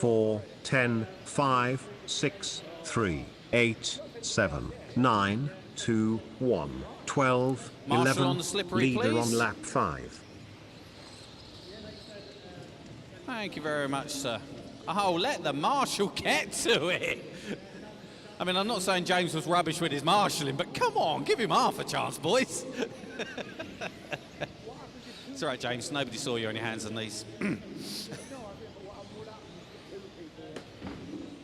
4, 10, 5, 6, 3, 8, 7, 9, 2, 1, 12, Marshall 11, on the slippery, leader please. on lap 5. Thank you very much, sir. Oh, let the marshal get to it. I mean, I'm not saying James was rubbish with his marshalling, but come on, give him half a chance, boys. It's all right, James. Nobody saw you on your hands and knees.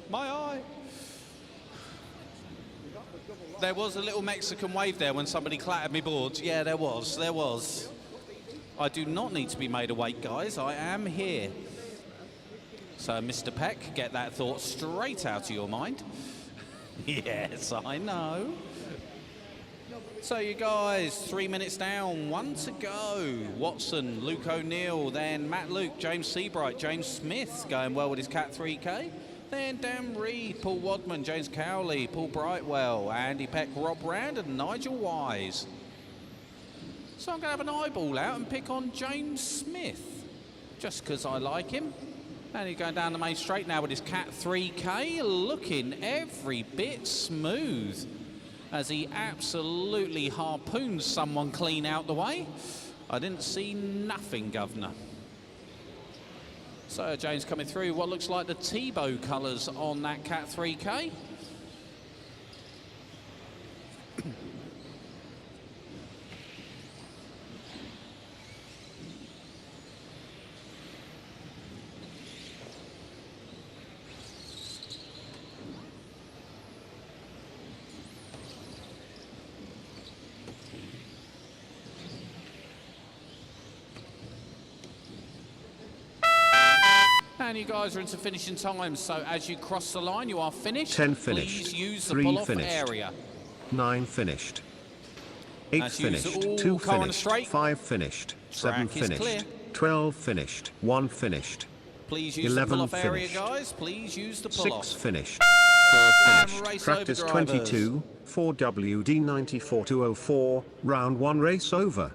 My eye. There was a little Mexican wave there when somebody clattered me boards. Yeah, there was. There was. I do not need to be made awake, guys. I am here. So, Mr. Peck, get that thought straight out of your mind. Yes, I know. So, you guys, 3 minutes down, 1 to go. Watson, Luke O'Neill, then Matt Luke, James Seabright, James Smith going well with his Cat 3K. Then Dan Reed, Paul Wadman, James Cowley, Paul Brightwell, Andy Peck, Rob Rand, and Nigel Wise. So I'm going to have an eyeball out and pick on James Smith, just because I like him. And he's going down the main straight now with his Cat 3K, looking every bit smooth, as he absolutely harpoons someone clean out the way. I didn't see nothing, Governor. So James coming through what looks like the Tebow colours on that Cat 3K. And you guys are into finishing time, so as you cross the line, you are finished. 10 finished, Please use the 3 pull-off finished, area. 9 finished, 8 That's used finished, all 2 car on the finished, straight. 5 finished, 7 Track is finished, clear. 12 finished, 1 finished, Please use 11 the pull-off area, finished, guys. Please use the pull-off. 6 finished, 4 And finished, race practice over drivers. 22, 4 WD 94204, round 1 race over.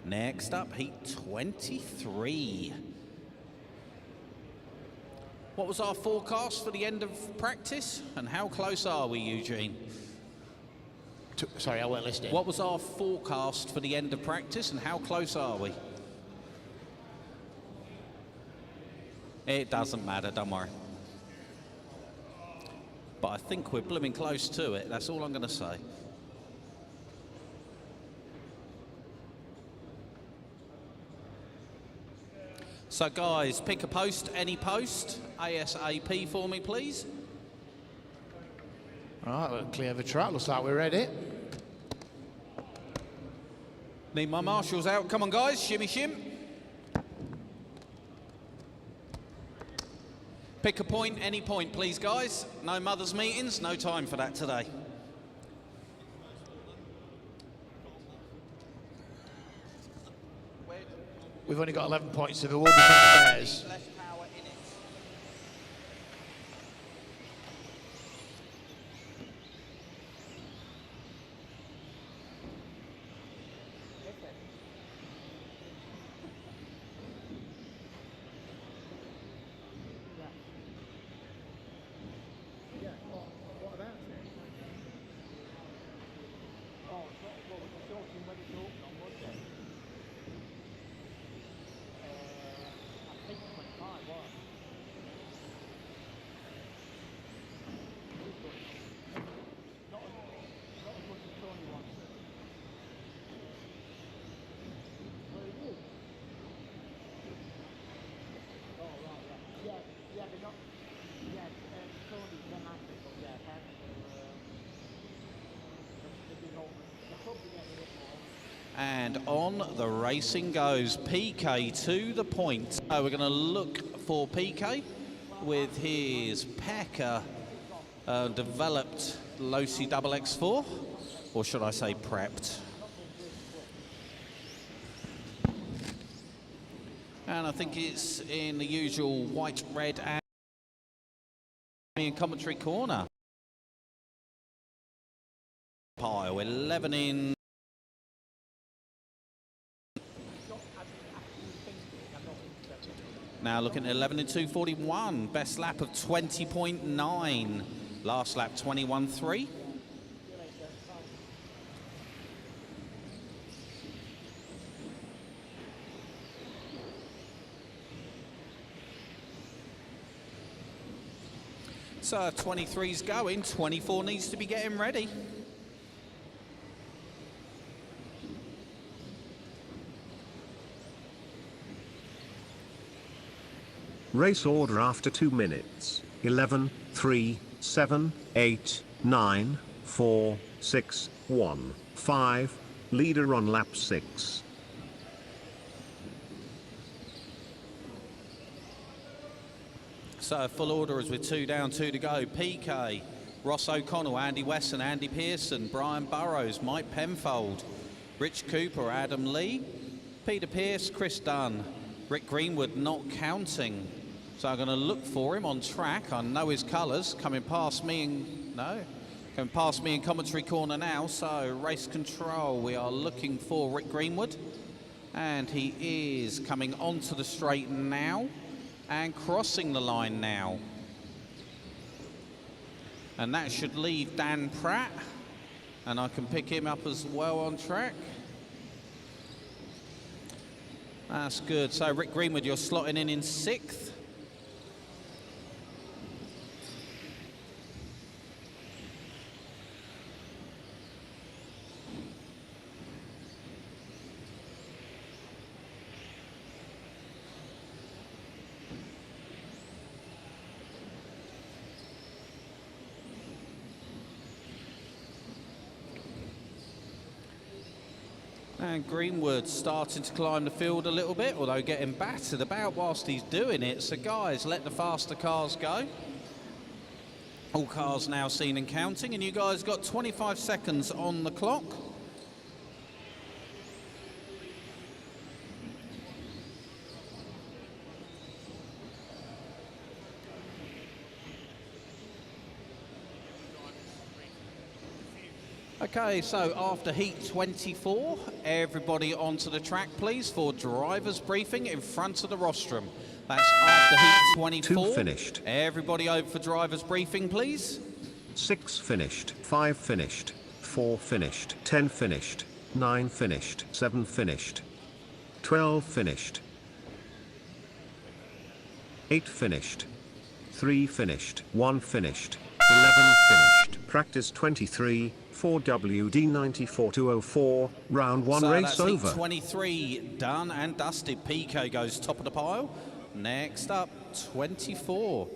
Next up, heat 23. What was our forecast for the end of practice? And how close are we, Eugene? Sorry, I weren't listening. What was our forecast for the end of practice and how close are we? It doesn't matter, don't worry. But I think we're blooming close to it. That's all I'm going to say. So guys, pick a post, any post, ASAP for me, please. All right, we'll clear the track. Looks like we're ready. Need my marshals out. Come on, guys, shimmy shim. Pick a point, any point, please, guys. No mothers' meetings, no time for that today. We've only got 11 points, so there will be some spares. Less power in it. And on the racing goes. PK to the point. So we're going to look for PK with his Packer developed Losi XX4, or should I say prepped. And I think it's in the usual white, red, and commentary corner. Pile 11 in. Now looking at 11 in 241. Best lap of 20.9. Last lap 21.3. So 23's going, 24 needs to be getting ready. Race order after 2 minutes. 11, 3, 7, 8, 9, 4, 6, 1, 5. Leader on lap 6. So full order is with 2 down, 2 to go. PK, Ross O'Connell, Andy Wesson, Andy Pearson, Brian Burrows, Mike Penfold, Rich Cooper, Adam Lee, Peter Pearce, Chris Dunn, Rick Greenwood not counting. So I'm going to look for him on track. I know his colours coming past me in commentary corner now. So race control, we are looking for Rick Greenwood, and he is coming onto the straight now and crossing the line now. And that should leave Dan Pratt, and I can pick him up as well on track. That's good. So Rick Greenwood, you're slotting in 6th. And Greenwood starting to climb the field a little bit, although getting battered about whilst he's doing it. So guys, let the faster cars go. All cars now seen and counting, and you guys got 25 seconds on the clock. Okay, so after heat 24, everybody onto the track, please, for driver's briefing in front of the rostrum. That's after heat 24. 2 finished. Everybody over for driver's briefing, please. 6 finished. 5 finished. 4 finished. 10 finished. 9 finished. 7 finished. 12 finished. 8 finished. 3 finished. 1 finished. 11 finished. Practice 23. 4WD94204, round 1 so race that's over. Heat 23 done and dusted. PK goes top of the pile. Next up, 24.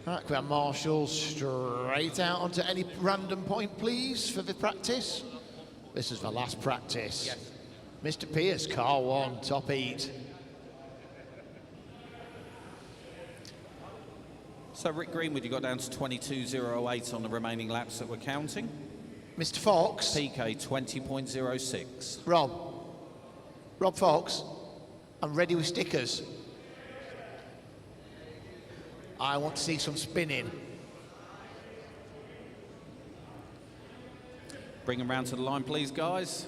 Right, can we have Marshall straight out onto any random point, please, for the practice? This is the last practice. Yes. Mr. Pearce, car 1, top 8. So Rick Greenwood, you got down to 22.08 on the remaining laps that we're counting. Mr. Fox. PK 20.06. Rob Fox, I'm ready with stickers. I want to see some spinning. Bring them round to the line, please, guys.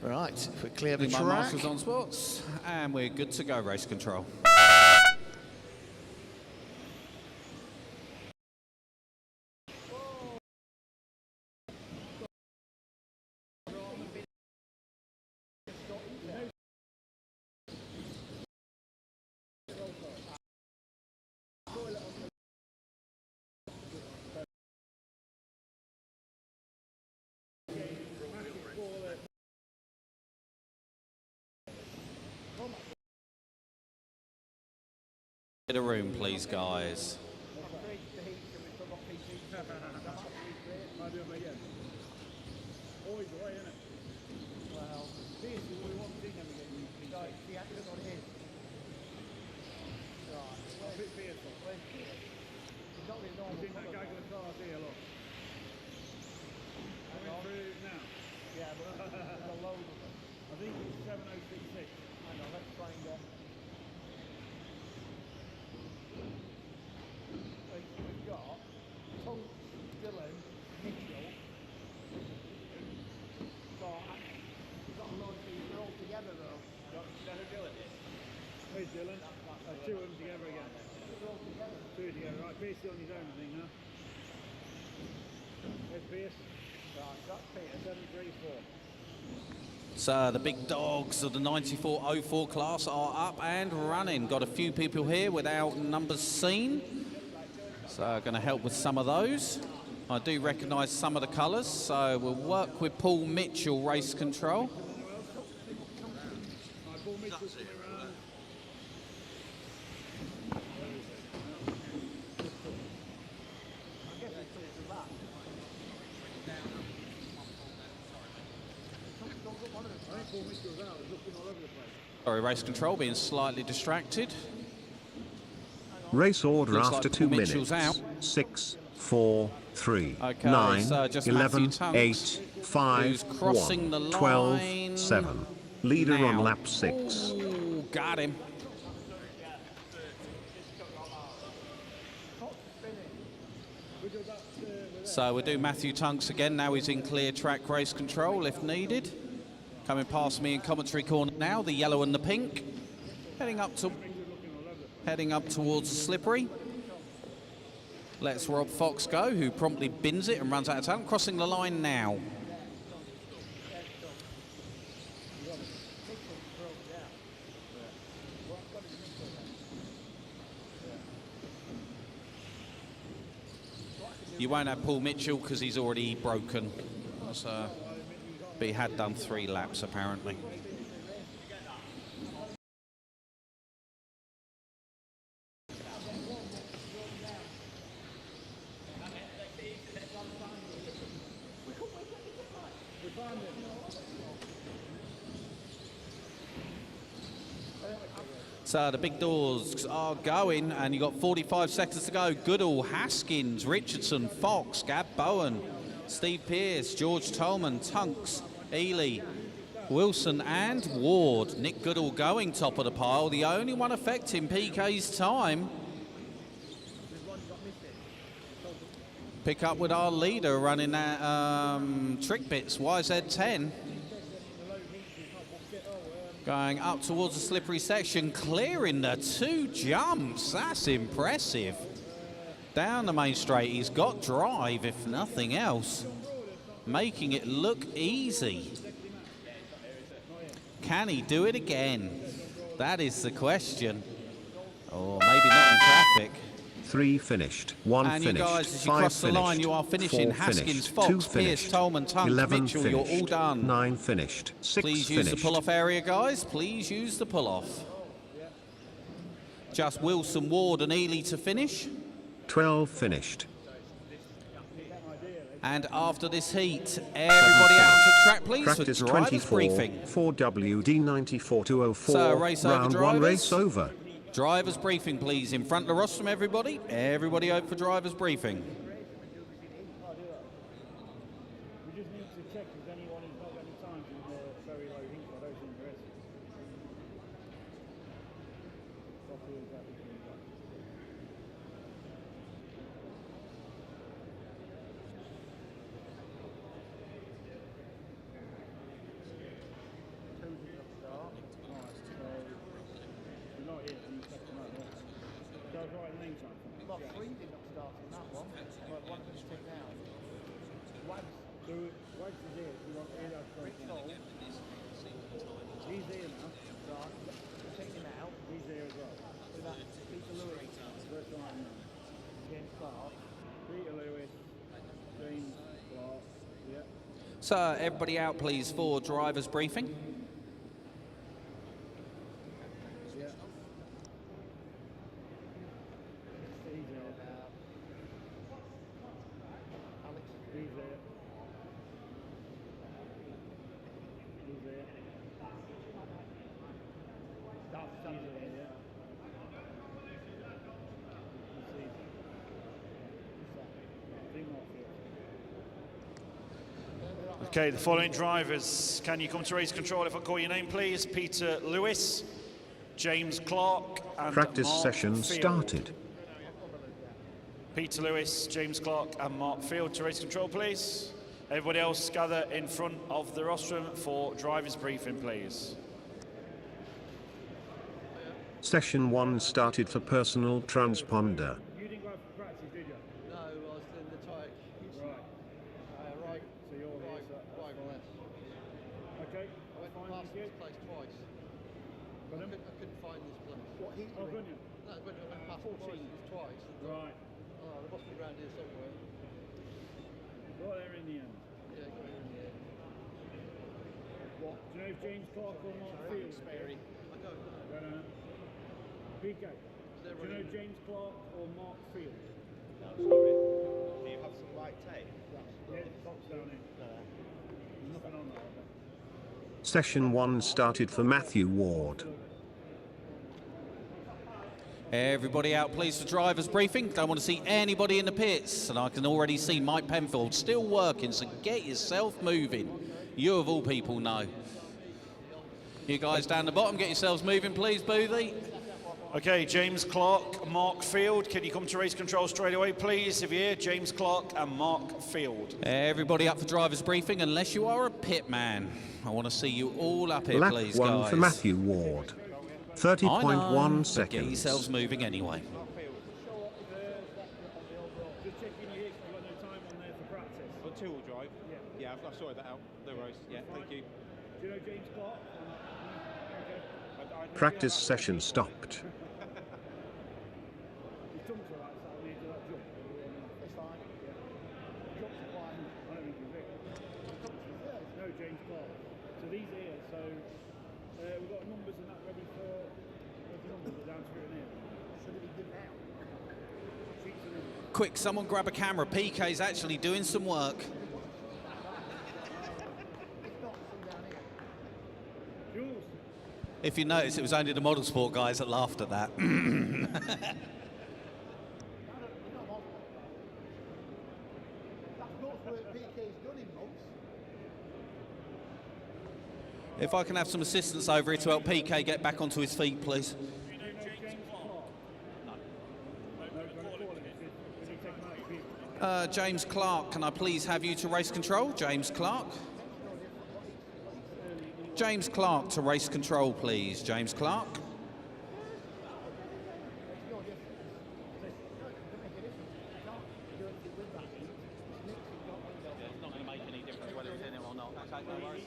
Right, if we clear the My track. marshals on spots, and we're good to go, race control. bit of room, please, guys. Where's Dylan? Two of them together again. Two together, right. Pierce on his own, I think, now. Where's Pierce? Right, that's Pierce. 734. So the big dogs of the 9404 class are up and running. Got a few people here without numbers seen. So going to help with some of those. I do recognise some of the colours, so we'll work with Paul Mitchell, race control. Sorry, race control being slightly distracted. Race order Looks after like 2 Paul Mitchell's minutes. out. 6, 4, 3, Okay, 9, so just 11, Matthew Tunks, 8, 5, who's crossing 1, the 12, line 7. Leader on now. lap 6. Ooh, got him. So we'll do Matthew Tunks again. Now he's in clear track race control if needed. Coming past me in commentary corner now, the yellow and the pink. Heading up towards the slippery. Lets Rob Fox go, who promptly bins it and runs out of time. Crossing the line now. You won't have Paul Mitchell because he's already broken. So, but he had done 3 laps apparently. So the big doors are going, and you've got 45 seconds to go. Goodall, Haskins, Richardson, Fox, Gab Bowen, Steve Pearce, George Tolman, Tunks, Ely, Wilson and Ward. Nick Goodall going top of the pile, the only one affecting PK's time. Pick up with our leader running that trick bits, YZ10. Going up towards the slippery section, clearing the 2 jumps. That's impressive. Down the main straight, he's got drive, if nothing else. Making it look easy. Can he do it again? That is the question. Or maybe not in traffic. 3 finished, 1 and finished, you guys, as you 5 cross the finished, line, you are finishing 4 Haskins, finished, Fox, 2 Pearce, finished, Tolman, Tunks, 11 Mitchell, finished, you're all done. 9 finished, 6 Please use finished. the pull-off area, guys. Please use the pull-off. Just Wilson, Ward and Ely to finish. 12 finished. And after this heat, everybody out to track, please, Practice for driver's 24, briefing. 4WD 94204, So, race over, round 1 drivers. race over. Driver's briefing, please. In front of the rostrum, everybody. Everybody out for driver's briefing. We just need to check if anyone who's not got any times in the very low heat for those interested. Copy of that. We're not here, so you check them out. Go right in the meantime. Lot 3 did not start on that one, but one of them's picked out. So, Wags is here. You want to hear that from him? He's here now. Right, check him out. He's here as well. So that's Peter Lewis, First line now. James Clark. Peter Lewis, James Clark, yeah. So, everybody out, please, for driver's briefing. Yeah. Okay, the following drivers, can you come to race control if I call your name, please? Peter Lewis, James Clark, and Practice Mark session Field. started. Peter Lewis, James Clark, and Mark Field to race control, please. Everybody else gather in front of the rostrum for driver's briefing, please. Session 1 started for personal transponder. You didn't go out for practice, did you? No, I was in the tyre. Right. Right. So you're here, Right, so- right on this. Okay. I went fine, past thank you. this place twice. Pardon? I couldn't find this place. What heat Oh, you in? No, I went past the prices twice. And thought, Right. oh, there must be around here somewhere. Got there in the end. Yeah, got here in the end. What? Do you know if James Clark or Mark Field? I don't know. Don't know. PK. Is there Do you know really- James Clark or Mark Field? No, sorry. Do you have some white tape? Yeah, the box down here. There's nothing on there. Session 1 started for Matthew Ward. Everybody out, please, for driver's briefing. Don't want to see anybody in the pits. And I can already see Mike Penfield still working, so get yourself moving. You, of all people, know. You guys down the bottom, get yourselves moving, please, Boothie. Okay, James Clark, Mark Field, can you come to race control straight away, please? If you're here, James Clark and Mark Field. Everybody up for driver's briefing, unless you are a pit man. I want to see you all up here, Lap please, 1 guys. for Matthew Ward. I 30.1 know, but seconds. get yourselves moving anyway. Just checking you here, 'cause you've got no time on there for practice. On two-wheel drive? Yeah. Yeah, I've sorted that out. No worries. Yeah, thank you. Do you know James Clark? Okay. Practice session stopped. His jump's all right, so I'll need to do that jump. It's fine. Yeah. Jump's fine. I don't think he's it. No, James Clark. So these are here, so we've got numbers and that ready for the numbers are down through in here. Should it be given out? Sheets of numbers. Quick, someone grab a camera. PK's actually doing some work. Jules. If you notice, it was only the Modelsport guys that laughed at that. If I can have some assistance over here to help PK get back onto his feet, please. James Clark, can I please have you to race control? James Clark. James Clark to race control, please. James Clark. It's not going to make any difference whether it's in it or not. Okay, no worries.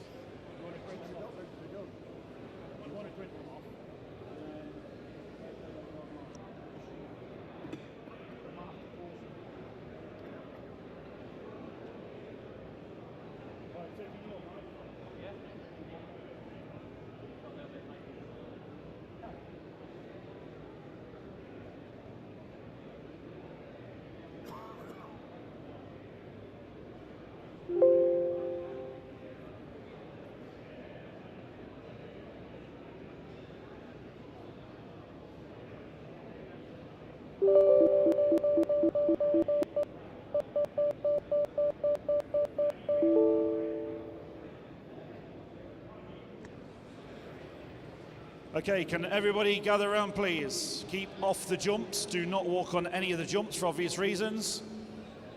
Okay, can everybody gather around, please? Keep off the jumps. Do not walk on any of the jumps for obvious reasons.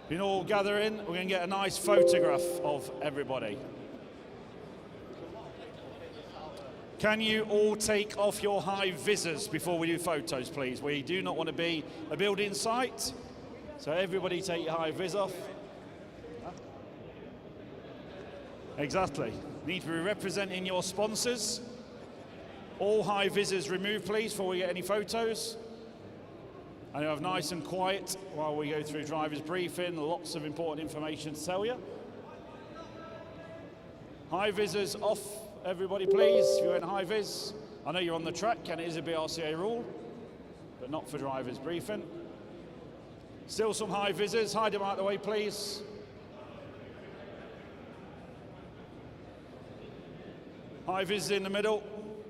You can all gather in. We're going to get a nice photograph of everybody. Can you all take off your high visors before we do photos, please? We do not want to be a building site. So everybody take your high vis off. Exactly. Need to be representing your sponsors. All high visors removed, please, before we get any photos. And you have nice and quiet while we go through driver's briefing. Lots of important information to tell you. High visors off, everybody, please. If you're in high vis, I know you're on the track and it is a BRCA rule, but not for driver's briefing. Still some high visors. Hide them out of the way, please. High visors in the middle.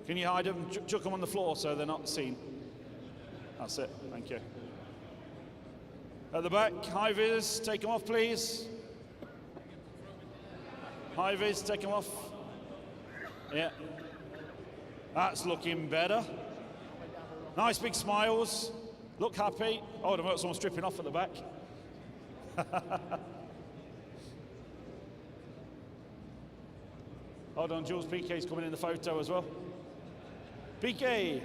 Can you hide them? Chuck them on the floor so they're not seen. That's it. Thank you. At the back, high vis, take them off, please. High vis, take them off. Yeah. That's looking better. Nice big smiles. Look happy. Oh, I've got someone stripping off at the back. Hold on, Jules PK's coming in the photo as well. PK.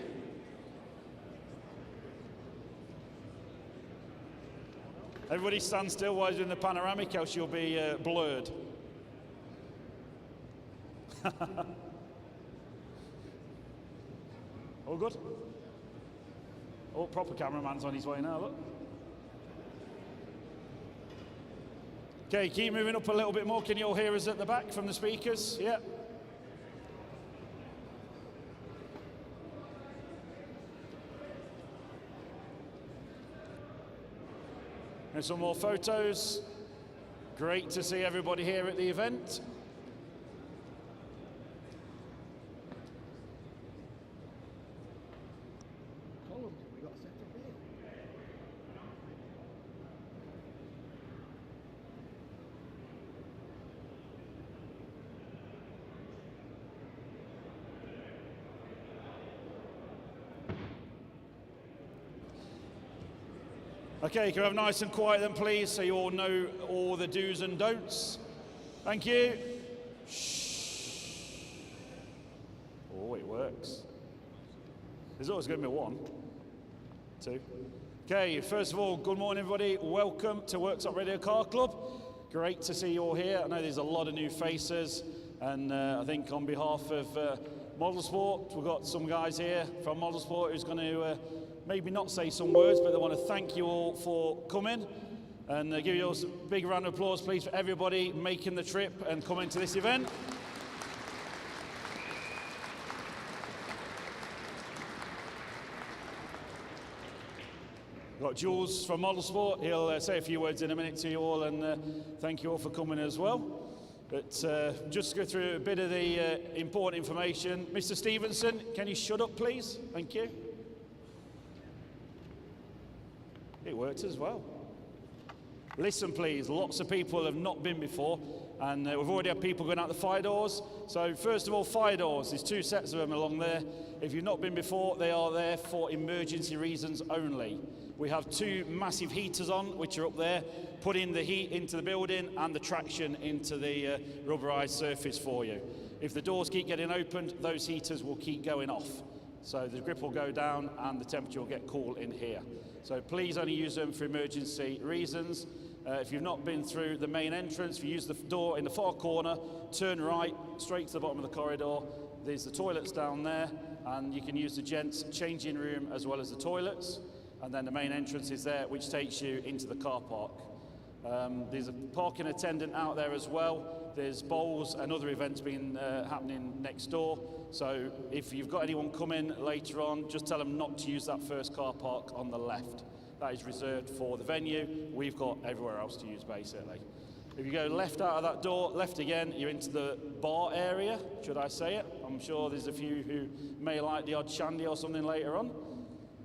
Everybody stand still while you're in the panoramic, else you'll be blurred. All good? Oh, proper cameraman's on his way now, look. Okay, keep moving up a little bit more. Can you all hear us at the back from the speakers? Yeah. And some more photos. Great to see everybody here at the event. Okay, can we have nice and quiet then, please, so you all know all the do's and don'ts. Thank you. Shh. Oh, it works. There's always going to be 1, 2. Okay, first of all, good morning, everybody. Welcome to Workshop Radio Car Club. Great to see you all here. I know there's a lot of new faces, and I think on behalf of Modelsport, we've got some guys here from Modelsport who's going to maybe not say some words, but they want to thank you all for coming and give you a big round of applause, please, for everybody making the trip and coming to this event. We've got Jules from Modelsport. He'll say a few words in a minute to you all, and thank you all for coming as well. But just to go through a bit of the important information. Mr. Stevenson, can you shut up, please? Thank you. It worked as well. Listen, please, lots of people have not been before, and we've already had people going out the fire doors. So first of all, fire doors, there's 2 sets of them along there. If you've not been before, they are there for emergency reasons only. We have 2 massive heaters on, which are up there, putting the heat into the building and the traction into the rubberized surface for you. If the doors keep getting opened, those heaters will keep going off. So the grip will go down and the temperature will get cool in here. So please only use them for emergency reasons. If you've not been through the main entrance, if you use the door in the far corner, turn right, straight to the bottom of the corridor. There's the toilets down there, and you can use the gents' changing room as well as the toilets. And then the main entrance is there, which takes you into the car park. There's a parking attendant out there as well. There's bowls and other events being happening next door. So if you've got anyone coming later on, just tell them not to use that first car park on the left. That is reserved for the venue. We've got everywhere else to use, basically. If you go left out of that door, left again, you're into the bar area, should I say it? I'm sure there's a few who may like the odd shandy or something later on.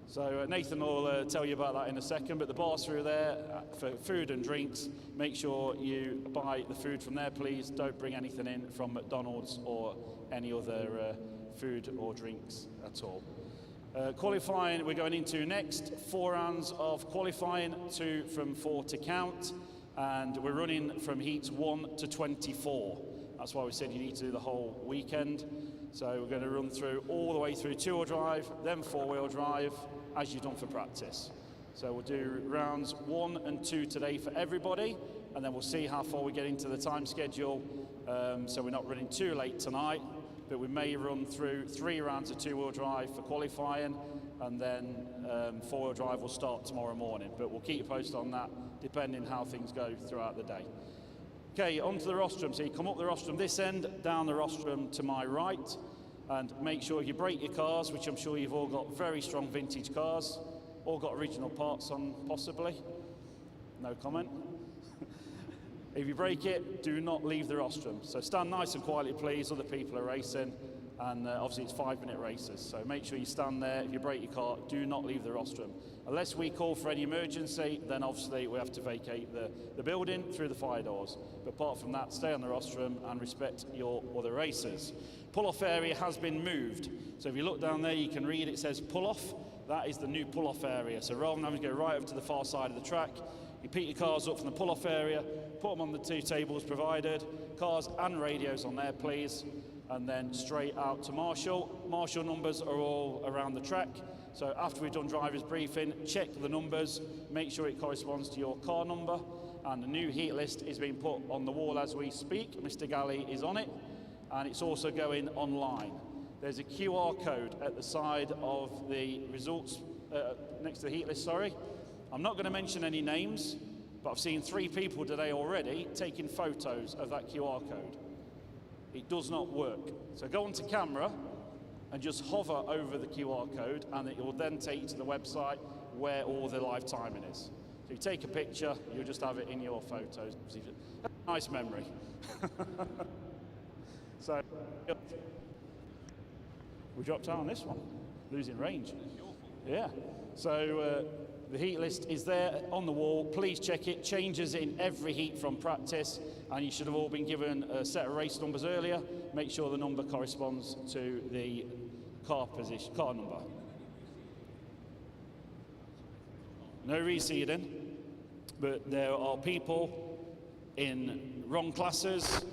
So Nathan will tell you about that in a second, but the bar's through there for food and drinks. Make sure you buy the food from there, please. Don't bring anything in from McDonald's or any other food or drinks at all. Qualifying we're going into next. 4 rounds of qualifying, 2 from 4 to count, and we're running from heats 1 to 24. That's why we said you need to do the whole weekend. So we're going to run through all the way through 2-wheel drive, then 4-wheel drive, as you've done for practice. So we'll do rounds 1 and 2 today for everybody, and then we'll see how far we get into the time schedule. So we're not running too late tonight, but we may run through 3 rounds of 2-wheel drive for qualifying, and then 4-wheel drive will start tomorrow morning. But we'll keep you posted on that, depending how things go throughout the day. Okay, onto the rostrum. So you come up the rostrum this end, down the rostrum to my right, and make sure you brake your cars, which I'm sure you've all got very strong vintage cars, all got original parts on, possibly. No comment. If you brake it, do not leave the rostrum. So stand nice and quietly, please. Other people are racing, and obviously it's 5-minute races. So make sure you stand there. If you break your car, do not leave the rostrum. Unless we call for any emergency, then obviously we have to vacate the building through the fire doors. But apart from that, stay on the rostrum and respect your other racers. Pull-off area has been moved. So if you look down there, you can read it says pull-off. That is the new pull-off area. So rather than having to go right over to the far side of the track, you pick your cars up from the pull-off area, put them on the 2 tables provided, cars and radios on there, please, and then straight out to Marshall. Marshall numbers are all around the track. So after we've done driver's briefing, check the numbers, make sure it corresponds to your car number, and the new heat list is being put on the wall as we speak. Mr. Galley is on it, and it's also going online. There's a QR code at the side of the results, next to the heat list, sorry. I'm not going to mention any names, but I've seen 3 people today already taking photos of that QR code. It does not work. So go onto camera and just hover over the QR code, and it will then take you to the website where all the live timing is. So you take a picture, you'll just have it in your photos. Nice memory. So we dropped out on this one, losing range. Yeah. So the heat list is there on the wall. Please check it. Changes in every heat from practice, and you should have all been given a set of race numbers earlier. Make sure the number corresponds to the car number. No reseeding, but there are people in wrong classes,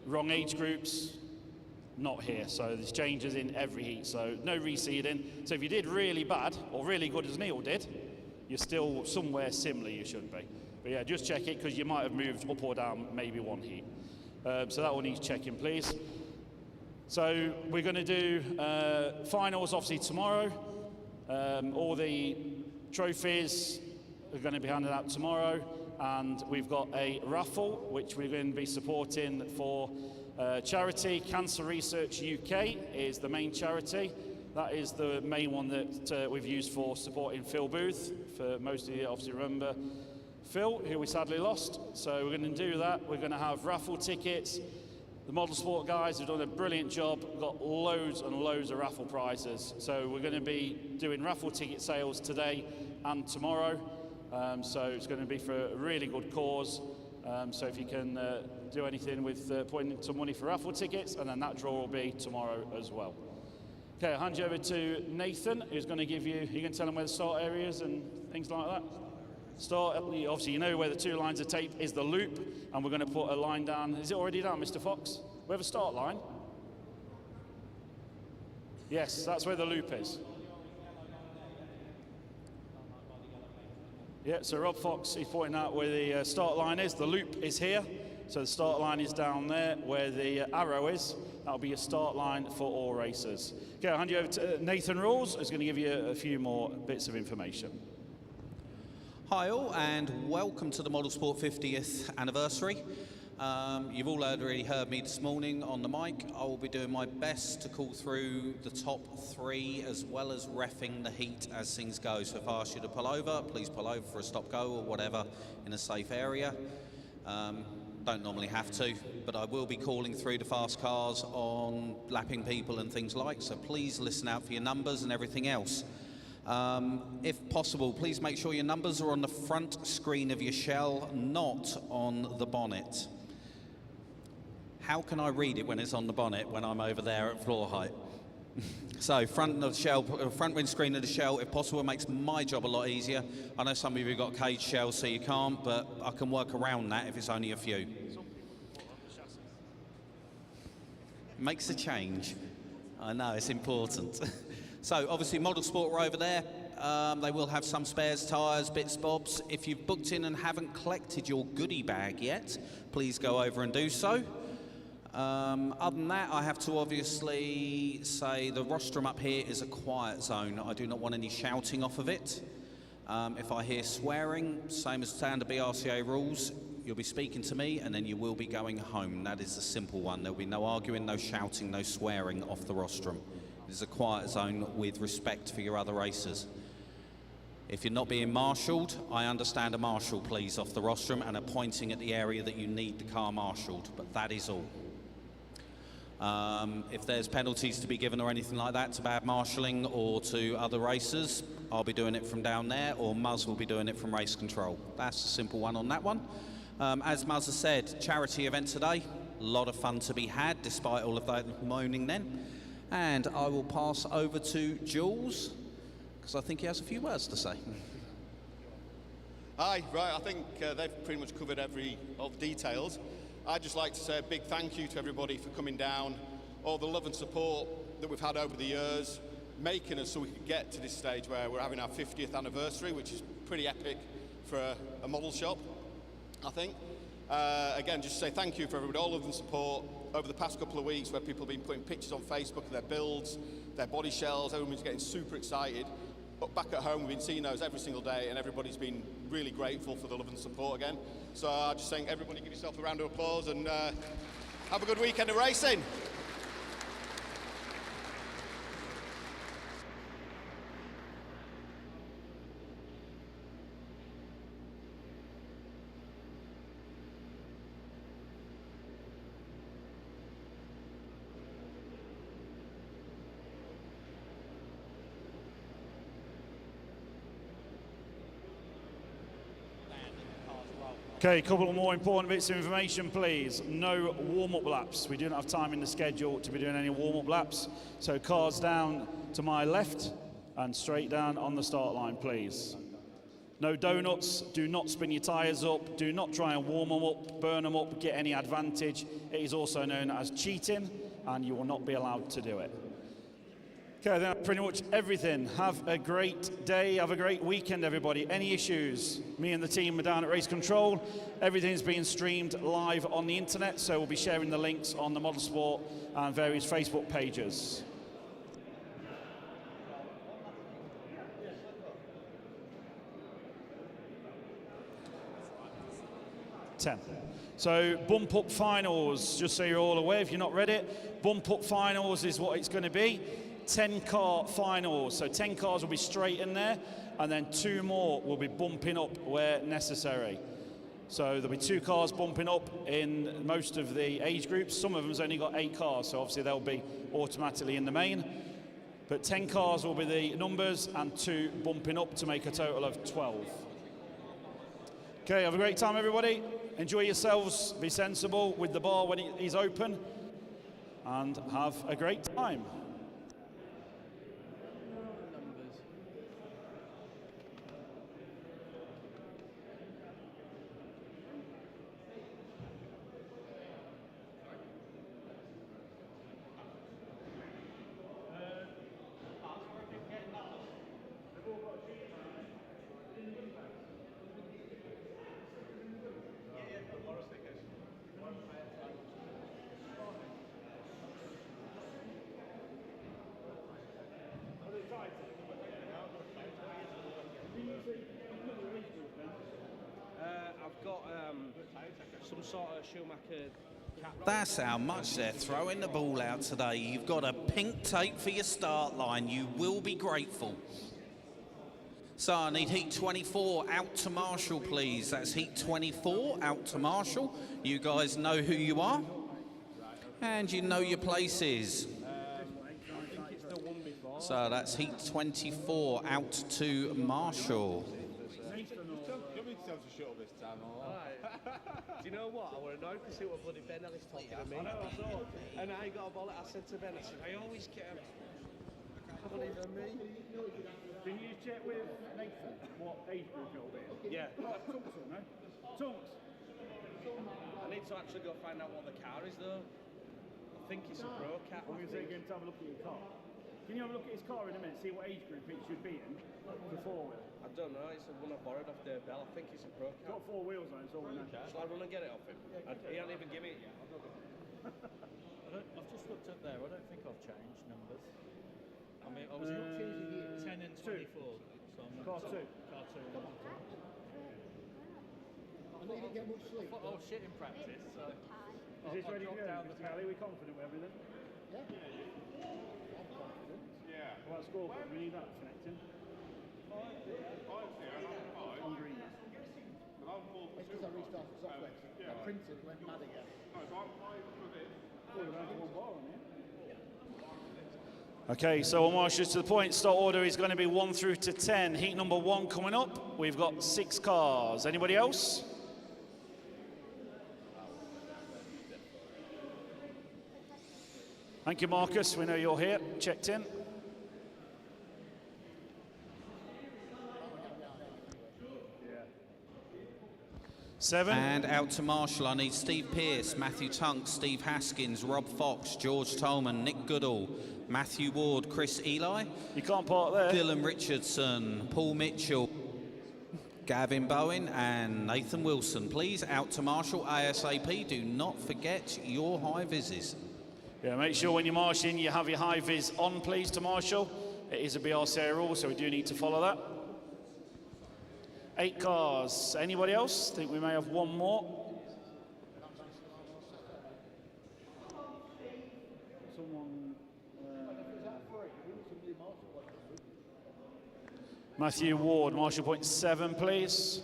wrong age groups, not here. So there's changes in every heat, so no reseeding. So if you did really bad or really good as Neil did, you're still somewhere similar you should be. But yeah, just check it, because you might have moved up or down maybe 1 heat. So that one needs checking, please. So we're going to do finals obviously tomorrow. All the trophies are going to be handed out tomorrow, and we've got a raffle which we're going to be supporting for charity. Cancer Research UK is the main charity. That is the main one that we've used for supporting Phil Booth. For most of you obviously remember Phil, who we sadly lost. So we're going to do that. We're going to have raffle tickets. The Modelsport guys have done a brilliant job, got loads and loads of raffle prizes. So we're going to be doing raffle ticket sales today and tomorrow. So it's going to be for a really good cause. So if you can do anything with putting some money for raffle tickets, and then that draw will be tomorrow as well. Okay, I'll hand you over to Nathan, who's going to give you, you can tell him where the start areas and things like that. Start, obviously you know where the 2 lines of tape is the loop, and we're going to put a line down. Is it already down, Mr. Fox? We have a start line? Yes, that's where the loop is. Yeah, so Rob Fox is pointing out where the start line is. The loop is here, so the start line is down there where the arrow is. That'll be a start line for all racers. Okay, I'll hand you over to Nathan Rawls, who's going to give you a few more bits of information. Hi all, and welcome to the Modelsport 50th anniversary. You've all already heard me this morning on the mic. I will be doing my best to call through the top 3 as well as reffing the heat as things go. So if I ask you to pull over, please pull over for a stop-go or whatever in a safe area. Don't normally have to, but I will be calling through the fast cars on lapping people and things like, so please listen out for your numbers and everything else. If possible, please make sure your numbers are on the front screen of your shell, not on the bonnet. How can I read it when it's on the bonnet when I'm over there at floor height? So front of the shell, front windscreen of the shell, if possible, it makes my job a lot easier. I know some of you have got cage shells, so you can't, but I can work around that if it's only a few. Makes a change. I know, it's important. So obviously Modelsport are over there. They will have some spares, tyres, bits, bobs. If you've booked in and haven't collected your goodie bag yet, please go over and do so. Other than that, I have to obviously say the rostrum up here is a quiet zone. I do not want any shouting off of it. If I hear swearing, same as standard BRCA rules, you'll be speaking to me and then you will be going home. That is the simple one. There'll be no arguing, no shouting, no swearing off the rostrum. It is a quiet zone with respect for your other racers. If you're not being marshalled, I understand a marshal, please, off the rostrum and a pointing at the area that you need the car marshalled, but that is all. If there's penalties to be given or anything like that to bad marshalling or to other racers, I'll be doing it from down there, or Muzz will be doing it from race control. That's a simple one on that one. As Muzz has said, charity event today. A lot of fun to be had, despite all of that moaning then. And I will pass over to Jules, because I think he has a few words to say. Hi, right, I think they've pretty much covered all the details. I'd just like to say a big thank you to everybody for coming down, all the love and support that we've had over the years, making us so we could get to this stage where we're having our 50th anniversary, which is pretty epic for a model shop, I think. Again, just to say thank you for everybody, all of the support over the past couple of weeks where people have been putting pictures on Facebook of their builds, their body shells, everyone's getting super excited. But back at home, we've been seeing those every single day, and everybody's been really grateful for the love and support again. So I just think everybody give yourself a round of applause and have a good weekend of racing. Okay, a couple of more important bits of information, please. No warm-up laps. We don't have time in the schedule to be doing any warm-up laps. So cars down to my left and straight down on the start line, please. No donuts. Do not spin your tyres up. Do not try and warm them up, burn them up, get any advantage. It is also known as cheating, and you will not be allowed to do it. Okay, that's pretty much everything. Have a great day, have a great weekend, everybody. Any issues? Me and the team are down at Race Control. Everything's being streamed live on the internet, so we'll be sharing the links on the Modelsport and various Facebook pages. So bump up finals, just so you're all aware, if you're not read it, bump up finals is what it's going to be. 10-car finals, so 10 cars will be straight in there, and then 2 more will be bumping up where necessary. So there'll be 2 cars bumping up in most of the age groups. Some of them's only got 8 cars, so obviously they'll be automatically in the main. But 10 cars will be the numbers, and 2 bumping up to make a total of 12. Okay, have a great time, everybody. Enjoy yourselves, be sensible with the bar when it is open, and have a great time. I've got some sort of Schumacher cap. That's how much they're throwing the ball out today. You've got a pink tape for your start line. You will be grateful. So I need heat 24 out to Marshall, please. That's heat 24 out to Marshall. You guys know who you are, and you know your places. So that's heat 24 out to Marshall. Do you know what? I was annoyed to see what bloody Ben Ellis talking to me. I know, I saw. And I got a bullet. I said to Ben, I said, I always get him. Not even me. Can you check with Nathan what age group you'll be in? Yeah. Tunks, no? Tunks. I need to actually go find out what the car is, though. I think it's a Pro Cat. I'm going to say you're going to have a look at your car. Can you have a look at his car in a minute, see what age group it should be in for 4-wheel? I don't know, it's the one I borrowed off Dave Bell. I think it's a Pro It's Cat. got 4 wheels on it, it's all we know. Shall I run and get it off him? He hasn't even given me it yet. I've just looked up there. I don't think I've changed numbers. I mean, I was 10 and 24. So I'm Car 2. Car 2. I didn't get much sleep. Oh shit in practice. So Is this ready to go, Mr. Kelly? Are we confident with everything? Yeah. What about scoreboard? We need that connecting. 5-0, on green. It's because I restarted the software. I printed and went mad again. Oh, we're going to one bar on here. Okay, so we'll march us to the point. Start order is going to be 1 through to 10. Heat number 1 coming up. We've got 6 cars. Anybody else? Thank you, Marcus. We know you're here. Checked in. Seven. And out to Marshall, I need Steve Pearce, Matthew Tunk, Steve Haskins, Rob Fox, George Tolman, Nick Goodall, Matthew Ward, Chris Eli. You can't park there. Dylan Richardson, Paul Mitchell, Gavin Bowen and Nathan Wilson. Please, out to Marshall ASAP. Do not forget your high vises. Yeah, make sure when you're marching you have your high vis on, please, to Marshall. It is a BRCA rule, so we do need to follow that. 8 cars. Anybody else? Think we may have one more. Matthew Ward, Marshall point 7, please.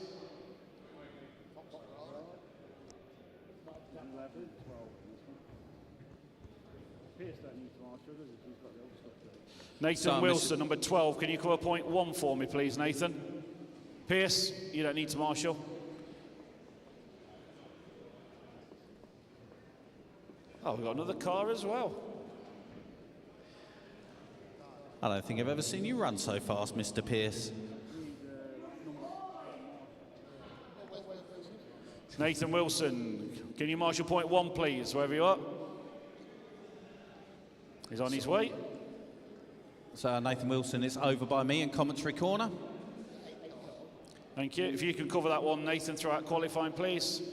Nathan Wilson, number 12. Can you cover point 1 for me, please, Nathan? Pierce, you don't need to marshal. Oh, we've got another car as well. I don't think I've ever seen you run so fast, Mr. Pierce. Nathan Wilson, can you marshal point 1, please, wherever you are? He's on his way. So Nathan Wilson is over by me in commentary corner. Thank you. If you can cover that one, Nathan, throughout qualifying, please.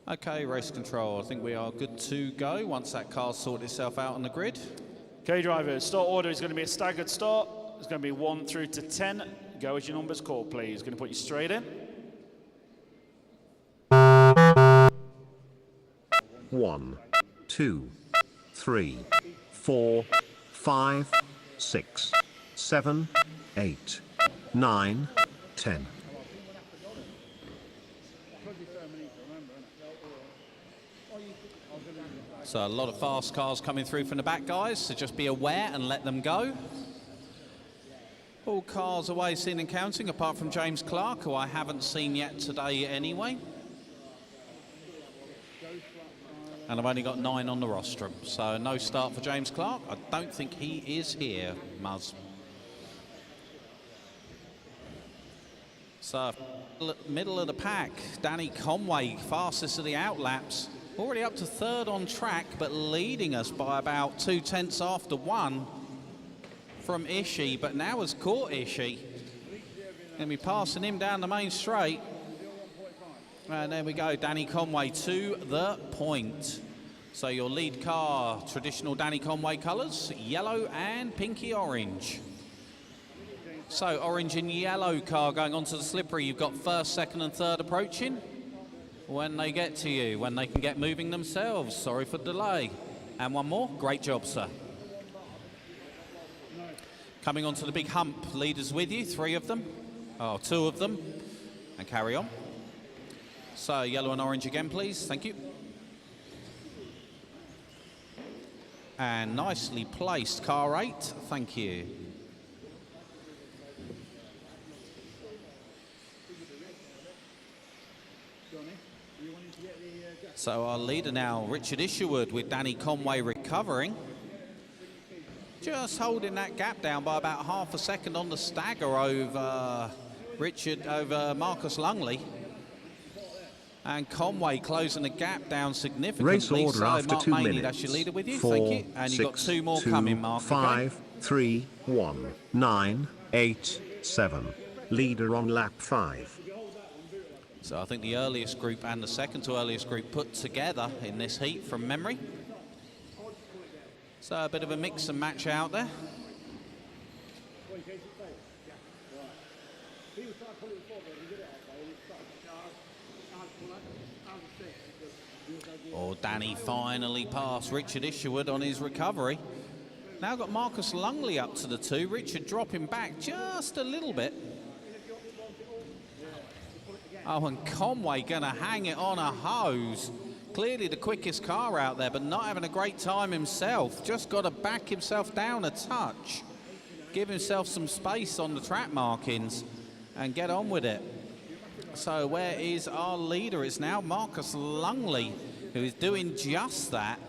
Okay, race control. I think we are good to go once that car's sorted itself out on the grid. Okay, drivers, start order is going to be a staggered start. It's going to be 1 through to 10. Go as your numbers call, please. Going to put you straight in. 1, 2, 3, 4, 5, 6, 7, 8, 9, 10. So a lot of fast cars coming through from the back, guys, so just be aware and let them go. All cars away seen and counting, apart from James Clark, who I haven't seen yet today anyway. And I've only got 9 on the rostrum, so no start for James Clark. I don't think he is here, Muzz. So, middle of the pack, Danny Conway, fastest of the outlaps. Already up to 3rd on track, but leading us by about 2/10 after 1 from Ishii, but now has caught Ishii. And we're passing him down the main straight. And there we go, Danny Conway to the point. So your lead car, traditional Danny Conway colours, yellow and pinky orange. So orange and yellow car going onto the slippery. You've got 1st, 2nd and 3rd approaching. When they get to you, when they can get moving themselves. Sorry for the delay. And one more. Great job, sir. Coming onto the big hump. Leaders with you. 3 of them. Oh, 2 of them. And carry on. So yellow and orange again, please. Thank you. And nicely placed, car 8. Thank you. So our leader now, Richard Isherwood, with Danny Conway recovering. Just holding that gap down by about half a second on the stagger over Marcus Lungley. And Conway closing the gap down significantly. Race order so after Mark 2 Maney, minutes. that's your leader with you. 4, Thank you. And you've got 6, 2 more 2, coming, Mark. 5, okay? 3, 1, 9, 8, 7. Leader on lap 5. So I think the earliest group and the second to earliest group put together in this heat from memory. So a bit of a mix and match out there. Oh, Danny finally passed Richard Isherwood on his recovery. Now got Marcus Lungley up to the 2. Richard dropping back just a little bit. Oh, and Conway going to hang it on a hose. Clearly the quickest car out there, but not having a great time himself. Just got to back himself down a touch. Give himself some space on the track markings and get on with it. So where is our leader? It's now Marcus Lungley, who is doing just that.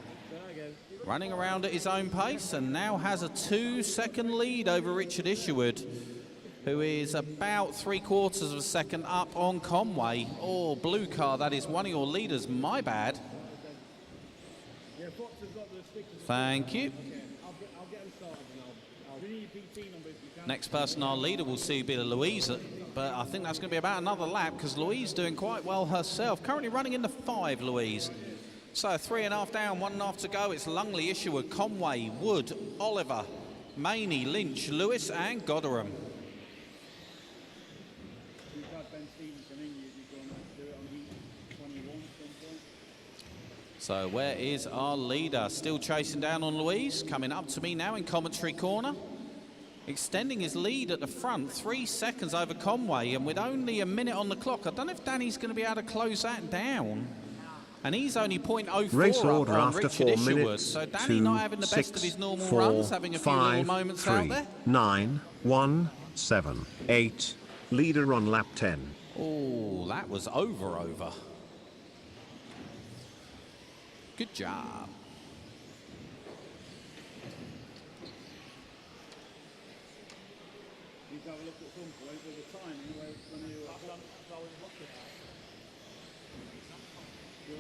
Running around at his own pace and now has a 2-second lead over Richard Isherwood, who is about 3/4 of a second up on Conway. Oh, blue car, that is one of your leaders, my bad. Thank you. Next person our leader will see be Louise, but I think that's going to be about another lap because Louise doing quite well herself. Currently running in the 5, Louise. So 3.5 down, 1.5 to go. It's Lungley, Isherwood, Conway, Wood, Oliver, Maney, Lynch, Lewis and Godderham. So where is our leader? Still chasing down on Louise. Coming up to me now in commentary corner. Extending his lead at the front, 3 seconds over Conway, and with only a minute on the clock. I don't know if Danny's going to be able to close that down. And he's only 0.04 Race up order on after Richard 4 Isherwood. minutes. So Danny 2, not having the 6, best of his normal 4, runs, having a few little 5, moments 3, out there. 9, 1, 7, 8. Leader on lap 10. Oh, that was over. Good job. You can have a look at some point with the timing where it's going to do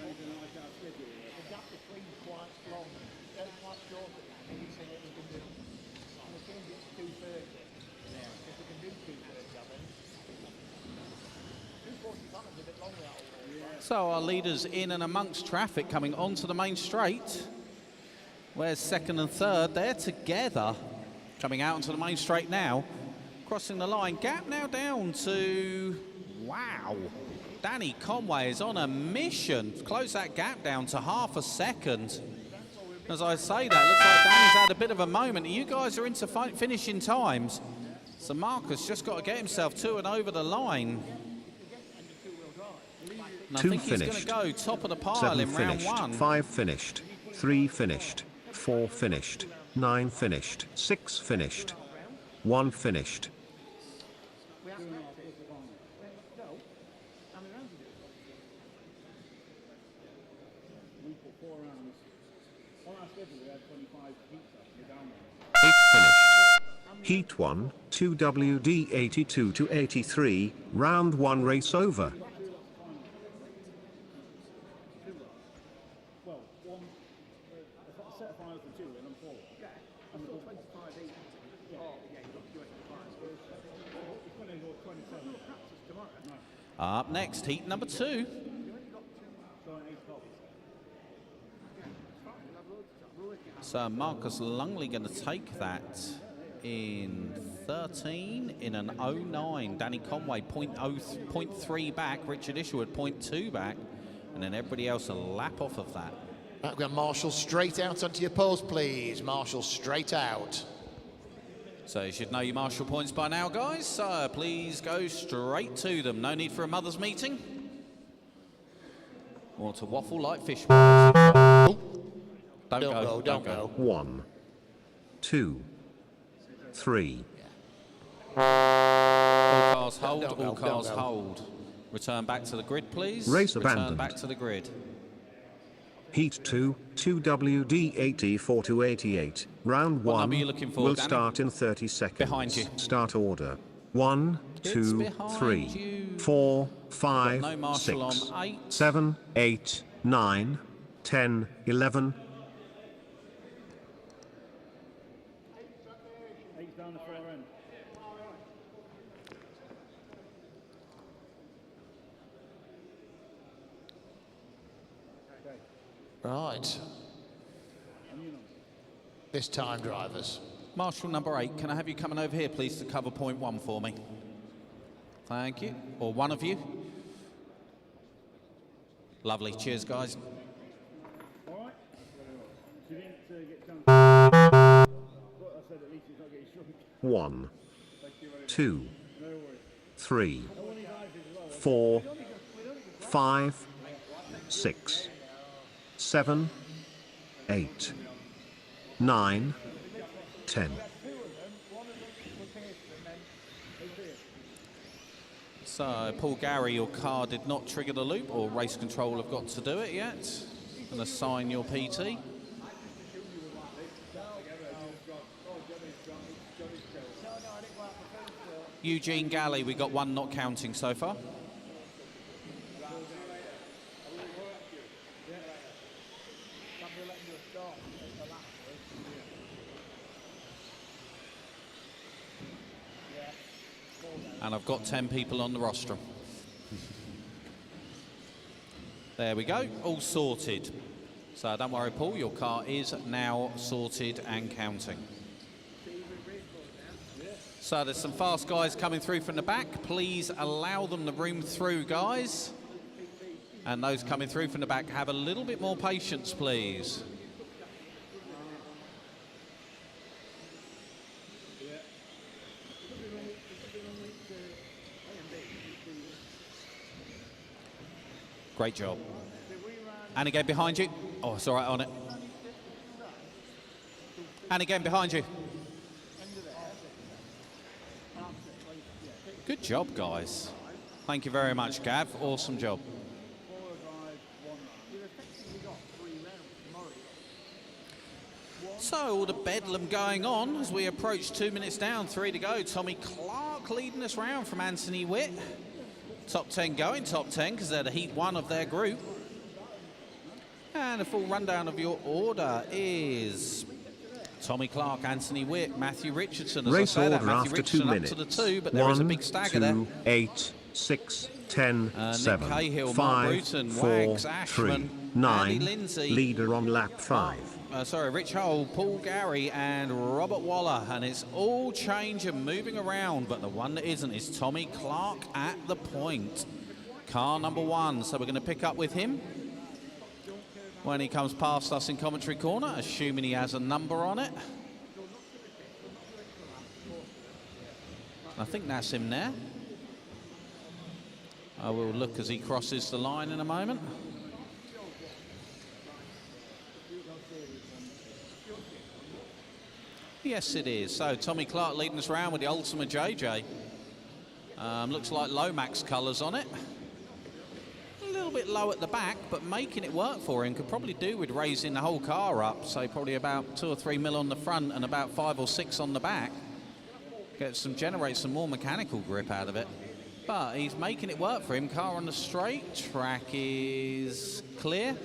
anything like our schedule. The gap between quite long, very quite short. And you say that we can do, and the change it's 2:30. Yeah. If we can do 2:30, I think. 2:45 is a bit longer out. So our leaders in and amongst traffic coming onto the main straight. Where's second and third? They're together. Coming out onto the main straight now. Crossing the line. Gap now down to, wow. Danny Conway is on a mission. Close that gap down to half a second. As I say that, looks like Danny's had a bit of a moment. You guys are into finishing times. So Marcus just got to get himself to and over the line. And I 2 think finished. he's going to go top of the pile 7 in round finished. 1. 5 finished. 3 finished. 4 finished. 9 finished. 6 finished. 1 finished. We put 4 rounds. On our schedule, we had 25 heats up. We're down there. 8 finished. Heat 1, 2WD 82 to 83, round 1 race over. Well, one, a set of finals for 2 and I'm 4. Yeah. And we've got 25 each. Yeah. Oh, yeah, you've got 25. It's going to go 27. Practice tomorrow. No. Up next, heat number 2. So Marcus Lungley going to take that in 13 in an 09. Danny Conway 0.3 back. Richard Isherwood 0.2 back. And then everybody else a lap off of that. Right, we've got Marshall straight out onto your post, please. Marshall straight out. So you should know your Marshall points by now, guys. So please go straight to them. No need for a mother's meeting. Or to waffle like fish. Don't go. 1, 2, 3. All cars hold, all cars hold. Return back to the grid, please. Race Return abandoned. back to the grid. Heat 2, 2WD 84 to 88, round What 1 number are you looking for, will Danny? start in 30 seconds. Behind you. Start order. 1, It's 2, behind 3, you. 4, 5, no Marshall 6, on 8. 7, 8, 9, 10, 11. 8's down the far end. Right. This time, drivers. Marshall number 8, can I have you coming over here, please, to cover point 1 for me? Thank you. Or one of you. Lovely. Cheers, guys. All right. You didn't get chance. But I said at least he's not getting shrunk. 1, 2, No worries. 3, 4, 5, 6, 7, 8, 9, 10. So, Paul Gary, your car did not trigger the loop, or race control have got to do it yet, and assign your PT. Eugene Galley, we got one not counting so far. And I've got 10 people on the rostrum. There we go, all sorted. So don't worry, Paul, your car is now sorted and counting. So there's some fast guys coming through from the back. Please allow them the room through, guys. And those coming through from the back, have a little bit more patience, please. Great job. And again behind you. Oh, it's all right on it. And again behind you. Good job, guys. Thank you very much, Gav. Awesome job. So, all the bedlam going on as we approach 2 minutes down, 3 to go. Tommy Clark leading us round from Anthony Witt. Top 10 going, top 10, because they're the Heat 1 of their group. And a full rundown of your order is Tommy Clark, Anthony Witt, Matthew Richardson. As Race I say order that, Matthew after Richardson 2 minutes. up to the 2, but there is a big stagger there. 8, 6, 10, Nick 7, Cahill, 5, Mark Bruton, 4, Wags, 3, Ashman, 9, Andy Lindsay, leader on lap 5. Rich Hull, Paul Gary and Robert Waller, and it's all change and moving around, but the one that isn't is Tommy Clark at the point. Car number 1, so we're going to pick up with him when he comes past us in commentary corner, assuming he has a number on it. I think that's him there. I will look as he crosses the line in a moment. Yes, it is. So Tommy Clark leading us around with the Ultima JJ. Looks like Lomax colours on it. A little bit low at the back, but making it work for him. Could probably do with raising the whole car up, say probably about 2 or 3 mil on the front and about 5 or 6 on the back. Generate some more mechanical grip out of it. But he's making it work for him. Car on the straight, track is clear.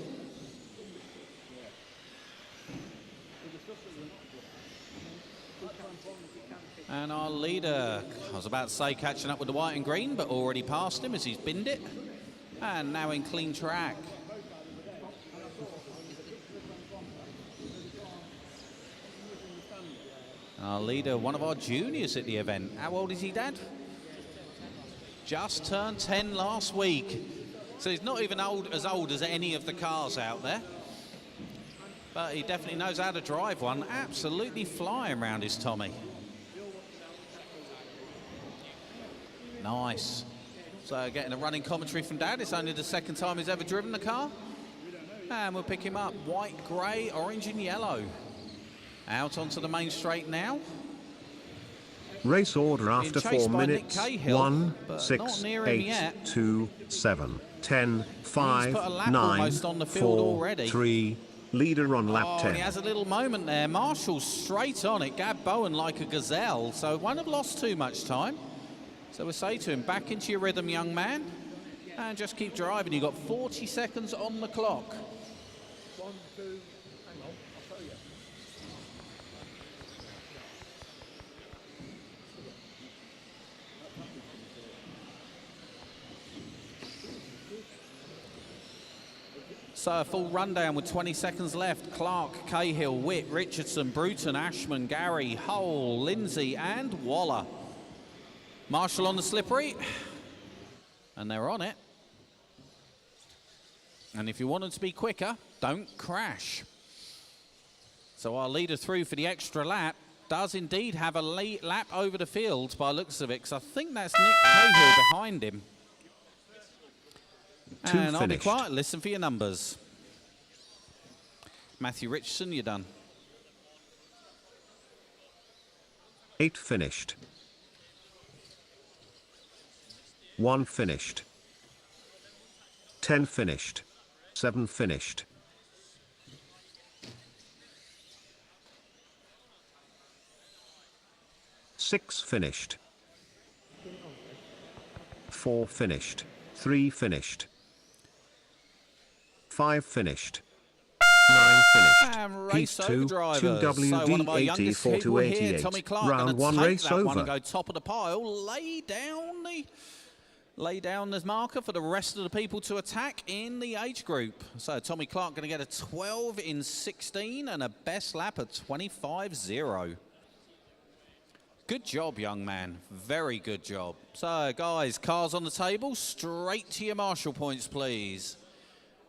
And our leader, I was about to say catching up with the white and green, but already passed him as he's binned it. And now in clean track. Our leader, one of our juniors at the event. How old is he, Dad? Just turned 10 last week. So he's not even as old as any of the cars out there. But he definitely knows how to drive one. Absolutely flying around his Tommy. Nice. So getting a running commentary from Dad. It's only the second time he's ever driven the car. And we'll pick him up. White, grey, orange and yellow. Out onto the main straight now. Race order after 4 minutes. Cahill, 1, 6, 8, 2, 7, 10, 5, 9, 4, 3. Leader on lap 10. And he has a little moment there. Marshall's straight on it. Gab Bowen like a gazelle. So won't have lost too much time. So we'll say to him, back into your rhythm, young man. And just keep driving. You've got 40 seconds on the clock. 1, 2, hang on, I'll tell you. So a full rundown with 20 seconds left. Clark, Cahill, Witt, Richardson, Bruton, Ashman, Gary, Hull, Lindsay and Waller. Marshall on the slippery. And they're on it. And if you want them to be quicker, don't crash. So our leader through for the extra lap does indeed have a late lap over the field by looks of it, because I think that's Nick Cahill behind him. 2 And I'll be finished. quiet, listen for your numbers. Matthew Richardson, you're done. 8 finished. 1 finished. 10 finished. 7 finished. 6 finished. 4 finished. 3 finished. 5 finished. 9 finished. And Heat race over 2, drivers. 2 So one of our youngest people here, 4-88. Tommy Clark, Round gonna 1 take race that one and over. go top of the pile, lay down the marker for the rest of the people to attack in the age group. So Tommy Clark going to get a 12 in 16 and a best lap of 25.0. Good job, young man. Very good job. So, guys, cars on the table. Straight to your marshal points, please.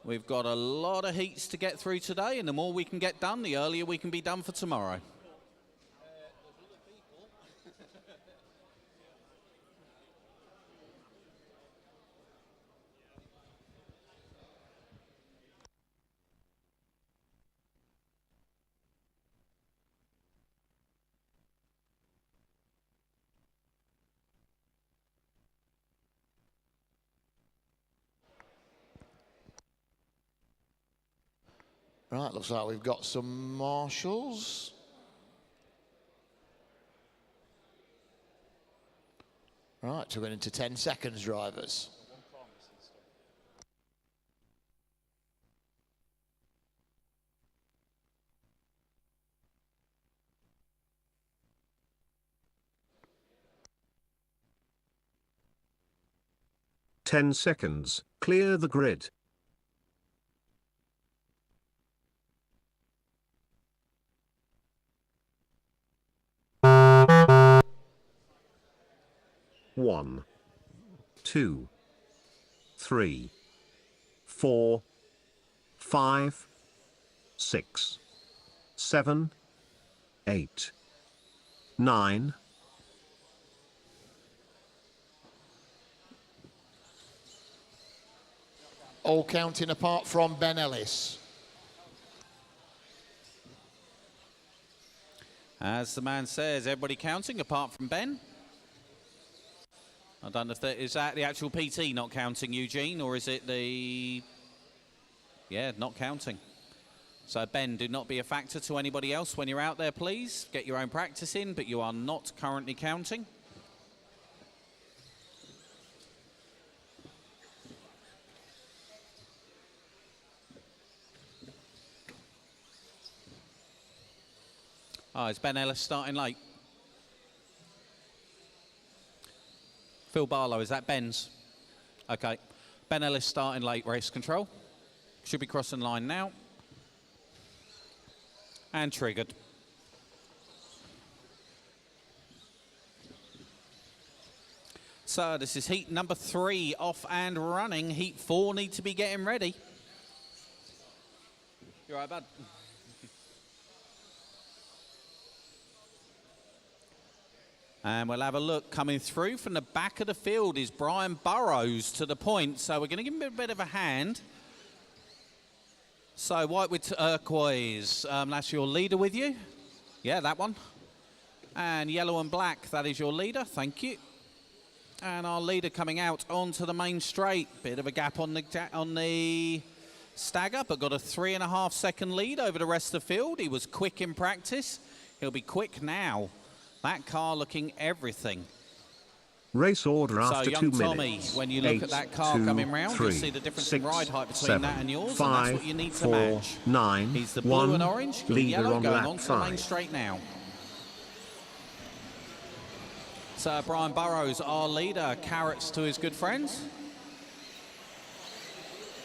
We've got a lot of heats to get through today, and the more we can get done, the earlier we can be done for tomorrow. Right, looks like we've got some marshals. Right, so we're into 10 seconds, drivers. Ten seconds. Clear the grid. One, 2, 3, 4, 5, 6, 7, 8, 9. All counting apart from Ben Ellis. As the man says, everybody counting apart from Ben. I don't know if that is that the actual PT not counting, Eugene, or is it the... Yeah, not counting. So, Ben, do not be a factor to anybody else when you're out there, please. Get your own practice in, but you are not currently counting. Oh, is Ben Ellis starting late? Phil Barlow, is that Ben's? Okay. Ben Ellis starting late, race control. Should be crossing line now. And triggered. So this is heat number 3 off and running. Heat 4 need to be getting ready. You all right, bud? And we'll have a look. Coming through from the back of the field is Brian Burrows to the point. So we're going to give him a bit of a hand. So white with turquoise, that's your leader with you. Yeah, that one. And yellow and black, that is your leader. Thank you. And our leader coming out onto the main straight. Bit of a gap on the stagger, but got a 3.5 second lead over the rest of the field. He was quick in practice. He'll be quick now. That car looking everything. Race order after so 2 young Tommy, minutes. when you look 8, at that car 2, coming round, 3, you'll see the difference 6, in ride height between 7, that and yours, 5, and that's what you need to 4, match. 9, He's the blue 1, and orange, you're leader yellow, on going lap onto the main 5. straight now. So Brian Burrows, our leader, carrots to his good friends.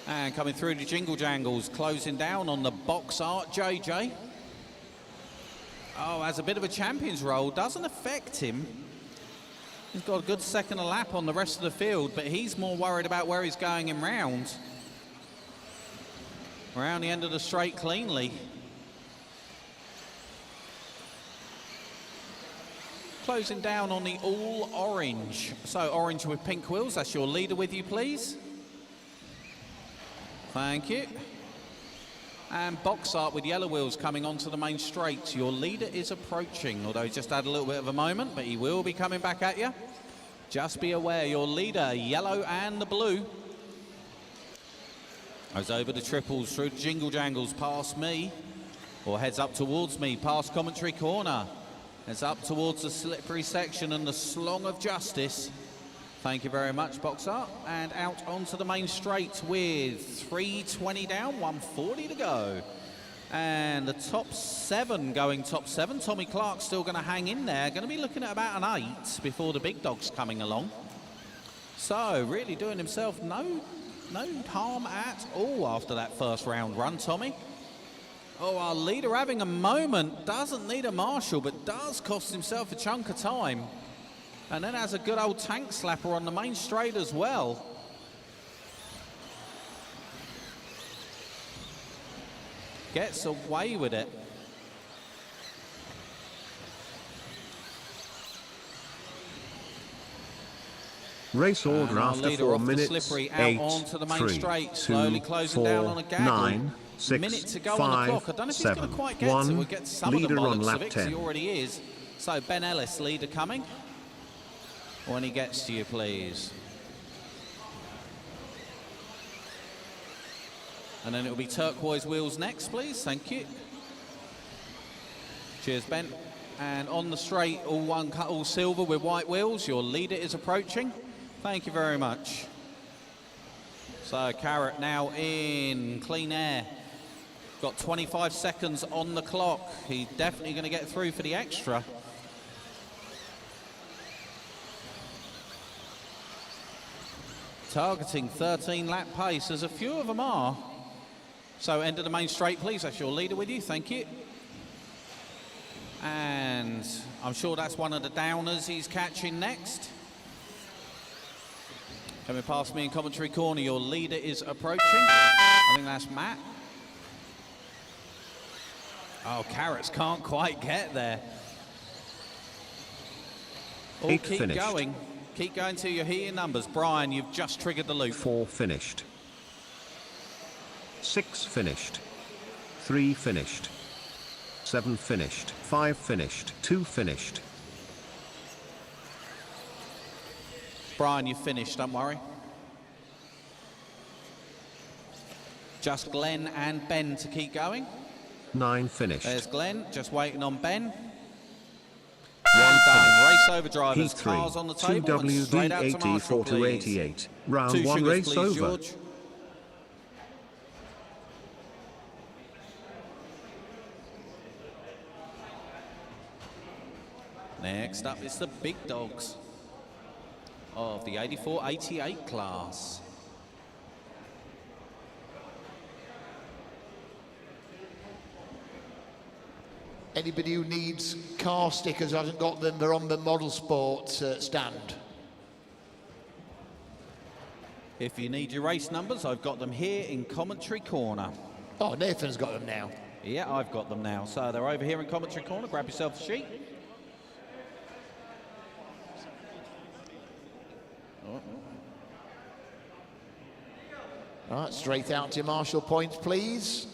And coming through the Jingle Jangles, closing down on the box art, JJ. Oh, has a bit of a champion's roll, doesn't affect him. He's got a good second a lap on the rest of the field, but he's more worried about where he's going in round. Around the end of the straight cleanly. Closing down on the all orange. So orange with pink wheels, that's your leader with you, please. Thank you. And box art with yellow wheels coming onto the main straight. Your leader is approaching, although he just had a little bit of a moment, but he will be coming back at you. Just be aware, your leader, yellow and the blue, goes over the triples, through jingle jangles, past me, or heads up towards me, past commentary corner. Heads up towards the slippery section and the slong of justice. Thank you very much, box art. And out onto the main straight with 3:20 down, 1:40 to go. And the top 7 going top 7. Tommy Clark still going to hang in there. Going to be looking at about an 8 before the big dog's coming along. So really doing himself no harm at all after that first round run, Tommy. Oh, our leader having a moment. Doesn't need a marshal, but does cost himself a chunk of time. And then has a good old tank slapper on the main straight as well. Gets away with it. Race order And our after leader 4 off the minutes. slippery, out 8, onto the main 3, straight, 2, slowly closing 4, down on a gaggle. 9, 6, Minute to go 5, on the clock. I don't know if he's going 7, to quite get to 1. it. We'll get some Leader of the on bollocks lap of it, 'cause he 10. already is. So Ben Ellis, leader coming. When he gets to you, please. And then it'll be turquoise wheels next, please. Thank you. Cheers, Ben. And on the straight, all silver with white wheels. Your leader is approaching. Thank you very much. So Carrot now in clean air. Got 25 seconds on the clock. He's definitely going to get through for the extra. Targeting 13 lap pace, as a few of them are. So end of the main straight, please. That's your leader with you. Thank you. And I'm sure that's one of the downers he's catching next. Coming past me in commentary corner, your leader is approaching. I think that's Matt. Oh, Carrots can't quite get there. Oh, keep finished. going. Keep going till you hear your numbers. Brian, you've just triggered the loop. 4 finished. 6 finished. 3 finished. 7 finished. 5 finished. 2 finished. Brian, you've finished, don't worry. Just Glenn and Ben to keep going. 9 finished. There's Glenn, just waiting on Ben. 1 Done. Race over drivers, Heat 3. cars on the 2 table, and straight out to WD Marshall, 4 to please. 88. Round 2 1 sugars, race please, over. George. Next up is the big dogs of the 84-88 class. Anybody who needs car stickers hasn't got them, they're on the Modelsport stand. If you need your race numbers, I've got them here in commentary corner. Oh, Nathan's got them now. Yeah, I've got them now. So they're over here in commentary corner. Grab yourself a sheet. All right, straight out to Marshall points, please.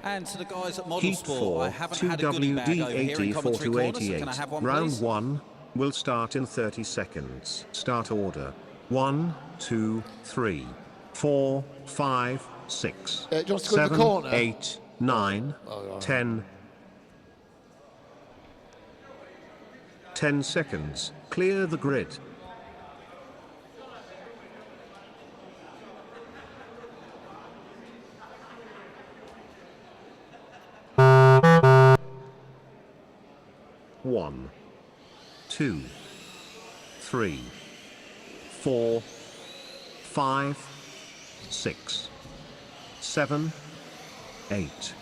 And to the guys at Heat Modelsport, 4. I haven't 2 had a goodie bag over here in WD 4 commentary to corner, so 88. can I have one, Round please? 1 will start in 30 seconds. Start order. 1, 2, 3, 4, 5, 6, Do you want to go in the 7, corner? 8, 9, 10. 10 seconds. Clear the grid. One, 2, 3, 4, 5, 6, 7, 8,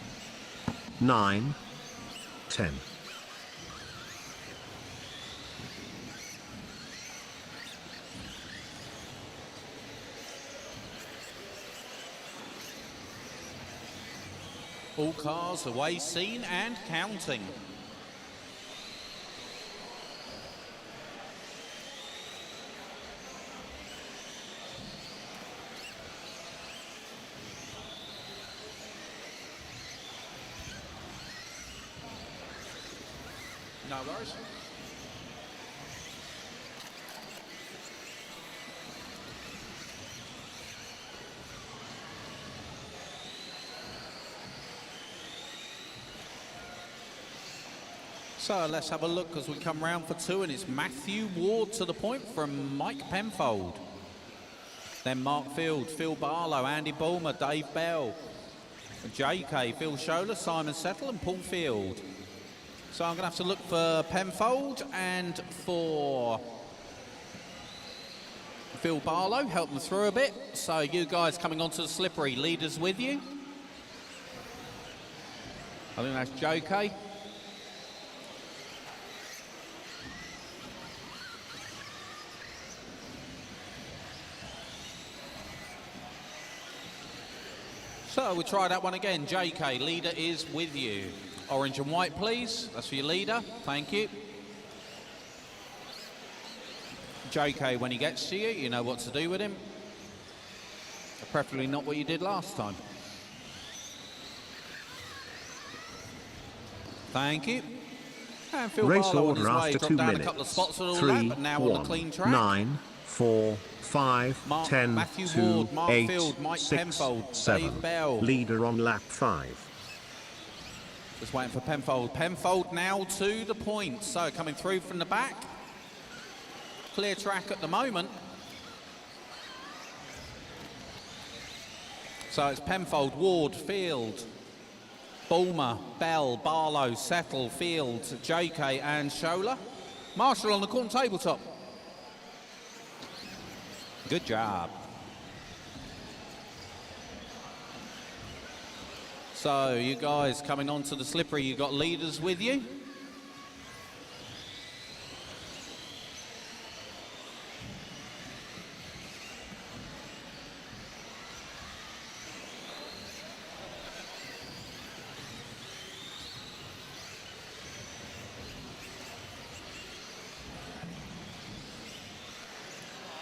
9, 10. All cars away, seen and counting. No worries. So let's have a look as we come round for two, and it's Matthew Ward to the point from Mike Penfold. Then Mark Field, Phil Barlow, Andy Bulmer, Dave Bell, JK, Phil Scholler, Simon Settle and Paul Field. So I'm going to have to look for Penfold and for Phil Barlow, help them through a bit. So you guys coming onto the slippery, leaders with you. I think that's JK. So we'll try that one again. JK, leader is with you. Orange and white, please. That's for your leader. Thank you. JK, when he gets to you, you know what to do with him. Preferably not what you did last time. Thank you. And Phil Race Barlow on his order way. after Dropped 2 down minutes. a couple of spots with all 3, that, but now 1, on the clean track. 9, 4, 5, Mark, 10, Matthew 2, Ward, Mark 8, Field, Mike 6, Penfold, 7. Dave Bell. Leader on lap 5. Just waiting for Penfold. Penfold now to the point. So coming through from the back. Clear track at the moment. So it's Penfold, Ward, Field, Bulmer, Bell, Barlow, Settle, Field, JK and Scholler. Marshall on the corner tabletop. Good job. So you guys coming onto the slippery, you got leaders with you.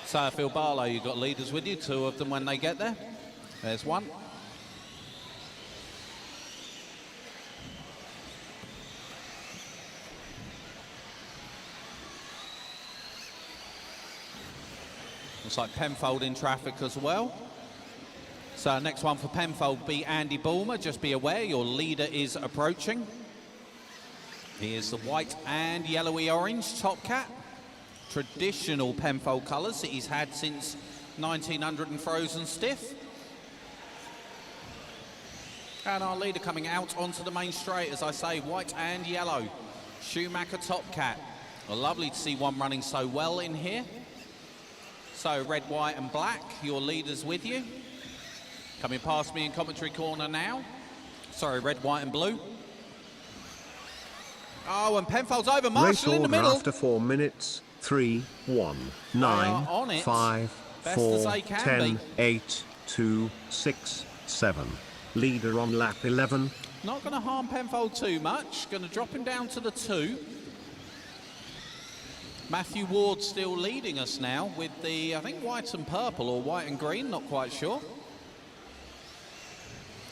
So Phil Barlow, you got leaders with you, 2 of them when they get there. There's 1. Looks like Penfold in traffic as well. So next one for Penfold be Andy Bulmer. Just be aware your leader is approaching. He is the white and yellowy orange top cap. Traditional Penfold colours that he's had since 1900 and frozen stiff. And our leader coming out onto the main straight, as I say, white and yellow. Schumacher top cap. Well, lovely to see one running so well in here. So red, white and black, your leaders with you. Coming past me in commentary corner now. Sorry, red, white and blue. Oh, and Penfold's over. Marshall in the middle. After 4 minutes. 3, 1, 9, on it. 5, Best 4, as they can 10, be. 8, 2, 6, 7. Leader on lap 11. Not going to harm Penfold too much. Going to drop him down to the 2. Matthew Ward still leading us now with the, I think, white and purple, or white and green, not quite sure.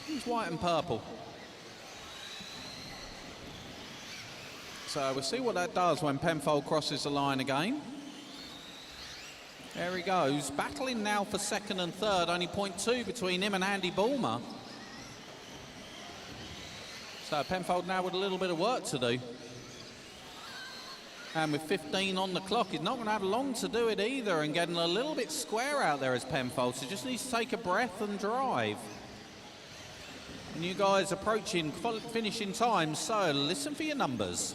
It's white and purple. So we'll see what that does when Penfold crosses the line again. There he goes, battling now for 2nd and 3rd, only 0.2 between him and Andy Bulmer. So Penfold now with a little bit of work to do. And with 15 on the clock, he's not going to have long to do it either, and getting a little bit square out there as Penfold, so just needs to take a breath and drive. And you guys approaching finishing time, so listen for your numbers.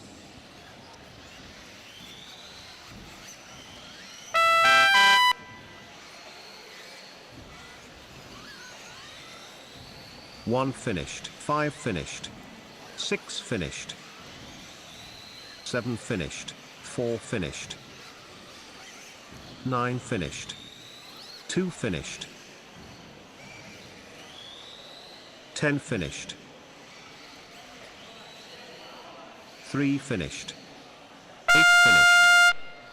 One finished, 5 finished, 6 finished, 7 finished, 4 finished, 9 finished, 2 finished, 10 finished, 3 finished. 8 finished.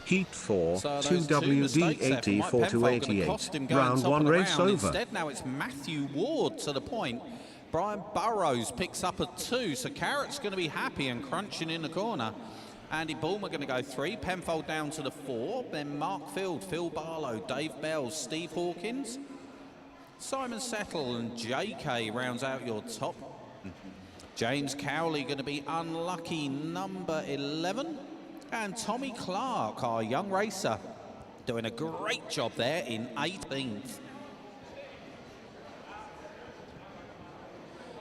Heat 4, So 2 those two mistakes there from Mike WD80 Penfold gonna cost him 4288. going Round top 1 of the race round. over. Instead, now it's Matthew Ward to the point. Brian Burrows picks up a 2, so Carrot's going to be happy and crunching in the corner. Andy Bulmer going to go 3, Penfold down to the 4, then Mark Field, Phil Barlow, Dave Bells, Steve Hawkins, Simon Settle and JK rounds out your top. James Cowley going to be unlucky number 11. And Tommy Clark, our young racer, doing a great job there in 18th.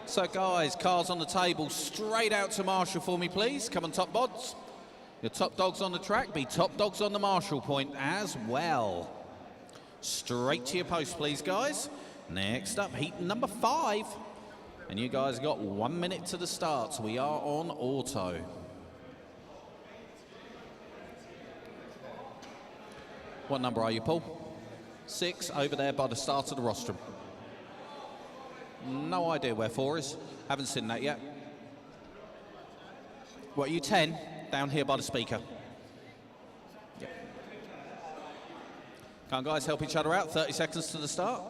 So guys, cars on the table, straight out to Marshall for me, please. Come on, top bods. Your top dogs on the track, be top dogs on the Marshall point as well. Straight to your post, please, guys. Next up, heat number 5. And you guys got 1 minute to the start. We are on auto. What number are you, Paul? 6, over there by the start of the rostrum. No idea where 4 is. Haven't seen that yet. What are you, 10? Down here by the speaker. Yep. Come on, guys, help each other out. 30 seconds to the start.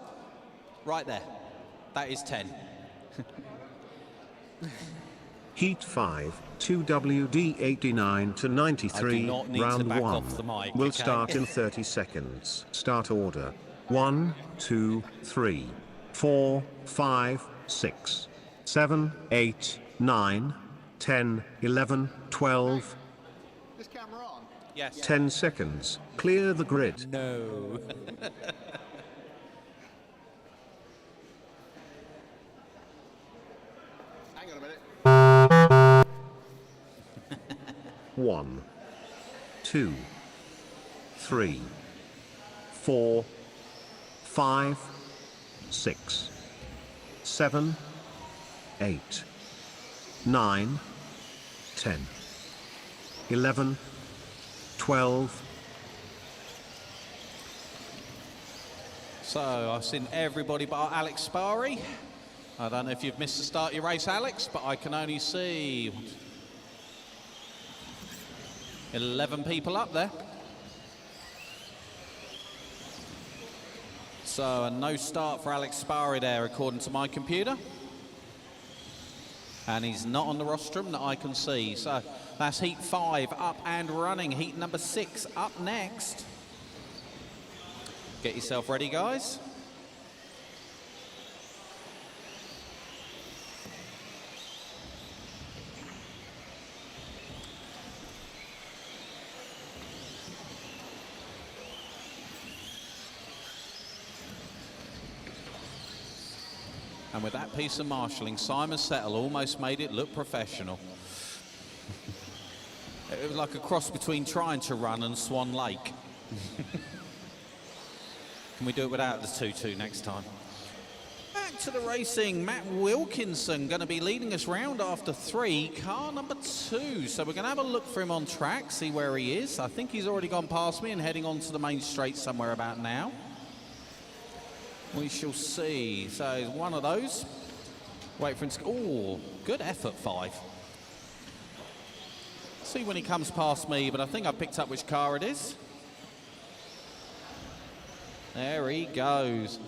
Right there. That is 10. Heat 5, 2 WD89 to 93, round 1. Will start in 30 seconds. Start order. 1, 2, 3, 4, 5, 6, 7, 8, 9, 10, 11, 12. This camera on? Yes. 10 seconds. Clear the grid. No. Hang on a minute. 1, 2, 3, 4, 5, 6, 7, 8, 9, 10, 11, 12. So I've seen everybody but Alex Sparry. I don't know if you've missed the start of your race, Alex, but I can only see 11 people up there. So a no start for Alex Sparry there, according to my computer. And he's not on the rostrum that I can see. So that's heat 5 up and running. Heat number 6 up next. Get yourself ready, guys. And with that piece of marshalling, Simon Settle almost made it look professional. It was like a cross between trying to run and Swan Lake. Can we do it without the 2-2 next time? Back to the racing. Matt Wilkinson going to be leading us round after 3, car number 2. So we're going to have a look for him on track, see where he is. I think he's already gone past me and heading on to the main straight somewhere about now. We shall see. So he's one of those. Wait for him to... Oh, good effort, 5. See when he comes past me, but I think I picked up which car it is. There he goes.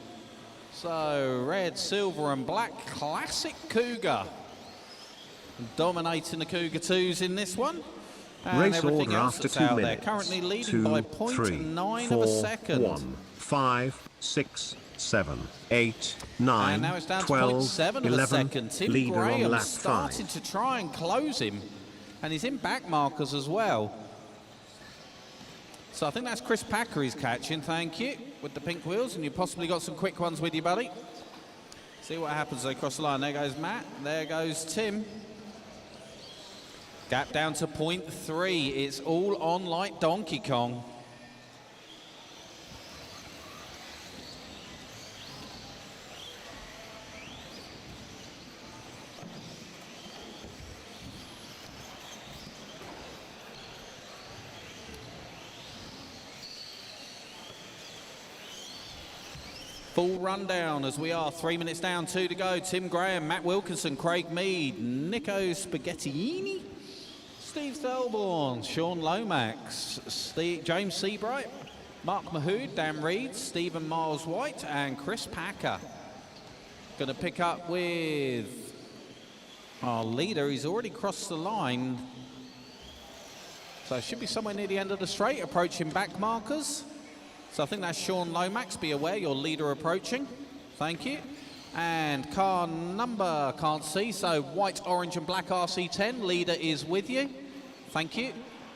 So red, silver and black classic Cougar. Dominating the Cougar 2s in this one. And Race everything order else after that's 2 out minutes. there. Currently leading 2, by 3, 0.9 4, of a second. 1, 5, 6, 7, 8, 9, And now it's down 12, to 0.7 of a 11. second. Tim Leader on Graham lap started 5. to try and close him. And he's in back markers as well. So I think that's Chris Packer he's catching, thank you, with the pink wheels. And you've possibly got some quick ones with you, buddy. See what happens as they cross the line. There goes Matt, there goes Tim. Gap down to 0.3. It's all on like Donkey Kong. Full rundown as we are 3 minutes down, 2 to go. Tim Graham, Matt Wilkinson, Craig Mead, Nico Spaghettini, Steve Selborn, Sean Lomax, James Seabright, Mark Mahood, Dan Reed, Stephen Miles White, and Chris Packer. Going to pick up with our leader. He's already crossed the line. So it should be somewhere near the end of the straight, approaching back markers. So I think that's Sean Lomax. Be aware, your leader approaching. Thank you. And car number, can't see, so white, orange and black RC10, leader is with you. Thank you.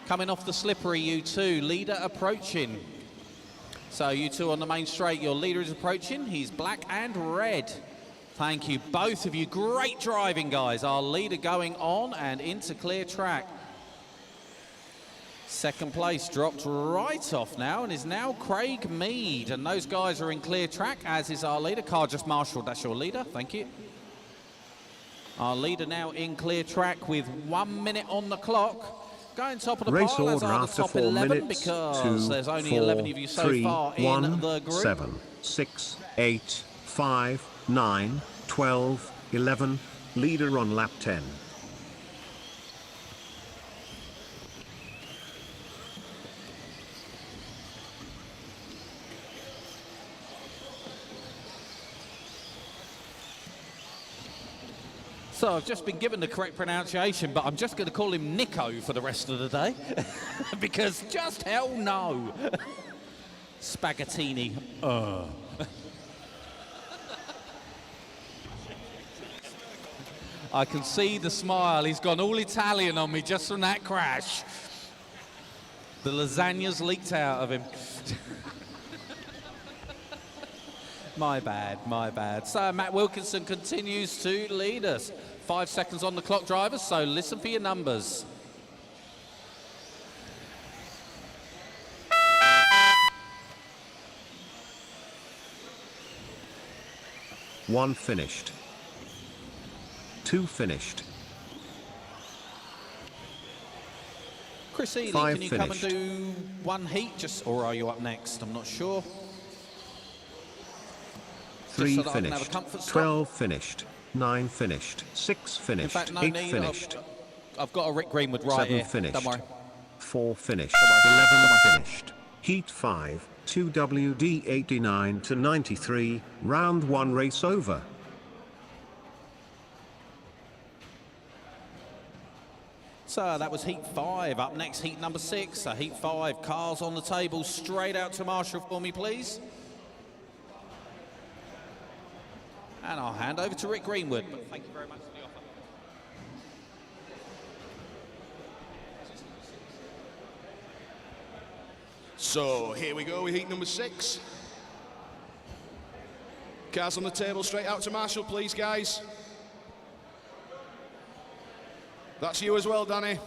Coming off the slippery, U2, leader approaching. So U2 on the main straight, your leader is approaching. He's black and red. Thank you, both of you. Great driving, guys. Our leader going on and into clear track. Second place dropped right off now and is now Craig Mead. And those guys are in clear track, as is our leader. Car just marshalled, that's your leader, thank you. Our leader now in clear track with 1 minute on the clock. Going top of the Race pile as order are the after top 4 11 minutes. because 2, there's only 4, 11 of you so 3, far 1, in the group. 7, 6, 8, 5, 9, 12, 11. Leader on lap 10. So I've just been given the correct pronunciation, but I'm just going to call him Nico for the rest of the day. Because just hell no. Spaghettini. I can see the smile. He's gone all Italian on me just from that crash. The lasagna's leaked out of him. My bad, my bad. So Matt Wilkinson continues to lead us. 5 seconds on the clock, drivers, so listen for your numbers. One finished. 2 finished. Chris Ely, 5 can you finished. come and do one heat, or are you up next? I'm not sure. 3 so that I can have a finished. comfort stop. 12 finished. 9 finished. 6 finished. In fact, no 8 need. finished. I've got a Rick Greenwood right 7 here. finished. Don't worry. 4 finished. Don't worry. 11 finished. Heat 5. 2WD 89 to 93. Round 1 race over. So that was heat 5. Up next, heat number 6. So heat 5, cars on the table. Straight out to Marshall for me, please. And I'll hand over to Rick Greenwood. But thank you very much for the offer. So here we go with heat number 6. Cars on the table, straight out to Marshall, please, guys. That's you as well, Danny.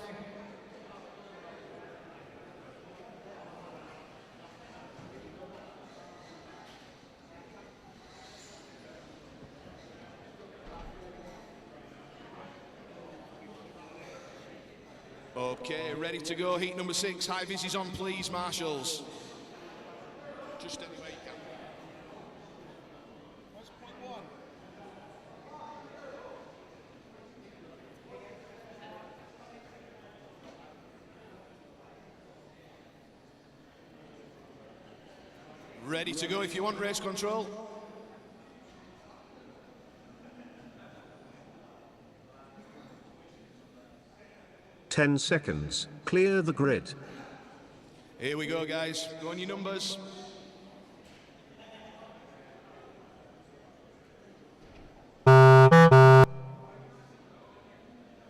Okay, ready to go. Heat number 6. High vis is on, please, Marshals. Just any way you can. What's point 1? Ready to go if you want race control. Ten seconds. Clear the grid. Here we go, guys. Go on your numbers.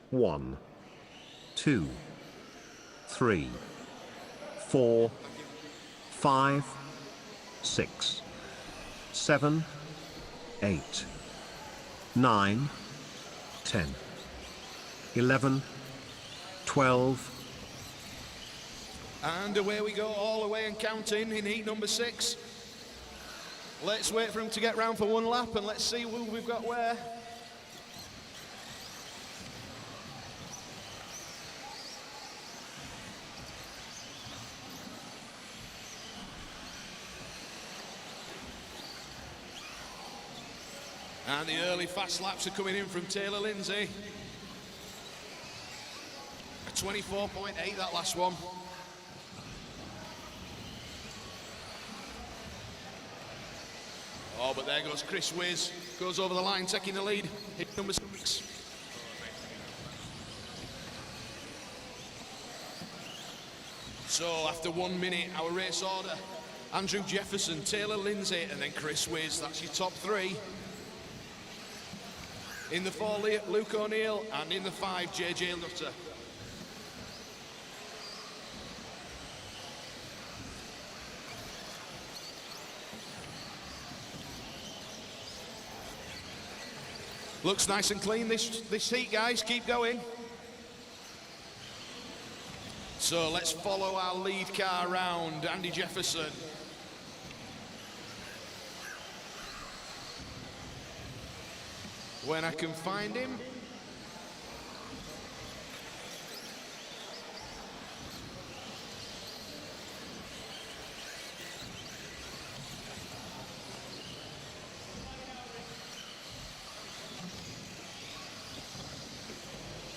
One, 2, 3, 4, 5, 6, 7, 8, 9, 10, 11, 12. And away we go, all the way and counting in heat number 6. Let's wait for him to get round for one lap and let's see who we've got where. And the early fast laps are coming in from Taylor Lindsay. A 9:24.8, that last one. Oh, but there goes Chris Wiz, goes over the line, taking the lead, hit number 6. So after 1 minute, our race order, Andrew Jefferson, Taylor Lindsay, and then Chris Wiz, that's your top 3. In the 4, Luke O'Neill, and in the 5, JJ Nutter. Looks nice and clean, this heat, guys. Keep going. So let's follow our lead car around, Andy Jefferson. When I can find him.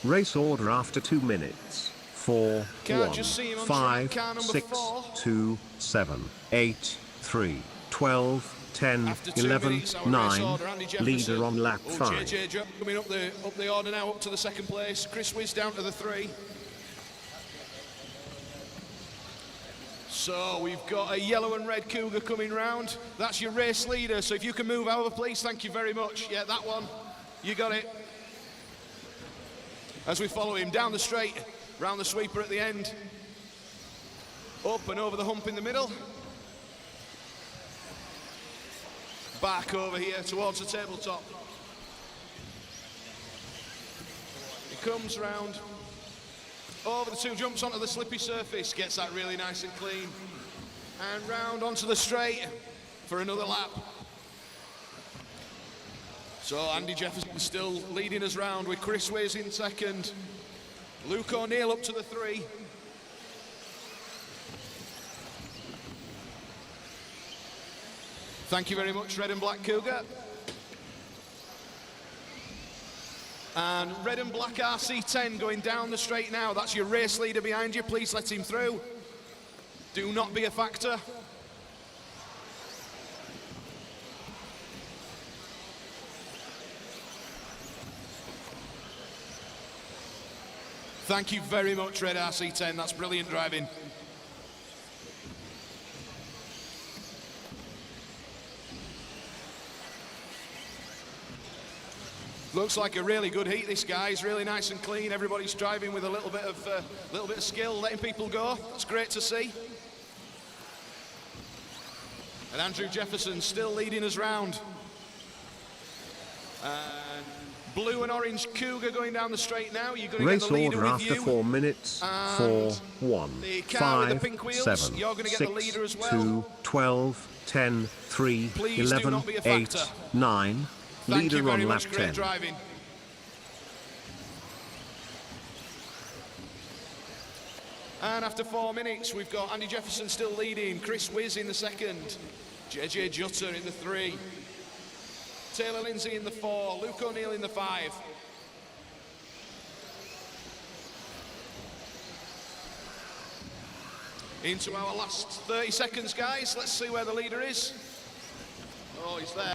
Race order after 2 minutes. 4, Can't 1, just see him on 5, car number 6, 4. 2, 7, 8, 3, 12, 10, After 2 11, minutes, our race 9. order, Andy Jefferson. Leader on lap Oh, 5. JJ Joe coming up the order now, up to the 2nd place. Chris Wiz down to the 3. So we've got a yellow and red Cougar coming round. That's your race leader. So if you can move over, please, thank you very much. Yeah, that one. You got it. As we follow him down the straight, round the sweeper at the end. Up and over the hump in the middle. Back over here towards the tabletop. He comes round, over the 2 jumps onto the slippy surface, gets that really nice and clean. And round onto the straight for another lap. So Andy Jefferson still leading us round with Chris Wiz in 2nd. Luke O'Neill up to the 3. Thank you very much, Red and Black Cougar. And Red and Black RC10 going down the straight now. That's your race leader behind you. Please let him through. Do not be a factor. Thank you very much, Red RC10. That's brilliant driving. Looks like a really good heat, this guys. Really nice and clean. Everybody's driving with a little bit of skill, letting people go. It's great to see. And Andrew Jefferson still leading us round. And blue and orange Cougar going down the straight now. You're going to Race get the leader order with after you. 4 minutes. And 4, 1, the car with the 5, pink wheels, 7, you're going to get 6, the leader as well. 2, 12, 10, 3, Please do 11, not be a 8, factor. 9. Thank Leader you very on lap much, great 10. driving. And after 4 minutes, we've got Andy Jefferson still leading, Chris Wiz in the 2nd, JJ Jutter in the 3, Taylor Lindsay in the 4, Luke O'Neill in the 5. Into our last 30 seconds, guys. Let's see where the leader is. Oh, he's there.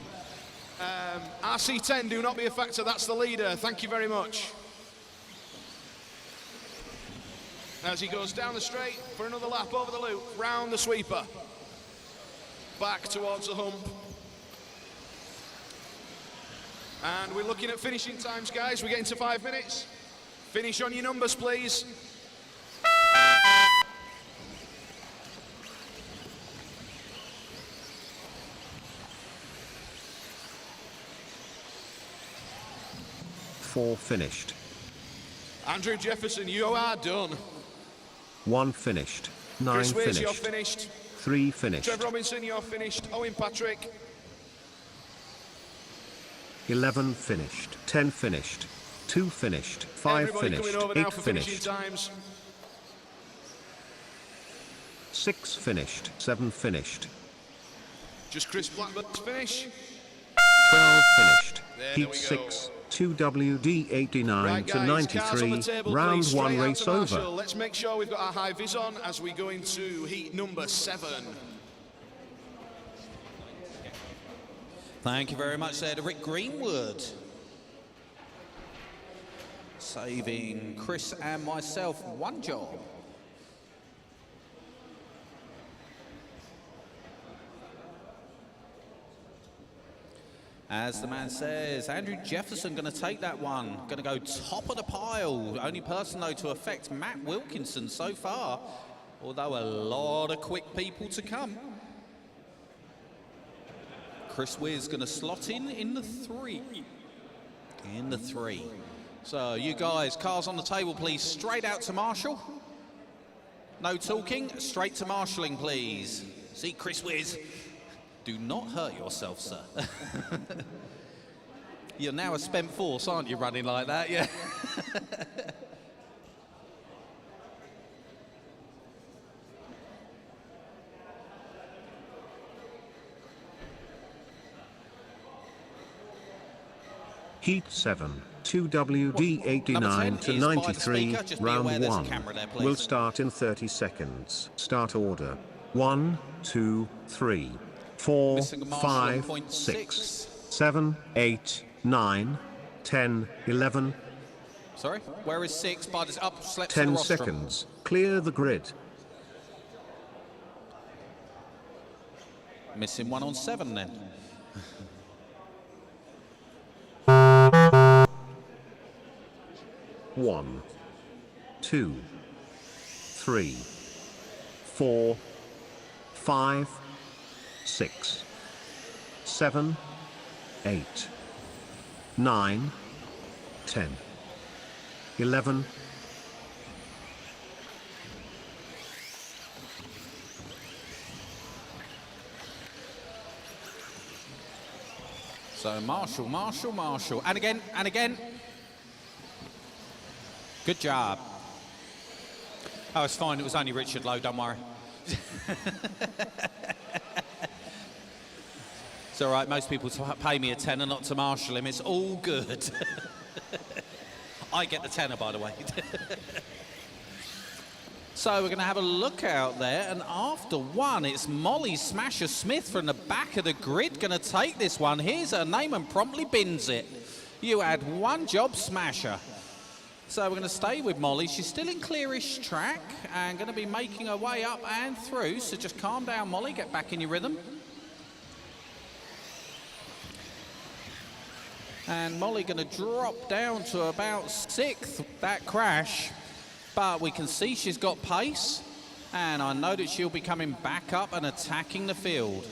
RC10, do not be a factor. That's the leader. Thank you very much. As he goes down the straight for another lap over the loop, round the sweeper. Back towards the hump. And we're looking at finishing times, guys. We're getting to 5 minutes. Finish on your numbers, please. Four finished. Andrew Jefferson, you are done. 1 finished. 9 Chris Wiz, finished. you're finished. 3 finished. Trev Robinson, you're finished. Owen Patrick. 11 finished. 10 finished. 2 finished. 5 Everybody finished. coming over now 8 for finishing finished. times. 6 finished. 7 finished. Just Chris Blackbird's finish. 12 finished. There Heat we go. 6. 2WD89 Right, to guys, cars on the 93, table, round please. 1 Straight out race to Marshall. over. Let's make sure we've got our high vis on as we go into heat number 7. Thank you very much there to Rick Greenwood. Saving Chris and myself one job. As the man says, Andrew Jefferson going to take that one. Going to go top of the pile. Only person, though, to affect Matt Wilkinson so far. Although a lot of quick people to come. Chris Wiz going to slot in the 3. In the 3. So, you guys, cars on the table, please. Straight out to Marshall. No talking. Straight to marshalling, please. See, Chris Wiz. Do not hurt yourself, sir. You're now a spent force, aren't you, running like that? Yeah. Heat 7, 2WD89 to 93, round 1. Will start in 30 seconds. Start order. 1, 2, 3, 4, 5, 6, 7, 8, 9, 10, 11. Sorry? Where is 6? But it's up, slept 10 to the rostrum. seconds. Clear the grid. Missing one on 7 then. One, 2, 3, 4, 5, 6, 7, 8, 9, 10, 11. So Marshall, Marshall, Marshall. And again, and again. Good job. Oh, it's fine. It was only Richard Lowe, don't worry. It's all right. Most people pay me a tenner not to marshal him. It's all good. I get the tenner, by the way. So we're going to have a look out there, and after one, it's Molly Smasher Smith from the back of the grid going to take this one. Here's her name and promptly bins it. You had one job, Smasher. So we're going to stay with Molly. She's still in clearish track and going to be making her way up and through. So just calm down, Molly. Get back in your rhythm. And Molly going to drop down to about 6th, that crash. But we can see she's got pace. And I know that she'll be coming back up and attacking the field.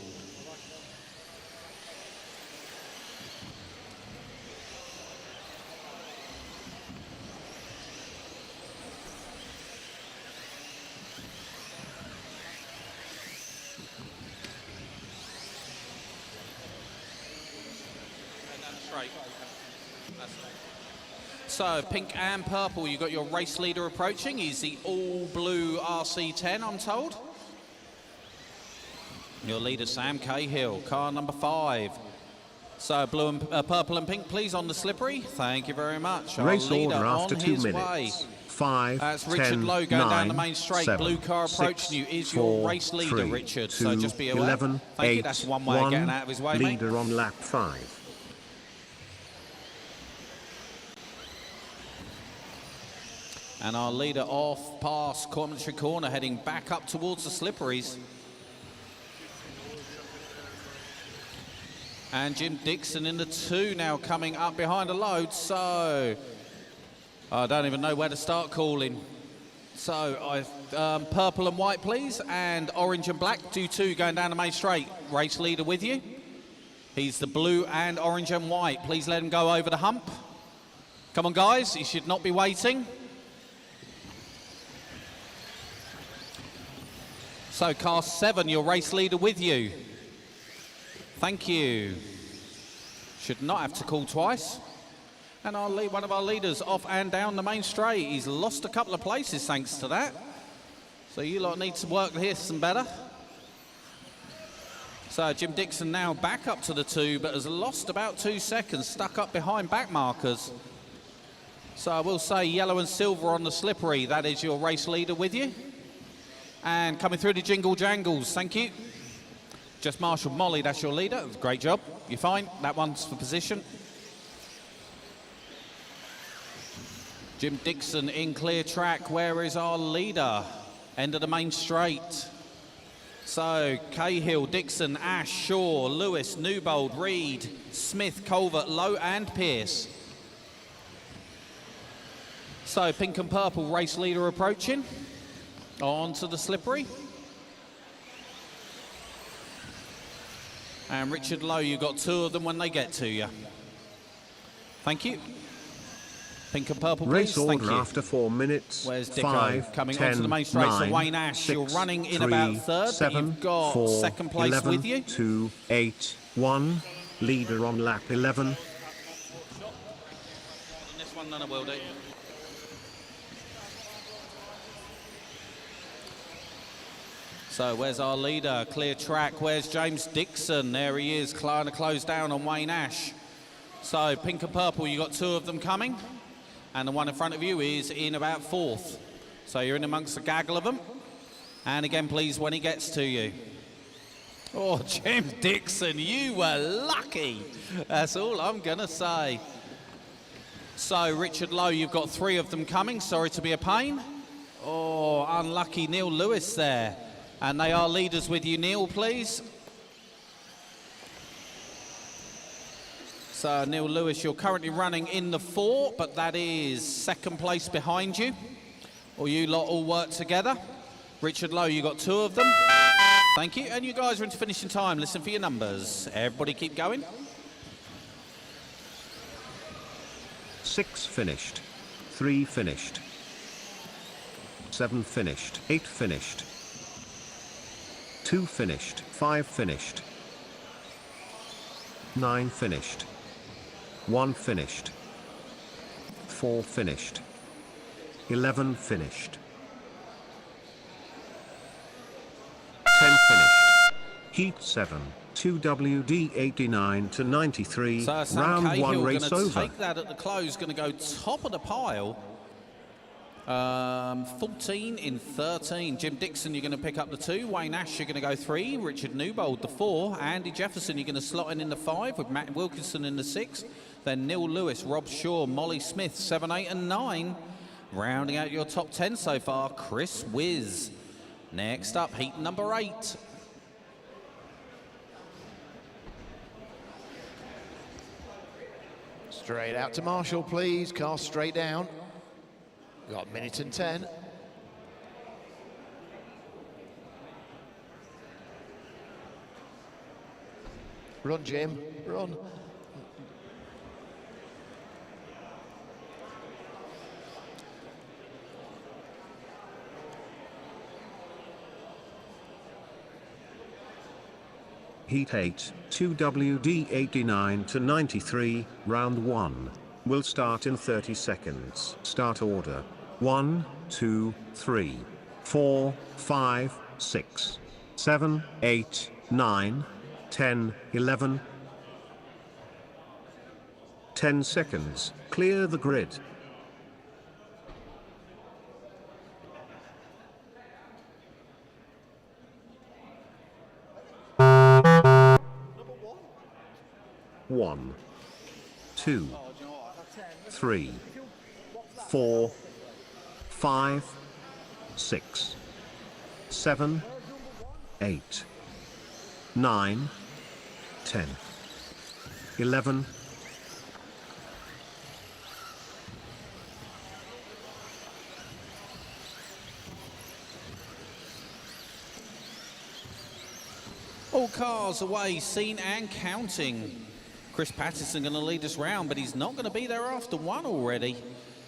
So, pink and purple, you've got your race leader approaching. He's the all-blue RC10, I'm told. Your leader, Sam Cahill, car number 5. So, blue and purple and pink, please, on the slippery. Thank you very much. Race order after 2 minutes. Way. 5, That's Richard 10, Lowe going 9, down the main straight. 7, Blue car approaching 6, you is 4, your race leader, 3, Richard. 2, So just be aware. 11, Thank 8, you. That's one way of getting out of his way, mate. leader on lap 5. And our leader off past commentary corner, heading back up towards the slipperies. And Jim Dixon in the 2 now coming up behind a load. So I don't even know where to start calling. So purple and white, please, and orange and black. Do 2 going down the main straight. Race leader with you. He's the blue and orange and white. Please let him go over the hump. Come on, guys. He should not be waiting. So, car 7, your race leader with you. Thank you. Should not have to call twice. And one of our leaders off and down the main straight. He's lost a couple of places thanks to that. So you lot need to work here some better. So Jim Dixon now back up to the 2, but has lost about 2 seconds, stuck up behind back markers. So I will say yellow and silver on the slippery. That is your race leader with you. And coming through the jingle jangles, thank you. Just Marshall Molly, that's your leader. Great job. You're fine. That one's for position. Jim Dixon in clear track. Where is our leader? End of the main straight. So Cahill, Dixon, Ash, Shaw, Lewis, Newbold, Reed, Smith, Culvert, Lowe and Pierce. So pink and purple race leader approaching. On to the slippery. And Richard Lowe, you've got 2 of them when they get to you. Thank you. Pink and purple, race please. Thank order you. after 4 minutes. Where's Dicko? 5, Coming 10, onto the main straight. 9, So Wayne Ash, 6, you're running in 3, about 3rd, 7, but you've got 4, 2nd place 11, with you. 2, 8, 1. Leader on lap 11. On this one, none will do. So where's our leader? Clear track. Where's James Dixon? There he is, trying to close down on Wayne Ash. So pink and purple, you got 2 of them coming. And the one in front of you is in about 4th. So you're in amongst the gaggle of them. And again, please, when he gets to you. Oh, Jim Dixon, you were lucky. That's all I'm going to say. So, Richard Lowe, you've got 3 of them coming. Sorry to be a pain. Oh, unlucky Neil Lewis there. And they are leaders with you. Neil, please. So, Neil Lewis, you're currently running in the 4, but that is 2nd place behind you. Or you lot all work together. Richard Lowe, you got 2 of them. Thank you. And you guys are into finishing time. Listen for your numbers. Everybody keep going. 6 finished. 3 finished. 7 finished. 8 finished. 2 finished. 5 finished. 9 finished. 1 finished. 4 finished. 11 finished. 10 finished. Heat 7. 2WD 89 to 93. So Sam Round Cahill 1 race gonna over. take that at the close. Going to go top of the pile. 14 in 13. Jim Dixon, you're going to pick up the 2. Wayne Ash, you're going to go 3. Richard Newbold, the 4. Andy Jefferson, you're going to slot in the 5 with Matt Wilkinson in the 6. Then Neil Lewis, Rob Shaw, Molly Smith, 7, 8 and 9. Rounding out your top 10 so far, Chris Wiz. Next up, heat number 8. Straight out to Marshall, please. Car straight down. We've got 1:10. Run, Jim, run. Heat 8, 2WD 89 to 93, round 1. Will start in 30 seconds. Start order. 1, 2, 3, 4, 5, 6, 7, 8, 9, 10, 11. 10 seconds. Clear the grid. One, 2, 3, 4, 5, 6, 7, 8, 9, 10, 11. All cars away, seen and counting. Chris Patterson going to lead us round, but he's not going to be there after 1 already.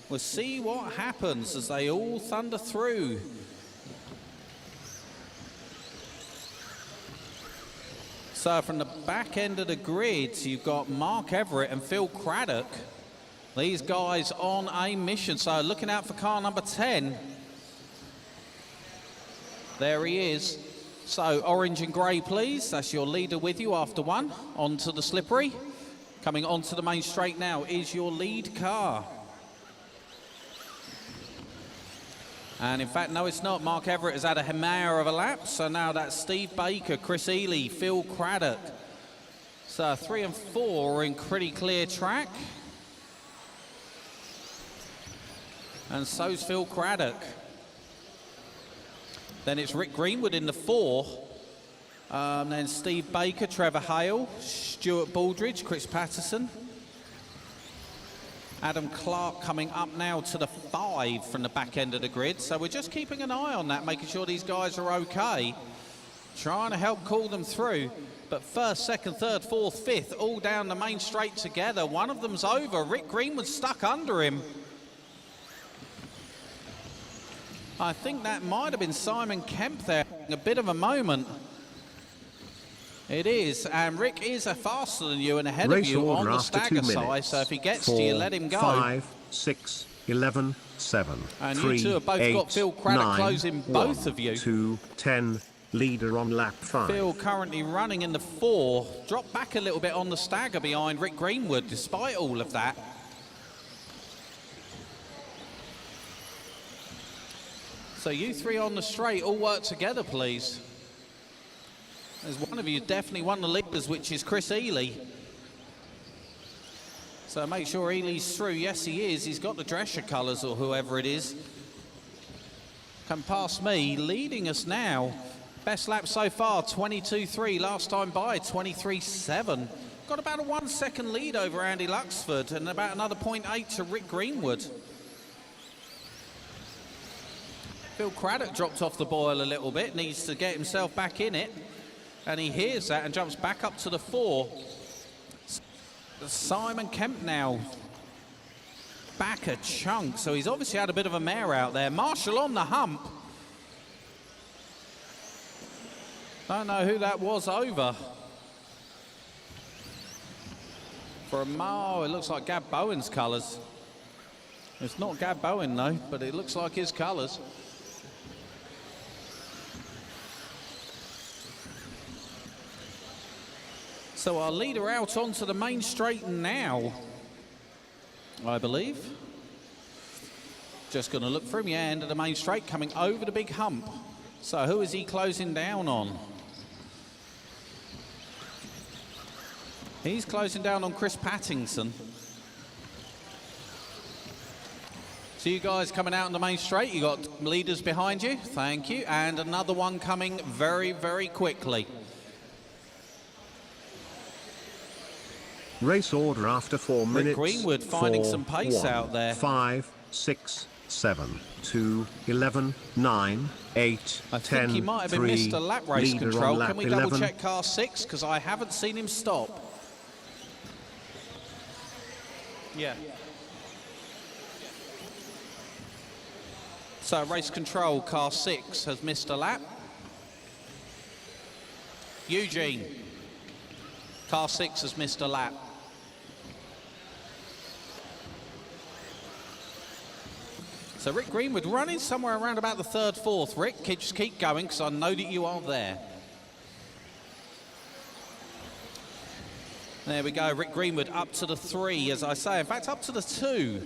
We'll see what happens as they all thunder through. So from the back end of the grid, you've got Mark Everett and Phil Craddock. These guys on a mission. So looking out for car number 10. There he is. So orange and grey, please. That's your leader with you after one. Onto the slippery. Coming onto the main straight now is your lead car. And in fact, no, it's not. Mark Everett has had a mare of a lap. So now that's Steve Baker, Chris Ely, Phil Craddock. So 3 and 4 are in pretty clear track. And so's Phil Craddock. Then it's Rick Greenwood in the 4. Then Steve Baker, Trevor Hale, Stuart Baldridge, Chris Patterson. Adam Clark coming up now to the 5 from the back end of the grid. So we're just keeping an eye on that, making sure these guys are okay. Trying to help call them through. But first, second, third, fourth, fifth, all down the main straight together. One of them's over. Rick Greenwood's stuck under him. I think that might have been Simon Kemp there. A bit of a moment. It is, and Rick is faster than you and ahead of you on the stagger side, so if he gets to you, let him go. 5, 6, 11, 7, and 3, you two have both 8, got Phil Craddock 9, closing 1, both of you. 2, 10, leader on lap 5. Phil currently running in the 4, dropped back a little bit on the stagger behind Rick Greenwood, despite all of that. So you three on the straight, all work together, please. There's one of you definitely one of the leaders, which is Chris Ely. So make sure Ely's through. Yes, he is. He's got the Drescher colours or whoever it is. Come past me, leading us now. Best lap so far, 22.3. Last time by, 23.7. Got about a 1 second lead over Andy Luxford and about another 0.8 to Rick Greenwood. Phil Craddock dropped off the boil a little bit, needs to get himself back in it. And he hears that and jumps back up to the 4. Simon Kemp now back a chunk, so he's obviously had a bit of a mare out there. Marshall on the hump. Don't know who that was over. For a mile, it looks like Gab Bowen's colours. It's not Gab Bowen, though, but it looks like his colours. So our leader out onto the main straight now, I believe. Just going to look for him, yeah, end of the main straight, coming over the big hump. So who is he closing down on? He's closing down on Chris Pattinson. So you guys coming out on the main straight, you got leaders behind you, thank you, and another one coming very, very quickly. Race order after 4 minutes. Rick Greenwood finding 4, some pace 1, out there. 5, 6, 7, 2, 11, 9, 8, I 10, think he might have been 3, missed a lap race leader control. on lap Can we 11. double check car 6? Because I haven't seen him stop. Yeah. So race control, car 6 has missed a lap. Eugene, car 6 has missed a lap. So Rick Greenwood running somewhere around about the 3rd, 4th. Rick, just keep going because I know that you are there. There we go, Rick Greenwood up to the 3, as I say. In fact, up to the 2.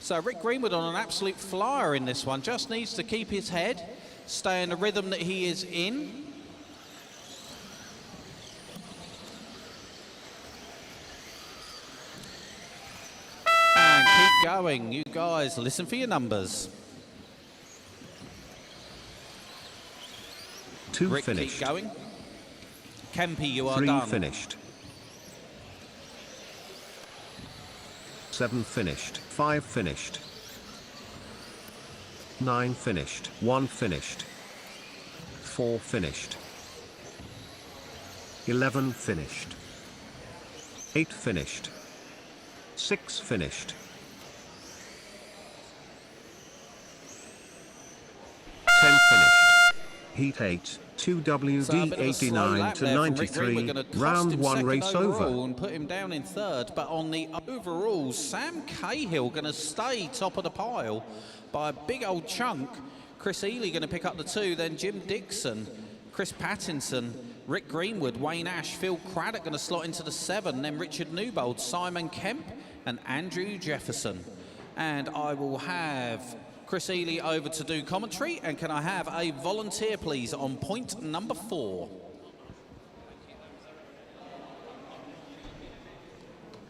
So Rick Greenwood on an absolute flyer in this one. Just needs to keep his head, stay in the rhythm that he is in. And keep going. You guys, listen for your numbers. 2 Rick, finished. keep going. Kempy, you are 3 done. finished. 7 finished. 5 finished. 9 finished. 1 finished. 4 finished. 11 finished. 8 finished. 6 finished. 10 finished. Heat 8, 2WD 89 to 93, round 1 race over. And put him down in 3rd, but on the overall, Sam Cahill going to stay top of the pile by a big old chunk. Chris Ely going to pick up the 2, then Jim Dixon Chris Pattinson, Rick Greenwood, Wayne Ash, Phil Craddock going to slot into the 7, then Richard Newbold, Simon Kemp and Andrew Jefferson. And I will have Chris Ely over to do commentary, and can I have a volunteer please on point number 4?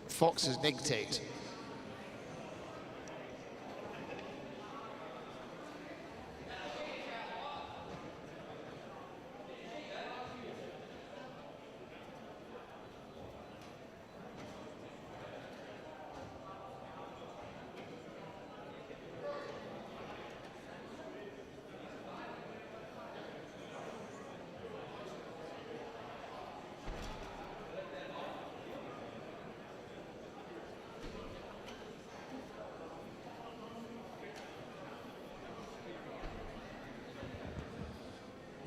Fox has nicked it.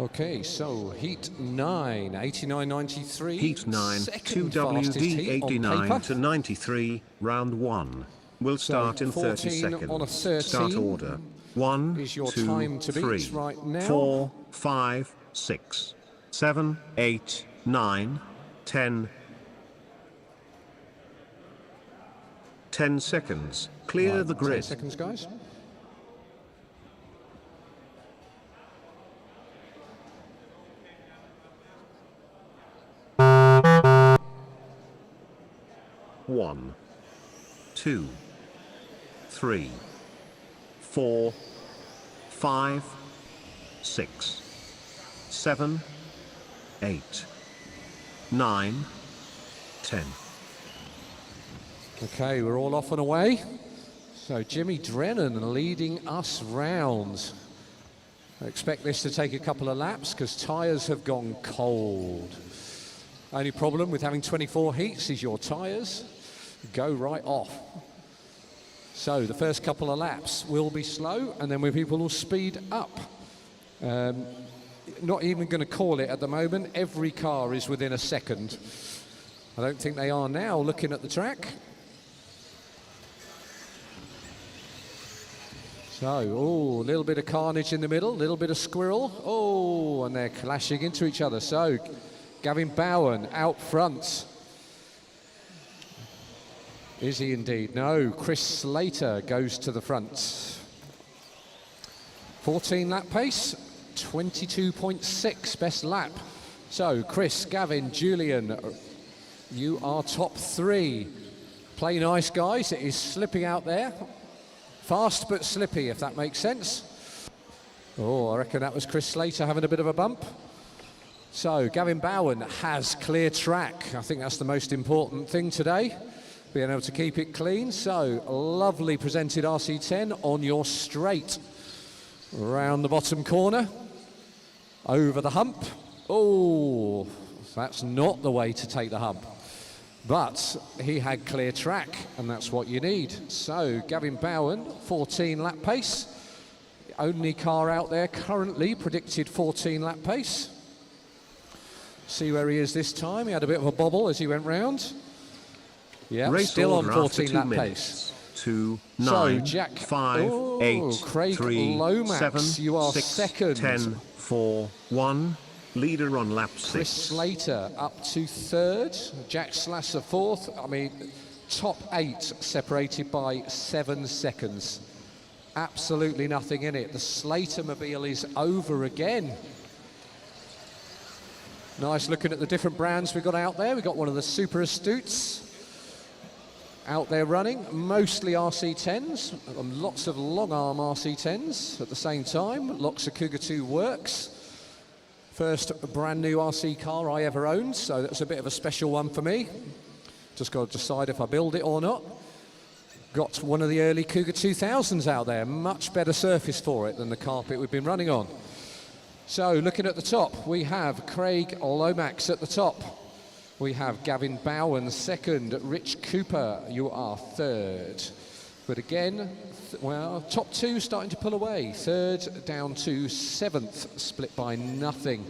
Okay, so heat 9, 89.93. Heat 9, Second 2WD fastest heat on 89 paper. to 93, round 1. Will start in 30 seconds. On a 13 Start order. 1, is your 2, time to 3, beat right now. 4, 5, 6, 7, 8, 9, 10. 10 seconds. Clear Right, the 10 grid. seconds, guys. One, 2, 3, 4, 5, 6, 7, 8, 9, 10. Okay, we're all off and away. So Jimmy Drennan leading us round. I expect this to take a couple of laps because tyres have gone cold. Only problem with having 24 heats is your tyres go right off. So the first couple of laps will be slow, and then people will speed up. Not even going to call it at the moment. Every car is within a second. I don't think they are now looking at the track. So, oh, a little bit of carnage in the middle, a little bit of squirrel. Oh, and they're clashing into each other. So, Gavin Bowen out front. Is he indeed? No, Chris Slater goes to the front. 14 lap pace, 22.6 best lap. So, Chris, Gavin, Julian, you are top 3. Play nice, guys. It is slipping out there. Fast but slippy, if that makes sense. Oh, I reckon that was Chris Slater having a bit of a bump. So, Gavin Bowen has clear track. I think that's the most important thing today, being able to keep it clean. So, lovely presented RC10 on your straight. Round the bottom corner, over the hump. Oh, that's not the way to take the hump. But he had clear track, and that's what you need. So, Gavin Bowen, 14 lap pace. Only car out there currently predicted 14 lap pace. See where he is this time. He had a bit of a bobble as he went round. Yeah, Race still on order 14 after 2 lap minutes. pace. 2, So, 9, Jack, 5, 8, Craig 3, Lomax, 7, you are 6, second. 10, 4, 1. Leader on lap 6. Chris Slater up to third. Jack Slasser fourth. I mean, top 8 separated by 7 seconds. Absolutely nothing in it. The Slater mobile is over again. Nice looking at the different brands we've got out there. We've got one of the Super Astutes out there running, mostly RC10s, lots of long arm RC10s at the same time. Lots of Cougar 2 works. First brand new RC car I ever owned, so that's a bit of a special one for me. Just got to decide if I build it or not. Got one of the early Cougar 2000s out there, much better surface for it than the carpet we've been running on. So looking at the top, we have Craig Lomax at the top. We have Gavin Bowen second, Rich Cooper, you are third. But again, well, top 2 starting to pull away. Third down to 7th, split by nothing.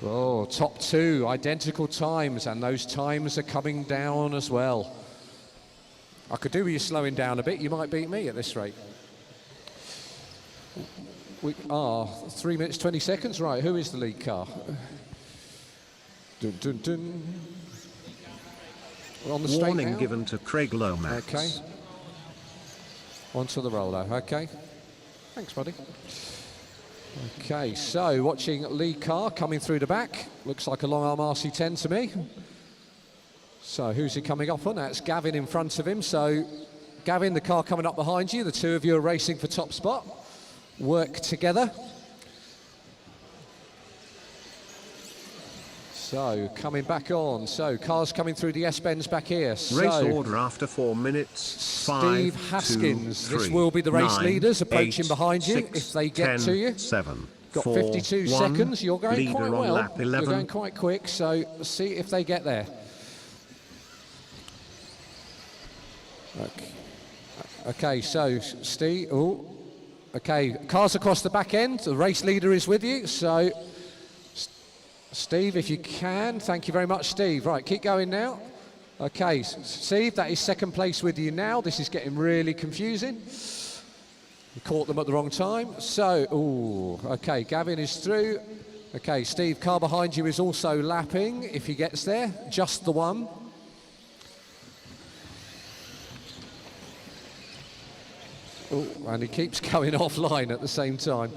Oh, top 2, identical times, and those times are coming down as well. I could do with you slowing down a bit. You might beat me at this rate. We are 3 minutes 20 seconds. Right, who is the lead car? Dun, dun, dun. We're on the straight Warning now. given to Craig Lomax. Okay. Onto the roller. Okay. Thanks, buddy. Okay, so watching lead car coming through the back. Looks like a long arm RC10 to me. So who's he coming up on? That's Gavin in front of him. So Gavin, the car coming up behind you. The two of you are racing for top spot. Work together. So coming back on. So cars coming through the S-bends back here. So, Race order after 4 minutes. Steve 5, Haskins. 2, 3, This will be the race 9, leaders approaching 8, behind you 6, if they get 10, to you. 7, Got 4, 52 1, seconds. You're going leader quite on well. lap 11. You're going quite quick. So see if they get there. Okay, so Steve. Oh, okay. Cars across the back end. The race leader is with you. So Steve, if you can, thank you very much, Steve. Right, keep going now. Okay, Steve, that is second place with you now. This is getting really confusing. You caught them at the wrong time. So, ooh, okay, Gavin is through. Okay, Steve, car behind you is also lapping if he gets there. Just the one. Oh, and he keeps going offline at the same time.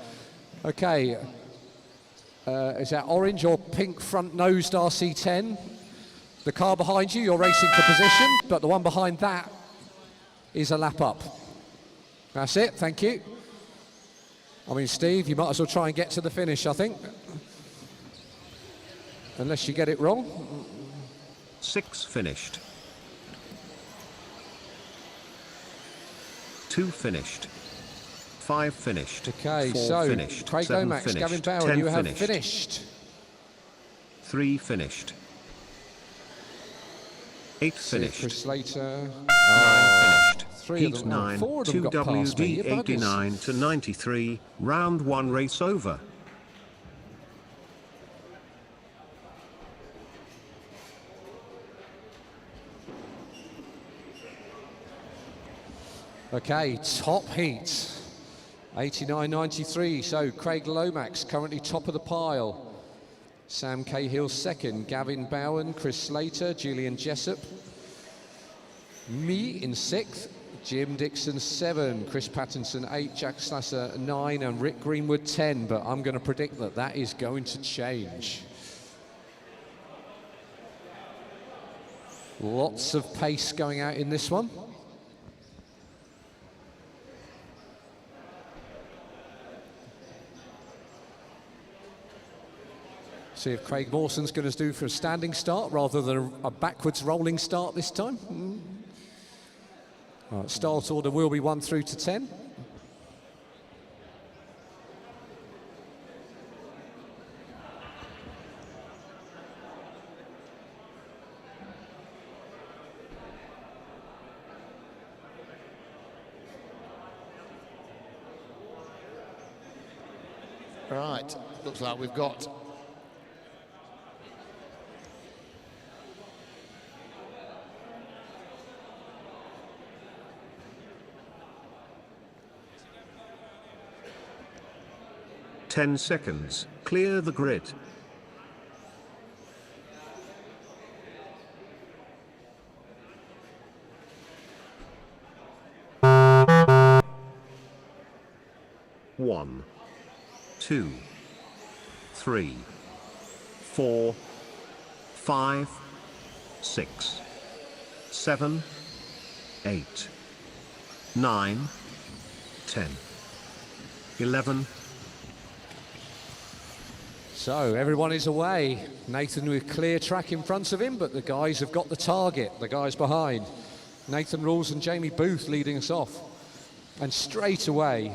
Okay. Is that orange or pink front-nosed RC10? The car behind you, you're racing for position, but the one behind that is a lap up. That's it, thank you. I mean, Steve, you might as well try and get to the finish, I think. Unless you get it wrong. 6 finished. 2 finished. 5 finished. Okay, 4 so finished. Craig 7 Lomax, finished. Gavin Bowen, 10 you have finished. finished. 3 finished. 8 finished. Chris Slater. 9 finished. 3 of Heat them, 9, 4 of them got past me. You WD buggers. 89 to 93, round 1 race over. Okay, top heat. 89.93, so Craig Lomax currently top of the pile. Sam Cahill second, Gavin Bowen, Chris Slater, Julian Jessup. Me in 6th, Jim Dixon 7, Chris Pattinson 8, Jack Slasser 9 and Rick Greenwood 10, but I'm going to predict that that is going to change. Lots of pace going out in this one. See if Craig Mawson's going to do for a standing start rather than a backwards rolling start this time. Right, start order will be 1 through to 10. Right, looks like we've got Ten seconds. Clear the grid. One, 2, 3, 4, 5, 6, 7, 8, 9, 10, 11. So everyone is away. Nathan with clear track in front of him, but the guys have got the target, the guys behind. Nathan Rules and Jamie Booth leading us off. And straight away,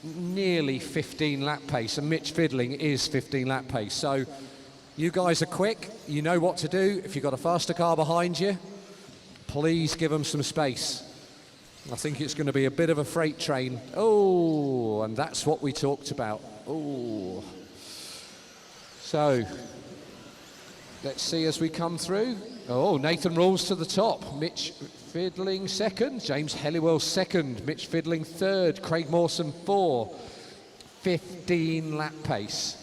nearly 15 lap pace, and Mitch Fiddling is 15 lap pace. So you guys are quick, you know what to do. If you've got a faster car behind you, please give them some space. I think it's going to be a bit of a freight train. Oh, and that's what we talked about. Oh. So, let's see as we come through. Oh, Nathan Rules to the top. Mitch Fiddling second. James Helliwell second. Mitch Fiddling third. Craig Mawson 4. 15 lap pace.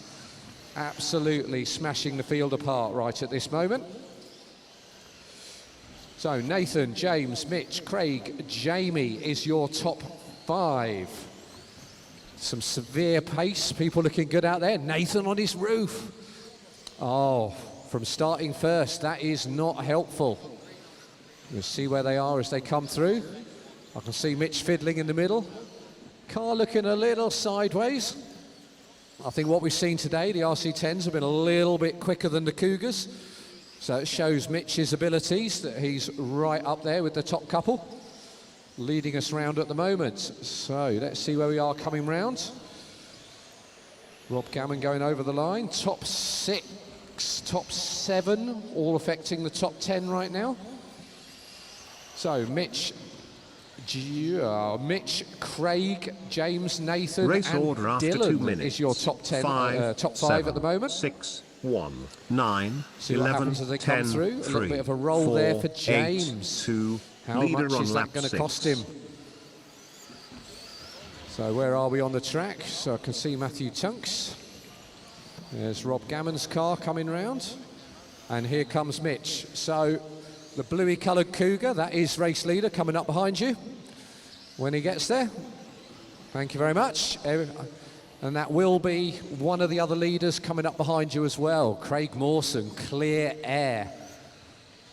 Absolutely smashing the field apart right at this moment. So Nathan, James, Mitch, Craig, Jamie is your top 5. Some severe pace, people looking good out there. Nathan on his roof. Oh, from starting first, that is not helpful. We'll see where they are as they come through. I can see Mitch fiddling in the middle. Car looking a little sideways. I think what we've seen today, the RC10s have been a little bit quicker than the Cougars. So it shows Mitch's abilities, that he's right up there with the top couple, leading us round at the moment. So let's see where we are coming round. Rob Gammon going over the line. Top 6, top 7, all affecting the top 10 right now. So Mitch, Craig, James, Nathan, Race and order after Dylan 2 minutes. is your top 10, 5, top 5 7, at the moment. 6, 1, 9, See what 11, happens as they 10, come through. A 3, little bit of a roll 4, there for 8, James. 2, How leader much on is lap that going to 6. cost him? So where are we on the track? So I can see Matthew Tunks. There's Rob Gammon's car coming round. And here comes Mitch. So the bluey coloured Cougar, that is race leader coming up behind you when he gets there. Thank you very much. And that will be one of the other leaders coming up behind you as well. Craig Mawson, clear air.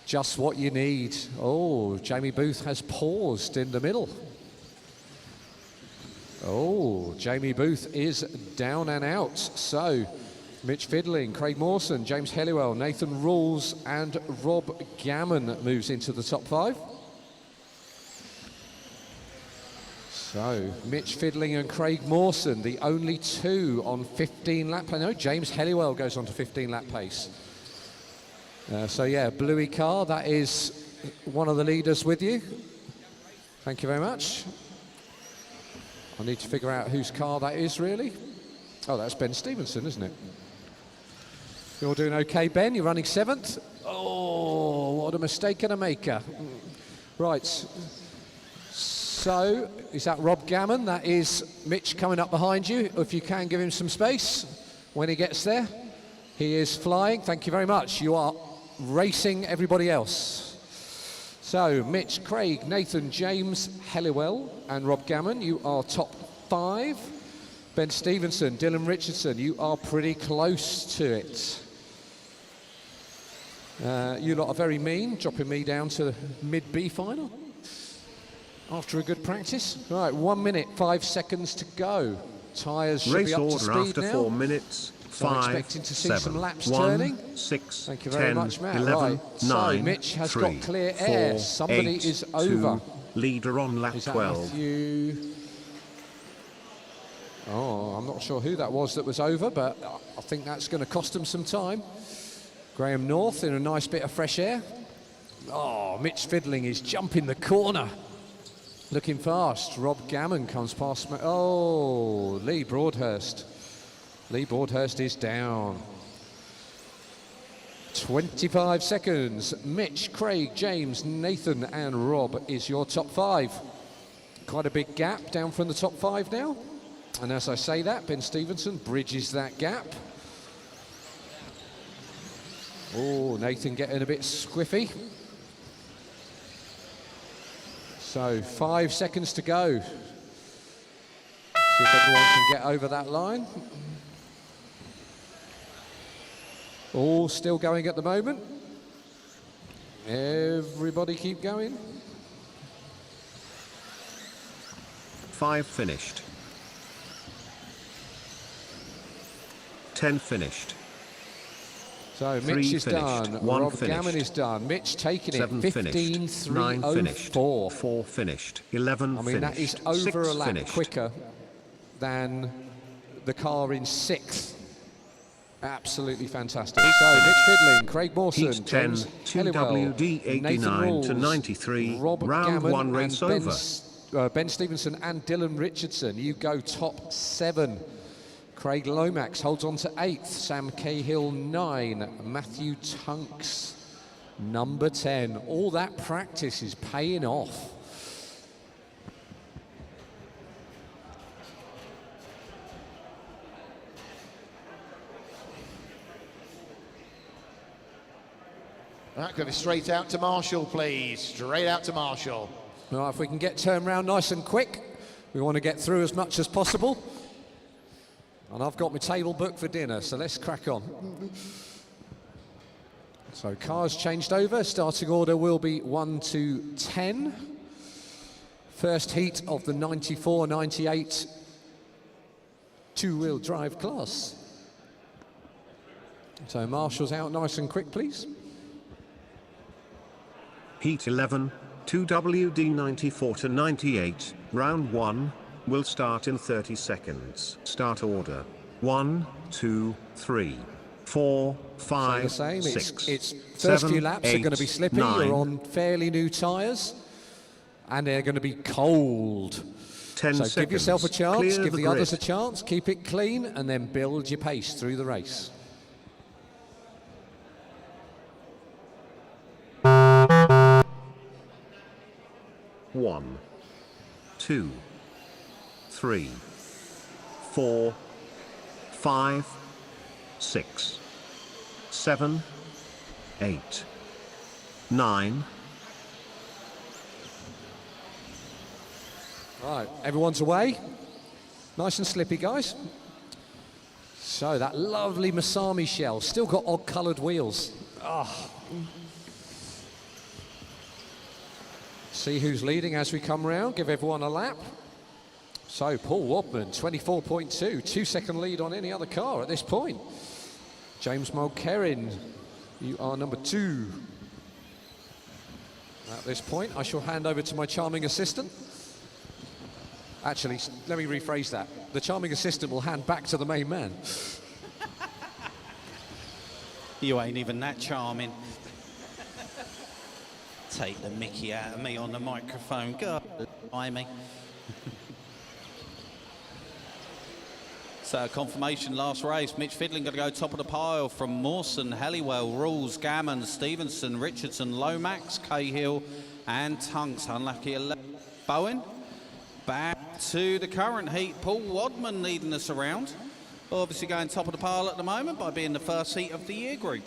Just what you need. Oh, Jamie Booth has paused in the middle. Oh, Jamie Booth is down and out. So, Mitch Fidling, Craig Mawson, James Helliwell, Nathan Rules, and Rob Gammon moves into the top 5. So, Mitch Fidling and Craig Mawson, the only 2 on 15 lap. I know James Helliwell goes on to 15 lap pace. So yeah, bluey car, that is one of the leaders with you. Thank you very much. I need to figure out whose car that is really. Oh, that's Ben Stevenson, isn't it? You're doing okay, Ben, you're running 7th. Oh, what a mistake and a maker. Right, so is that Rob Gammon? That is Mitch coming up behind you. If you can give him some space when he gets there. He is flying, thank you very much. You are racing everybody else. So, Mitch, Craig, Nathan, James, Helliwell, and Rob Gammon, you are top 5. Ben Stevenson, Dylan Richardson, you are pretty close to it. You lot are very mean, dropping me down to the mid-B final after a good practice. Right, 1 minute, 5 seconds to go. Tyres should Race be up to order speed after now. 4 minutes. So I'm 5, expecting to see 7, some laps 1, turning. 6, Thank you very 10, much, Matt. 11, right. 9, so Mitch has 3, got clear air. 4, Somebody 8, is 2, over. leader on lap Is that 12. Matthew? Oh, I'm not sure who that was that was over, but I think that's going to cost him some time. Graham North in a nice bit of fresh air. Oh, Mitch Fidling is jumping the corner. Looking fast. Rob Gammon comes past. Oh, Lee Broadhurst. Lee Broadhurst is down. 25 seconds. Mitch, Craig, James, Nathan, and Rob is your top 5. Quite a big gap down from the top 5 now. And as I say that, Ben Stevenson bridges that gap. Oh, Nathan getting a bit squiffy. So 5 seconds to go. See if everyone can get over that line. All still going at the moment. Everybody keep going. 5 finished. 10 finished. So 3 Mitch is finished, done. 1 Rob finished. Gammon is done. Mitch taking 7 it. finished. 9 finished. 15.304. 4 finished. 11 I mean, that is finished. over 6 a lap finished. quicker than the car in 6th. Absolutely fantastic. So, Mitch Fidling, Craig Mawson, Heat 10, James 2 Helliwell, WD Nathan 89 Rules, to 93, Rob round Gammon 1 race and over. Ben Stevenson and Dylan Richardson, you go top 7. Craig Lomax holds on to 8th. Sam Cahill 9. Matthew Tunks number 10. All that practice is paying off. That could be straight out to Marshall, please. Straight out to Marshall. Well, if we can get turned round nice and quick, we want to get through as much as possible. And I've got my table booked for dinner, so let's crack on. So cars changed over. Starting order will be 1 to 10. First heat of the 94-98 two-wheel drive class. So Marshall's out nice and quick, please. Heat 11, 2WD 94 to 98, round 1, will start in 30 seconds. Start order. 1, 2, 3, 4, 5, the same. 6, It's first 7, few laps 8, are going to be slippy. 9, You're on fairly new tyres, and they're going to be cold. 10 so seconds. give yourself a chance, Clear give the the others a grid. chance, keep it clean, and then build your pace through the race. One, 2, 3, 4, 5, 6, 7, 8, 9. Right, everyone's away. Nice and slippy, guys. So that lovely Masami shell, still got odd coloured wheels. Ah. See who's leading as we come round, give everyone a lap. So Paul Wadman, 24.2, 2-second lead on any other car at this point. James Mulkerrin, you are number 2. At this point, I shall hand over to my charming assistant. Actually, let me rephrase that. The charming assistant will hand back to the main man. You ain't even that charming. Take the mickey out of me on the microphone. God, by me. So confirmation last race. Mitch Fidling going to go top of the pile from Mawson, Halliwell, Rules, Gammon, Stevenson, Richardson, Lomax, Cahill and Tunks. Unlucky 11. Bowen. Back to the current heat. Paul Wadman leading us around. Obviously going top of the pile at the moment by being the first heat of the year group.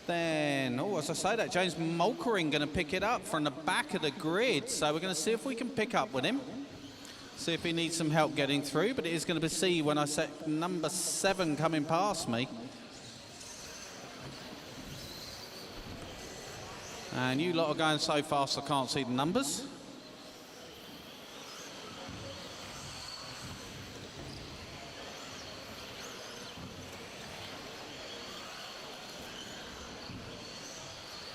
Then, as I say that, James Mulkerrin going to pick it up from the back of the grid. So we're going to see if we can pick up with him. See if he needs some help getting through. But it is going to be see when I set number 7 coming past me. And you lot are going so fast I can't see the numbers.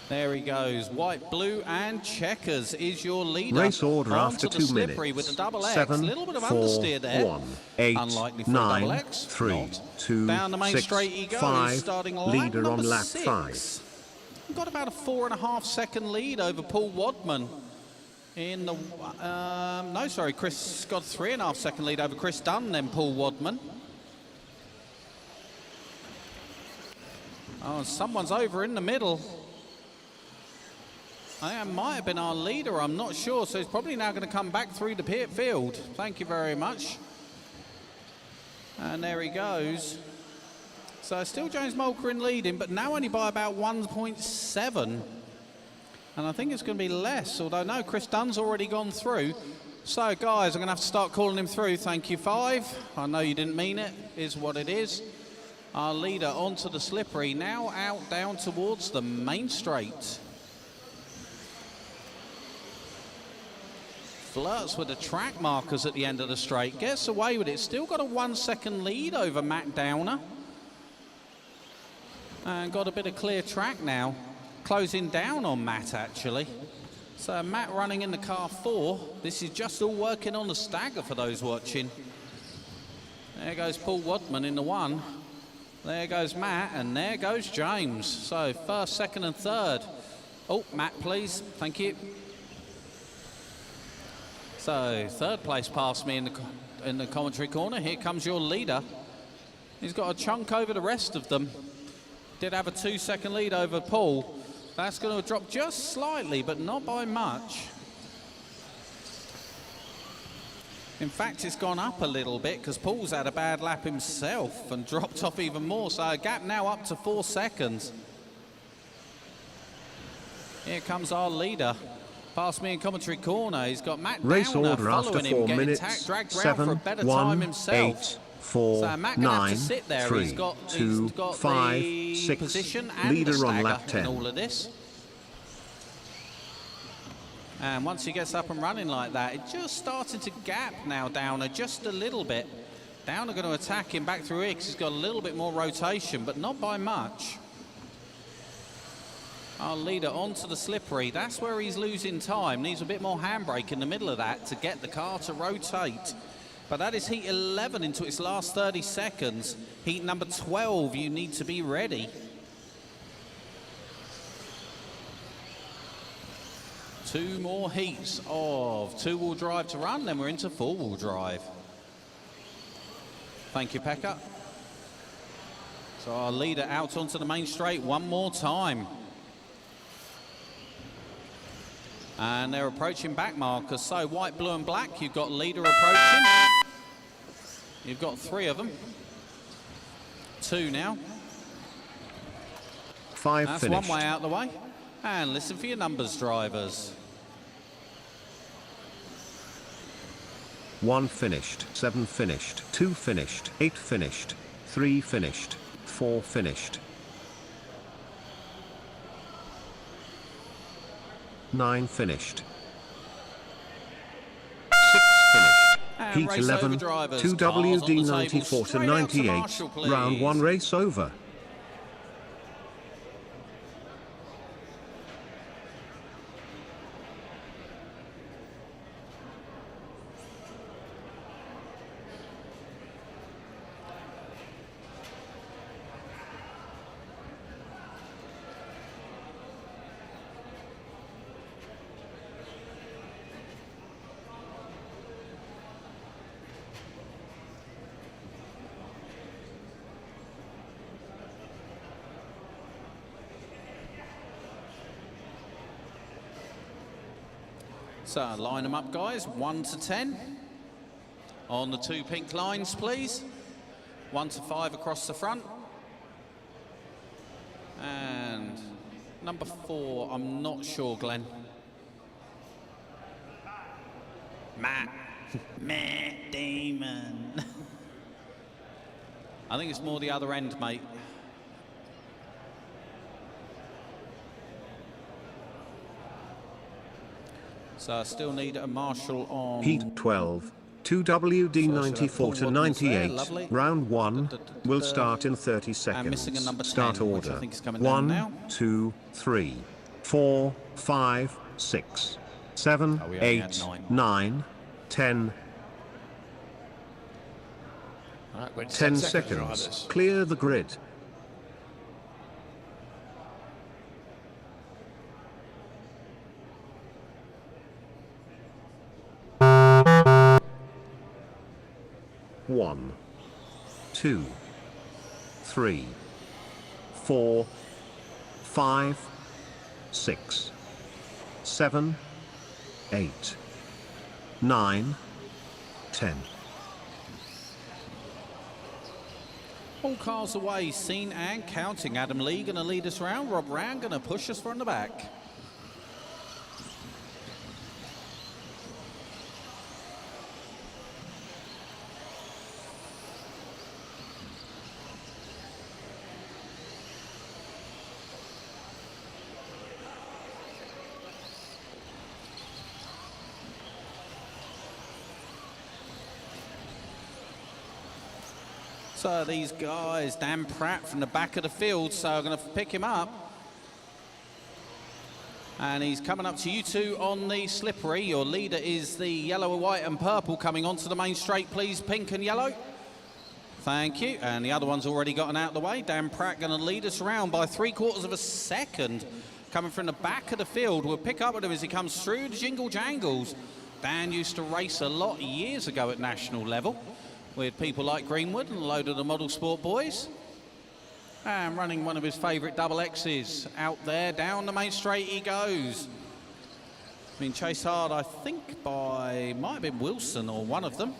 There he goes. White, blue, and checkers is your leader. Race order after 2 slippery minutes. With the double X. 7, A little bit of 4, understeer there. 1, 8, Unlikely for 9, a double X. 3, Not. 2, Down the main 6, straight he goes. 5, Starting leader lap on number lap 6. 5. We've got about a 4.5 second lead over Paul Wadman. In the no, sorry, Chris got a 3.5 second lead over Chris Dunn, then Paul Wadman. Oh, and someone's over in the middle. That might have been our leader, I'm not sure. So he's probably now going to come back through the pit field. Thank you very much. And there he goes. So still James Mulkerrin leading, but now only by about 1.7. And I think it's going to be less, although no, Chris Dunn's already gone through. So guys, I'm going to have to start calling him through. Thank you, 5. I know you didn't mean it, is what it is. Our leader onto the slippery, now out down towards the main straight. Flirts with the track markers at the end of the straight, gets away with it. Still got a 1 second lead over Matt Downer. And got a bit of clear track now. Closing down on Matt, actually. So Matt running in the car 4. This is just all working on the stagger for those watching. There goes Paul Wadman in the 1. There goes Matt, and there goes James. So first, second, and third. Oh, Matt, please. Thank you. So third place past me in the commentary corner. Here comes your leader. He's got a chunk over the rest of them. Did have a 2 second lead over Paul. That's going to drop just slightly, but not by much. In fact, it's gone up a little bit because Paul's had a bad lap himself and dropped off even more. So a gap now up to 4 seconds. Here comes our leader. Past me in commentary corner. He's got Matt Race Downer order after following him, 4 getting minutes. dragged round for a 7, better 1, time himself. 8, 4, So Matt gonna have 9, to sit there. 3, He's got 2, the 5, 6. position and Leader the on stagger lap in 10. all of this. And once he gets up and running like that, it's just starting to gap now, Downer, just a little bit. Downer going to attack him back through here because he's got a little bit more rotation, but not by much. Our leader onto the slippery. That's where he's losing time. Needs a bit more handbrake in the middle of that to get the car to rotate. But that is heat 11 into its last 30 seconds. Heat number 12, you need to be ready. Two more heats of two-wheel drive to run, then we're into four-wheel drive. Thank you, Pekka. So our leader out onto the main straight one more time. And they're approaching back markers. So white, blue and black, you've got leader approaching. You've got 3 of them. 2 now. 5 That's finished. one way out the way. And listen for your numbers, drivers. 1 finished, 7 finished, 2 finished, 8 finished, 3 finished, 4 finished, 9 finished, 6 finished. And Heat race 11, over drivers. 2 Cars on the WD table. 94 to Straight out to 98, Marshall, please. round 1 race over. So line them up, guys, 1 to 10. On the 2 pink lines, please. 1 to 5 across the front. And number 4, I'm not sure, Glenn. Matt Damon. I think it's more the other end, mate. So I still need a marshal on... Heat 12, 2 WD 94 to 98, round 1, will start in 30 seconds. missing a number 10, Start which I order. think is coming down 1, now. 2, 3, 4, 5, 6, 7, Oh, we only had 8, 9. 9, 10, Right, we're 10 seconds, seconds. drivers. Clear the grid. One, 2, 3, 4, 5, 6, 7, 8, 9, 10. All cars away, seen and counting. Adam Lee going to lead us round. Rob Rand going to push us from the back. So these guys, Dan Pratt from the back of the field, so I'm going to pick him up. And he's coming up to you two on the slippery. Your leader is the yellow, white and purple coming onto the main straight, please, pink and yellow. Thank you. And the other one's already gotten out of the way. Dan Pratt going to lead us around by 3/4 of a second. Coming from the back of the field. We'll pick up with him as he comes through the jingle jangles. Dan used to race a lot years ago at national level with people like Greenwood and a load of the Modelsport boys. And running one of his favourite double X's out there, down the main straight he goes. Being chased hard, I think, by, might have been Wilson or one of them.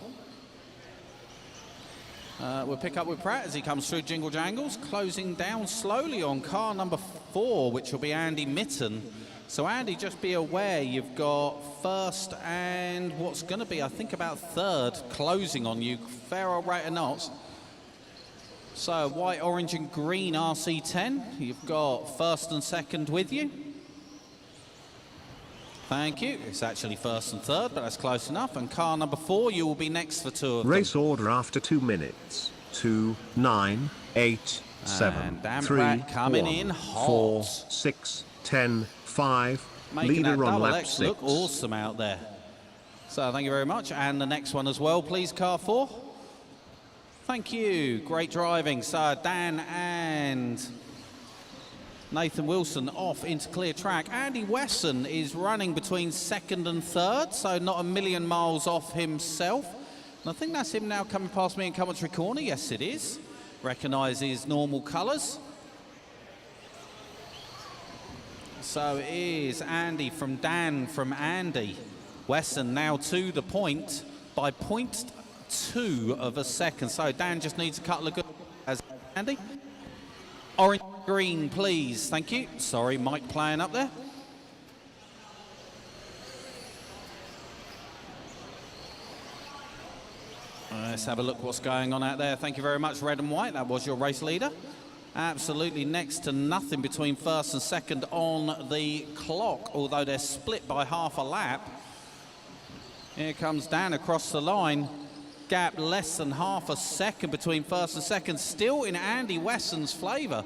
We'll pick up with Pratt as he comes through Jingle Jangles, closing down slowly on car number 4, which will be Andy Mitten. So Andy, just be aware you've got first and what's going to be, I think, about third closing on you, fair old rate of knots. So white, orange and green RC10, you've got first and second with you. Thank you. It's actually first and third, but that's close enough. And car number 4, you will be next for 2 of them. Race order after 2 minutes. 2, 9, 8, 7, Dan 3, Pratt coming 1, in 4, hot. 6, 10, 5. Making that Leader on double lap X 6. look awesome out there. So thank you very much. And the next one as well, please, car 4. Thank you. Great driving. So Dan and Nathan Wilson off into clear track. Andy Wesson is running between second and third, so not a million miles off himself. And I think that's him now coming past me in commentary corner. Yes, it is. Recognises normal colours. So it is Andy from Dan from Andy. Wesson now to the point by 0.2 of a second. So Dan just needs a couple of good as Andy. Orange, green, please. Thank you. Sorry, Mike playing up there. Let's have a look what's going on out there. Thank you very much, red and white. That was your race leader. Absolutely next to nothing between first and second on the clock, although they're split by half a lap. Here comes Dan across the line. Gap less than half a second between first and second, still in Andy Wesson's favour.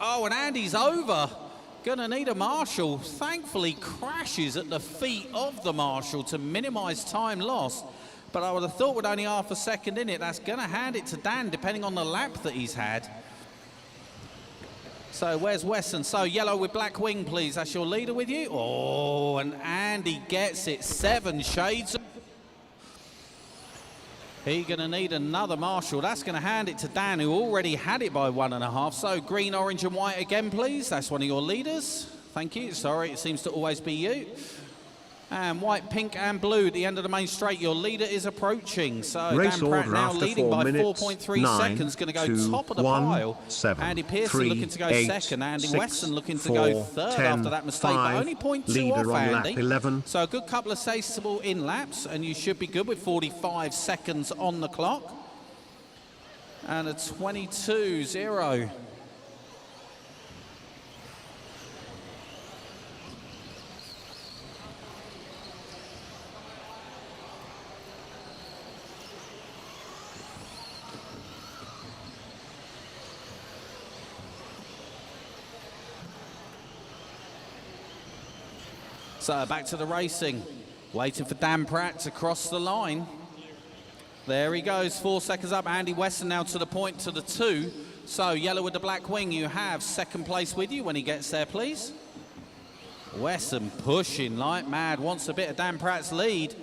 Oh, and Andy's over. Gonna need a marshal. Thankfully crashes at the feet of the marshal to minimise time lost. But I would have thought with only half a second in it, that's gonna hand it to Dan, depending on the lap that he's had. So where's Wesson? So yellow with black wing, please. That's your leader with you. Oh, and Andy gets it. 7 shades. He's going to need another marshal. That's going to hand it to Dan, who already had it by 1.5. So green, orange and white again, please. That's one of your leaders. Thank you. Sorry, it seems to always be you. And white, pink and blue at the end of the main straight. Your leader is approaching. So Race Dan Pratt order now after leading 4 by minutes, 4.3 9, seconds. Going to go 2, top of the 1, pile. 7, Andy Pearson 3, looking to go 8, second. Andy 6, Wesson looking to 4, go third 10, after that mistake. 5, But only 0.2 leader off on Andy. lap 11. So a good couple of sensible in laps, and you should be good with 45 seconds on the clock. And a 22.0. So back to the racing, waiting for Dan Pratt to cross the line. There he goes, 4 seconds up. Andy Wesson now to the point, to the 2. So yellow with the black wing, you have second place with you when he gets there, please. Wesson pushing like mad, wants a bit of Dan Pratt's lead.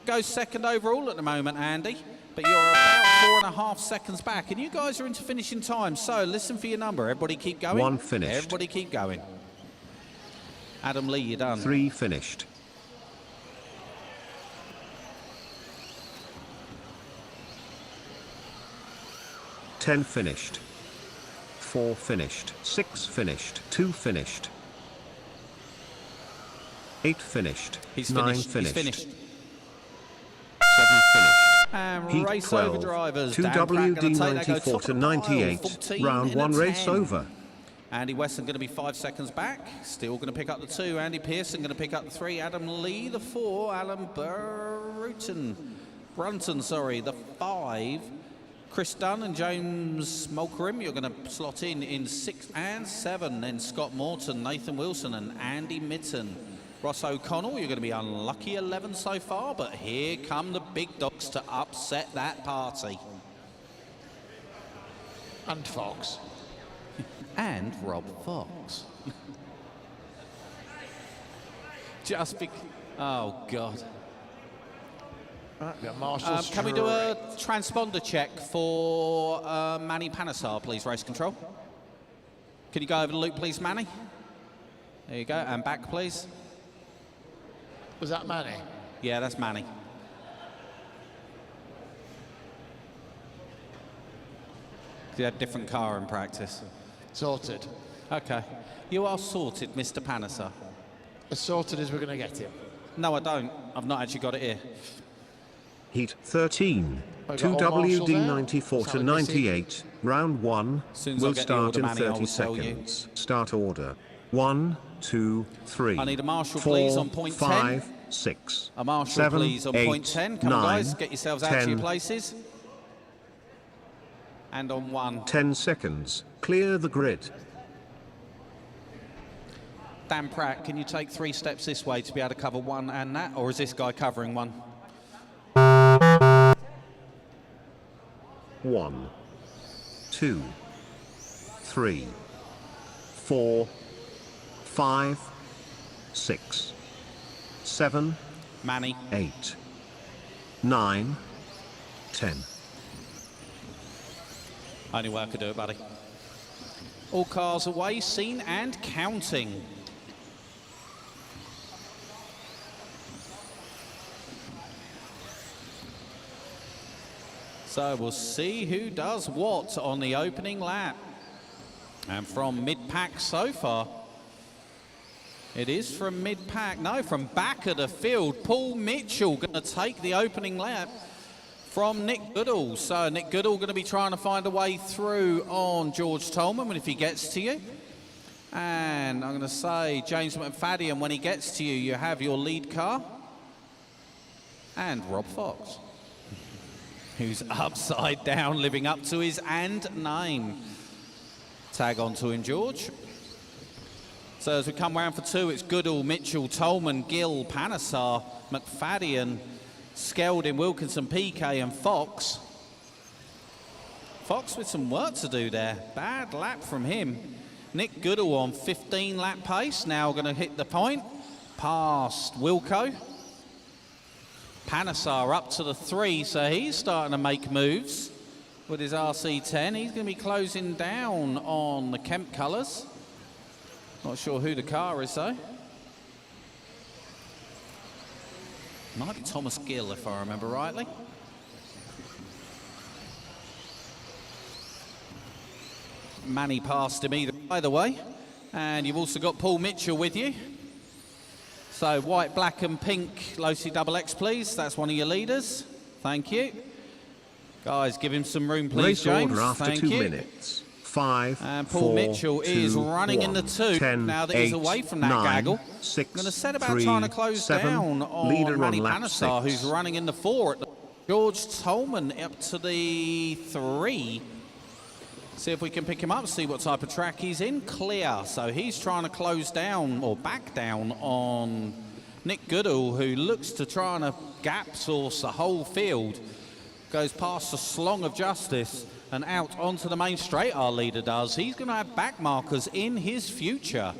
Goes second overall at the moment, Andy. But you're about 4.5 seconds back, and you guys are into finishing time. So listen for your number. Everybody keep going. 1 finished. Everybody keep going. Adam Lee, you're done. 3 finished. 10 finished. 4 finished. 6 finished. 2 finished. 8 finished. He's 9 finished. finished. He's finished. 7 finished. And Heat race 12. over drivers. 2 Dan Pratt gonna take that, go WD 94 top to of the pile, 98. 14 Round in a 1 race 10. over. Andy Wesson going to be 5 seconds back. Still going to pick up the 2. Andy Pearson going to pick up the 3. Adam Lee the 4. Alan Brunton, sorry, the 5. Chris Dunn and James Mulcarim, you're going to slot in 6 and 7. Then Scott Morton, Nathan Wilson and Andy Mitten. Ross O'Connell, you're going to be unlucky 11 so far, but here come the big dogs to upset that party. And Fox. And Rob Fox. Just because... Oh, God. Right, we got Marshall Can we do a transponder check for Manny Panesar, please, race control? Can you go over the loop, please, Manny? There you go, and back, please. Was that Manny? Yeah, that's Manny. You had a different car in practice. Sorted. Okay. You are sorted, Mr. Panesar. as sorted as we're going to get him? No, I don't. I've not actually got it here. Heat 13. We've 2 got all marshals there. WD94 to Sound like 98. Round 1 Soon as will I get the start order, in Manny, I 30 will tell you. seconds. Start order. 1, 2, 3. I need a marshal, 4, please, on point 10. 5, 6. A marshal, 7, please, on 8, point 10. Come on, 9, guys, get yourselves out to 10. your places. And on 1. 10 seconds. Clear the grid. Dan Pratt, can you take 3 steps this way to be able to cover 1 and that, or is this guy covering 1? 1, 2, 3, 4, 5, 6, 7, Manny. 8, 9, 10. Only way I could do it, buddy. All cars away, seen and counting. So we'll see who does what on the opening lap. And from mid-pack so far, it is from mid-pack, no, from back of the field, Paul Mitchell going to take the opening lap from Nick Goodall. So Nick Goodall going to be trying to find a way through on George Tolman if he gets to you. And I'm going to say James McFadden, when he gets to you, you have your lead car. And Rob Fox, who's upside down, living up to his name. Tag on to him, George. So as we come round for 2, it's Goodall, Mitchell, Tolman, Gill, Panesar, McFadden, Skelding, Wilkinson, PK and Fox. Fox with some work to do there. Bad lap from him. Nick Goodall on 15 lap pace, now going to hit the point. Past Wilco. Panesar up to the 3, so he's starting to make moves with his RC10. He's going to be closing down on the Kemp colours. Not sure who the car is though. Might be Thomas Gill if I remember rightly. Manny passed him either way. And you've also got Paul Mitchell with you. So white, black and pink, Losi XX please. That's one of your leaders. Thank you. Guys, give him some room please, Race James. order after Thank 2 you. minutes. 5, And Paul 4, Mitchell 2, is running 1, in the 2 10, now that he's 8, away from that 9, gaggle. 6, I'm going to set about 3, trying to close 7, down on leader Manny on lap Panesar, 6. who's running in the 4. At the George Tolman up to the 3. See if we can pick him up, see what type of track he's in. Clear, so he's trying to close down or back down on Nick Goodall, who looks to try and gap source the whole field. Goes past the slong of justice and out onto the main straight, our leader does. He's going to have back markers in his future.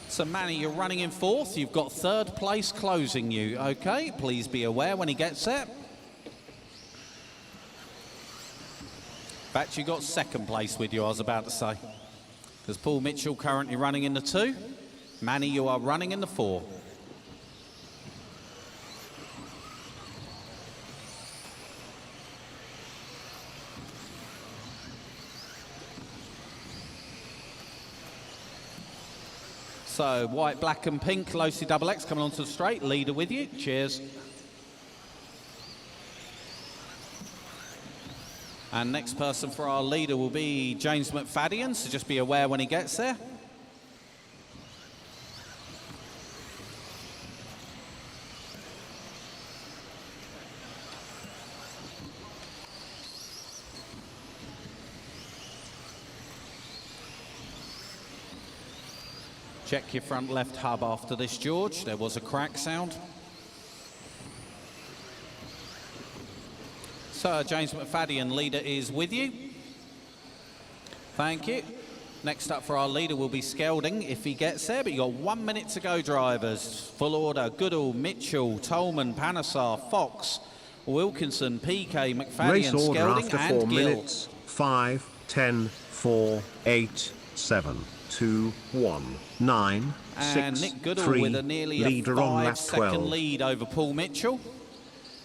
So Manny, you're running in 4th. You've got 3rd place closing you. Okay, please be aware when he gets there. In fact, you got 2nd place with you, I was about to say. Because Paul Mitchell currently running in the 2. Manny, you are running in the 4. So white, black and pink, Losi XX coming onto the straight, leader with you. Cheers. And next person for our leader will be James McFadden, so just be aware when he gets there. Check your front left hub after this, George. There was a crack sound. So James McFadden, leader, is with you. Thank you. Next up for our leader will be Skelding if he gets there, but you've got 1 minute to go, drivers. Full order: Goodall, Mitchell, Tolman, Panesar, Fox, Wilkinson, PK, McFadden, Race order Skelding after and 4 Gill. minutes. 5, 10, 4, 8, 7, 2, 1, 9, And 6, Nick Goodall 3, with a nearly a leader on lap 5-second 12. lead over Paul Mitchell.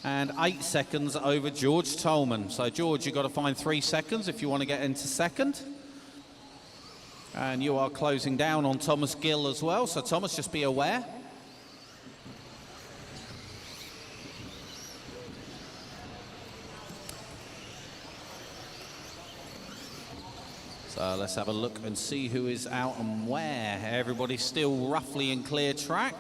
And 8 seconds over George Tolman. So George, you've got to find 3 seconds if you want to get into 2nd. And you are closing down on Thomas Gill as well, so Thomas, just be aware. So let's have a look and see who is out and where. Everybody's still roughly in clear track.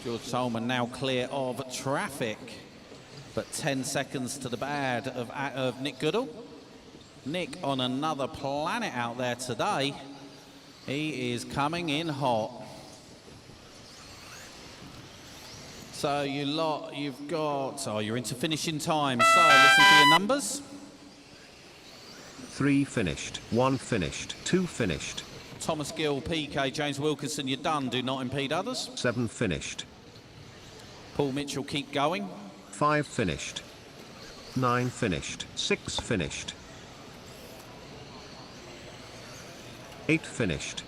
George Tolman now clear of traffic, but 10 seconds to the bad of Nick Goodall. Nick on another planet out there today. He is coming in hot. So you've got, you're into finishing time. So listen to your numbers. 3 finished, 1 finished, 2 finished. Thomas Gill, PK, James Wilkinson, you're done. Do not impede others. 7 finished. Paul Mitchell, keep going. 5 finished. 9 finished. 6 finished. 8 finished.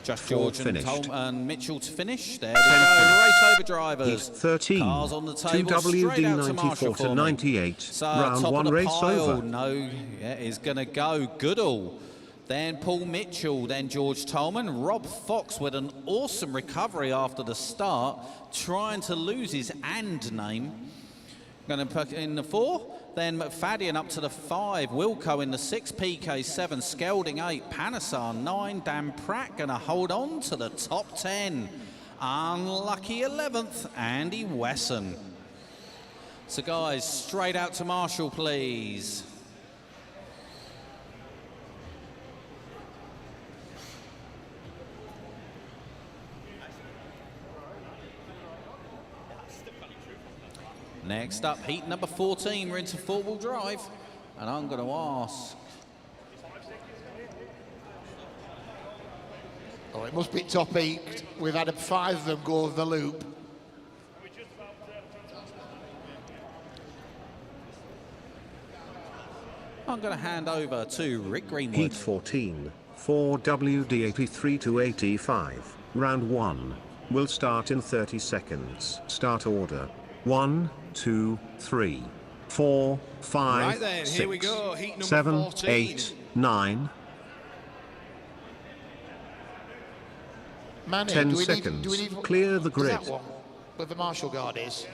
Just 4 George finished. and Mitchell to finish. There we go. Race over drivers. Heat 13. Cars on the table. 2WD 94 to 98. So Round top 1 of the race pile, over. No, yeah, is going to go Goodall. Then Paul Mitchell, then George Tolman. Rob Fox with an awesome recovery after the start, trying to lose his and name. Going to put in the 4. Then McFadden up to the 5, Wilco in the 6, PK 7, Skelding 8, Panesar 9, Dan Pratt going to hold on to the top 10. Unlucky 11th, Andy Wesson. So guys, straight out to Marshall, please. Next up, heat number 14, we're into four-wheel drive. And I'm going to ask. Oh, it must be top 8. We've had 5 of them go over the loop. I'm going to hand over to Rick Greenwood. Heat 14, 4WD 83 to 85. Round 1 will start in 30 seconds. Start order. 1, 2, 3, 4, 5, Right then, 6, here we go. Heat number 7, 14. 8, 9. Manny, 10 do we seconds. do we need, Clear the grid. Is that one where the marshal guard is?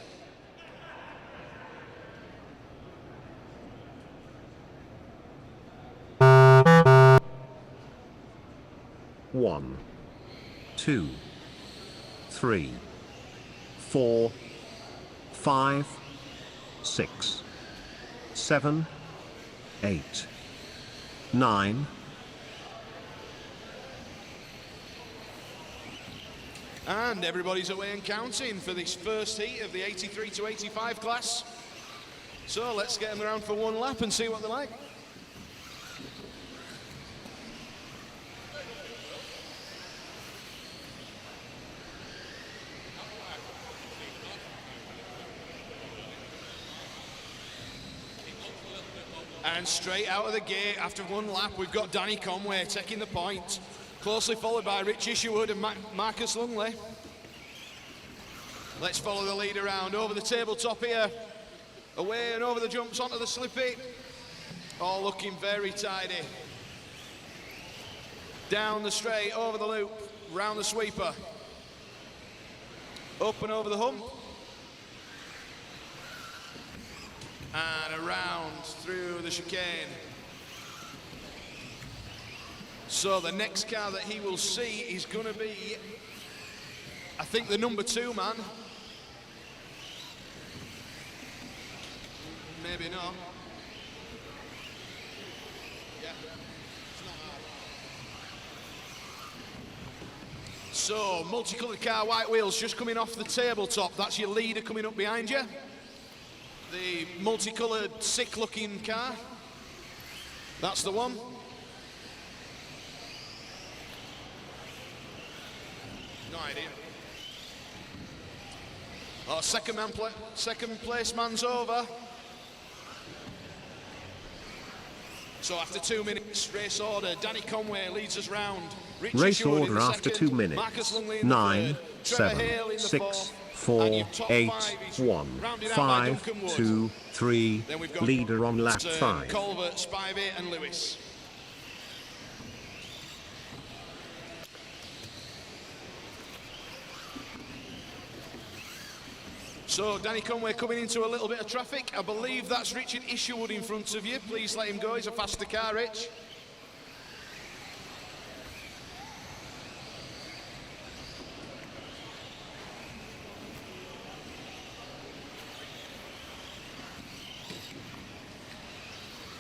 One, 2, 3, 4, 5, 6, 7, 8, 9. And everybody's away and counting for this first heat of the 83 to 85 class. So let's get them around for one lap and see what they're like. And straight out of the gate, after one lap, we've got Danny Conway taking the point, closely followed by Rich Isherwood and Marcus Lungley. Let's follow the lead around, over the tabletop here, away and over the jumps onto the slippy. All looking very tidy. Down the straight, over the loop, round the sweeper. Up and over the hump. And around through the chicane. So the next car that he will see is going to be, I think, the number 2 man. Maybe not. Yeah. So, multicoloured car, white wheels, just coming off the tabletop. That's your leader coming up behind you. The multicoloured, sick-looking car. That's the one. No idea. Oh, second place man's over. So after 2 minutes, race order, Danny Conway leads us round. Rich Race Isherwood order in the after second, 2 minutes. Marcus Lungley in the 9, third, Trevor 7, Hale in the 6, fourth, 4, your top 8, five is 1, rounded out by 5, Duncan Wood. 2, 3, Then we've got leader on lap Stern, 5. Colbert, Spivey and Lewis. So Danny Conway coming into a little bit of traffic. I believe that's Richard Isherwood in front of you. Please let him go, he's a faster car, Rich.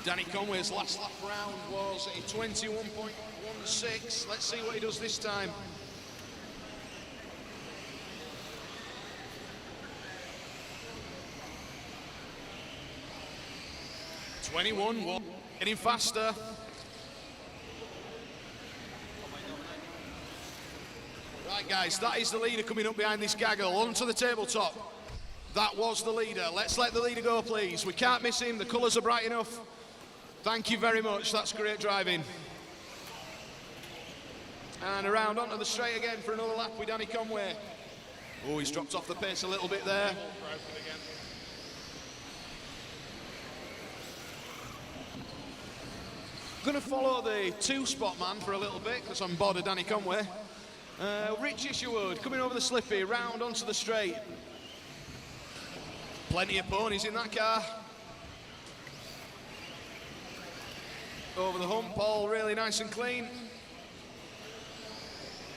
Danny Conway's last lap round was a 21.16. Let's see what he does this time. Getting faster. Right, guys, that is the leader coming up behind this gaggle onto the tabletop. That was the leader. Let's let the leader go, please. We can't miss him. The colours are bright enough. Thank you very much. That's great driving. And around onto the straight again for another lap with Danny Conway. Oh, he's dropped off the pace a little bit there. Going to follow the two-spot man for a little bit because I'm bored of Danny Conway. Rich Isherwood coming over the slippy, round onto the straight. Plenty of ponies in that car. Over the hump, all really nice and clean.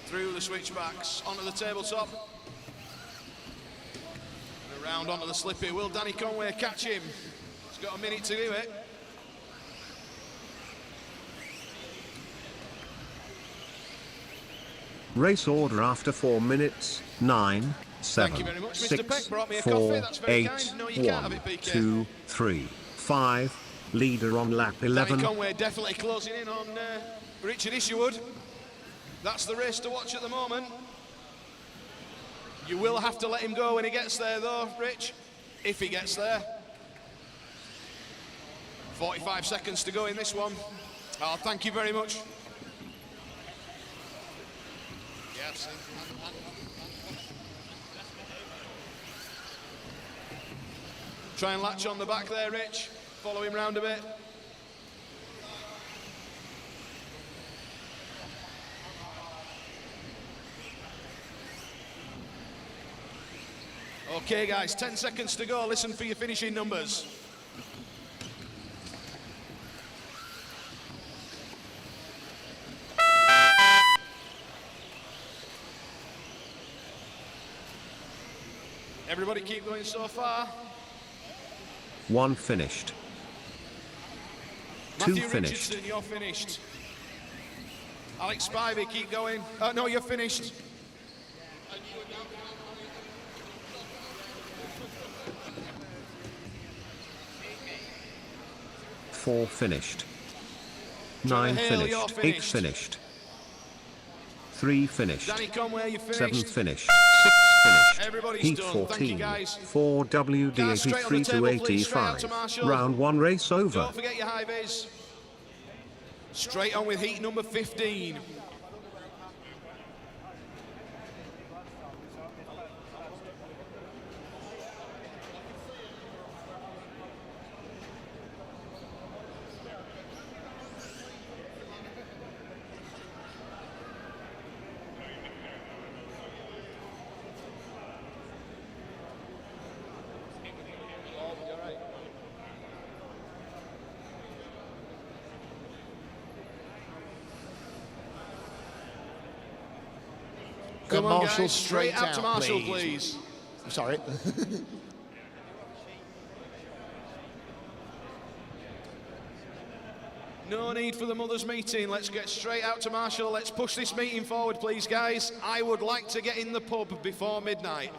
Through the switchbacks, onto the tabletop. And around onto the slippy. Will Danny Conway catch him? He's got a minute to do it. Race order after 4 minutes. 9, 7, Thank you very much, Mr. 6, Peck brought me a 4, coffee. That's very 8, kind. No, you can't have 1, it, PK. 2, 3, 5. Leader on lap 11. Danny Conway definitely closing in on Richard Isherwood. That's the race to watch at the moment. You will have to let him go when he gets there, though, Rich, if he gets there. 45 seconds to go in this one. Oh, thank you very much. Yes. Try and latch on the back there, Rich. Follow him round a bit. Okay, guys, 10 seconds to go. Listen for your finishing numbers. Everybody keep going so far. 1 finished. 2 Matthew finished. Richardson, you're finished. Alex Spivey, keep going. No, you're finished. 4 finished. 9 Hale, you're finished. 8 finished. finished. 3 finished. Danny Conway, you finished. 7 finished. 6 finished. Everybody's Heat done. 14. Thank you, guys. 4 WD Guys, straight on the 83 to table, please. Straight out to 85. Marshall. Round 1 race over. Don't forget your high vis. Straight on with heat number 15. Come on, Marshall, guys, straight out to Marshall, please. I'm sorry. No need for the mothers' meeting. Let's get straight out to Marshall. Let's push this meeting forward, please, guys. I would like to get in the pub before midnight.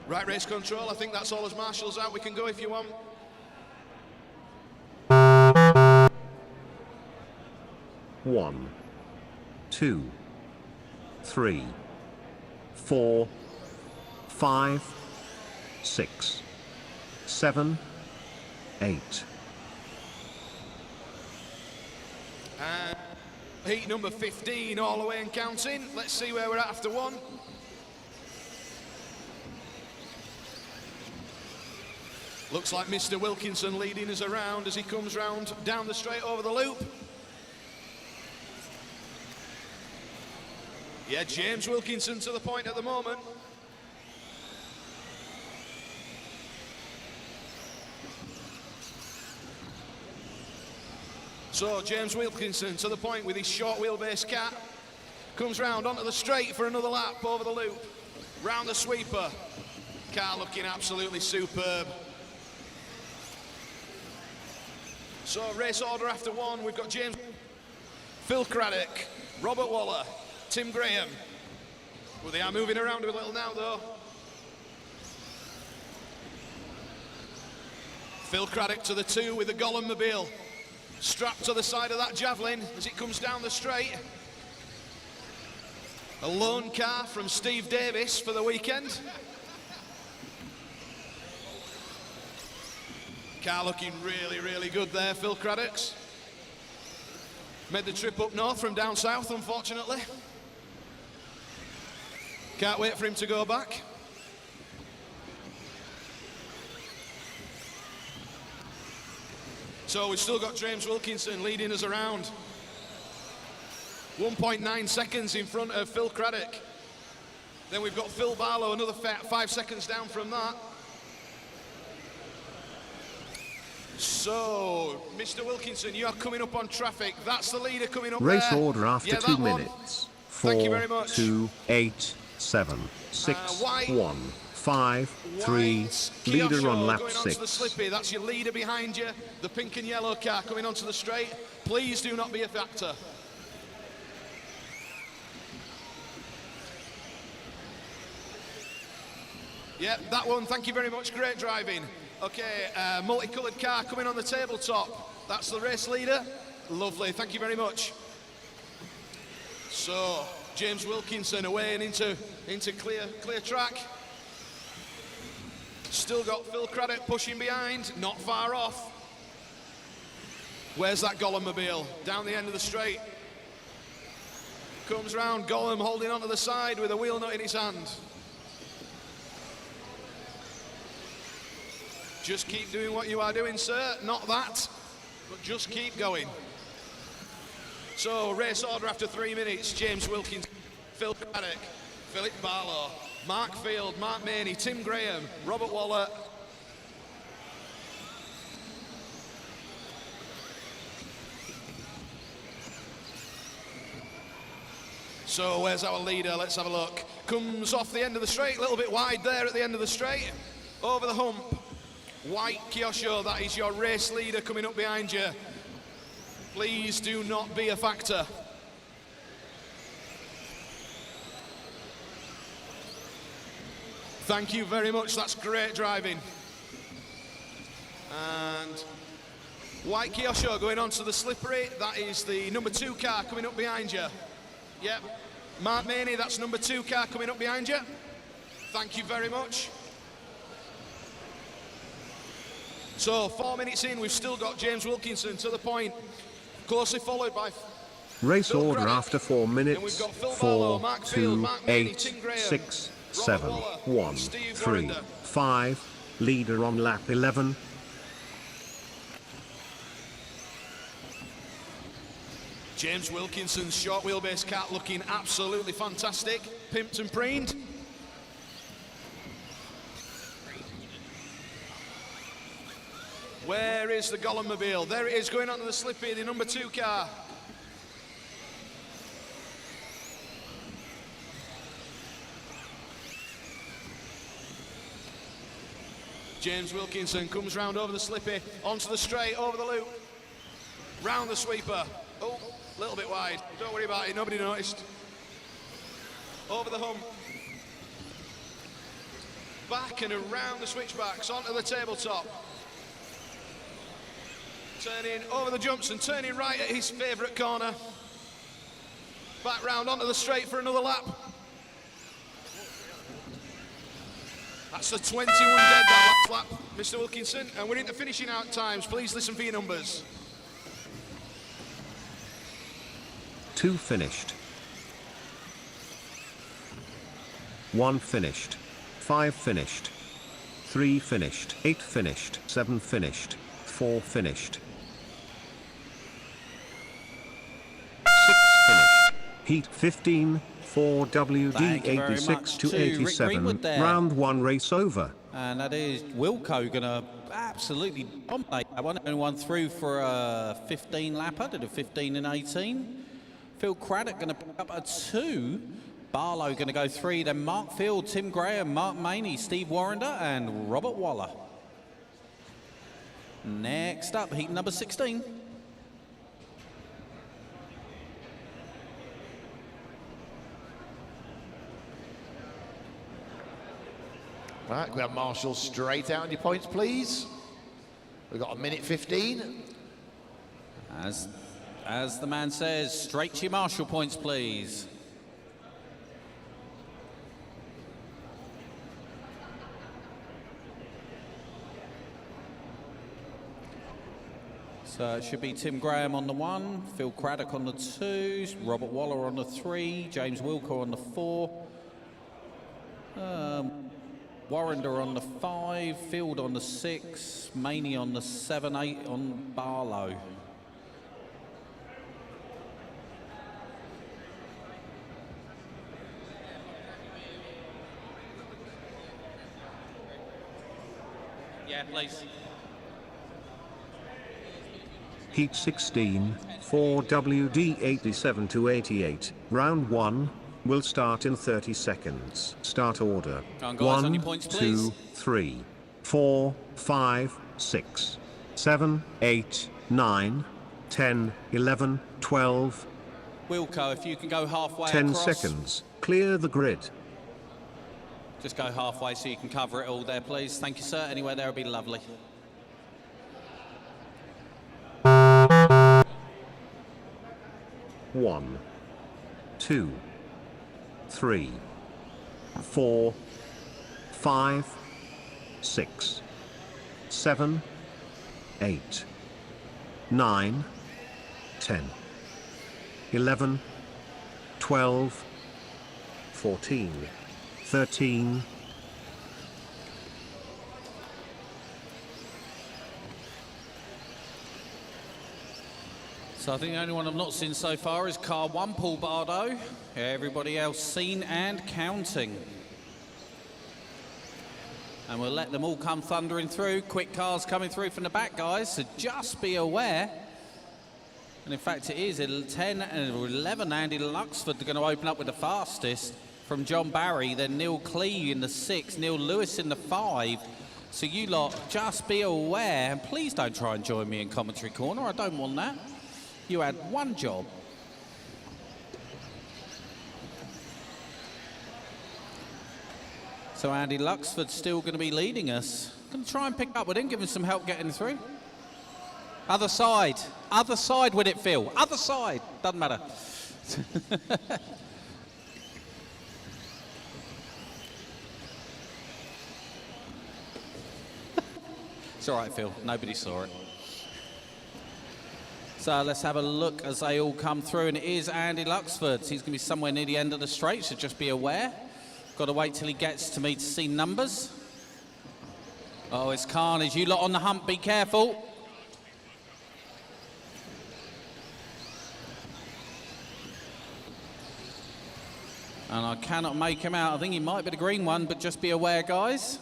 Right, race control. I think that's all as Marshall's out. We can go if you want. One, 2, 3, 4, 5, 6, 7, 8. And heat number 15 all the way and counting. Let's see where we're at after one. Looks like Mr. Wilkinson leading us around as he comes round down the straight over the loop. Yeah, James Wilkinson to the point at the moment. So James Wilkinson to the point with his short wheelbase cat. Comes round onto the straight for another lap over the loop. Round the sweeper. Car looking absolutely superb. So race order after one, we've got James, Phil Craddock, Robert Waller, Tim Graham. Well, they are moving around a little now though. Phil Craddock to the 2 with the Gollum Mobile. Strapped to the side of that Javelin as it comes down the straight. A lone car from Steve Davis for the weekend. Car looking really, really good there, Phil Craddock's. Made the trip up north from down south, unfortunately. Can't wait for him to go back. So we've still got James Wilkinson leading us around. 1.9 seconds in front of Phil Craddock. Then we've got Phil Barlow, another 5 seconds down from that. So, Mr. Wilkinson, you are coming up on traffic. That's the leader coming up Race there. order after 2 minutes. 4, 2, 8, 7, 6, White, 1, 5, 3. Leader on lap going onto 6. the slippy. That's your leader behind you. The pink and yellow car coming onto the straight. Please do not be a factor. Yep, that one, thank you very much, great driving. Okay, multicoloured car coming on the tabletop. That's the race leader. Lovely, thank you very much. So, James Wilkinson away and into clear track. Still got Phil Craddock pushing behind, not far off. Where's that Gollum Mobile? Down the end of the straight. Comes round, Gollum holding onto the side with a wheel nut in his hand. Just keep doing what you are doing, sir. Not that, but just keep going. So, race order after 3 minutes. James Wilkins, Phil Craddock, Philip Barlow, Mark Field, Mark Maney, Tim Graham, Robert Waller. So, where's our leader? Let's have a look. Comes off the end of the straight, a little bit wide there at the end of the straight. Over the hump. White Kyosho, that is your race leader coming up behind you. Please do not be a factor. Thank you very much, that's great driving. And White Kyosho going onto the slippery, that is the number 2 car coming up behind you. Yep, Mark Maney, that's number 2 car coming up behind you. Thank you very much. So 4 minutes in, we've still got James Wilkinson to the point, closely followed by Race Phil order Craddock. after 4 minutes. Then we've got Phil Barlow, 4, Mark Field, 2, Mark Maney, 8, Tim Graham, 6, Robert 7, Waller, 1, Steve 3, Warrender. 5. Leader on lap 11. James Wilkinson's short wheelbase cat looking absolutely fantastic, pimped and preened. Where is the Gollum Mobile? There it is, going onto the slippy, the number 2 car. James Wilkinson comes round over the slippy, onto the straight, over the loop, round the sweeper. Oh, a little bit wide. Don't worry about it, nobody noticed. Over the hump. Back and around the switchbacks, onto the tabletop. Turning over the jumps and turning right at his favourite corner. Back round onto the straight for another lap. That's the 21 dead that last lap, Mr. Wilkinson. And we're into finishing out times. Please listen for your numbers. 2 finished. 1 finished. 5 finished. 3 finished. 8 finished. 7 finished. 4 finished. 6 finished. Heat 15. 4 WD 86 to 87. Round 1 race over. And that is Wilco going to absolutely dominate that one. Only one through for a 15 lapper, did a 15 and 18. Phil Craddock going to pick up a 2. Barlow going to go 3. Then Mark Field, Tim Graham, Mark Maney, Steve Warrender, and Robert Waller. Next up, heat number 16. Right, we have Marshall straight out on your points, please. We've got a minute 15. As the man says, straight to your Marshall points, please. So it should be Tim Graham on the 1, Phil Craddock on the 2, Robert Waller on the 3, James Wilco on the 4, Warrender on the 5, Field on the 6, Maney on the 7, 8 on Barlow. Yeah, please. Heat 16, 4 WD 87 to 88. Round 1 will start in 30 seconds. Start order. Go on, guys, on your points, 2, 3, 4, 5, 6, 7, 8, 9, 10, 11, 12. Wilco, if you can go halfway 10 across. seconds. Clear the grid. Just go halfway so you can cover it all there, please. Thank you, sir. Anywhere there would be lovely. One, 2, 3, 4, 5, 6, 7, 8, 9, 10, 11, 12, 14, 13. So I think the only one I've not seen so far is car 1, Paul Bardo. Everybody else seen and counting. And we'll let them all come thundering through. Quick cars coming through from the back, guys, so just be aware. And in fact, it is 10 and 11. Andy Luxford are going to open up with the fastest from John Barry, then Neil Clee in the 6, Neil Lewis in the 5. So you lot, just be aware, and please don't try and join me in commentary corner. I don't want that. You had one job. So Andy Luxford's still going to be leading us. Going to try and pick up with him, give him some help getting through. Other side with it, Phil. Other side, doesn't matter. It's all right, Phil. Nobody saw it. So let's have a look as they all come through, and it is Andy Luxford. He's going to be somewhere near the end of the straight, so just be aware. Got to wait till he gets to me to see numbers. Oh, it's carnage. You lot on the hump, be careful. And I cannot make him out. I think he might be the green one, but just be aware, guys.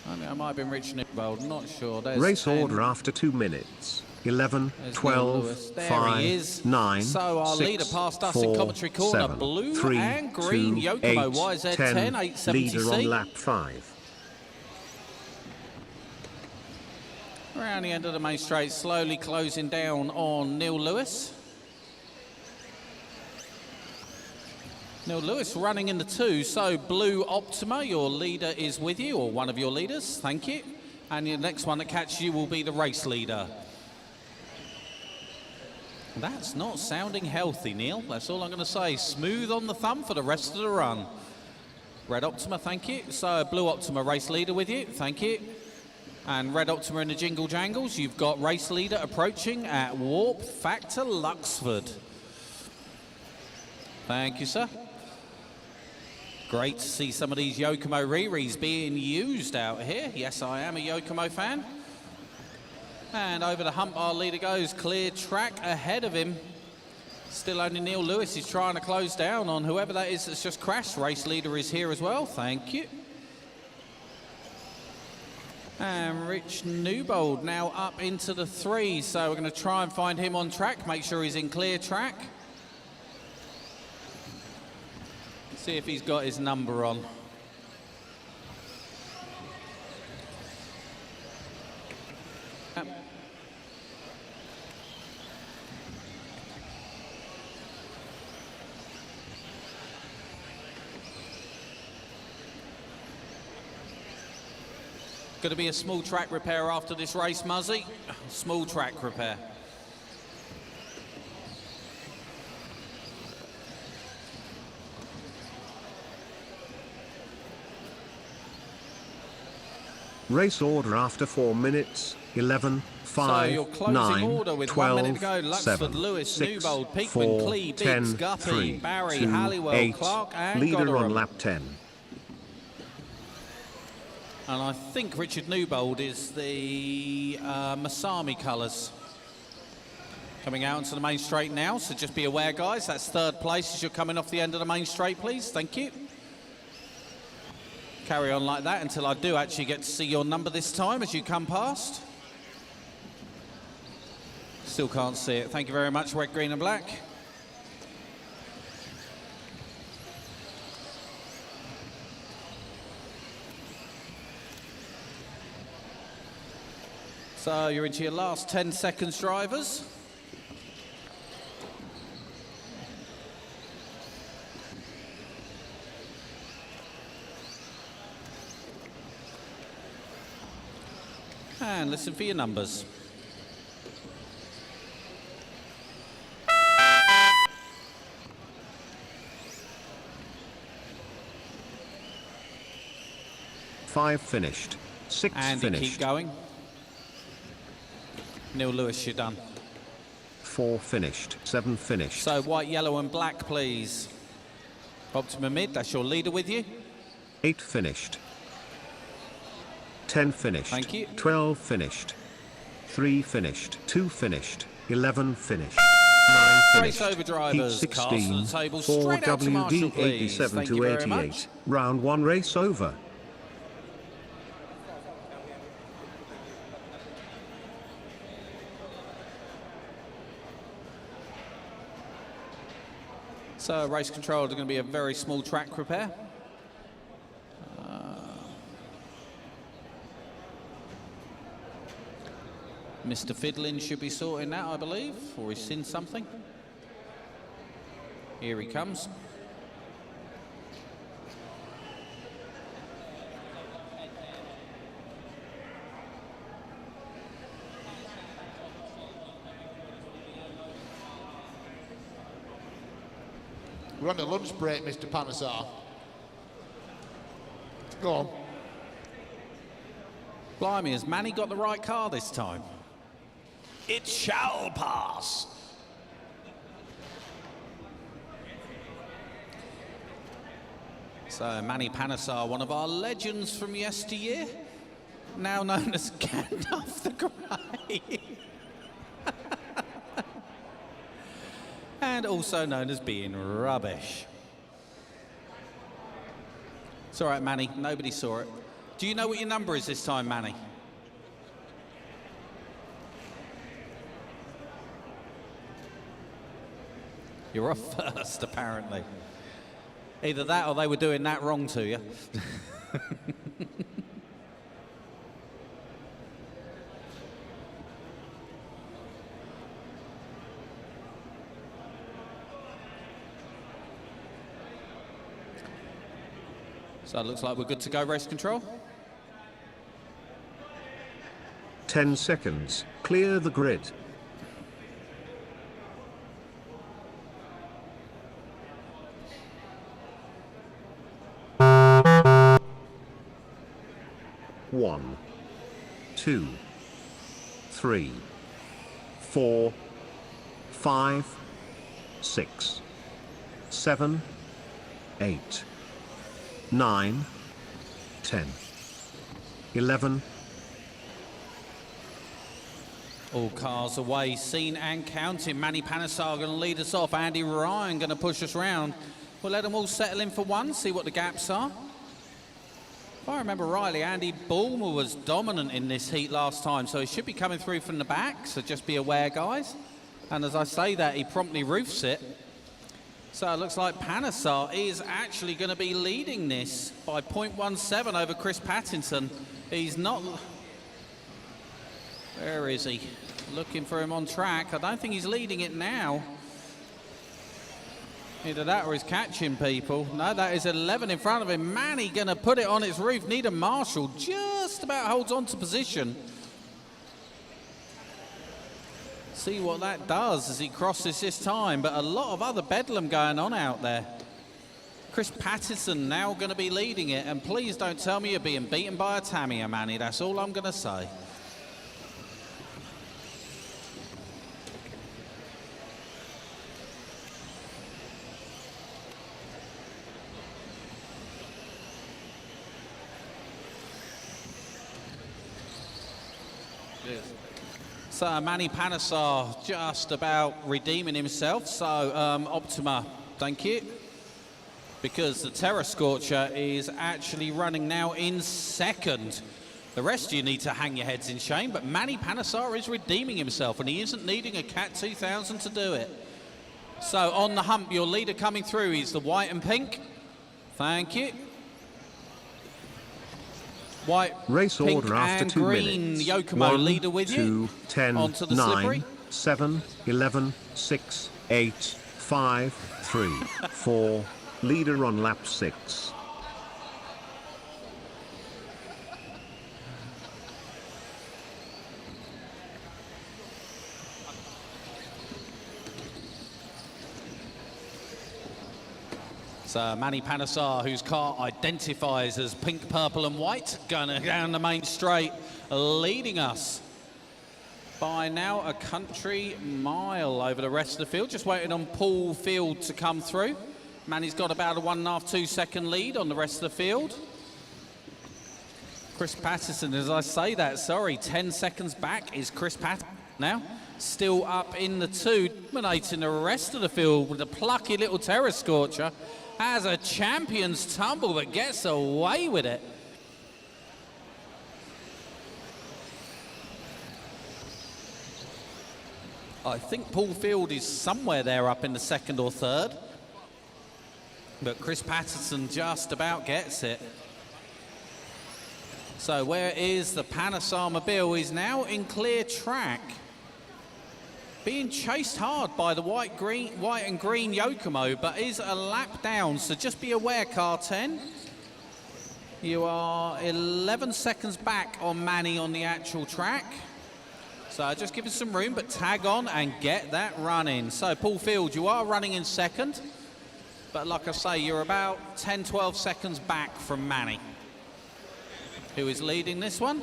I think I might have been Rich Newbold, not sure. There's Race 10. order after 2 minutes. 11, There's 12, there 5, he is. 9, So our 6, leader passed us 4, in commentary corner. 7, Blue 3, and green. 2, Yokomo 8, YZ 10, 870C. Leader on lap 5. Around the end of the main straight, slowly closing down on Neil Lewis. Neil Lewis running in the 2, so Blue Optima, your leader is with you, or one of your leaders, thank you. And the next one that catches you will be the race leader. That's not sounding healthy, Neil. That's all I'm going to say. Smooth on the thumb for the rest of the run. Red Optima, thank you. So, Blue Optima, race leader with you. Thank you. And Red Optima in the Jingle Jangles. You've got race leader approaching at Warp Factor Luxford. Thank you, sir. Great to see some of these Yokomo Riris being used out here. Yes, I am a Yokomo fan. And over the hump, our leader goes. Clear track ahead of him. Still only Neil Lewis is trying to close down on whoever that is that's just crashed. Race leader is here as well. Thank you. And Rich Newbold now up into the 3. So we're going to try and find him on track. Make sure he's in clear track. See if he's got his number on. Going to be a small track repair after this race, Muzzy. Small track repair. Race order after 4 minutes. 11, 5, so your closing 9, order with 12, 1 minute to go. Luxford, 7, Lewis, 6, Newbold, Peakman, 4, Clee, 10, Biggs, Guppy, 3, Barry, 2, Halliwell, 8, Clark and leader Gotterum. on lap 10. And I think Richard Newbold is the Masami colours. Coming out into the main straight now, so just be aware, guys. That's 3rd place as you're coming off the end of the main straight, please. Thank you. Carry on like that until I do actually get to see your number this time as you come past. Still can't see it. Thank you very much, red, green and black. So you're into your last 10 seconds, drivers. And listen for your numbers. Five finished. 6 Andy, finished. keep going. Neil Lewis, you're done. 4 finished. 7 finished. So white, yellow and black, please. Optima Mid, that's your leader with you. 8 finished. 10 finished. Thank you. 12 finished. 3 finished. 2 finished. 11 finished. 9 Race finished. over drivers. Heat Cast to 16. the table. 4 Straight out to Marshall, WD please. 87 Thank to you very 88. much. Round 1 race over. So race control is going to be a very small track repair. Mr. Fiddlin should be sorting that, I believe, or he's seen something. Here he comes. We're on a lunch break, Mr. Panesar. Go on. Blimey, has Manny got the right car this time? It shall pass. So Manny Panesar, one of our legends from yesteryear, now known as Gandalf the Grey. And also known as being rubbish. It's all right, Manny, nobody saw it. Do you know what your number is this time, Manny? You're off first, apparently. Either that or they were doing that wrong to you. So it looks like we're good to go, race control. 10 seconds. Clear the grid. 1, 2, 3, 4, 5, 6, 7, 8, 9, 10, 11. All cars away, seen and counting. Manny Panesar going to lead us off. Andy Ryan going to push us round. We'll let them all settle in for one, see what the gaps are. If I remember rightly, Andy Bulmer was dominant in this heat last time, so he should be coming through from the back, so just be aware, guys. And as I say that, he promptly roofs it. So it looks like Panesar is actually going to be leading this by 0.17 over Chris Pattinson. He's not... Where is he? Looking for him on track. I don't think he's leading it now. Either that or he's catching people. No, that is 11 in front of him. Manny going to put it on its roof. Needham Marshall just about holds on to position. See what that does as he crosses this time. But a lot of other bedlam going on out there. Chris Pattinson now going to be leading it. And please don't tell me you're being beaten by a Tamiya, Manny. That's all I'm going to say. So Manny Panesar just about redeeming himself. So Optima, thank you. Because the Terra Scorcher is actually running now in second. The rest of you need to hang your heads in shame, but Manny Panesar is redeeming himself and he isn't needing a Cat 2000 to do it. So on the hump, your leader coming through, he's the white and pink. Thank you. White, race pink order after and 2 green. minutes. Yokomo 1, leader with 2, you. 10, onto the 9, slippery. 7, 11, 6, 8, 5, 3, 4. Leader on lap 6. So Manny Panesar, whose car identifies as pink, purple and white, going down the main straight, leading us by now a country mile over the rest of the field. Just waiting on Paul Field to come through. Manny's got about a 1.5, 2 second lead on the rest of the field. Chris Patterson, as I say that, sorry, 10 seconds back is Chris Patterson now. Still up in the 2, dominating the rest of the field with a plucky little Terra Scorcher. Has a champion's tumble, but gets away with it. I think Paul Field is somewhere there up in the 2nd or 3rd. But Chris Patterson just about gets it. So where is the Panesar Mobile? He's now in clear track. Being chased hard by the white and green Yokomo, but is a lap down, so just be aware, car 10. You are 11 seconds back on Manny on the actual track. So just give us some room, but tag on and get that running. So Paul Field, you are running in 2nd, but like I say, you're about 10, 12 seconds back from Manny, who is leading this one.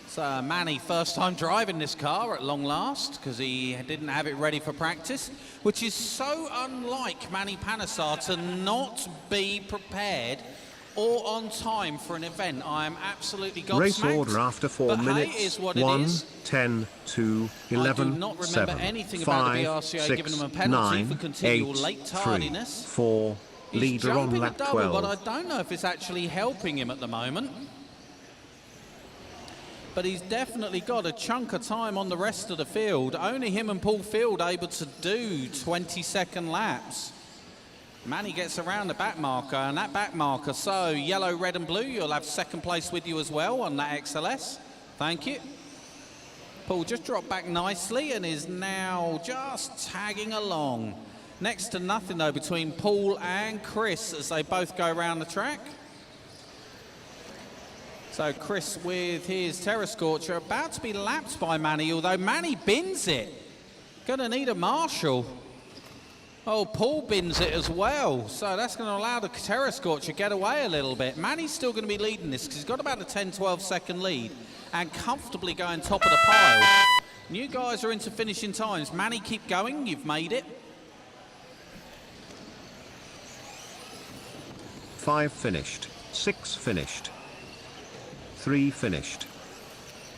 So Manny, first time driving this car at long last, because he didn't have it ready for practice, which is so unlike Manny Panesar to not be prepared or on time for an event. I am absolutely gobsmacked. Race order after 4 minutes. Hey, is what 1, it is. 10, 2, 11, I do not remember 7, anything 5, about the BRCA 6, giving them a penalty 9, for continual 8, late 3, tardiness. 4. He's Leader on jumping lap a double, 12. but I don't know if it's actually helping him at the moment. But he's definitely got a chunk of time on the rest of the field. Only him and Paul Field able to do 20-second laps. Manny gets around the back marker, and that back marker, so yellow, red and blue, you'll have 2nd place with you as well on that XLS. Thank you. Paul just dropped back nicely and is now just tagging along. Next to nothing, though, between Paul and Chris as they both go around the track. So Chris with his Terra Scorcher about to be lapped by Manny, although Manny bins it. Gonna need a marshal. Oh, Paul bins it as well. So that's going to allow the Terra Scorcher to get away a little bit. Manny's still going to be leading this because he's got about a 10-12 second lead and comfortably going top of the pile. And you guys are into finishing times. Manny, keep going. You've made it. 5 finished. 6 finished. 3 finished.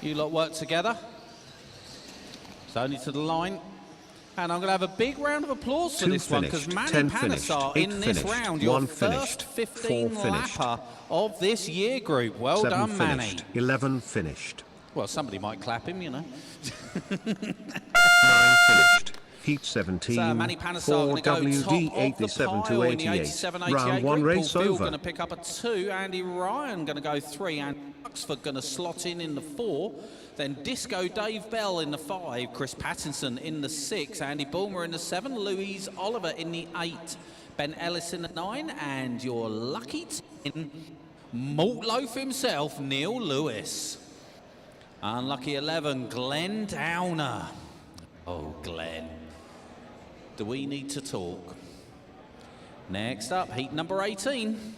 You lot work together. It's only to the line. And I'm going to have a big round of applause for this one because Manny Panesar in this round, your first 15 lapper of this year group. Well done, Manny. 11 finished. Well, somebody might clap him, you know. 9 finished. Heat 17. So Manny Panesar going to go top of the pile in the 87-88 Round 1 group. race Paul Field over. going to pick up a 2. Andy Ryan going to go 3. And Oxford going to slot in the 4. Then Disco Dave Bell in the 5. Chris Pattinson in the 6. Andy Bulmer in the 7. Louise Oliver in the 8. Ben Ellis in the 9. And your lucky 10, Malt Loaf himself, Neil Lewis. Unlucky 11, Glenn Downer. Oh, Glenn. Do we need to talk? Next up, heat number 18.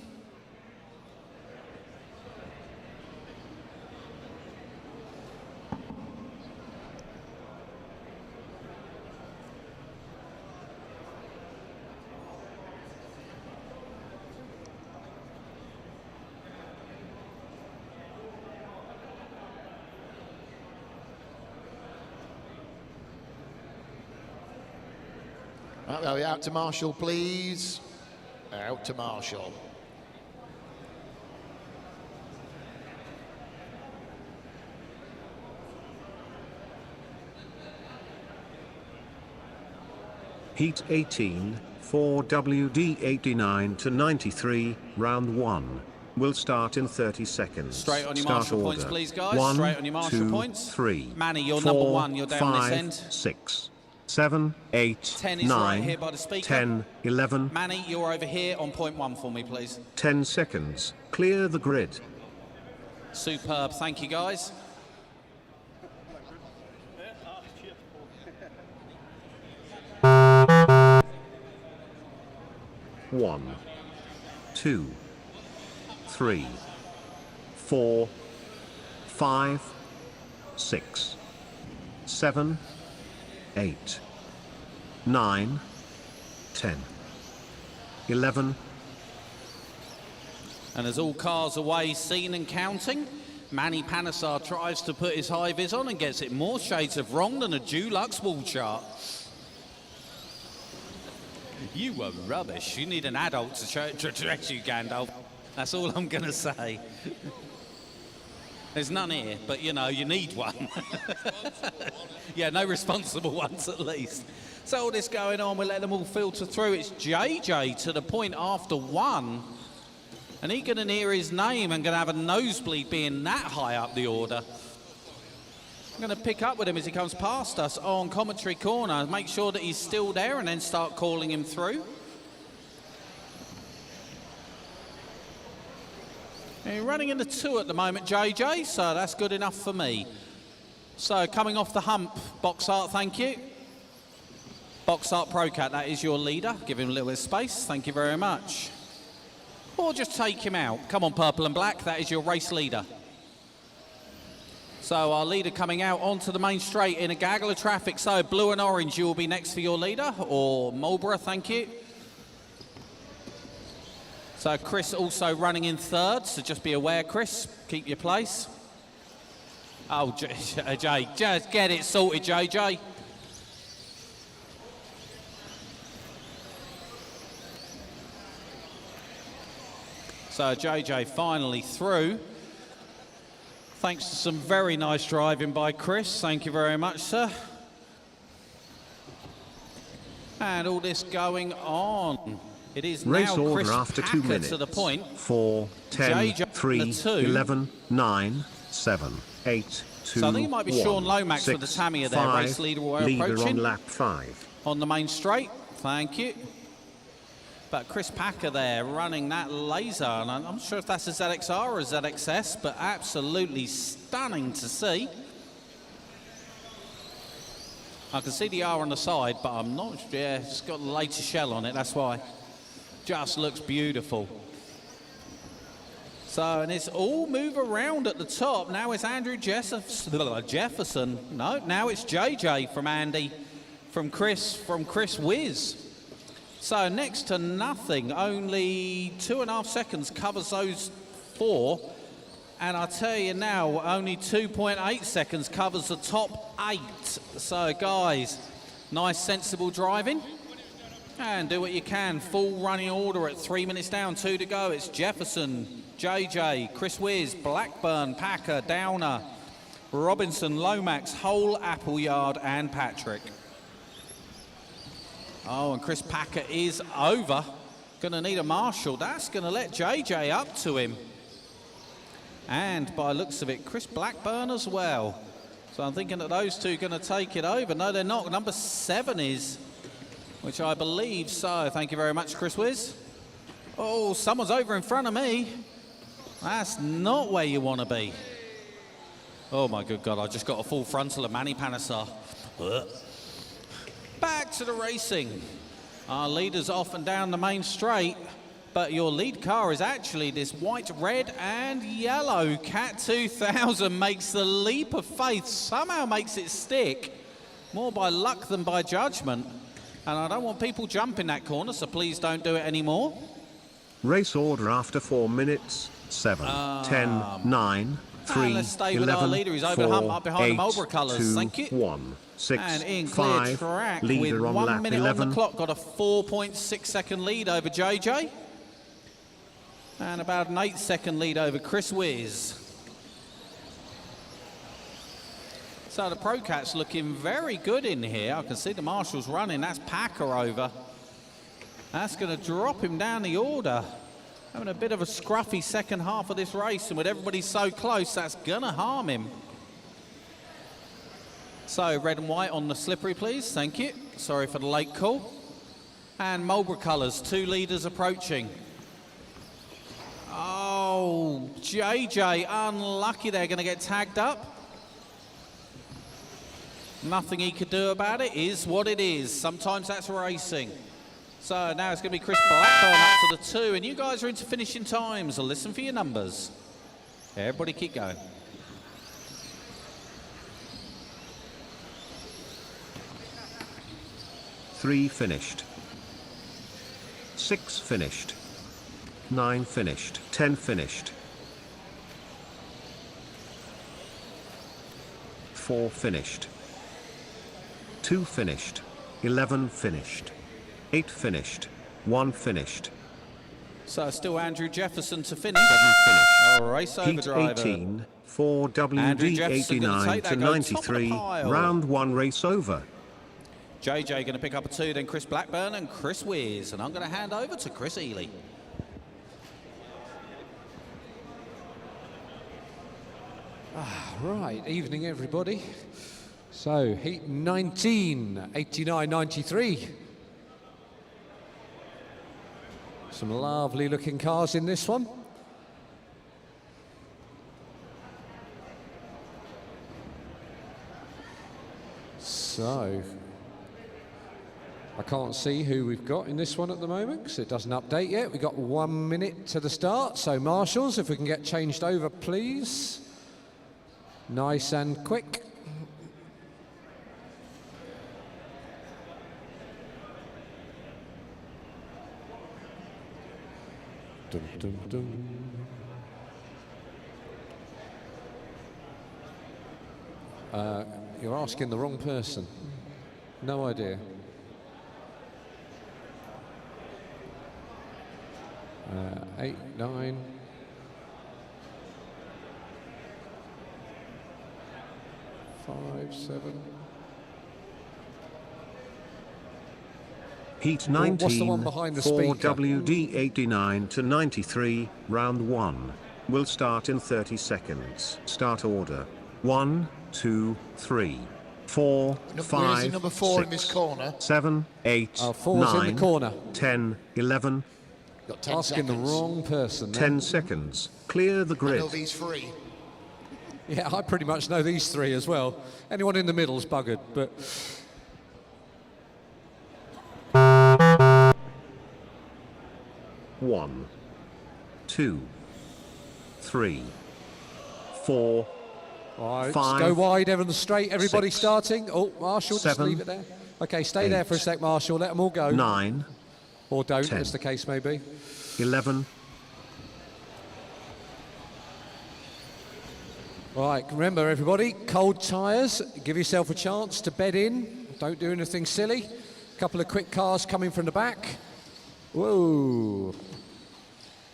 Right, out to Marshall, please. Out to Marshall. Heat 18, 4WD 89 to 93, round 1. Will start in 30 seconds. Straight on your Start Marshall order. points, please, guys. 1, Straight on your Marshall 2, points. 3, Manny, you're 4, number 1. You're down 5, this end. 6, 7, 8, 10 is 9, right here by the speaker. 10, 11. Manny, you're over here on point 1 for me, please. 10 seconds. Clear the grid. Superb. Thank you, guys. One, 2, 3, 4, 5, 6, 7, 8, 9, 10, 11. And as all cars away, seen and counting, Manny Panesar tries to put his high vis on and gets it more shades of wrong than a Dulux wall chart. You were rubbish. You need an adult to direct you, Gandalf. That's all I'm going to say. There's none here, but, you know, you need one. Yeah, no responsible ones at least. So all this going on, we'll let them all filter through. It's JJ to the point after 1. And he's going to hear his name and going to have a nosebleed being that high up the order. I'm going to pick up with him as he comes past us on commentary corner. Make sure that he's still there and then start calling him through. And you're running in the 2 at the moment, JJ, so that's good enough for me. So coming off the hump, Box Art, thank you. Box Art Procat, that is your leader. Give him a little bit of space. Thank you very much. Or just take him out. Come on, Purple and Black, that is your race leader. So our leader coming out onto the main straight in a gaggle of traffic. So blue and orange, you will be next for your leader, or Marlborough, thank you. So Chris also running in 3rd, so just be aware, Chris, keep your place. Oh, Jay, just get it sorted, JJ. So JJ finally through. Thanks to some very nice driving by Chris. Thank you very much, sir. And all this going on. It is Race now order Chris after 2 Packer minutes. to the point. 4, 10, JJ 3, 2. 11, 9, 7, 8, 2, So I think it might be 1, Sean Lomax 6, with the Tamiya there, 5, race leader we're leader approaching. on lap 5. On the main straight, thank you. But Chris Packer there running that laser, and I'm not sure if that's a ZXR or a ZXS, but absolutely stunning to see. I can see the R on the side, but I'm not, yeah, it's got the latest shell on it, that's why. Just looks beautiful. So, and it's all move around at the top. Now it's Andrew Jefferson. No, now it's JJ from Andy, from Chris Whiz. So next to nothing, only 2.5 seconds covers those 4. And I tell you now, only 2.8 seconds covers the top 8. So guys, nice sensible driving. And do what you can. Full running order at 3 minutes down, 2 to go. It's Jefferson, JJ, Chris Whiz, Blackburn, Packer, Downer, Robinson, Lomax, Hole, Appleyard, and Patrick. Oh, and Chris Packer is over. Gonna need a marshal. That's gonna let JJ up to him. And by looks of it, Chris Blackburn as well. So I'm thinking that those two are gonna take it over. No, they're not. Number 7 is, which I believe so. Thank you very much, Chris Whiz. Oh, someone's over in front of me. That's not where you want to be. Oh my good God, I just got a full frontal of Manny Panesar. Back to the racing. Our leader's off and down the main straight, but your lead car is actually this white, red and yellow. Cat 2000 makes the leap of faith, somehow makes it stick, more by luck than by judgment. And I don't want people jumping that corner, so please don't do it anymore. Race order after 4 minutes. 7, 10, 9, 3, let's stay with 11, our leader. He's over 4, hump up behind 8, the Marlborough colours. 2, Thank you. 1, 6, And in clear 5, track leader with on 1 lap minute 11. on the clock. Got a 4.6 second lead over JJ. And about an 8 second lead over Chris Whiz. So the Pro Cat's looking very good in here. I can see the marshals running. That's Packer over. That's going to drop him down the order. Having a bit of a scruffy second half of this race, and with everybody so close, that's going to harm him. So red and white on the slippery, please. Thank you. Sorry for the late call. And Marlborough colours, 2 leaders approaching. Oh, JJ, unlucky. They're going to get tagged up. Nothing he could do about it. Is what it is. Sometimes that's racing. So now it's going to be Chris Blackburn up to the 2, and you guys are into finishing times. So listen for your numbers. Everybody keep going. Three finished. 6 finished. 9 finished. 10 finished. 4 finished. 2 finished. 11 finished. 8 finished. 1 finished. So still Andrew Jefferson to finish. 7 finished. Oh, race over Heat driver. 18, 4 Andrew WD Jefferson gonna 89 take that, to go top of the 93, pile. round 1 race over. JJ going to pick up a 2, then Chris Blackburn and Chris Whiz. And I'm going to hand over to Chris Ely. Right, evening everybody. So, heat 19, 89.93. Some lovely looking cars in this one. So, I can't see who we've got in this one at the moment because it doesn't update yet. We've got 1 minute to the start. So, marshals, if we can get changed over, please. Nice and quick. Dum, dum, dum. You're asking the wrong person. No idea. 8, 9. Five, 7. Heat What's the one 19, behind the 4 speaker? WD 89 to 93, round 1. Will start in 30 seconds. Start order. 1, 2, 3, 4, Where is 5, he, number 4 in 6, this corner? 7, 8, Oh, 4's 9, in the corner. 10, 11, Got 10 Asking seconds. the wrong person. there. 10 seconds. Clear the I grid. know these 3. Yeah, I pretty much know these 3 as well. Anyone in the middle's buggered, but 1, 2, 3, 4, All right, 5, go wide, everyone straight, everybody 6, starting. Oh, Marshall, just 7, leave it there. Okay, stay there for a 8, sec, Marshall, let them all go. 9, Or don't, 10, as the case may be. 11. Right, remember everybody, cold tyres, give yourself a chance to bed in. Don't do anything silly. A couple of quick cars coming from the back. Whoa.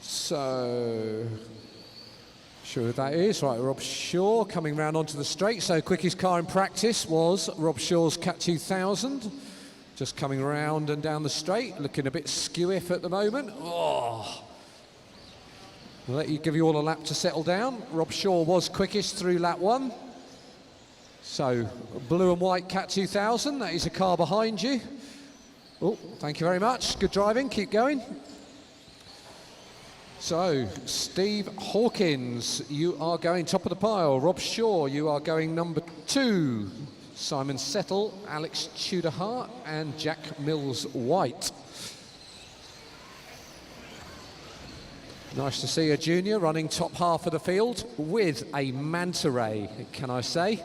So, sure who that is. Right, Rob Shaw coming round onto the straight. So quickest car in practice was Rob Shaw's Cat 2000. Just coming round and down the straight, looking a bit skew-if at the moment. Oh. I'll let you give you all a lap to settle down. Rob Shaw was quickest through lap 1. So, blue and white Cat 2000, that is a car behind you. Oh, thank you very much. Good driving, keep going. So, Steve Hawkins, you are going top of the pile. Rob Shaw, you are going number 2. Simon Settle, Alex Tudor-Hart, and Jack Mills-White. Nice to see a junior running top half of the field with a manta ray, can I say.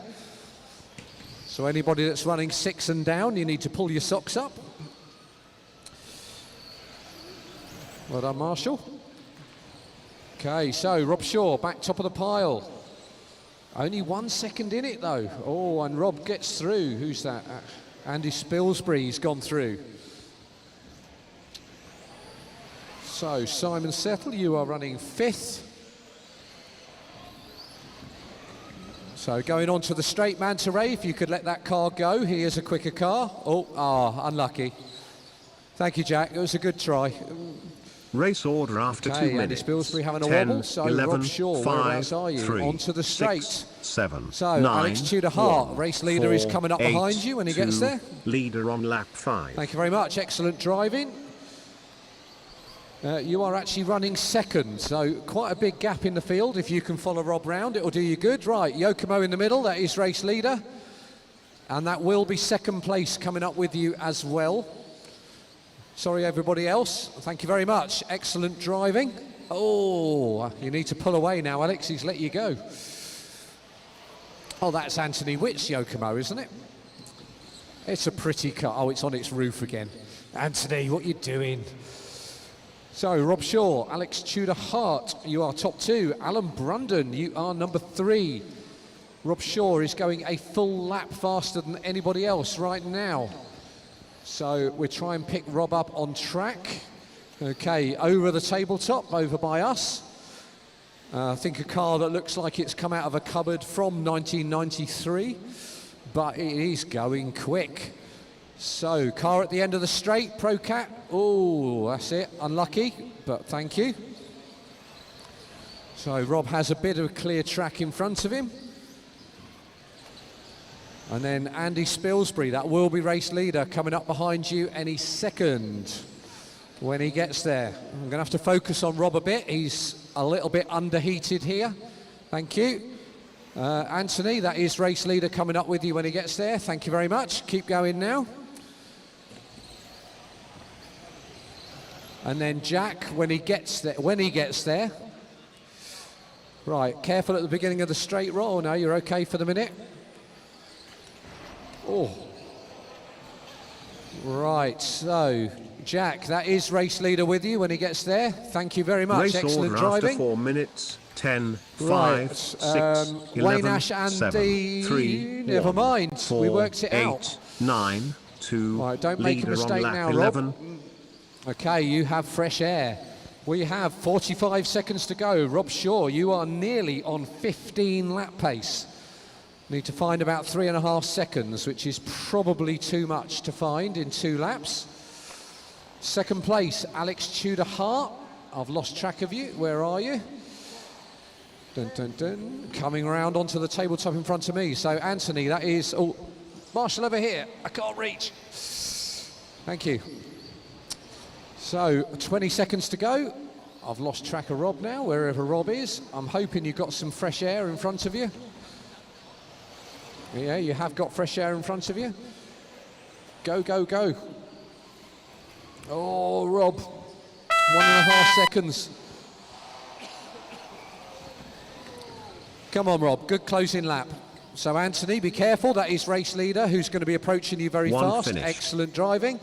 So anybody that's running 6 and down, you need to pull your socks up. Well done, Marshall. Okay, so Rob Shaw back top of the pile. Only 1 second in it though. Oh, and Rob gets through. Who's that? Andy Spilsbury's gone through. So Simon Settle, you are running 5th. So going on to the straight manta ray, if you could let that car go. Here's a quicker car. Oh, unlucky. Thank you, Jack. It was a good try. Race order after 2 minutes. Andy Spilsbury having a 10, wobble. So 11, Rob Shaw, 5, whereabouts are you? 3, Onto the straight. 6, 7, so 9, Alex Tudor-Hart, 1, race leader, 4, is coming up 8, behind you when he 2, gets there. Leader on lap 5. Thank you very much. Excellent driving. You are actually running 2nd, so quite a big gap in the field. If you can follow Rob round, it will do you good. Right, Yokomo in the middle, that is race leader. And that will be 2nd place coming up with you as well. Sorry, everybody else. Thank you very much. Excellent driving. Oh, you need to pull away now, Alex. He's let you go. Oh, that's Anthony Witt's Yokomo, isn't it? It's a pretty car. Oh, it's on its roof again. Anthony, what are you doing? So, Rob Shaw, Alex Tudor-Hart, you are top 2. Alan Brunden, you are number 3. Rob Shaw is going a full lap faster than anybody else right now. So, we'll try and pick Rob up on track. Okay, over the tabletop, over by us. I think a car that looks like it's come out of a cupboard from 1993, but it is going quick. So, car at the end of the straight, Procat. Oh, that's it, unlucky, but thank you. So, Rob has a bit of a clear track in front of him. And then Andy Spilsbury, that will be race leader, coming up behind you any second when he gets there. I'm going to have to focus on Rob a bit. He's a little bit underheated here. Thank you. Anthony, that is race leader, coming up with you when he gets there. Thank you very much. Keep going now. And then Jack, when he gets there. Right, careful at the beginning of the straight roll. No, you're okay for the minute. Oh. Right, so Jack, that is race leader with you when he gets there. Thank you very much. Race excellent order driving. After 4 minutes, 10, 5, Right, 6, Wayne 11, Ash and 7, 3, never 1, mind. 4, We worked it 8, out. 9, 2, Right, don't make a leader mistake on lap now, 11. Rob. Okay, you have fresh air. We have 45 seconds to go. Rob Shaw, you are nearly on 15 lap pace. Need to find about 3.5 seconds, which is probably too much to find in 2 laps. 2nd place, Alex Tudor-Hart. I've lost track of you. Where are you? Dun, dun, dun. Coming around onto the tabletop in front of me. So, Anthony, that is... Oh, Marshall over here. I can't reach. Thank you. So, 20 seconds to go. I've lost track of Rob now, wherever Rob is. I'm hoping you've got some fresh air in front of you. Yeah, you have got fresh air in front of you. Go, go, go. Oh, Rob. 1.5 seconds. Come on, Rob, good closing lap. So Anthony, be careful, that is race leader who's going to be approaching you very fast. Finish. Excellent driving.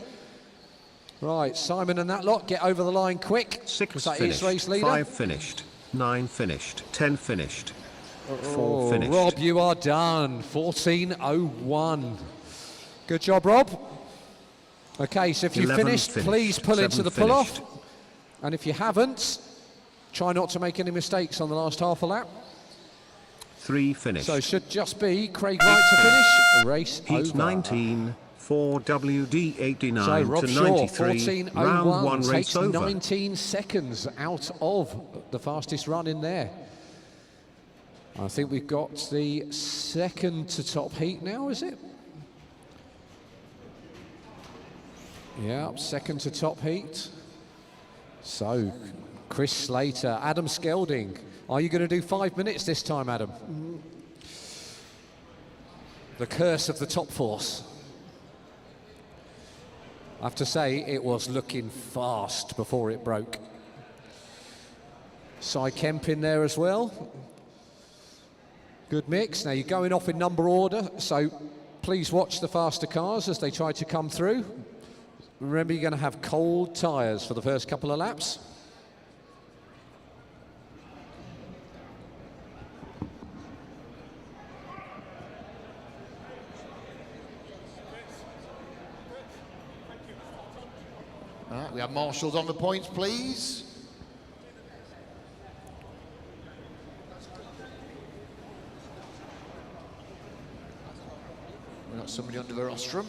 Right, Simon and that lot, get over the line quick. 6 that finished, is race leader. 5 finished, 9 finished, 10 finished, 4 finished. Rob, you are done. 14.01. Good job, Rob. Okay, so if you finished, please pull into the pull-off. And if you haven't, try not to make any mistakes on the last half a lap. 3 finished. So should just be Craig Wright to finish. Race Heat over. 19, 4 WD 89 So Rob to Shaw, 93. Round 1 14.01, race takes over. 19 seconds out of the fastest run in there. I think we've got the second to top heat now, is it? Yeah, second to top heat. So, Chris Slater, Adam Skelding. Are you going to do 5 minutes this time, Adam? The curse of the top force. I have to say, it was looking fast before it broke. Cy Kemp in there as well. Good mix. Now you're going off in number order, so please watch the faster cars as they try to come through. Remember, you're going to have cold tyres for the first couple of laps. All right, we have marshals on the points, please. We've got somebody under the rostrum.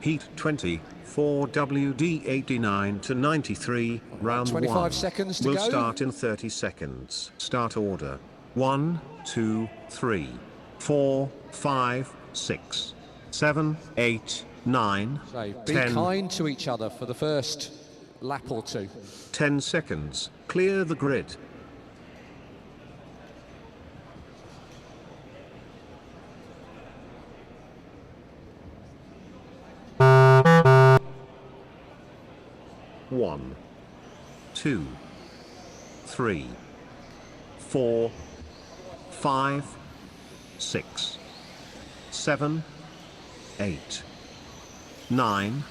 Heat 20, 4 WD 89 to 93. Round 25 1 seconds to will go. start in 30 seconds. Start order. 1, 2, 3, 4, 5, 6, 7, 8, 9, So be 10. kind to each other for the first lap or two. 10 seconds. Clear the grid. One, 2, 3, 4, 5, 6, 7, 8, 9,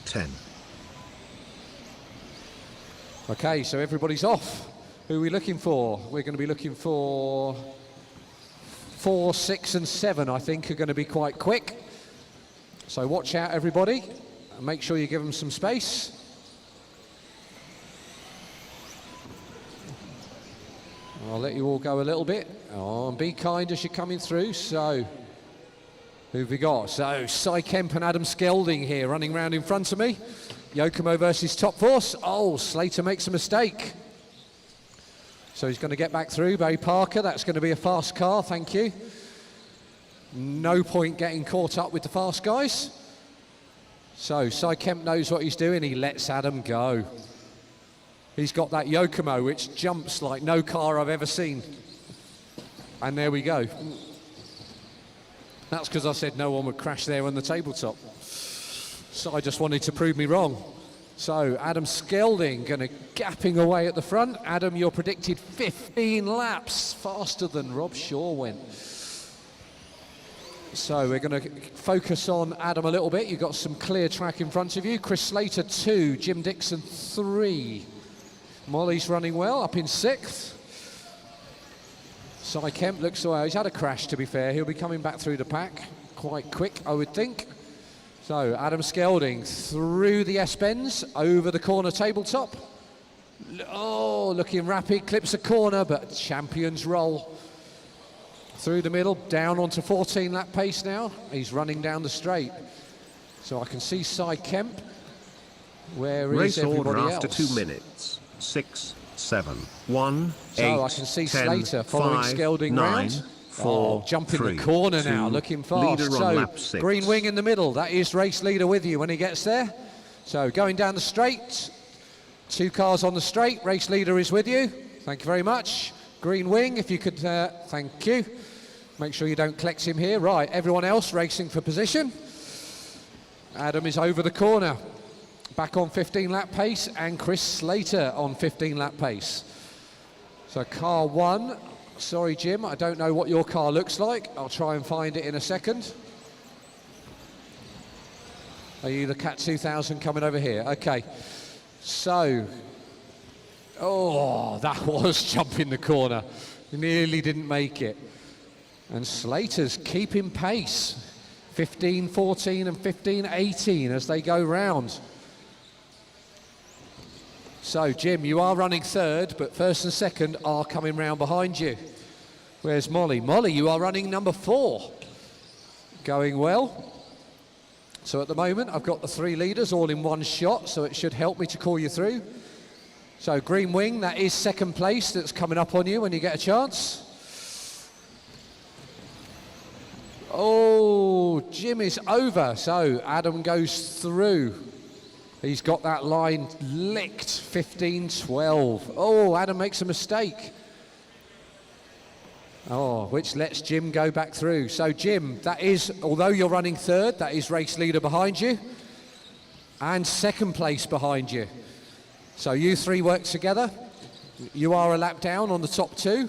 10. Okay, so everybody's off. Who are we looking for? We're going to be looking for 4, 6 and 7, I think, are going to be quite quick. So watch out, everybody. And make sure you give them some space. I'll let you all go a little bit. Oh, and be kind as you're coming through. So, who've we got? So, Cy Kemp and Adam Skelding here running round in front of me. Yokomo versus Top Force. Oh, Slater makes a mistake. So he's going to get back through. Barry Parker, that's going to be a fast car, thank you. No point getting caught up with the fast guys. So, Cy Kemp knows what he's doing. He lets Adam go. He's got that Yokomo which jumps like no car I've ever seen. And there we go. That's because I said no one would crash there on the tabletop. So I just wanted to prove me wrong. So Adam Skelding going to gapping away at the front. Adam, you're predicted 15 laps faster than Rob Shaw went. So we're going to focus on Adam a little bit. You've got some clear track in front of you. Chris Slater 2, Jim Dixon 3. Molly's running well, up in 6th. Cy Kemp looks away. He's had a crash, to be fair. He'll be coming back through the pack quite quick, I would think. So Adam Skelding through the S-bends, over the corner tabletop. Oh, looking rapid, clips a corner, but champions roll. Through the middle, down onto 14 lap pace now. He's running down the straight. So I can see Cy Kemp. Where Race is everybody order else? after 2 minutes. 6, 7, 1, So 8, I can see 10, Slater following 5, Skelding 9, round. 4, jumping 3, the corner 2, now, looking fast. leader on So lap 6. green wing in the middle. That is race leader with you when he gets there. So going down the straight. 2 cars on the straight. Race leader is with you. Thank you very much. Green wing, if you could, thank you. Make sure you don't collect him here. Right, everyone else racing for position. Adam is over the corner. back on 15 lap pace, and Chris Slater on 15 lap pace. So car 1, sorry Jim, I don't know what your car looks like. I'll try and find it in a second. Are you the Cat 2000 coming over here? Okay, so, oh, that was jumping the corner. Nearly didn't make it. And Slater's keeping pace. 15-14 and 15-18 as they go round. So, Jim, you are running third, but first and second are coming round behind you. Where's Molly? Molly, you are running number 4. Going well. So at the moment, I've got the 3 leaders all in one shot, so it should help me to call you through. So Green Wing, that is second place that's coming up on you when you get a chance. Oh, Jim is over, so Adam goes through. He's got that line licked, 15-12. Oh, Adam makes a mistake. Oh, which lets Jim go back through. So Jim, that is, although you're running third, that is race leader behind you and second place behind you. So you 3 work together. You are a lap down on the top 2.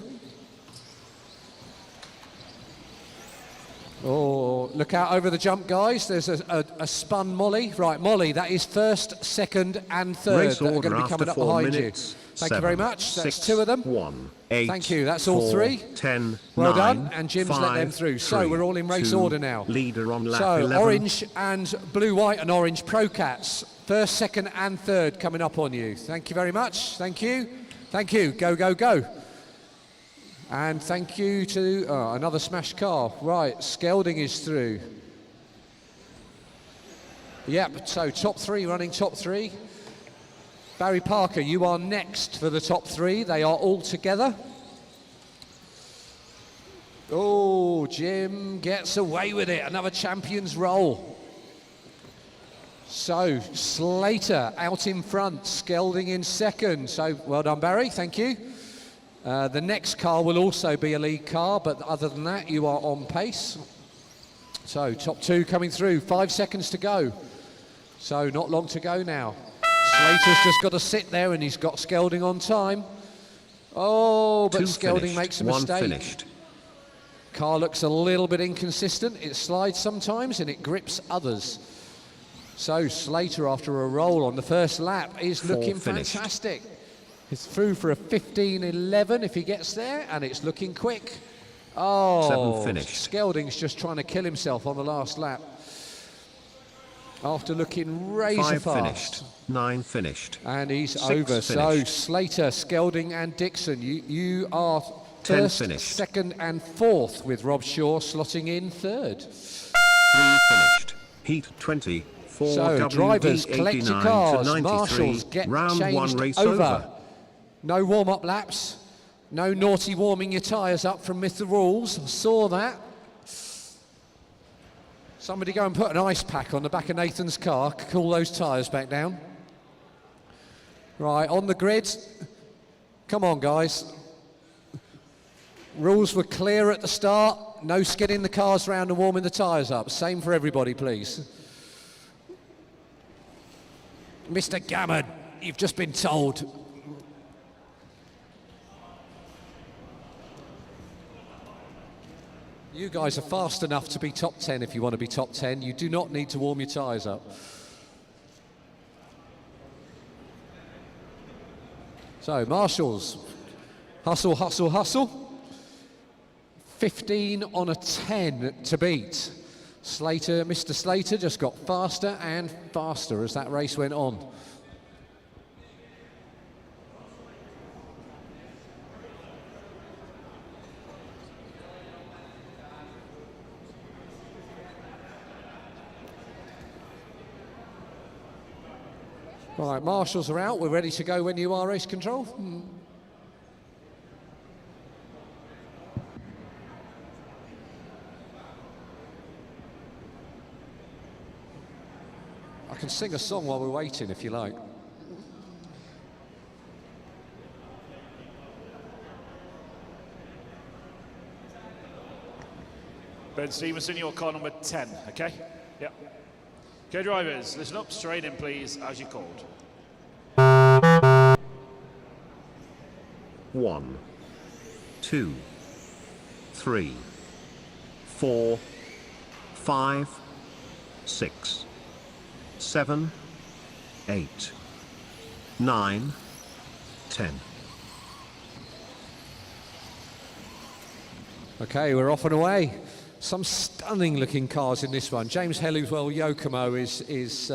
Oh, look out over the jump, guys. There's a spun Molly. Right, Molly, that is first, second and third Race that are going to be coming up behind minutes, you. Thank you very much. That's 2 of them. 1, 8, Thank you. That's 4, all 3. 10, well 9, done. And Jim's 5, let them through. So 3, we're all in race 2, order now. Leader on lap so 11. orange and blue, white and orange Pro Cats. First, second and third coming up on you. Thank you very much. Thank you. Thank you. Go, go, go. And thank you to another smashed car. Right, Skelding is through. Yep, so top 3, running top 3. Barry Parker, you are next for the top 3. They are all together. Oh, Jim gets away with it. Another champion's roll. So, Slater out in front, Skelding in second. So, well done, Barry, thank you. The next car will also be a lead car, but other than that, you are on pace. So, top 2 coming through, 5 seconds to go. So, not long to go now. Slater's just got to sit there and he's got Skelding on time. Oh, but Skelding makes a mistake. 1 finished. Car looks a little bit inconsistent. It slides sometimes and it grips others. So Slater, after a roll on the first lap, is looking fantastic. He's through for a 15-11 if he gets there, and it's looking quick. Oh, 7 finished. Skelding's just trying to kill himself on the last lap. After looking razor 5 fast. finished. 9 finished. And he's 6 over. finished. So Slater, Skelding and Dixon, you are 10 first, finished. second and fourth, with Rob Shaw slotting in third. 3 finished. Heat 20. So drivers, collect your cars. Marshals, get round changed 1 race over. No warm-up laps. No naughty warming your tyres up from Myth the Rules. Saw that. Somebody go and put an ice pack on the back of Nathan's car. Cool those tyres back down. Right, on the grid. Come on, guys. Rules were clear at the start. No skidding the cars round and warming the tyres up. Same for everybody, please. Mr. Gammon, you've just been told. You guys are fast enough to be top 10 if you want to be top 10. You do not need to warm your tyres up. So, Marshals, hustle, hustle, hustle. 15 on a 10 to beat. Slater, Mr. Slater just got faster and faster as that race went on. Right, marshals are out. We're ready to go when you are, race control. I can sing a song while we're waiting, if you like. Ben Stevenson, your car number 10, okay? Yep. Okay, drivers, listen up, straight in, please, as you're called. 1, 2, 3, 4, 5, 6, 7, 8, 9, 10. Okay, we're off and away. Some stunning looking cars in this one. James Helliwell Yokomo is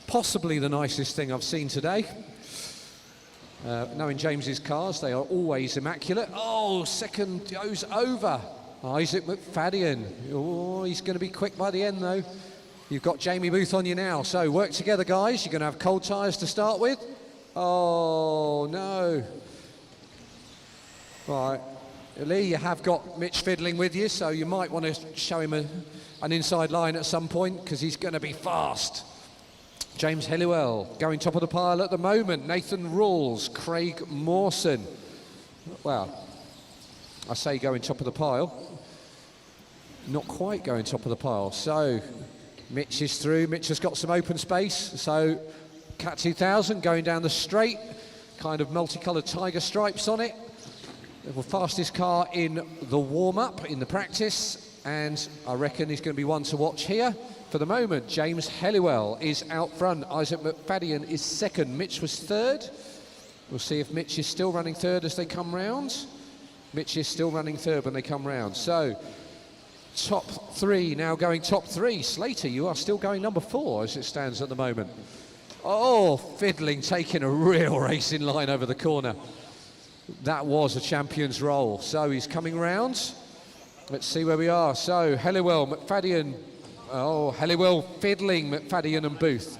possibly the nicest thing I've seen today. Knowing James's cars, they are always immaculate. Oh, second goes over. Isaac McFadden. Oh, he's going to be quick by the end though. You've got Jamie Booth on you now. So work together, guys. You're going to have cold tyres to start with. Oh, no. Right. Lee, you have got Mitch fiddling with you, so you might want to show him an inside line at some point because he's going to be fast. James Helliwell going top of the pile at the moment. Nathan Rawls, Craig Mawson. Well, I say going top of the pile. Not quite going top of the pile. So Mitch is through. Mitch has got some open space. So Cat 2000 going down the straight. Kind of multicoloured tiger stripes on it. The fastest car in the warm-up, in the practice, and I reckon he's going to be one to watch here. For the moment, James Helliwell is out front. Isaac McFadden is second. Mitch was third. We'll see if Mitch is still running third as they come round. Mitch is still running third when they come round. So, top three, now going top three. Slater, you are still going number 4 as it stands at the moment. Oh, fiddling, taking a real racing line over the corner. That was a champion's roll. So he's coming round. Let's see where we are. So Helliwell, McFadden. Oh, Helliwell fiddling McFadden and Booth.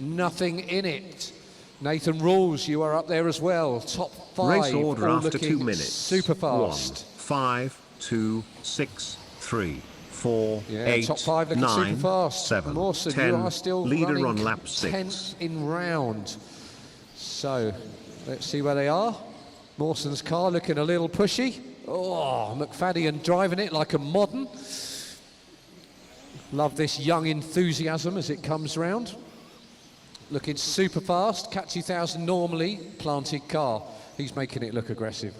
Nothing in it. Nathan Rawls, you are up there as well. Top 5. Race order all after 2 minutes. Super fast. 1, 5, 2, 6, 3, 4, Yeah, 8, top 5 looking 9, super fast. 7, Mawson, 10. you are still Leader running on lap 6. 10th in round. So let's see where they are. Mawson's car looking a little pushy. Oh, McFadden driving it like a modern. Love this young enthusiasm as it comes round. Looking super fast. Cat 2000 normally planted car. He's making it look aggressive.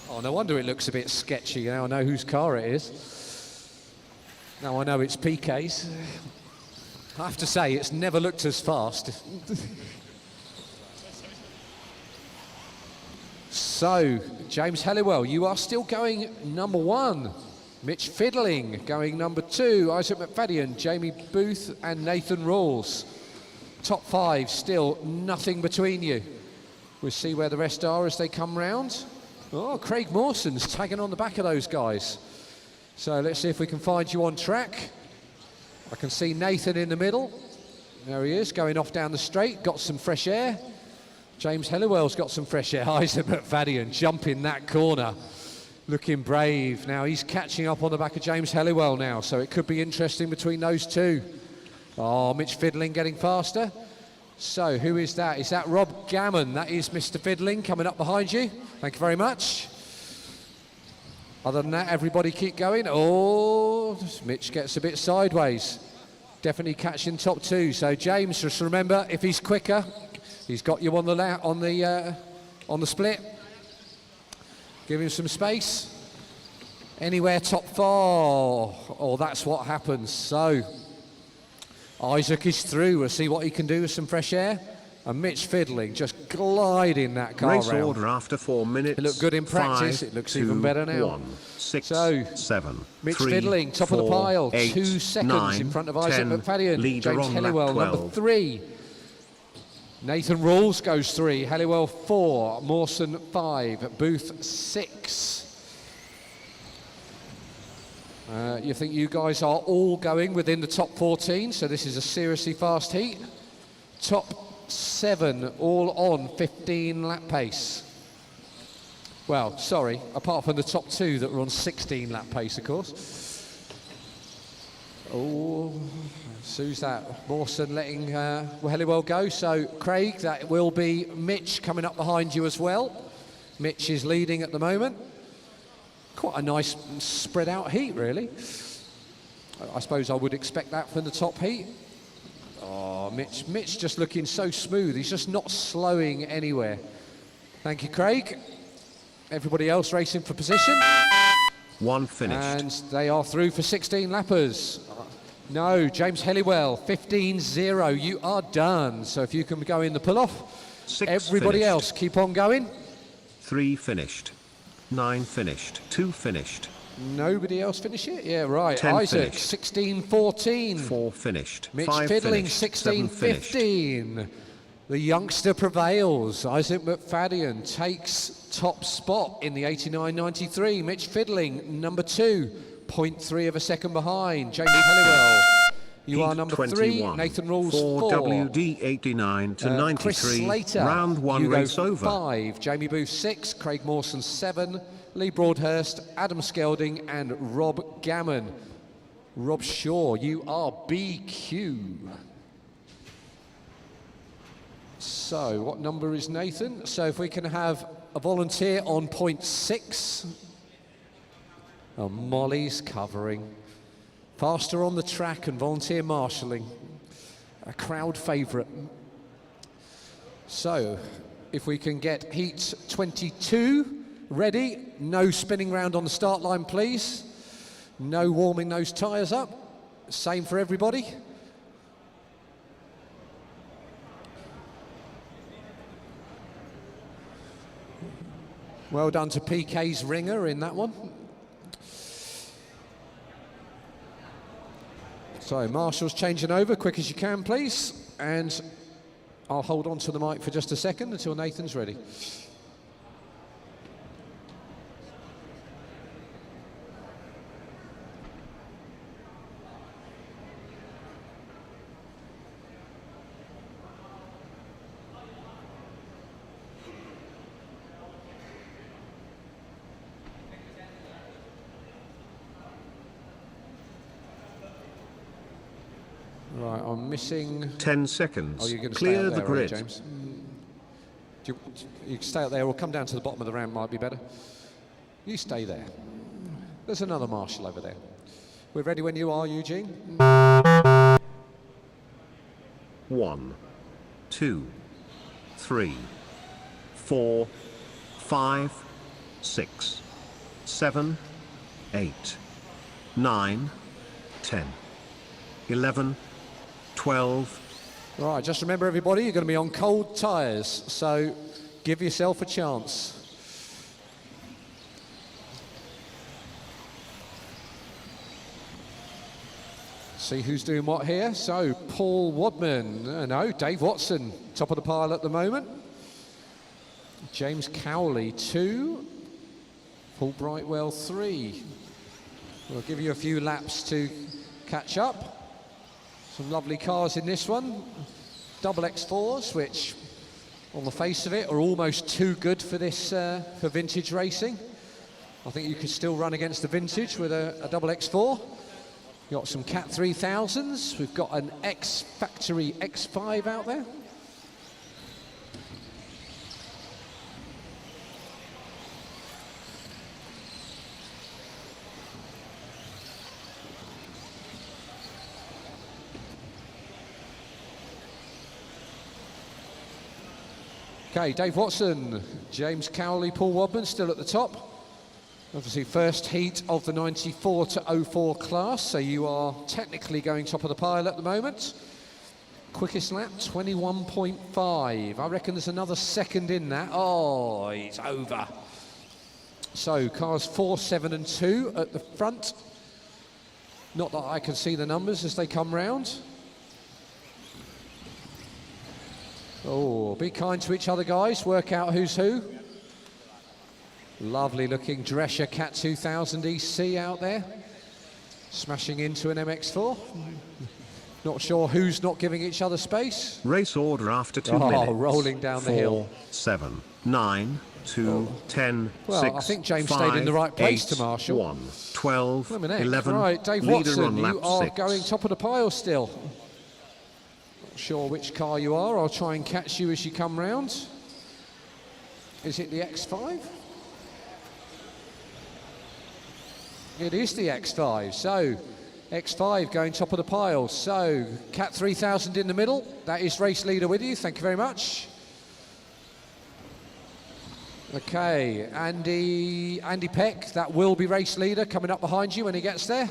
Oh, no wonder it looks a bit sketchy. Now I know whose car it is. Now I know it's PK's. I have to say, it's never looked as fast. So, James Helliwell, you are still going number 1. Mitch Fiddling going number 2. Isaac McFadden, Jamie Booth and Nathan Rawls. Top 5, still nothing between you. We'll see where the rest are as they come round. Oh, Craig Mawson's tagging on the back of those guys. So let's see if we can find you on track. I can see Nathan in the middle. There he is, going off down the straight, got some fresh air. James Helliwell's got some fresh air. Isaac McFadden jumping that corner. Looking brave. Now he's catching up on the back of James Helliwell now, so it could be interesting between those two. Oh, Mitch Fiddling getting faster. So who is that? Is that Rob Gammon? That is Mr. Fiddling coming up behind you. Thank you very much. Other than that, everybody keep going. Oh, Mitch gets a bit sideways. Definitely catching top 2. So James, just remember, if he's quicker, he's got you on the split. Give him some space. Anywhere top 4. Oh, that's what happens. So Isaac is through. We'll see what he can do with some fresh air. And Mitch Fiddling just gliding that car Race round. order after 4 minutes. It looked good in practice. 5, It looks 2, even better now. 1, 6, So 7, Mitch 3, Fiddling, top 4, of the pile, 8, 2 seconds 9, in front of Isaac 10, McFadden. leader James on lap Helliwell, 12. number 3. Nathan Rawls goes 3, Helliwell 4, Mawson 5, Booth 6. You think you guys are all going within the top 14, so this is a seriously fast heat. Top 7 all on 15 lap pace. Well, sorry, apart from the top 2 that were on 16 lap pace, of course. Oh, so who's that? Mawson letting Helliwell go. So Craig, that will be Mitch coming up behind you as well. Mitch is leading at the moment. Quite a nice spread out heat, really. I suppose I would expect that from the top heat. Oh, Mitch just looking so smooth. He's just not slowing anywhere. Thank you, Craig. Everybody else racing for position. One finished. And they are through for 16 lappers. No, James Helliwell, 15-0. You are done. So if you can go in the pull-off. 6 Everybody finished. else, keep on going. 3 finished. 9 finished. 2 finished. Nobody else finish it? Yeah, right. 10 Isaac, finished. 16-14. 4 finished. Mitch 5 Fiddling, finished. 7 finished. 16-15. The youngster prevails. Isaac McFadden takes top spot in the 89.93. Mitch Fiddling, number 2, 0.3 of a second behind. Jamie Helliwell, you are number 3. Nathan Rawls, 4. WD 89 to 93. Chris Slater, Round 1 you race go over. 5. Jamie Booth, 6. Craig Mawson, 7. Lee Broadhurst, Adam Skelding, and Rob Gammon. Rob Shaw, you are BQ. So, what number is Nathan? So, if we can have a volunteer on 0.6. Oh, Molly's covering. Faster on the track and volunteer marshalling. A crowd favourite. So, if we can get heat 22 ready. No spinning round on the start line, please. No warming those tyres up. Same for everybody. Well done to PK's ringer in that one. So, Marshall's changing over, quick as you can, please. And I'll hold on to the mic for just a second until Nathan's ready. Right, I'm missing 10 seconds. Oh, you're going to Clear stay out the there, grid. are you, James? You can stay out there or come down to the bottom of the ramp, might be better. You stay there. There's another marshal over there. We're ready when you are, Eugene. 1, 2, 3, 4, 5, 6, 7, 8, 9, 10, 11, 12. Right, just remember everybody, you're going to be on cold tyres, so give yourself a chance. See who's doing what here. So, Paul Wadman, no, Dave Watson, top of the pile at the moment. James Cowley, 2. Paul Brightwell, 3. We'll give you a few laps to catch up. Some lovely cars in this one. Double X4s, which on the face of it are almost too good for this, for vintage racing. I think you could still run against the vintage with a double X4. We've got some Cat 3000s. We've got an X Factory X5 out there. Okay, Dave Watson, James Cowley, Paul Wadman still at the top. Obviously first heat of the 94 to 04 class, so you are technically going top of the pile at the moment. Quickest lap, 21.5. I reckon there's another second in that. Oh, it's over. So cars 4, 7 and 2 at the front. Not that I can see the numbers as they come round. Oh, be kind to each other, guys. Work out who's who. Lovely looking Drescher Cat 2000 EC out there. Smashing into an MX-4. Not sure who's not giving each other space. Race order after 2 minutes. Rolling down the 4, hill. 7, 9, 2, 10, Well, 6, I think James 5, stayed in the right place 8, to marshal. 1, 12, Flippin' 11. Right, Dave Leader Watson, on lap you are 6. going top of the pile still. Not sure which car you are. I'll try and catch you as you come round. Is it the X5? It is the X5. So, X5 going top of the pile. So, Cat 3000 in the middle. That is race leader with you. Thank you very much. Okay, Andy Peck, that will be race leader coming up behind you when he gets there.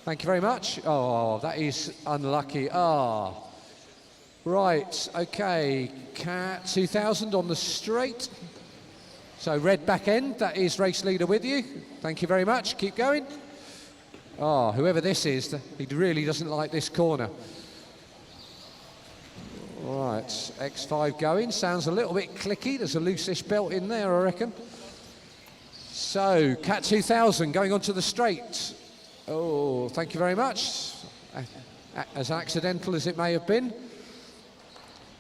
Thank you very much. Oh, that is unlucky. Ah. Right, okay, Cat 2000 on the straight. So red back end, that is race leader with you. Thank you very much, keep going. Oh, whoever this is, he really doesn't like this corner. Right, X5 going, sounds a little bit clicky. There's a loose-ish belt in there, I reckon. So, Cat 2000 going onto the straight. Oh, thank you very much. As accidental as it may have been.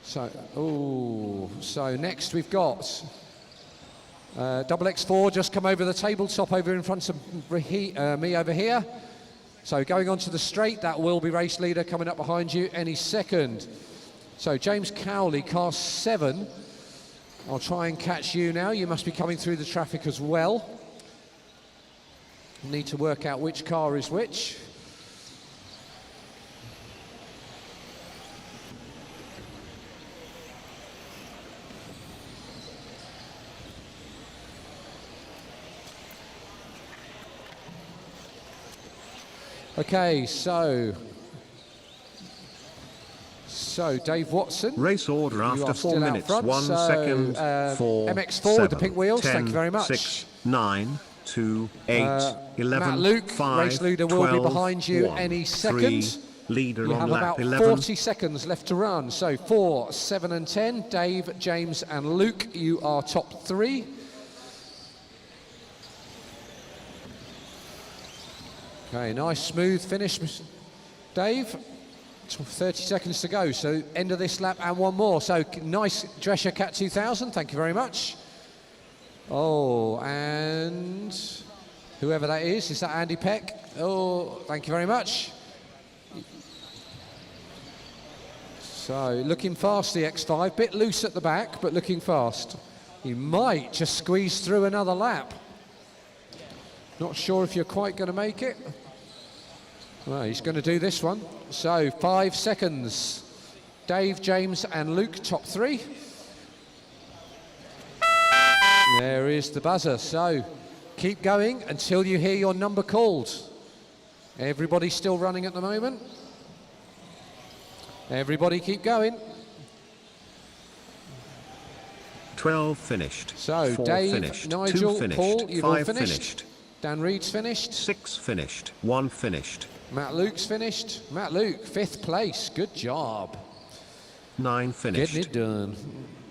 So, so next we've got double X4 just come over the tabletop over in front of me over here. So going onto the straight, that will be race leader coming up behind you any second. So James Cowley, car 7. I'll try and catch you now. You must be coming through the traffic as well. Need to work out which car is which. Okay, so Dave Watson. Race order after 4 minutes, front. 1 second, 4, MX4 7, with the pink wheels, 10, thank you very much. 6, 9, 2, 8, 11, Matt Luke, 5, race leader 12, will be behind you 1, any 3, second. leader You on have lap about 11. 40 seconds left to run. So 4, 7 and 10, Dave, James and Luke, you are top 3. Okay, nice smooth finish, Dave. 30 seconds to go, so end of this lap and one more. So nice Drescher Cat 2000, thank you very much. Oh, and whoever that is that Andy Peck? Oh, thank you very much. So looking fast, the X5, bit loose at the back, but looking fast. He might just squeeze through another lap. Not sure if you're quite going to make it. Well, he's going to do this one. So 5 seconds. Dave, James and Luke, top 3. There is the buzzer. So keep going until you hear your number called. Everybody still running at the moment. Everybody keep going. 12 finished. So 4 Dave, finished. Nigel, 2 finished. Paul, you've all 5 finished. Dan Reed's finished. 6 finished. 1 finished. Matt Luke's finished. Matt Luke, 5th place. Good job. 9 finished. Getting it done.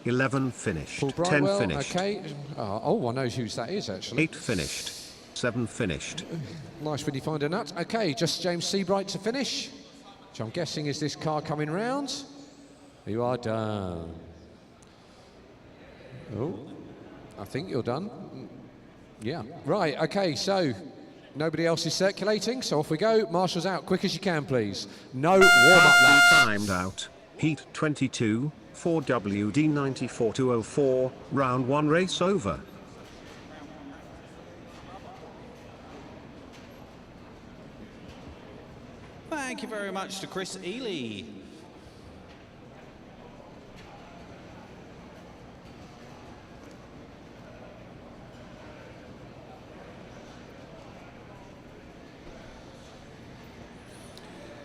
11 finished. Paul 10 Brightwell, finished. okay. Oh, I know whose that is actually. 8 finished. 7 finished. Nice when you find a nut. Okay, just James Seabright to finish, which I'm guessing is this car coming round. You are done. Oh, I think you're done. Yeah, right, okay, so nobody else is circulating, so off we go. Marshals out, quick as you can, please. No warm-up laps. Timed out. Heat 22, 4WD94 round 1 race over. Thank you very much to Chris Ely.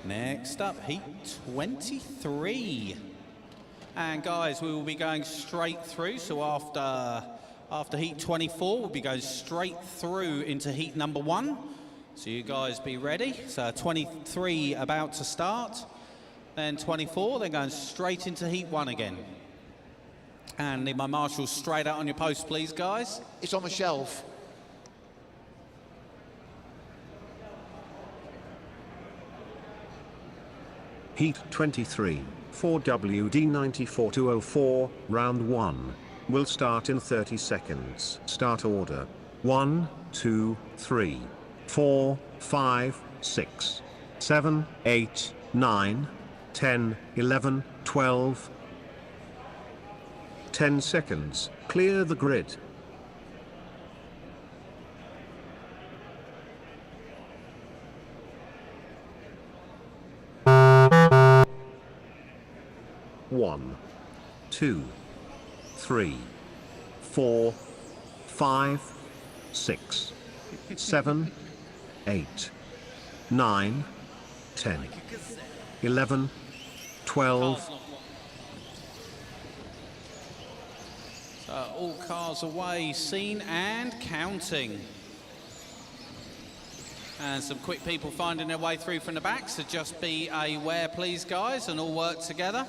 Next up, heat 23. And guys, we will be going straight through. So after heat 24, we'll be going straight through into heat number 1. So you guys be ready. So 23 about to start, then 24, then going straight into heat 1 again. And need my marshals straight out on your post, please, guys. It's on the shelf. Heat 23, 4WD94 round 1. Will start in 30 seconds. Start order. 1, 2, 3, 4, 5, 6, 7, 8, 9, 10, 11, 12. 10 seconds. Clear the grid. 1, 2, 3, 4, 5, 6, 7, 8, 9, 10, 11, 12. So all cars away, seen and counting. And some quick people finding their way through from the back, so just be aware, please, guys, and all work together.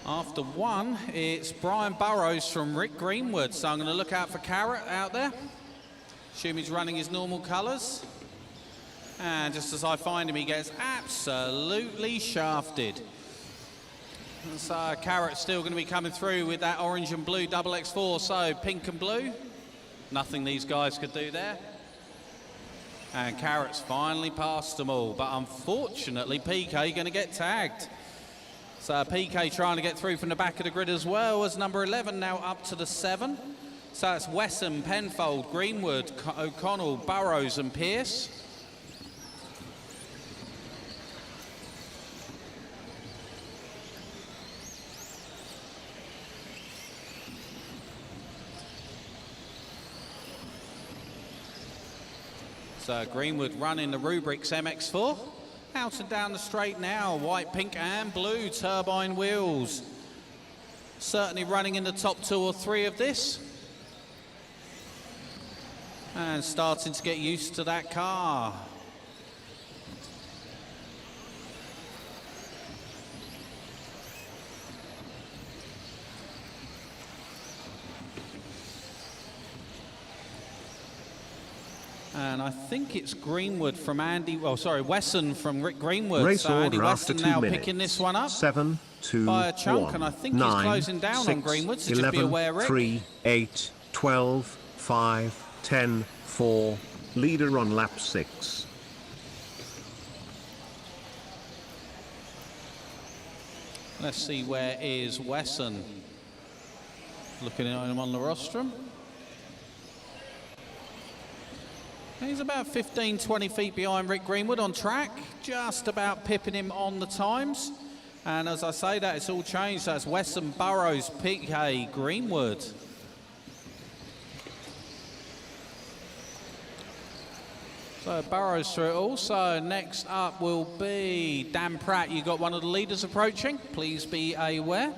After one, it's Brian Burrows from Rick Greenwood, so I'm going to look out for Carrot out there. Assume he's running his normal colours. And just as I find him, he gets absolutely shafted. And so Carrot's still going to be coming through with that orange and blue double X4, so pink and blue. Nothing these guys could do there. And Carrot's finally passed them all, but unfortunately PK going to get tagged. So PK trying to get through from the back of the grid as well as number 11 now up to the 7. So it's Wesson, Penfold, Greenwood, O'Connell, Burrows and Pierce. So Greenwood running the Rubrics MX4. Out and down the straight now, white, pink and blue turbine wheels. Certainly running in the top 2 or 3 of this. And starting to get used to that car. And I think it's Greenwood from Andy, well, sorry, Wesson from Rick Greenwood. Race so Andy order after Wesson 2 now minutes. picking this one up 7, 2, by a chunk, 1, and I think 9, he's closing down 6, on Greenwood, so 11, just be aware, Rick. 3, 8, 12, 5, 10, 4, leader on lap 6. Let's see, where is Wesson? Looking at him on the rostrum. He's about 15, 20 feet behind Rick Greenwood on track, just about pipping him on the times. And as I say that, it's all changed. That's Wesson, Burrows, PK, Greenwood. So Burrows through it all. So next up will be Dan Pratt. You got one of the leaders approaching. Please be aware.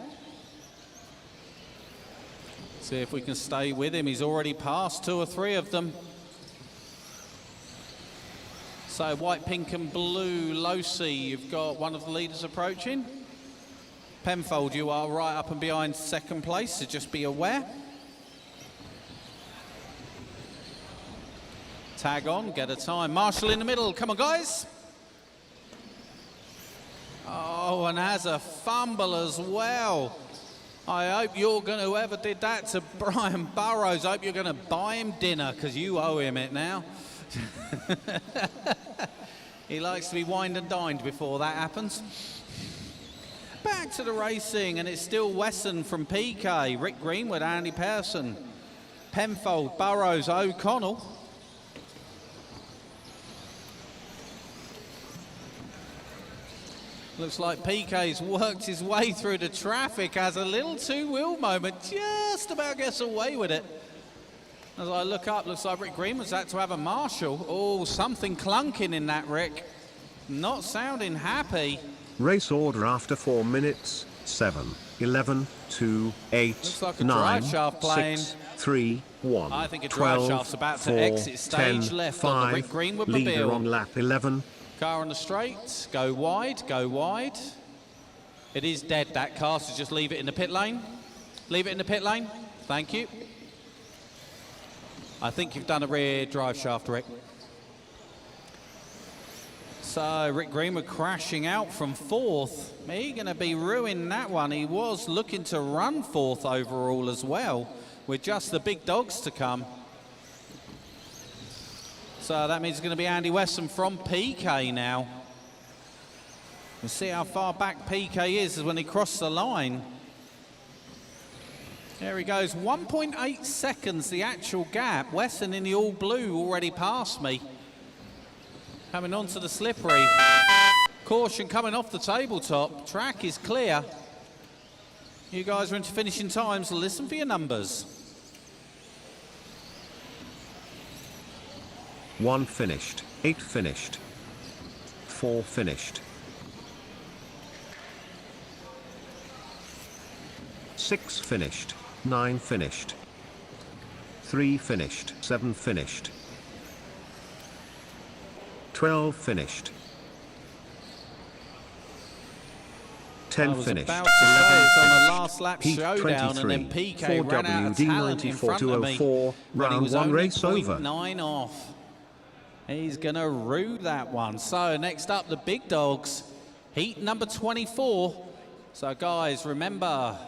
See if we can stay with him. He's already passed 2 or 3 of them. So white, pink and blue, Losi, you've got one of the leaders approaching. Penfold, you are right up and behind second place, so just be aware. Tag on, get a time. Marshall in the middle, come on guys. Oh, and has a fumble as well. I hope you're going to, whoever did that to Brian Burrows, I hope you're going to buy him dinner, because you owe him it now. He likes to be wined and dined before that happens. Back to the racing, and it's still Wesson from PK, Rick Greenwood, Andy Pearson, Penfold, Burrows, O'Connell. Looks like PK's worked his way through the traffic, has a little two-wheel moment, just about gets away with it. As I look up, looks like Rick Greenwood's had to have a marshal. Oh, something clunking in that, Rick. Not sounding happy. Race order after 4 minutes. 7, 11, 2, 8, Looks like a 9, drive shaft plane. 6, 3, 1, I think a drive 12, shaft's about to 4, exit stage 10, left 5, on the Rick Greenwood leader mobile. on lap 11. Car on the straight, go wide, go wide. It is dead, that car, so just leave it in the pit lane. Leave it in the pit lane, thank you. I think you've done a rear drive shaft, Rick. So Rick Greenwood crashing out from 4th. He's going to be ruining that one. He was looking to run 4th overall as well, with just the big dogs to come. So that means it's going to be Andy Wesson from PK now. We'll see how far back PK is when he crosses the line. There he goes, 1.8 seconds, the actual gap. Wesson in the all blue already passed me. Coming onto the slippery. Caution coming off the tabletop. Track is clear. You guys are into finishing times. Listen for your numbers. 1 finished, 8 finished, 4 finished, 6 finished, 9 finished, 3 finished, 7 finished, 12 finished, 10 finished, About to say it's on the last lap Heat showdown, and then 23, PK ran out of talent in front of me 4WD94, when he round was 1 only race over. 0.9 off. He's going to rue that one. So next up, the big dogs, heat number 24. So guys, remember,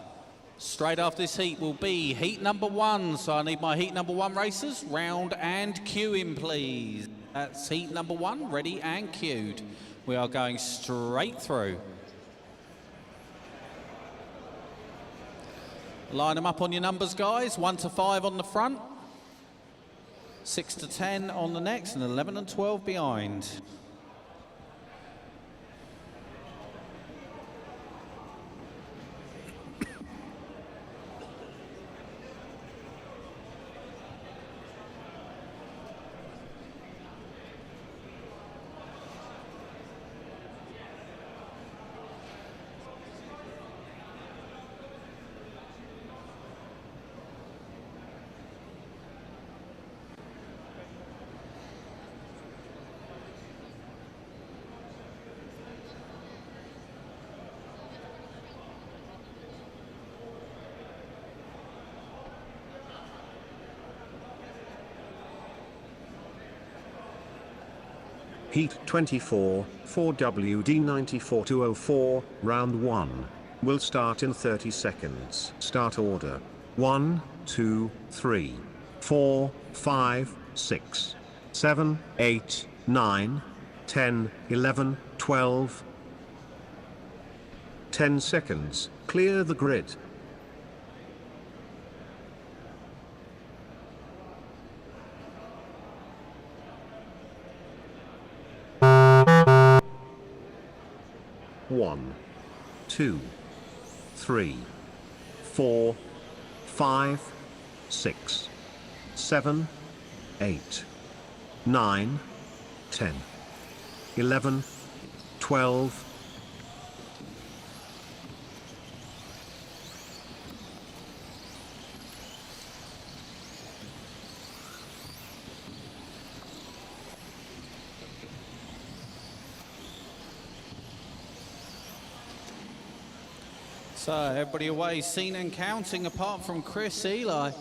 straight after this heat will be heat number 1. So I need my heat number 1 racers, round and queue in, please. That's heat number 1, ready and queued. We are going straight through. Line them up on your numbers, guys. 1 to 5 on the front, 6 to 10 on the next, and 11 and 12 behind. Heat 24, 4WD94-204, round 1. Will start in 30 seconds. Start order. 1, 2, 3, 4, 5, 6, 7, 8, 9, 10, 11, 12. 10 seconds. Clear the grid. One, 2, 3, 4, 5, 6, 7, 8, 9, 10, 11, 12. So everybody away, seen and counting, apart from Chris Ely.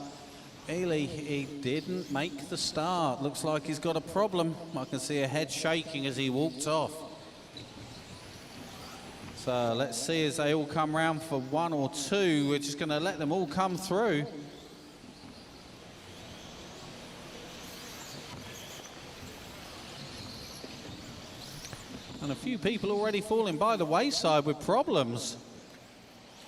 Ely, he didn't make the start. Looks like he's got a problem. I can see a head shaking as he walked off. So let's see as they all come round for 1 or 2. We're just going to let them all come through. And a few people already falling by the wayside with problems.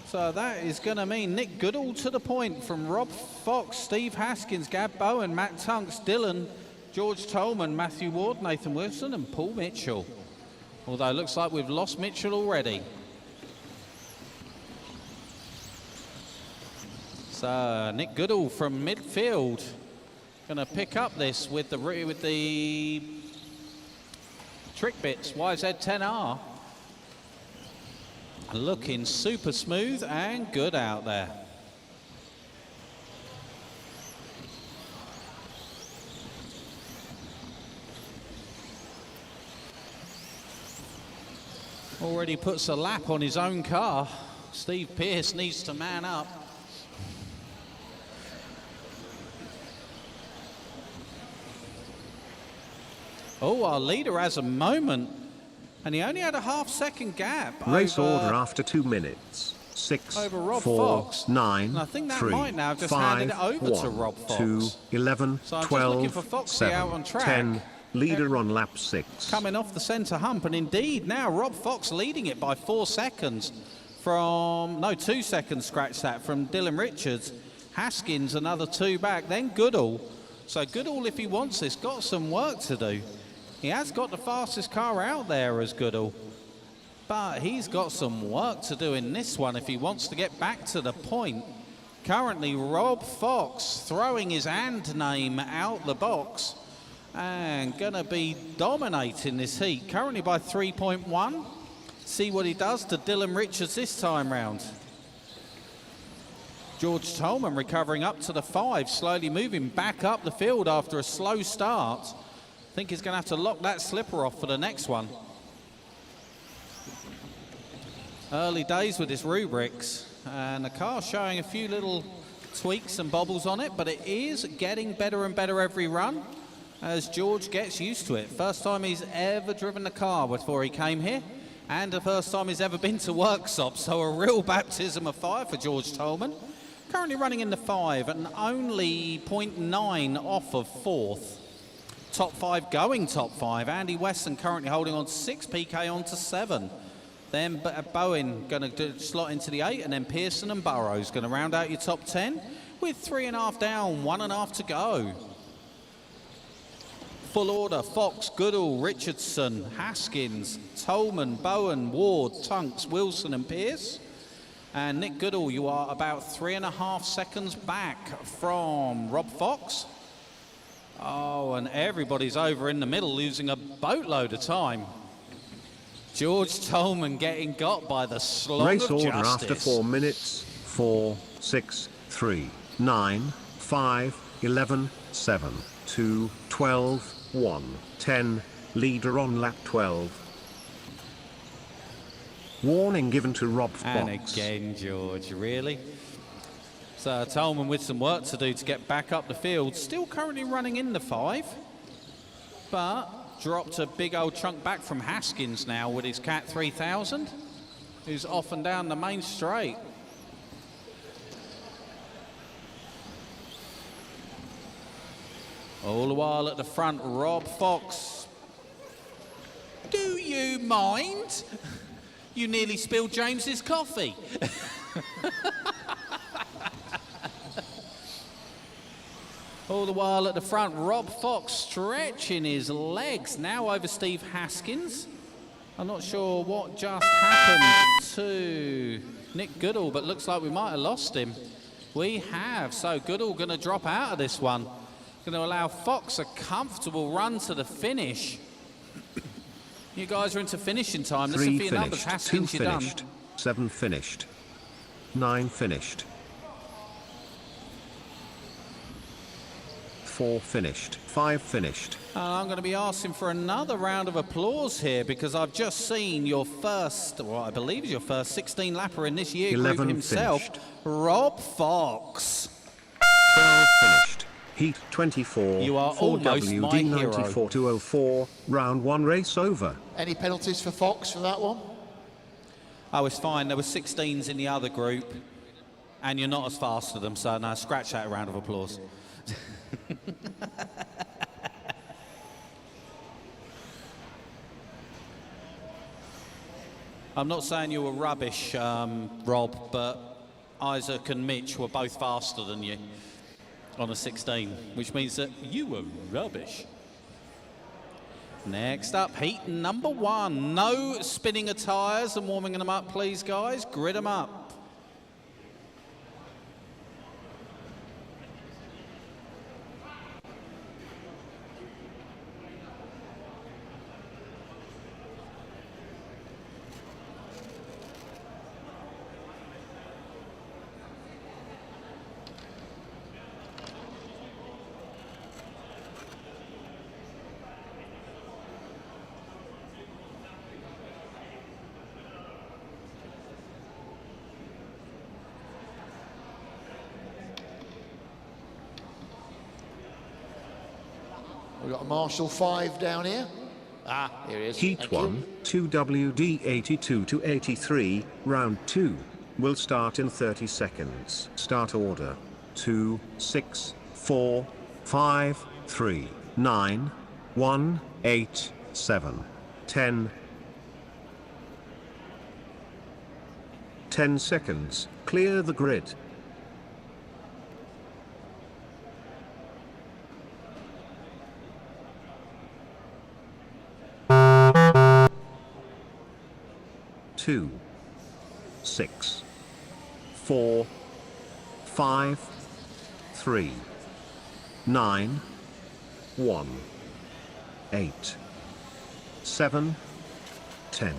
So that is going to mean Nick Goodall to the point from Rob Fox, Steve Haskins, Gab Bowen, Matt Tunks, Dylan, George Tolman, Matthew Ward, Nathan Wilson and Paul Mitchell. Although it looks like we've lost Mitchell already. So Nick Goodall from midfield going to pick up this with the trick bits, YZ10R. Looking super smooth and good out there. Already puts a lap on his own car. Steve Pearce needs to man up. Oh, our leader has a moment. And he only had a half-second gap. Race order after 2 minutes. 6, over Rob 4, Fox. 9, And I think that 3, might now have just 5, handed it over 1, to Rob Fox. 2, 11, So I'm just 12, looking for Foxy 7, out on track. 10. Leader on lap 6. Coming off the centre hump, and indeed now Rob Fox leading it by 4 seconds from, no, 2 seconds, scratch that, from Dylan Richards. Haskins another 2 back, then Goodall. So Goodall, if he wants this, got some work to do. He has got the fastest car out there as Goodall. But he's got some work to do in this one if he wants to get back to the point. Currently, Rob Fox throwing his hand name out the box and gonna be dominating this heat, currently by 3.1. See what he does to Dylan Richards this time round. George Tolman recovering up to the 5, slowly moving back up the field after a slow start. I think he's gonna have to lock that slipper off for the next one. Early days with his rubrics, and the car showing a few little tweaks and bobbles on it, but it is getting better and better every run as George gets used to it. First time he's ever driven the car before he came here, and the first time he's ever been to workshop, so a real baptism of fire for George Tolman. Currently running in the 5 and only 0.9 off of 4th. Top 5 going top 5. Andy Weston currently holding on 6, PK on to 7. Then Bowen going to slot into the 8, and then Pearson and Burrows going to round out your top 10 with 3.5 down, 1.5 to go. Full order: Fox, Goodall, Richardson, Haskins, Tolman, Bowen, Ward, Tunks, Wilson and Pearce. And Nick Goodall, you are about 3.5 seconds back from Rob Fox. Oh, and everybody's over in the middle, losing a boatload of time. George Tolman getting got by the slog Race of order justice. after 4 minutes. 4, 6, 3, 9, 5, 11, 7, 2, 12, 1, 10. Leader on lap 12. Warning given to Rob Fox. And again, George, really? So Tolman with some work to do to get back up the field. Still currently running in the 5, but dropped a big old chunk back from Haskins now with his Cat 3000, who's off and down the main straight. All the while at the front, Rob Fox. Do you mind? You nearly spilled James's coffee. All the while at the front, Rob Fox stretching his legs now over Steve Haskins. I'm not sure what just happened to Nick Goodall, but looks like we might have lost him. We have, so Goodall going to drop out of this one. Going to allow Fox a comfortable run to the finish. You guys are into finishing time. Listen 3 for your numbers. finished, 2 Haskins, you're done. finished, 7 finished, 9 finished, 4 finished, 5 finished. I'm going to be asking for another round of applause here because I've just seen your first, well, I believe is your first 16 lapper in this year group himself, finished. Rob Fox. 12 finished. Heat 24. You are almost my hero. 4WD94-204. Round 1 race over. Any penalties for Fox for that one? Oh, it's fine. There were 16s in the other group, and you're not as fast as them, so no, scratch that round of applause. I'm not saying you were rubbish, Rob, but Isaac and Mitch were both faster than you on a 16, which means that you were rubbish. Next up, heat number 1. No spinning of tyres and warming them up, please, guys. Grid them up. We've got a Marshall 5 down here. Ah, here he is. Heat Thank 1, 2WD82 to 83, round 2. Will start in 30 seconds. Start order. 2, 6, 4, 5, 3, 9, 1, 8, 7, 10. 10 seconds. Clear the grid. 2, 6, 4, 5, 3, 9, 1, 8, 7, 10.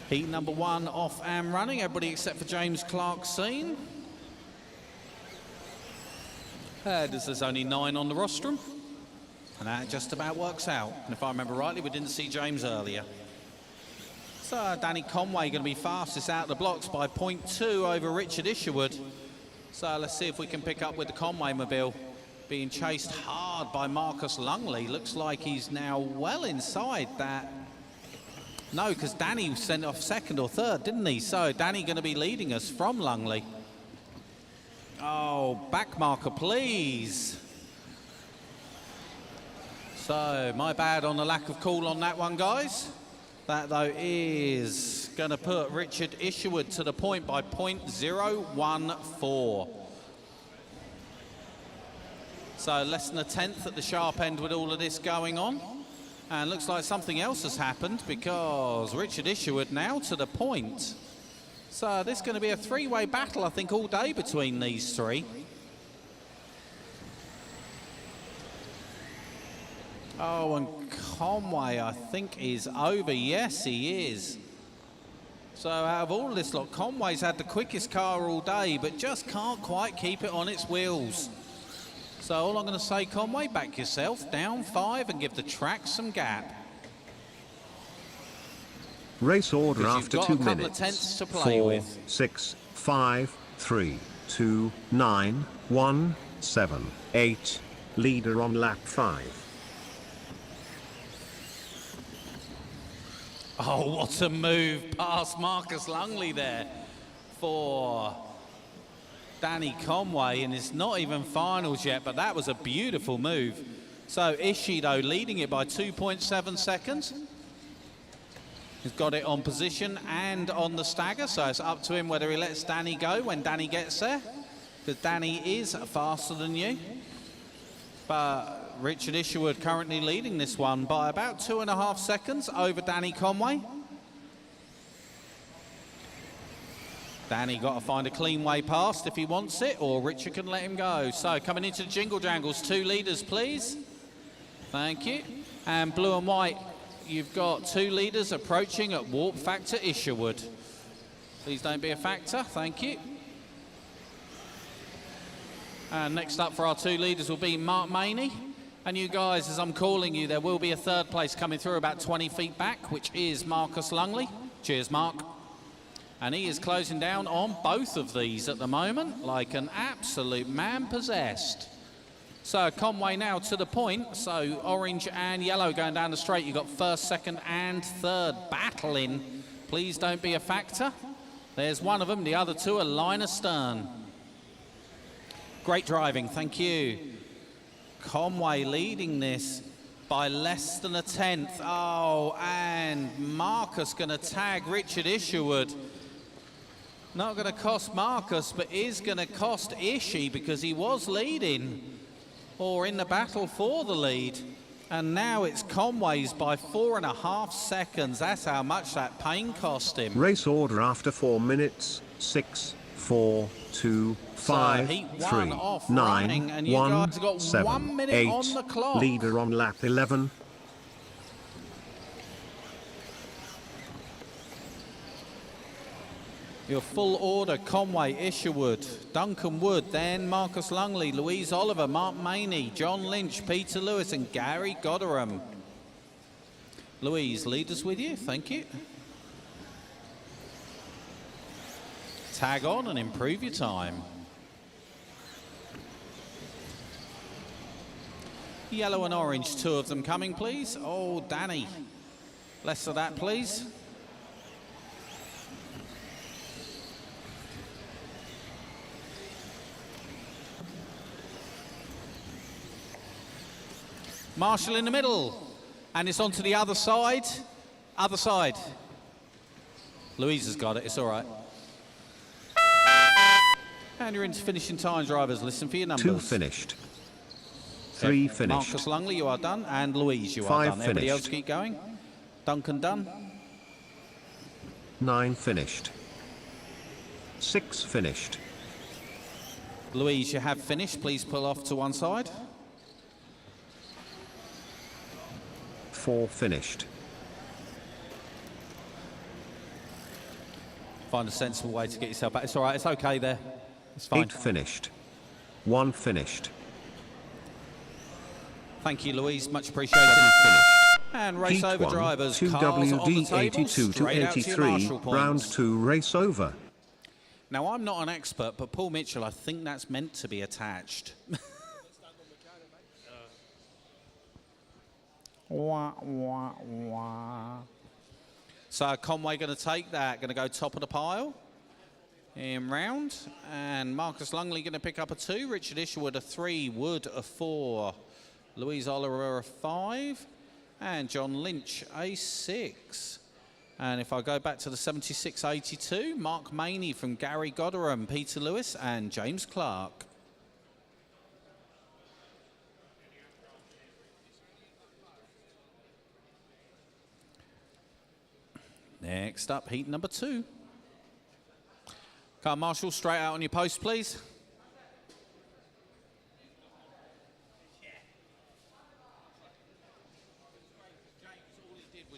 Heat number 1 off and running. Everybody except for James Clark seen. There's only 9 on the rostrum. And that just about works out. And if I remember rightly, we didn't see James earlier. So Danny Conway going to be fastest out of the blocks by 0.2 over Richard Isherwood. So let's see if we can pick up with the Conway mobile. Being chased hard by Marcus Lungley. Looks like he's now well inside that. No, because Danny sent off second or third, didn't he? So Danny going to be leading us from Lungley. Oh, back marker, please. So, my bad on the lack of call on that one, guys. That, though, is going to put Richard Isherwood to the point by 0.014. So, less than a tenth at the sharp end with all of this going on. And looks like something else has happened because Richard Isherwood now to the point. So this is going to be a three-way battle, I think, all day between these three. Oh, and Conway, I think, is over. Yes, he is. So out of all this lot, Conway's had the quickest car all day, but just can't quite keep it on its wheels. So all I'm going to say, Conway, back yourself, down 5 and give the track some gap. Race order after 2 minutes. You've got a couple of tenths to play 4, with. 6, 5, 3, 2, 9, 1, 7, 8. Leader on lap 5. Oh, what a move past Marcus Lungley there for Danny Conway, and it's not even finals yet, but that was a beautiful move. So Ishii, though, leading it by 2.7 seconds. He's got it on position and on the stagger, so it's up to him whether he lets Danny go when Danny gets there, because Danny is faster than you. But Richard Isherwood currently leading this one by about 2.5 seconds over Danny Conway. Danny got to find a clean way past if he wants it, or Richard can let him go. So coming into the Jingle Jangles, 2 leaders, please. Thank you. And blue and white, you've got 2 leaders approaching at warp factor Isherwood. Please don't be a factor. Thank you. And next up for our 2 leaders will be Mark Maney. And you guys, as I'm calling you, there will be a 3rd place coming through about 20 feet back, which is Marcus Lungley. Cheers, Mark. And he is closing down on both of these at the moment, like an absolute man possessed. So Conway now to the point. So orange and yellow going down the straight. You've got 1st, 2nd and 3rd battling. Please don't be a factor. There's one of them. The other 2 are line astern. Great driving, thank you. Conway leading this by less than a tenth. Oh, and Marcus going to tag Richard Isherwood. Not going to cost Marcus, but is going to cost Ishii because he was leading or in the battle for the lead. And now it's Conway's by 4.5 seconds. That's how much that pain cost him. Race order after 4 minutes. 6, 4, 2, 5, 3, 9, and you 1, guys have got 7, 1 minute 8. on the clock. Leader on lap 11. Your full order: Conway, Isherwood, Duncan Wood, then Marcus Lungley, Louise Oliver, Mark Maney, John Lynch, Peter Lewis and Gary Goderham. Louise, lead us with you, thank you. Tag on and improve your time. Yellow and orange, 2 of them coming, please. Oh, Danny. Less of that, please. Marshall in the middle. And it's on to the other side. Other side. Louise has got it, it's all right. And you're into finishing time, drivers. Listen for your numbers. 2 finished. 3 finished. Marcus Lungley, you are done. And Louise, you 5 are done. Everybody finished. else keep going. Duncan done. 9 finished. 6 finished. Louise, you have finished. Please pull off to one side. 4 finished. Find a sensible way to get yourself back. It's all right, it's okay there. It's fine. 8 finished. 1 finished. Thank you, Louise. Much appreciated. And race Heat over 1, drivers. 2 Cars on the WD table, 82 to straight out to your 83, marshal points. round 2 race over. Now, I'm not an expert, but Paul Mitchell, I think that's meant to be attached. Wah, wah, wah. So Conway going to take that, going to go top of the pile in round. And Marcus Lungley going to pick up a 2, Richard Isherwood a 3, Wood a 4, Louise Oliver a 5, and John Lynch a 6. And if I go back to the 76.82, Mark Maney from Gary Godderham, Peter Lewis and James Clark. Next up, heat number 2. Car Marshal, straight out on your post, please.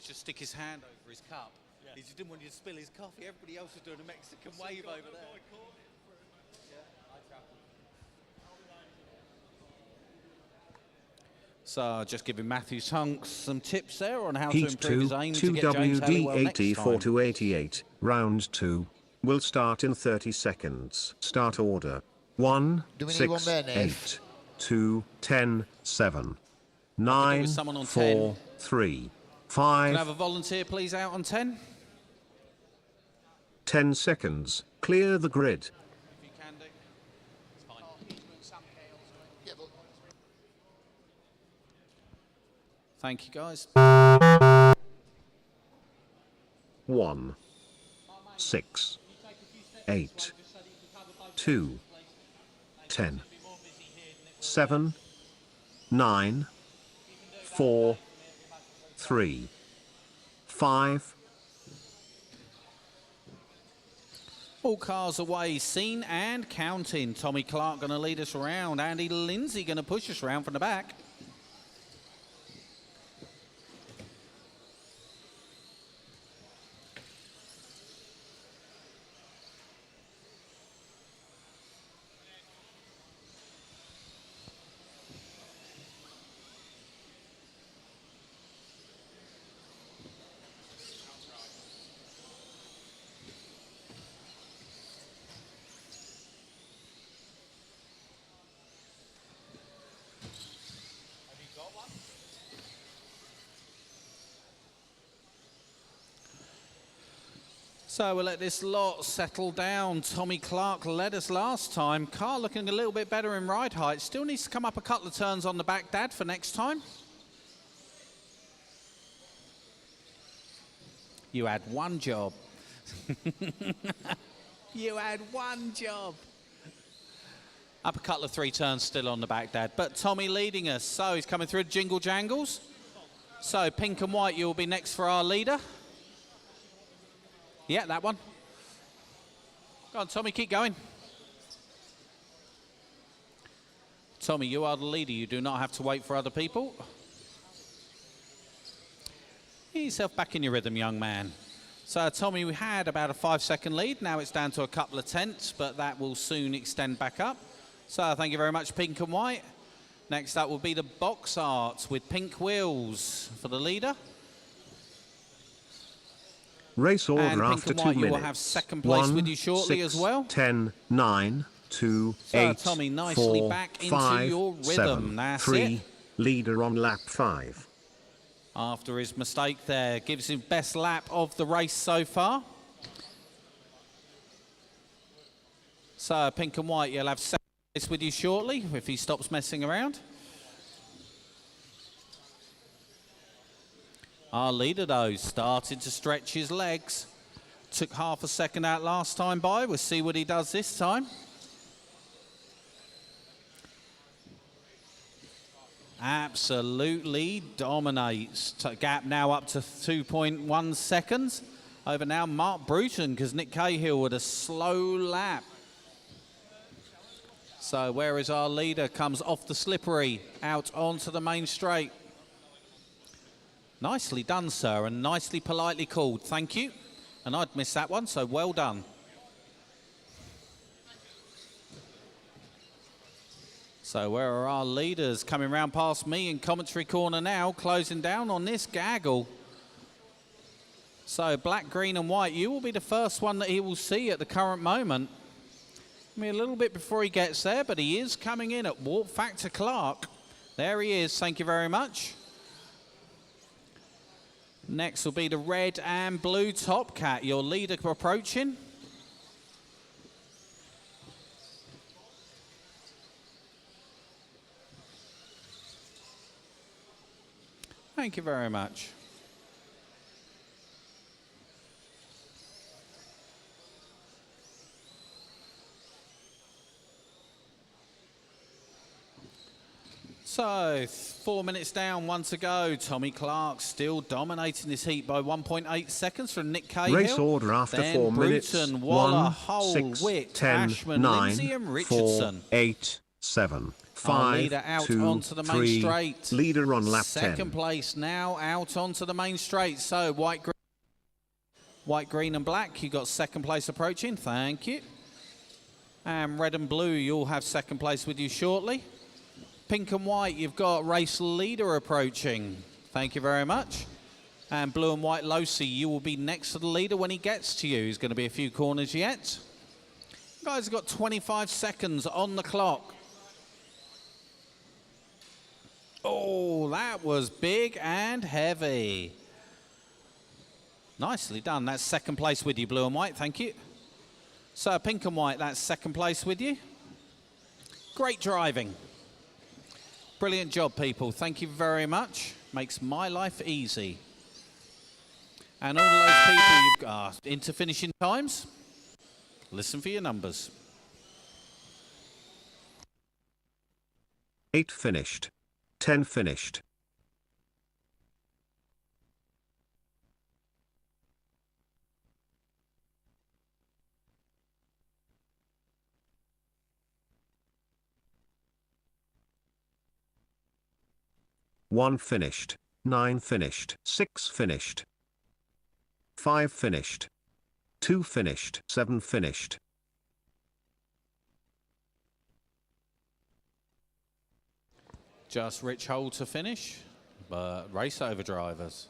Just stick his hand over his cup. Yeah. He just didn't want you to spill his coffee. Everybody else was doing a Mexican wave over there. So just giving Matthew Tunks some tips there on how to Heat improve 2, his aim 2 to get James Halliwell WD next 84 time. to 88, round 2. Will start in 30 seconds. Start order. 1, Do we need 6, one there, Nev? 8, 2, 10, 7, 9, someone on 4, 10. 3, Can I 5, have a volunteer, please, out on 10? 10 seconds. Clear the grid. If you can do. It's fine. Thank you, guys. 1, 6, 8, 2, 10, 7, 9, 4, 3, 5. All cars away, seen and counting. Tommy Clark going to lead us around. Andy Lindsay going to push us around from the back. So we'll let this lot settle down. Tommy Clark led us last time. Car looking a little bit better in ride height. Still needs to come up a couple of turns on the back, Dad, for next time. You had one job. You had one job. Up a couple of 3 turns still on the back, Dad. But Tommy leading us. So he's coming through Jingle Jangles. So pink and white, you'll be next for our leader. Yeah, that one. Go on, Tommy, keep going. Tommy, you are the leader. You do not have to wait for other people. Get yourself back in your rhythm, young man. So, Tommy, we had about a 5-second lead. Now it's down to a couple of tenths, but that will soon extend back up. So, thank you very much, pink and white. Next up will be the box art with pink wheels for the leader. Race order And pink after and 2 white, minutes. you will have second place 1, with you shortly 6, as well. 10, 9, 2, So, 8, Tommy, nicely 4, back into 5, your rhythm. 7, That's 3. it. Leader on lap 5. After his mistake there, gives him best lap of the race so far. So, pink and white, you'll have second place with you shortly if he stops messing around. Our leader, though, started to stretch his legs. Took half a second out last time by. We'll see what he does this time. Absolutely dominates. Gap now up to 2.1 seconds. Over now, Mark Bruton, because Nick Cahill with a slow lap. So where is our leader? Comes off the slippery, out onto the main straight. Nicely done, sir, and nicely, politely called. Thank you. And I'd missed that one, so well done. So where are our leaders? Coming round past me in commentary corner now, closing down on this gaggle. So black, green and white, you will be the first one that he will see at the current moment. I mean, a little bit before he gets there, but he is coming in at warp factor Clark. There he is, thank you very much. Next will be the red and blue Top Cat, your leader approaching. Thank you very much. So, 4 minutes down, 1 to go. Tommy Clark still dominating this heat by 1.8 seconds from Nick Cahill. Race order after then 4 minutes. Bruton, Waller, 1, Hull, 6, Witt, 10, Ashman, 9, Lindsay and 4, Richardson. 8, 7, Our 5, leader out 2, onto the main 3. straight. Leader on lap 10. Second place now out onto the main straight. So white, green and black, you got second place approaching. Thank you. And red and blue, you'll have second place with you shortly. Pink and white, you've got race leader approaching. Thank you very much. And blue and white Losi, you will be next to the leader when he gets to you. He's going to be a few corners yet. You guys have got 25 seconds on the clock. Oh, that was big and heavy. Nicely done. That's second place with you, blue and white. Thank you. So pink and white, that's second place with you. Great driving. Brilliant job, people. Thank you very much. Makes my life easy. And all of those people you've got into finishing times, listen for your numbers. 8 finished. 10 finished. One finished, 9 finished, 6 finished, 5 finished, 2 finished, 7 finished. Just Rich Hole to finish, but race over drivers.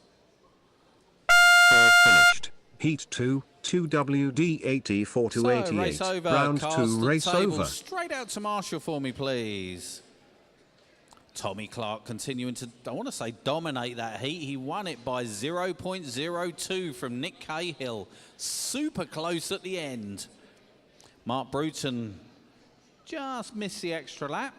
4 finished. Heat 2, 2WD 84 to race 88. over, Round cast 2, the race table over. Straight out to Marshall for me, please. Tommy Clark continuing to, I want to say, dominate that heat. He won it by 0.02 from Nick Cahill. Super close at the end. Mark Bruton just missed the extra lap.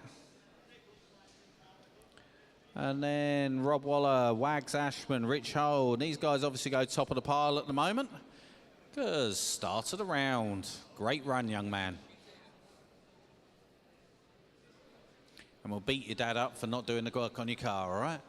And then Rob Waller, Wags Ashman, Rich Hole. And these guys obviously go top of the pile at the moment. Because start of the round. Great run, young man. And we'll beat your dad up for not doing the work on your car, all right?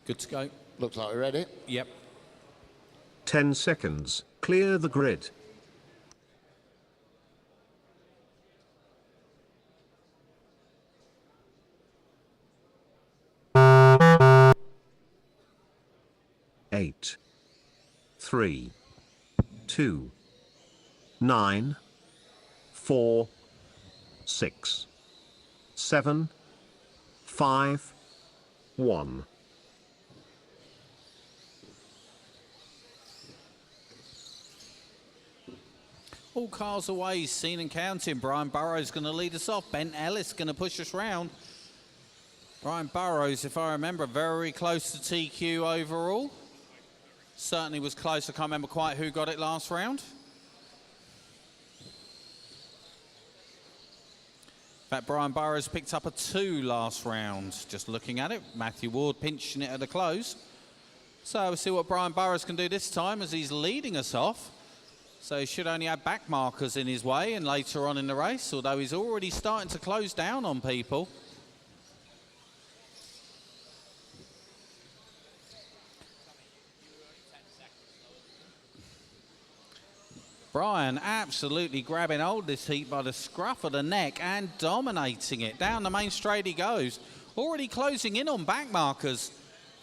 Good to go. Looks like we're ready. Yep. 10 seconds. Clear the grid. Eight, 3, 2, 9, 4, 6, 7, 5, 1. All cars away, seen and counting. Brian Burrows going to lead us off. Ben Ellis going to push us round. Brian Burrows, if I remember, very close to TQ overall. Certainly was close. I can't remember quite who got it last round. In fact, Brian Burrows picked up a 2 last round. Just looking at it, Matthew Ward pinching it at the close. So we'll see what Brian Burrows can do this time as he's leading us off. So he should only have back markers in his way and later on in the race, although he's already starting to close down on people. Brian absolutely grabbing hold of this heat by the scruff of the neck and dominating it. Down the main straight he goes. Already closing in on back markers.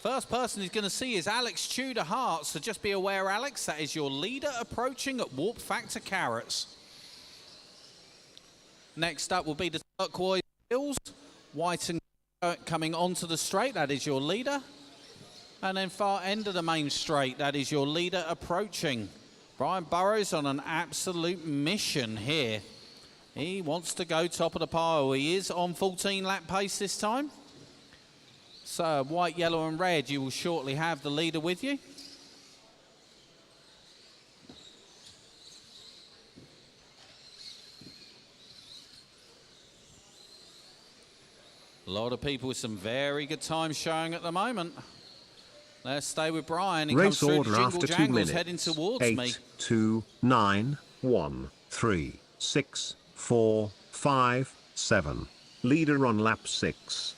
First person he's going to see is Alex Tudor Hart. So just be aware, Alex, that is your leader approaching at Warp Factor Carrots. Next up will be the turquoise hills. White and coming onto the straight. That is your leader. And then far end of the main straight. That is your leader approaching. Brian Burrows on an absolute mission here. He wants to go top of the pile. He is on 14 lap pace this time. So white, yellow and red, you will shortly have the leader with you. A lot of people with some very good times showing at the moment. Let's stay with Brian. He Race comes through order the after 2 jangles minutes. heading towards 8, me. 2, 9, 1, 3, 6, 4, 5, 7. Leader on lap 6.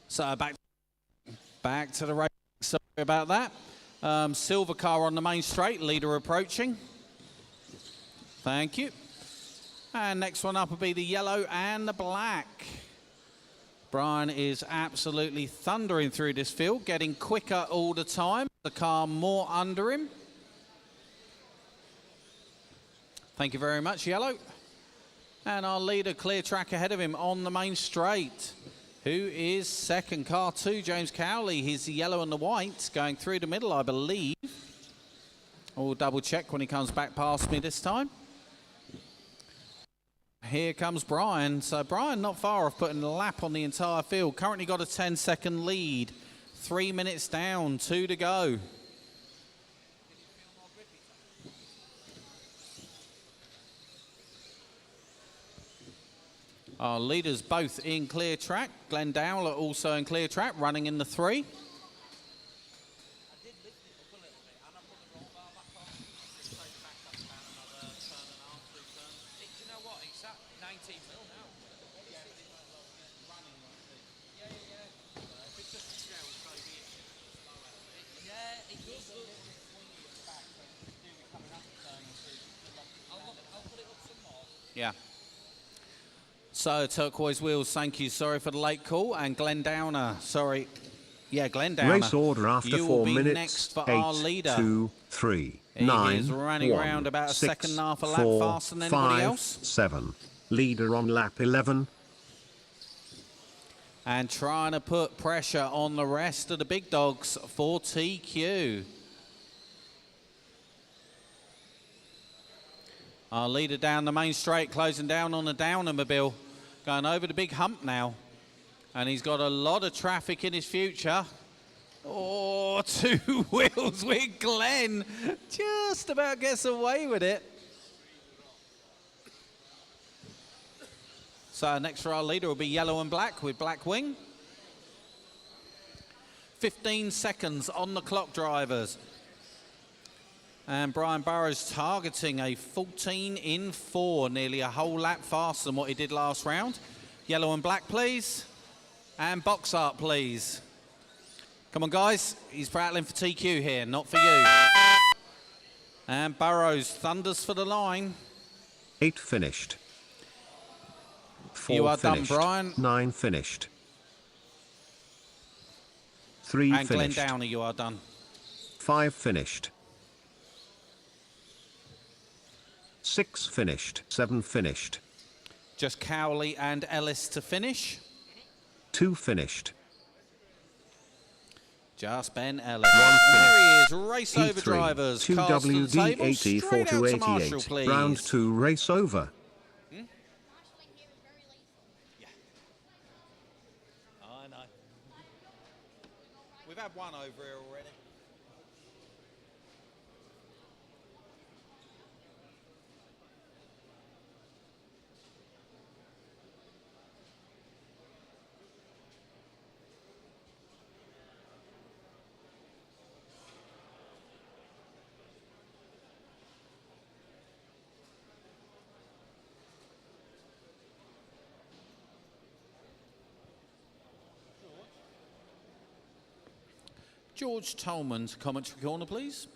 So back to the race. Sorry about that. Silver car on the main straight, leader approaching. Thank you. And next one up will be the yellow and the black. Brian is absolutely thundering through this field, getting quicker all the time. The car more under him. Thank you very much, yellow. And our leader, clear track ahead of him on the main straight. Who is second? Car 2, James Cowley. He's the yellow and the white, going through the middle, I believe. I'll double check when he comes back past me this time. Here comes Brian. So Brian not far off putting a lap on the entire field. Currently got a 10-second lead. 3 minutes down, 2 to go. Our leaders both in clear track. Glenn Dowler also in clear track, running in the 3. Yeah. So, turquoise wheels, thank you. Sorry for the late call. And Glenn Downer, sorry. Yeah, Glenn Downer. Race order after 4 minutes. Next for 8, our leader. 2, 3, he 9, is running 1, around about a 6, second and a half a lap 4, faster than anybody 5, else. 7. Leader on lap 11. And trying to put pressure on the rest of the big dogs for TQ. Our leader down the main straight, closing down on the Downermobile. Going over the big hump now. And he's got a lot of traffic in his future. Oh, 2 wheels with Glenn. Just about gets away with it. So next for our leader will be yellow and black with black wing. 15 seconds on the clock, drivers. And Brian Burrows targeting a 14 in 4, nearly a whole lap faster than what he did last round. Yellow and black, please. And box art, please. Come on, guys. He's battling for TQ here, not for you. And Burrows thunders for the line. 8 finished. 4 you are finished. done, Brian. 9 finished. 3 and finished. Glenn Downer, you are done. 5 finished. 6 finished. 7 finished. Just Cowley and Ellis to finish. 2 finished. Just Ben Ellis. And there he is, race over Heat 3, drivers. 2 Cars to the WD table, 80 straight out to Marshall, 4288. please. Round 2 race over. I know. We've had one over here already. George Tolman to commentary corner, please.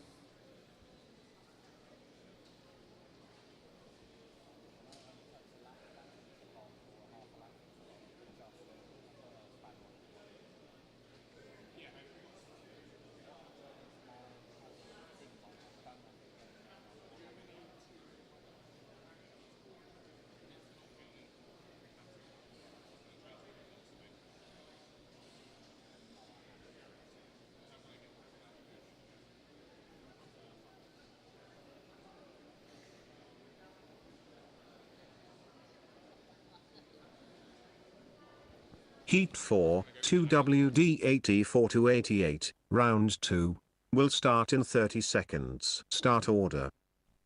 Heat 4, 2 WD 80 4288. Round 2 will start in 30 seconds. Start order.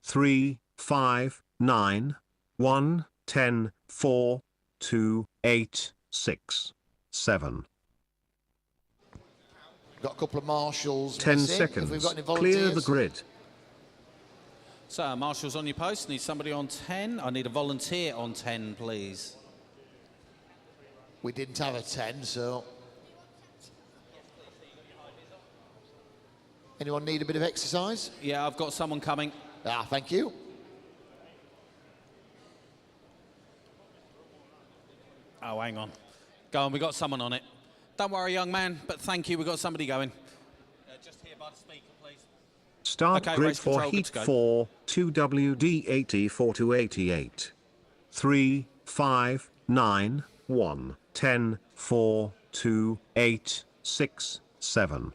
3, 5, 9, 1, 10, 4, 2, 8, 6, 7. Got a couple of marshals. 10 missing. seconds. If we've got any volunteers. Clear the grid. So, Marshall's on your post. Need somebody on 10. I need a volunteer on 10, please. We didn't have a 10, so... Anyone need a bit of exercise? Yeah, I've got someone coming. Ah, thank you. Oh, hang on. Go on, we got someone on it. Don't worry, young man, but thank you, we got somebody going. Just here by the speaker, please. Start Okay, grid race for control, good Heat to go. 4, 2 WD 80 4288. 3, 5, 9, 1, 10, 4, 2, 8, 6, 7.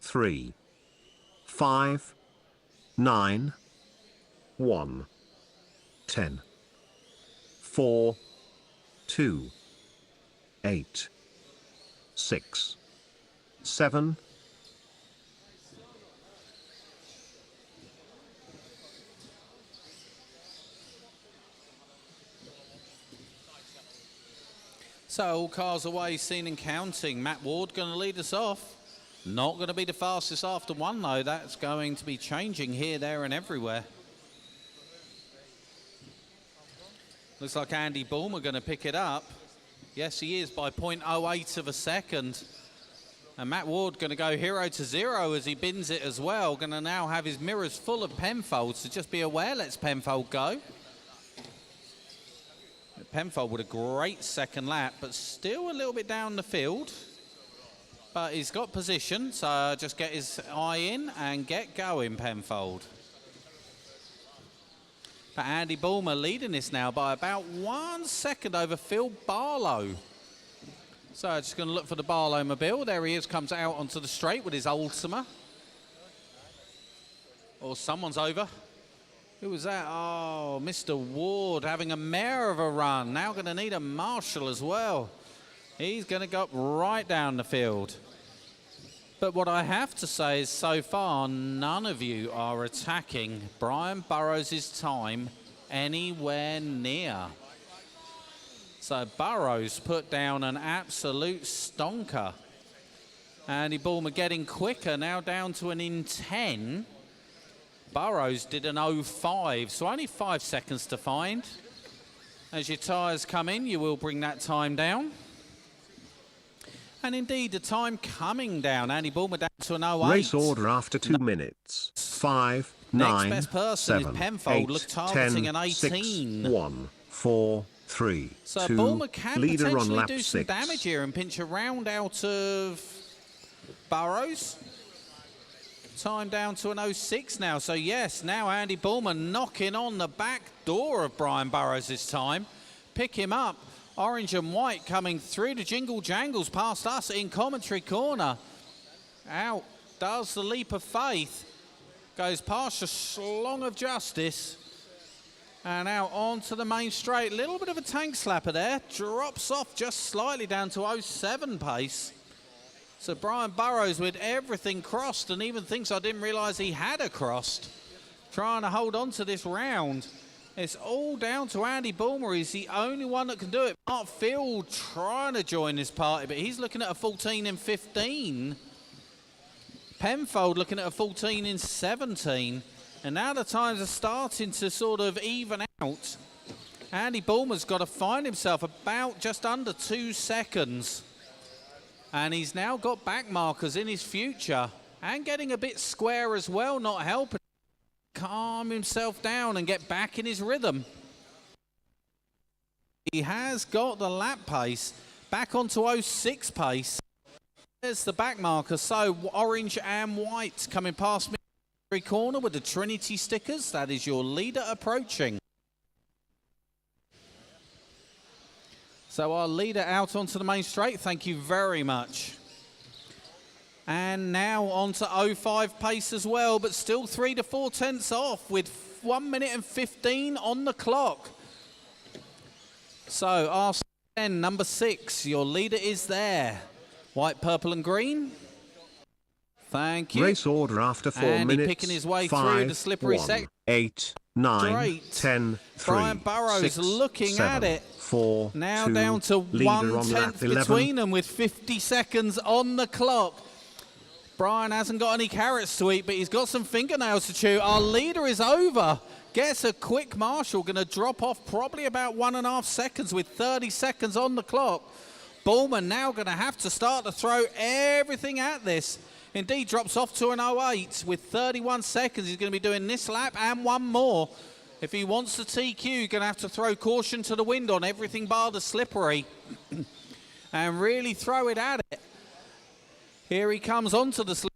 3, 5, 9, 1, 10, 4, 2, 8, 6, 7. So, all cars away, seen and counting. Matt Ward going to lead us off. Not going to be the fastest after one, though. That's going to be changing here, there, and everywhere. Looks like Andy Bulmer going to pick it up. Yes, he is, by 0.08 of a second. And Matt Ward going to go 0 to 0 as he bins it as well. Going to now have his mirrors full of Penfold, so just be aware, let's Penfold go. Penfold with a great second lap, but still a little bit down the field. But he's got position, so just get his eye in and get going, Penfold. But Andy Bulmer leading this now by about 1 second over Phil Barlow. So just going to look for the Barlow mobile. There he is, comes out onto the straight with his Ultima. Or someone's over. Who was that? Oh, Mr. Ward having a mare of a run. Now going to need a marshal as well. He's going to go up right down the field. But what I have to say is so far, none of you are attacking Brian Burrows' time anywhere near. So Burrows put down an absolute stonker. Andy Bulmer getting quicker, now down to an in 10. Burrows did an 05, so only 5 seconds to find. As your tyres come in, you will bring that time down. And indeed, the time coming down. Andy Bulmer down to an 08. Race order after 2 minutes. 5, 9, Next best person 7, is Penfold, 8, look targeting 10, an 18. 6, 1, 4, 3, So 2, Bulmer can leader on potentially lap do some 6. damage here and pinch a round out of Burrows. Time down to an 06 now. So yes, now Andy Bulmer knocking on the back door of Brian Burrows this time. Pick him up. Orange and white coming through the jingle jangles past us in commentary corner. Out does the leap of faith. Goes past the slong of justice. And out onto the main straight. Little bit of a tank slapper there. Drops off just slightly down to 07 pace. So Brian Burrows with everything crossed and even things I didn't realise he had crossed. Trying to hold on to this round. It's all down to Andy Bulmer. He's the only one that can do it. Mark Field trying to join this party, but he's looking at a 14 in 15. Penfold looking at a 14 in 17. And now the times are starting to sort of even out. Andy Bulmer's got to find himself about just under 2 seconds. And he's now got back markers in his future. And getting a bit square as well, not helping. Calm himself down and get back in his rhythm. He has got the lap pace back onto 06 pace. There's the back marker. So orange and white coming past me corner with the Trinity stickers. That is your leader approaching. So our leader out onto the main straight. Thank you very much. And now on to 05 pace as well, but still 3 to 4 tenths off with 1 minute and 15 on the clock. So R10, number 6, your leader is there. White, purple and green. Thank you. Race order after 4 and minutes. Picking his way 5, through the slippery 1, section. 8, 9, Great. 10, 3, Brian Burrows 6, looking 7, at it. 4, Now 2, down to leader 1 on lap tenth 11. between them with 50 seconds on the clock. Brian hasn't got any carrots to eat, but he's got some fingernails to chew. Our leader is over. Gets a quick marshal, going to drop off probably about 1.5 seconds with 30 seconds on the clock. Bulmer now going to have to start to throw everything at this. Indeed, drops off to an 08 with 31 seconds. He's going to be doing this lap and one more. If he wants the TQ, he's going to have to throw caution to the wind on everything bar the slippery and really throw it at it. Here he comes onto the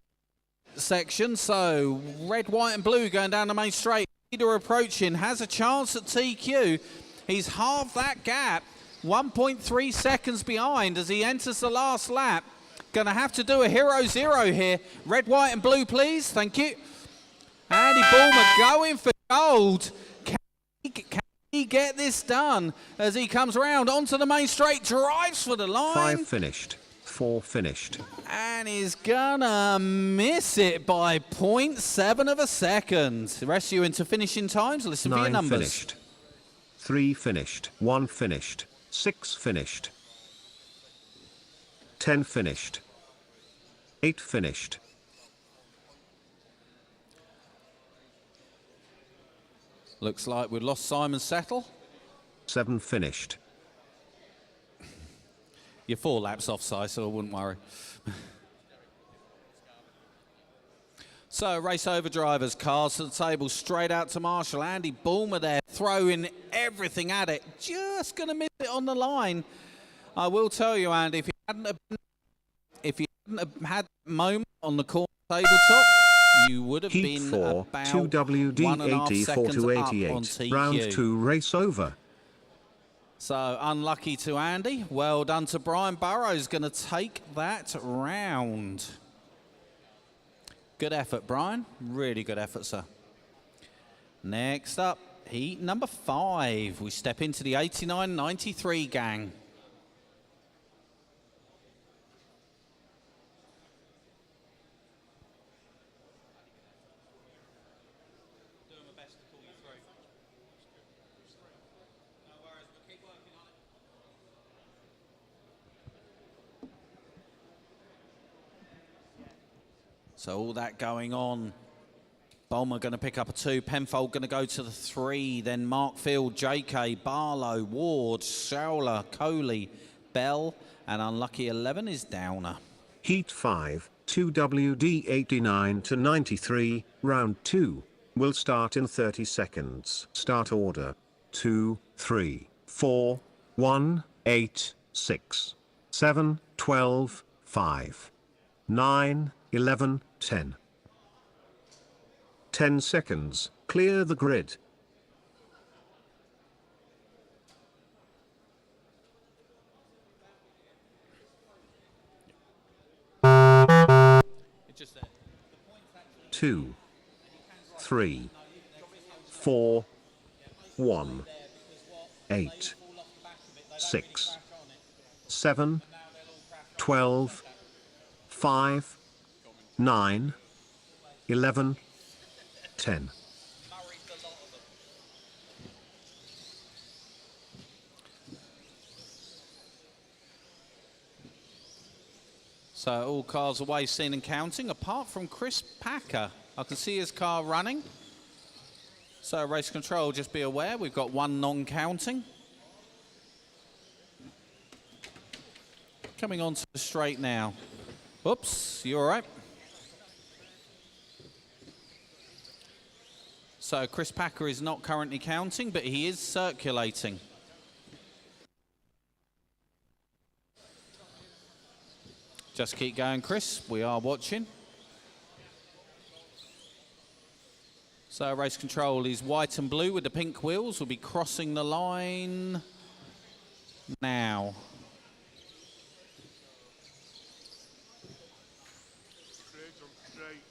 section. So red, white and blue going down the main straight. Leader approaching, has a chance at TQ. He's halved that gap, 1.3 seconds behind as he enters the last lap. Going to have to do a hero zero here. Red, white and blue, please. Thank you. Andy Bulmer going for gold. Can he get this done as he comes around onto the main straight, drives for the line. 5 finished. 4 finished. And he's gonna miss it by 0.7 of a second. The rest of you into finishing times, listen for your 9 numbers. finished. 3 finished. 1 finished. 6 finished. 10 finished. 8 finished. Looks like we've lost Simon Settle. 7 finished. You're 4 laps offside, so I wouldn't worry. So, race over drivers, cars to the table, straight out to Marshall. Andy Bulmer there, throwing everything at it. Just going to miss it on the line. I will tell you, Andy, if you hadn't have had that moment on the corner tabletop, you would have Heat been 4, about 2WD 1.5 80 seconds 4 to up 88. on TQ. Round 2 race over. So unlucky to Andy. Well done to Brian Burrows. Going to take that round. Good effort, Brian. Really good effort, sir. Next up, heat number 5. We step into the 89-93 gang. So all that going on. Bulmer going to pick up a 2. Penfold going to go to the 3. Then Mark Field, JK, Barlow, Ward, Showler, Coley, Bell, and unlucky 11 is Downer. Heat 5, 2WD 89 to 93. Round 2 will start in 30 seconds. Start order 2, 3, 4, 1, 8, 6, 7, 12, 5, 9, 11, 10. 10 seconds, clear the grid. Just 2, 3, 4, 1, 8, 6, 7, 12, 5, 9, 11, 10. So all cars away, seen and counting, apart from Chris Packer. I can see his car running. So race control, just be aware, we've got one non-counting. Coming onto the straight now. Oops, you all right? So Chris Packer is not currently counting, but he is circulating. Just keep going, Chris. We are watching. So race control is white and blue with the pink wheels. We'll be crossing the line now. Craig's on straight.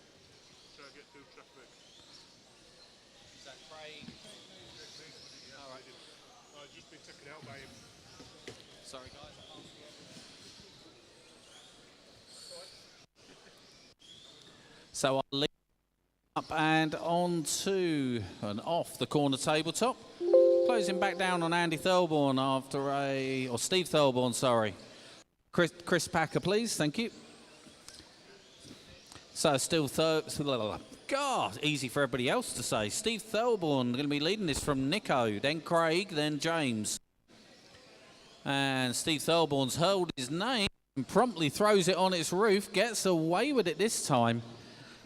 Try to get through traffic. Is that Craig? All right. Oh, I've just been taken out by him. Sorry, guys. So I'll lead up and on to and off the corner tabletop. Closing back down on Andy Thurlborn after Steve Thurlborn, sorry. Chris Packer, please, thank you. So still God, easy for everybody else to say. Steve Thurlborn going to be leading this from Nico, then Craig, then James. And Steve Thurlborn's hurled his name and promptly throws it on its roof, gets away with it this time.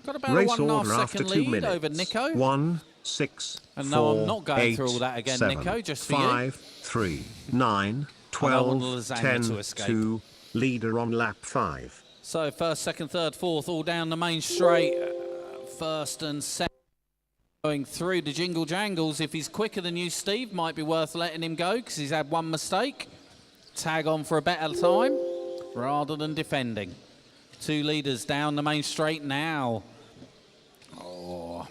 Got about Race a 1.5 order after second 2 lead minutes. over Nico. 1, 6, And 4, no, I'm not going 8, through all that again, 7, Nico, just for 5, 3, 9, 12, want the lasagna 10, to escape. 2, leader on lap 5. So first, second, third, fourth, all down the main straight. First and second going through the jingle jangles. If he's quicker than you, Steve, might be worth letting him go because he's had one mistake. Tag on for a better time rather than defending. Two leaders down the main straight now. Oh.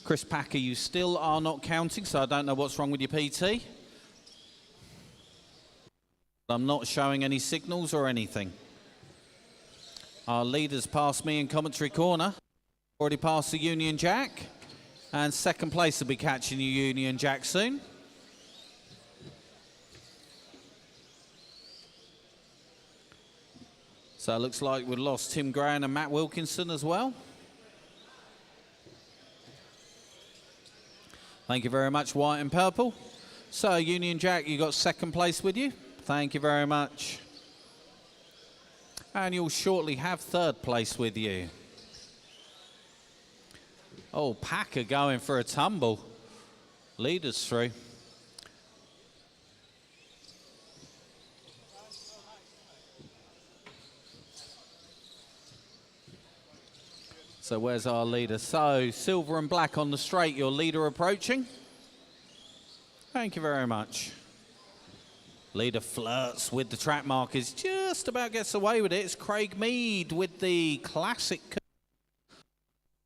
Chris Packer, you still are not counting, so I don't know what's wrong with your PT. I'm not showing any signals or anything. Our leaders past me in commentary corner. Already past the Union Jack. And second place will be catching you Union Jack soon. So it looks like we've lost Tim Graham and Matt Wilkinson as well. Thank you very much, white and purple. So Union Jack, you got second place with you. Thank you very much. And you'll shortly have third place with you. Oh, Packer going for a tumble. Leaders through. So where's our leader? So silver and black on the straight, your leader approaching. Thank you very much. Leader flirts with the track markers, just about gets away with it. It's Craig Mead with the classic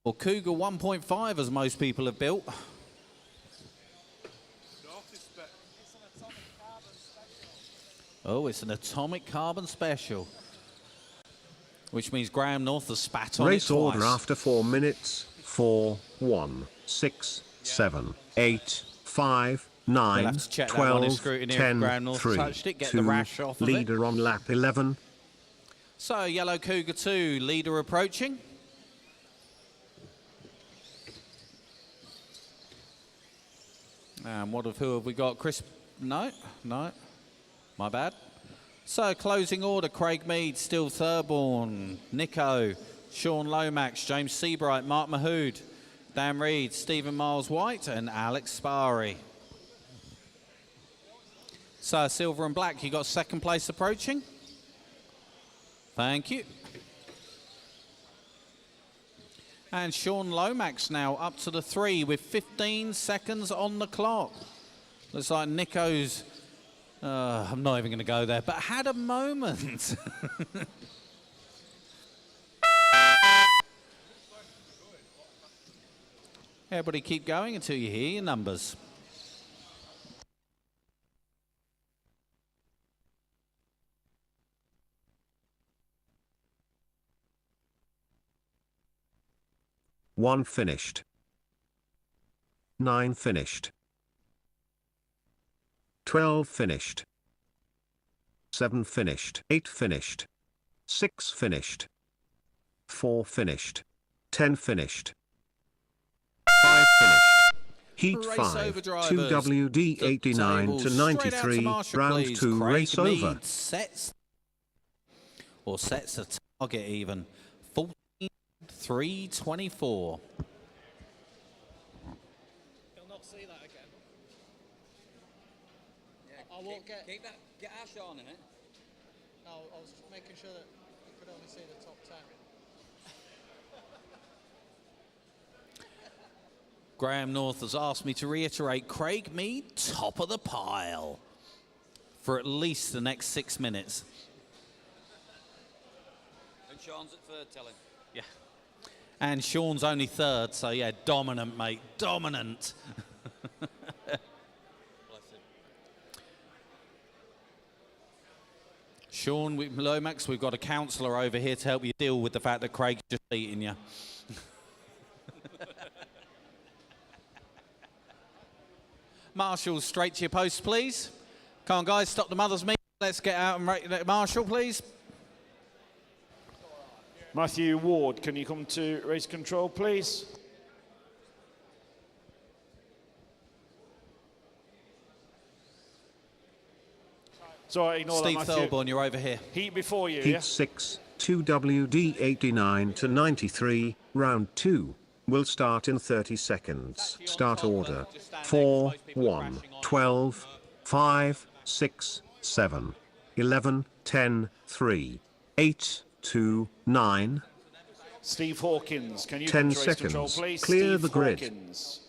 or Cougar 1.5 as most people have built. Oh, it's an atomic carbon special. Which means Graham North has spat on Race it twice. order after 4 minutes. 4, 1, 6, 7, 8, 5, 9, have to check that one in 12, scrutiny if 10, Graham North 3, touched it, get the 2, rash off of it. leader on lap 11. So yellow Cougar 2, leader approaching. And who have we got? Chris? No, my bad. So closing order, Craig Mead, still Thurborn, Nico, Sean Lomax, James Seabright, Mark Mahood, Dan Reed, Stephen Miles White and Alex Sparry. So silver and black, you got second place approaching. Thank you. And Sean Lomax now up to the 3 with 15 seconds on the clock. Looks like Nico's, I'm not even going to go there, but had a moment. Everybody keep going until you hear your numbers. One finished. 9 finished. 12 finished. 7 finished. 8 finished. 6 finished. 4 finished. 10 finished. 5 finished. Heat Race 5, over 2 drivers. WD 89 to Straight out 93, Marshall, round please. 2 Craig race Mead over. sets a target even. 14.324. You'll not see that again. I won't get Ash on in it. No, I was making sure that you could only see the top 10. Graham North has asked me to reiterate Craig Mead, top of the pile for at least the next 6 minutes. And Sean's at third, tell him. Yeah. And Sean's only third, so yeah, dominant, mate, dominant. Bless him. Sean Lomax, we've got a counsellor over here to help you deal with the fact that Craig's just beating you. Marshall, straight to your posts, please. Come on, guys, stop the mother's meeting. Let's get out and rate Marshall, please. Matthew Ward, can you come to race control, please? Sorry, ignore Steve that, Matthew. Thurborn, you're over here. Heat before you, Heat yeah? 6, 2 WD 89 to 93, round 2. Will start in 30 seconds. Start order. 4, 1, 12, 5, 6, 7, 11, 10, 3, 8, 2, 9. Steve Hawkins, can you 10 come to race control, seconds. please? Clear Steve the grid. Hawkins.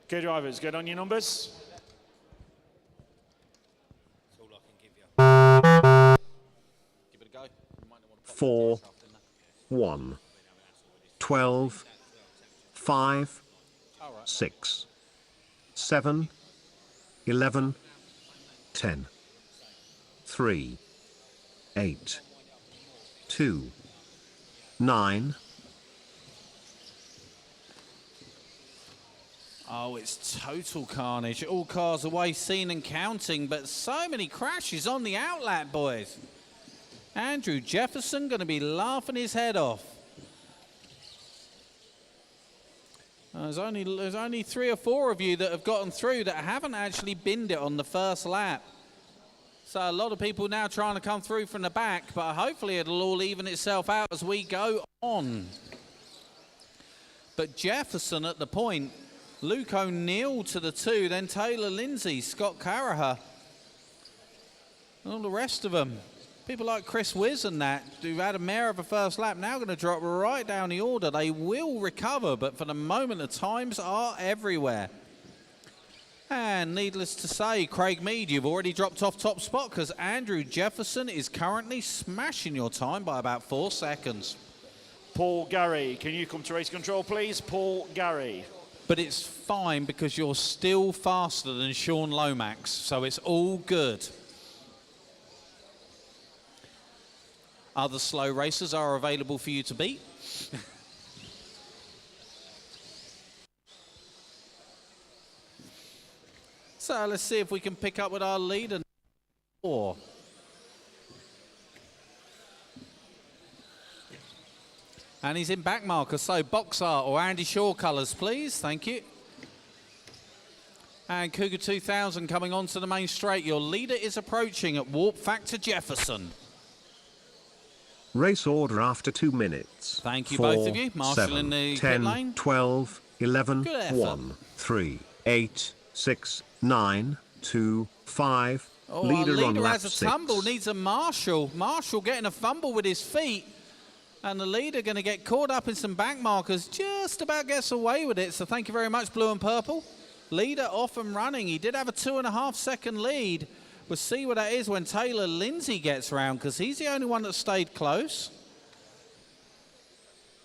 Okay, drivers, get on your numbers. That's all I can give you. Give it a go. You might not want to pop 4, yourself in there. 1, 12, 5, All right. 6, 7, 11, 10, 3, 8, 2, 9. Oh, it's total carnage. All cars away, seen and counting, but so many crashes on the outlap, boys. Andrew Jefferson going to be laughing his head off. There's only 3 or 4 of you that have gotten through that haven't actually binned it on the first lap. So a lot of people now trying to come through from the back, but hopefully it'll all even itself out as we go on. But Jefferson at the point, Luke O'Neill to the 2, then Taylor Lindsay, Scott Caraher, all the rest of them. People like Chris Wiz and that, who've had a mare of a first lap, now going to drop right down the order. They will recover, but for the moment, the times are everywhere. And needless to say, Craig Mead, you've already dropped off top spot because Andrew Jefferson is currently smashing your time by about 4 seconds. Paul Gary, can you come to race control, please? Paul Gary. But it's fine because you're still faster than Sean Lomax, so it's all good. Other slow racers are available for you to beat. So let's see if we can pick up with our leader. 4. And he's in back marker, so box art or Andy Shaw colours, please. Thank you. And Cougar 2000 coming onto the main straight. Your leader is approaching at Warp Factor Jefferson. Race order after 2 minutes. Thank you, 4, both of you. Marshall 7, in the 10, pit lane. 12, 11, Good effort. 1, 3, 8, 6, 9, 2, 5. Oh, leader our on leader lap has a 6. tumble, needs a Marshall. Marshall getting a fumble with his feet. And the leader going to get caught up in some back markers, just about gets away with it. So thank you very much, blue and purple. Leader off and running. He did have a 2.5 second lead. We'll see what that is when Taylor Lindsay gets round, because he's the only one that stayed close.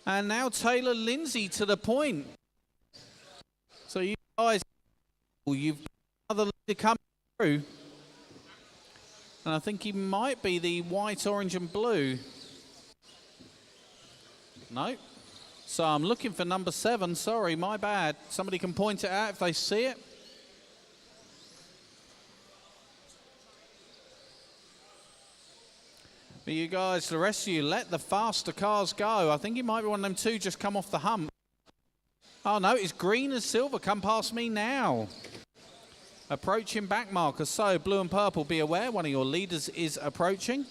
And now Taylor Lindsay to the point. So you guys, you've got another leader coming through. And I think he might be the white, orange and blue. No. So I'm looking for number 7. Sorry, my bad. Somebody can point it out if they see it. But you guys, the rest of you, let the faster cars go. I think he might be one of them two just come off the hump. Oh no, it's green and silver. Come past me now. Approaching back marker. So blue and purple, be aware. One of your leaders is approaching.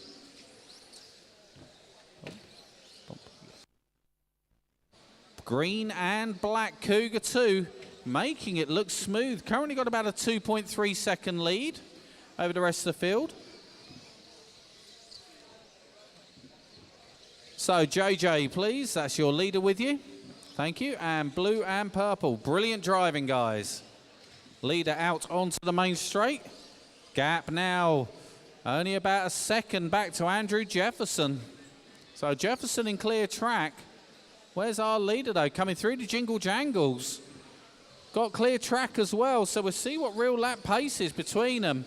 Green and black, Cougar 2, making it look smooth. Currently got about a 2.3 second lead over the rest of the field. So JJ, please, that's your leader with you. Thank you. And blue and purple, brilliant driving, guys. Leader out onto the main straight. Gap now, only about a second back to Andrew Jefferson. So Jefferson in clear track. Where's our leader, though? Coming through the Jingle Jangles. Got clear track as well, so we'll see what real lap pace is between them.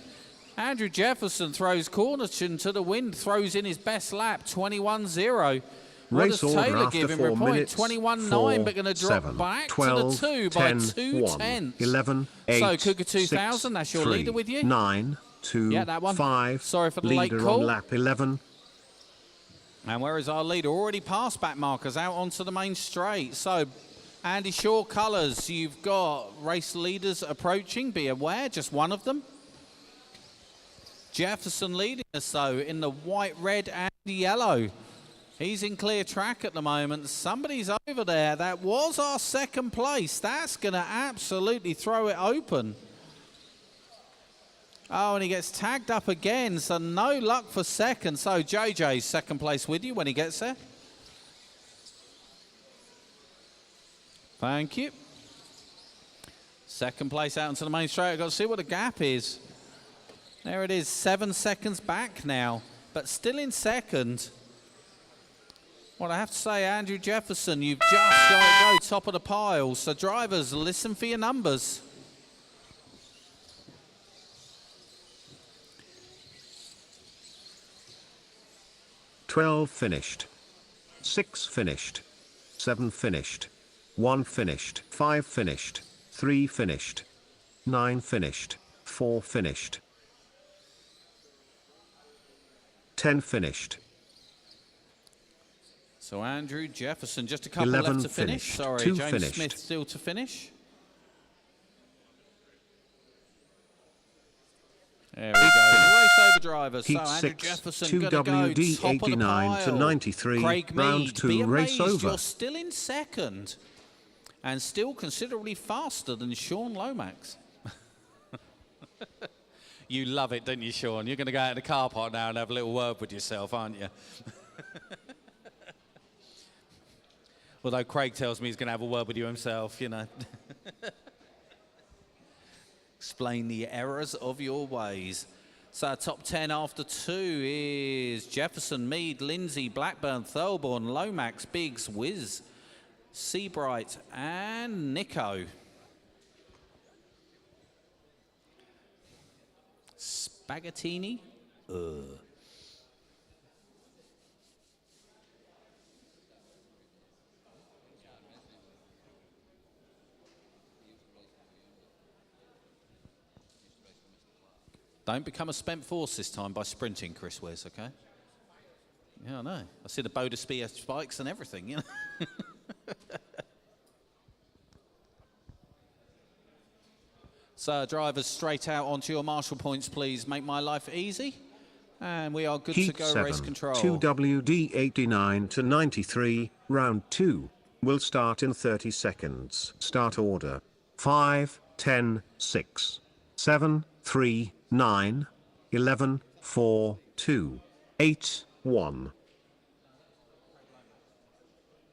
Andrew Jefferson throws caution to the wind, throws in his best lap, 21.0. What does Taylor give him? Report 21.9, but going to drop back 12, to the 2 10, by 2 1, tenths. 11, 8, so Cougar 2000, 6, that's your 3, leader with you? 9, 2, Yeah, that one. 5. Sorry for the late Leader call. on lap 11. And where is our leader? Already past back markers, out onto the main straight. So, Andy Shaw colours, you've got race leaders approaching. Be aware, just one of them. Jefferson leading us, though, in the white, red and yellow. He's in clear track at the moment. Somebody's over there. That was our second place. That's going to absolutely throw it open. Oh, and he gets tagged up again, so no luck for second. So JJ's second place with you when he gets there. Thank you. Second place out into the main straight. I've got to see what the gap is. There it is, 7 seconds back now, but still in second. Well, I have to say, Andrew Jefferson, you've just got to go top of the pile. So drivers, listen for your numbers. "12 finished. 6 finished. 7 finished. 1 finished. 5 finished. 3 finished. 9 finished. 4 finished. 10 finished. So Andrew Jefferson, just a couple 11 left to finish. finished. Sorry, 2 James finished. Smith still to finish. There we go. Race over drivers. Heat so Andrew 6, Jefferson 2 gonna go WD top of the 89 to pile. 93, Craig round Mead, 2 be race amazed, over. you're still in second, and still considerably faster than Sean Lomax. You love it, don't you, Sean? You're going to go out in the car park now and have a little word with yourself, aren't you? Although Craig tells me he's going to have a word with you himself, you know. Explain the errors of your ways. So top 10 after 2 is Jefferson, Mead, Lindsay, Blackburn, Thurlborn, Lomax, Biggs, Wiz, Seabright and Nico. Spaghettini? Don't become a spent force this time by sprinting, Chris Wes, okay? Yeah, I know. I see the Modelsport spikes and everything, you know. So, drivers, straight out onto your marshal points, please. Make my life easy. And we are good to Heat go, 7, race control. 2 WD 89 to 93, round 2. Will start in 30 seconds. Start order. 5, 10, 6, 7, 3, 9, 11, 4, 2, 8, 1.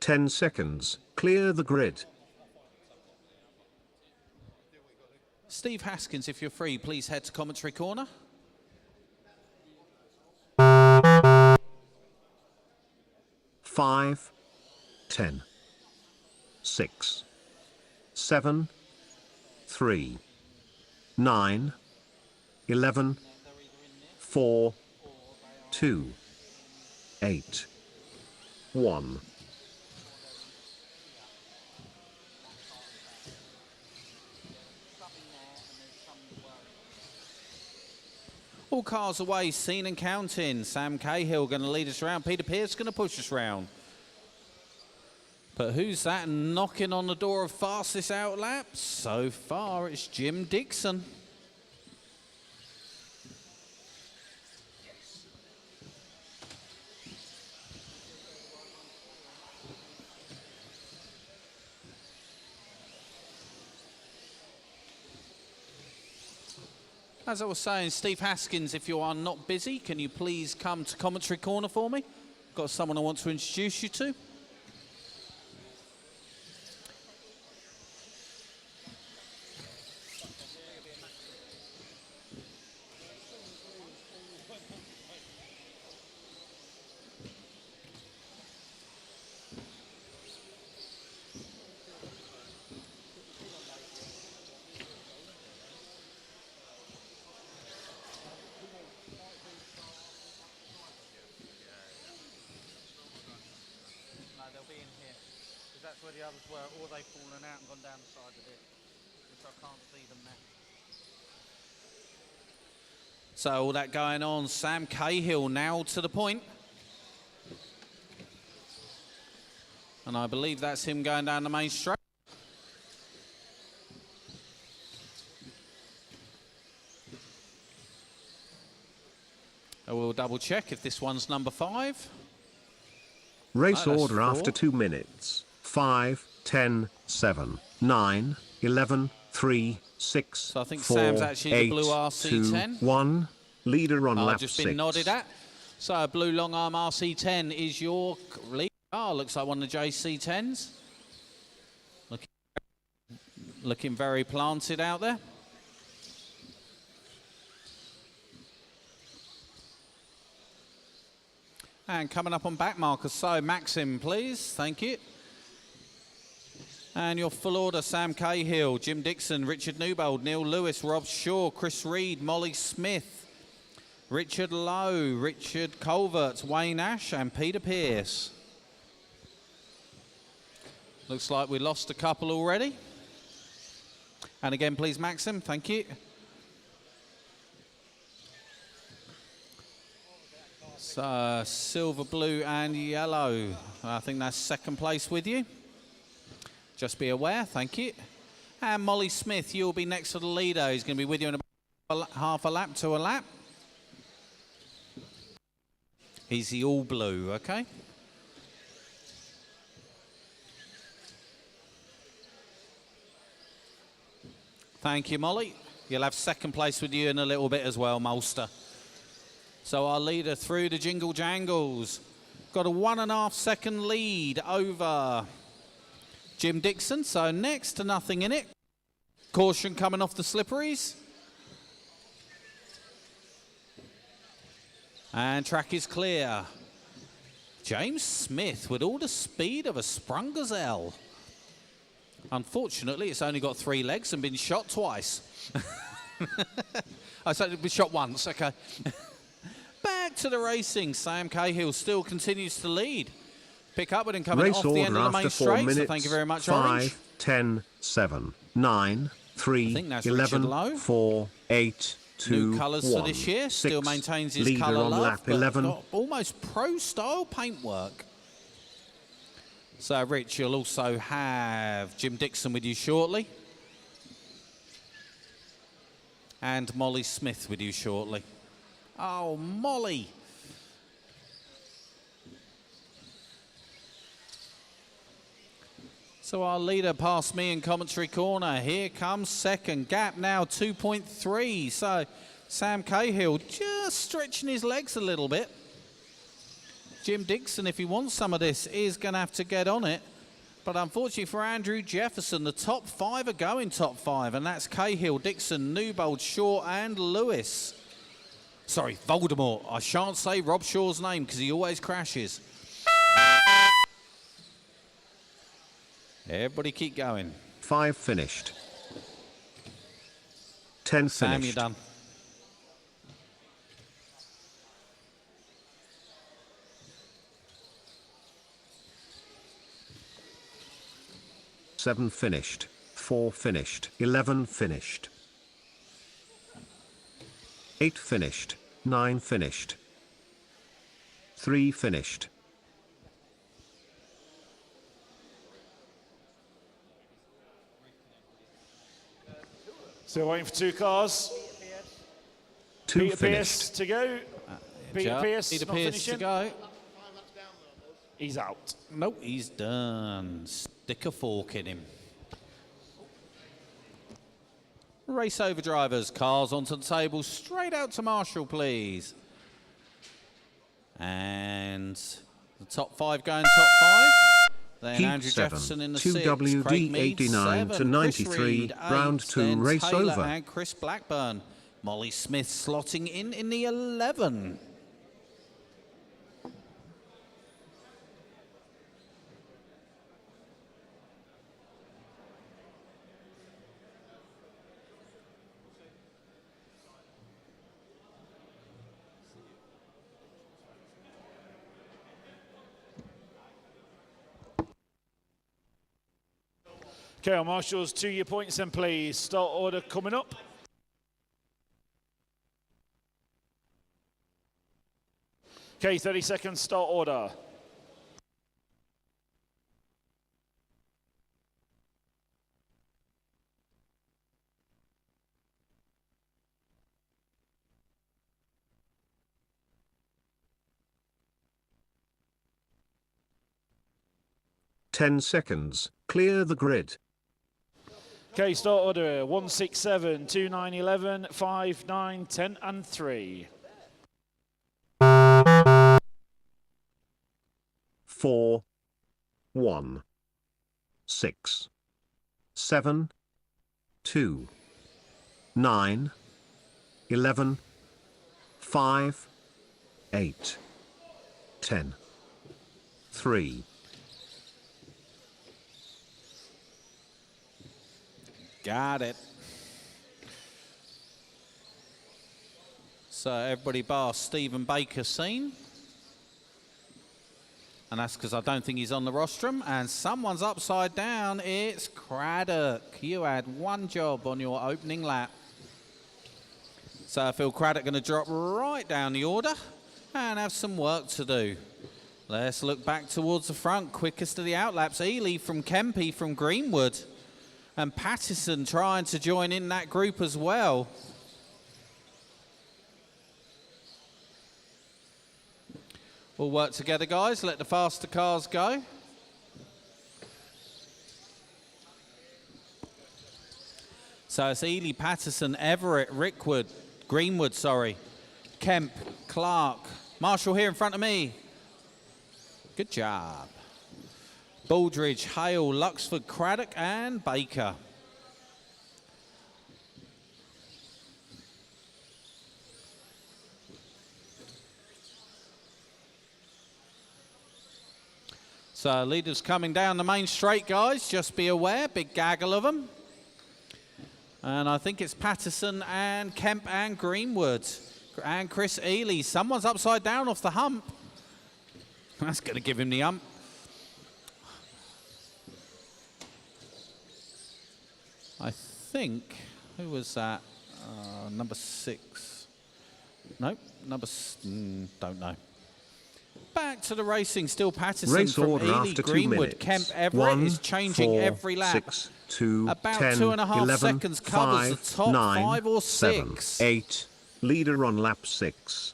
10 seconds, clear the grid. Steve Haskins, if you're free, please head to commentary corner. 5, 10, 6, 7, 3, 9, 11, 4, 2, 8, 1. All cars away, seen and counting. Sam Cahill going to lead us around. Peter Pearce going to push us round. But who's that knocking on the door of fastest out laps? So far, it's Jim Dixon. As I was saying, Steve Haskins, if you are not busy, can you please come to commentary corner for me? Got someone I want to introduce you to. That's where the others were, or they've fallen out and gone down the side of it, which I can't see them now. So all that going on, Sam Cahill now to the point. And I believe that's him going down the main straight. I will double check if this one's number 5. Race order 4. after 2 minutes. 5, 10, 7, 9, 11, 3, 6, So I think 4, Sam's actually 8, the blue RC10. 2, 1. Leader on lap just 6. been nodded at. So a blue long arm RC10 is your lead. Oh, looks like one of the JC10s. Looking very planted out there. And coming up on back markers, so Maxim, please, thank you. And your full order, Sam Cahill, Jim Dixon, Richard Newbold, Neil Lewis, Rob Shaw, Chris Reed, Molly Smith, Richard Lowe, Richard Culvert, Wayne Ash and Peter Pearce. Looks like we lost a couple already. And again, please, Maxim, thank you. So, silver, blue and yellow. I think that's second place with you. Just be aware, thank you. And Molly Smith, you'll be next to the leader. He's going to be with you in about half a lap to a lap. He's the all blue, okay? Thank you, Molly. You'll have second place with you in a little bit as well, Molster. So our leader through the Jingle Jangles. Got a 1.5 second lead over Jim Dixon. So next to nothing in it. Caution coming off the slipperies. And track is clear. James Smith with all the speed of a sprung gazelle. Unfortunately, it's only got 3 legs and been shot twice. Oh, so it's been shot once, okay. Back to the racing. Sam Cahill still continues to lead. Pick up with him coming Race off the end of the main straight. So thank you very much, 5, Orange. 10, 7, 9, 3, 11, 4, 8, 2, New colours 1, for this year. 6. Still maintains his Leader colour on love, lap but 11. got almost pro-style paintwork. So, Rich, you'll also have Jim Dixon with you shortly. And Molly Smith with you shortly. Oh, Molly. So our leader past me in commentary corner. Here comes second. Gap now 2.3. So Sam Cahill just stretching his legs a little bit. Jim Dixon, if he wants some of this, is going to have to get on it. But unfortunately for Andrew Jefferson, the top 5 are going top 5, and that's Cahill, Dixon, Newbold, Shaw, and Lewis. Sorry, Voldemort. I shan't say Rob Shaw's name because he always crashes. Everybody keep going. 5 finished. 10 Sam, finished. you're done. Seven finished. 4 finished. 11 finished. 8 finished. 9 finished. 3 finished. Still waiting for 2 cars. 2 Peter finished. Pierce to go. Peter Pierce Peter not Pierce finishing. to go. He's out. Nope, he's done. Stick a fork in him. Race over drivers, cars onto the table, straight out to Marshall, please. And the top 5 going top 5. Then Heat Andrew 7, Jefferson in the 2 6. WD Craig Mead, 89 to 7. 93, Chris Reed, 8. round 2 Then race Taylor over. and Chris Blackburn. Molly Smith slotting in the 11. Okay, our marshals, 2-year points then, please. Start order coming up. Okay, 30 seconds, start order. Ten seconds. Clear the grid. Okay, start order 1, 6, 7, 2, 9, 11, 5, 9, 10, and 3. 4, 1, 6, 7, 2, 9, 11, 5, 8, 10, 3. Got it. So everybody bar Stephen Baker seen. And that's because I don't think he's on the rostrum. And someone's upside down. It's Craddock. You had one job on your opening lap. So Phil Craddock going to drop right down the order and have some work to do. Let's look back towards the front. Quickest of the outlaps. Ely from Kempe from Greenwood. And Pattison trying to join in that group as well. We'll work together, guys. Let the faster cars go. So it's Ely, Pattison, Everett, Greenwood, Kemp, Clark. Marshall here in front of me. Good job. Baldridge, Hale, Luxford, Craddock, and Baker. So leaders coming down the main straight, guys. Just be aware, big gaggle of them. And I think it's Pattison and Kemp and Greenwood. And Chris Ely. Someone's upside down off the hump. That's going to give him the hump. I think, who was that? Number 6. Nope, don't know. Back to the racing, still Pattison Race from order Ely, after 2 Greenwood, minutes. Kemp, Everett 1, is changing 4, every lap. 6, 2, About 10, 2.5 11, seconds covers 5, the top 9, 5 or 7, 6. 8. Leader on lap 6.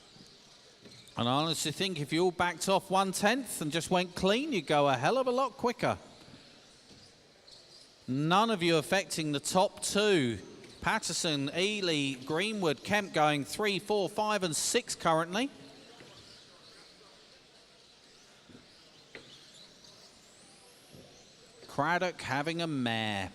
And I honestly think if you all backed off 1/10 and just went clean, you'd go a hell of a lot quicker. None of you affecting the top 2. Pattison, Ely, Greenwood, Kemp going 3, 4, 5, and 6 currently. Craddock having a mare.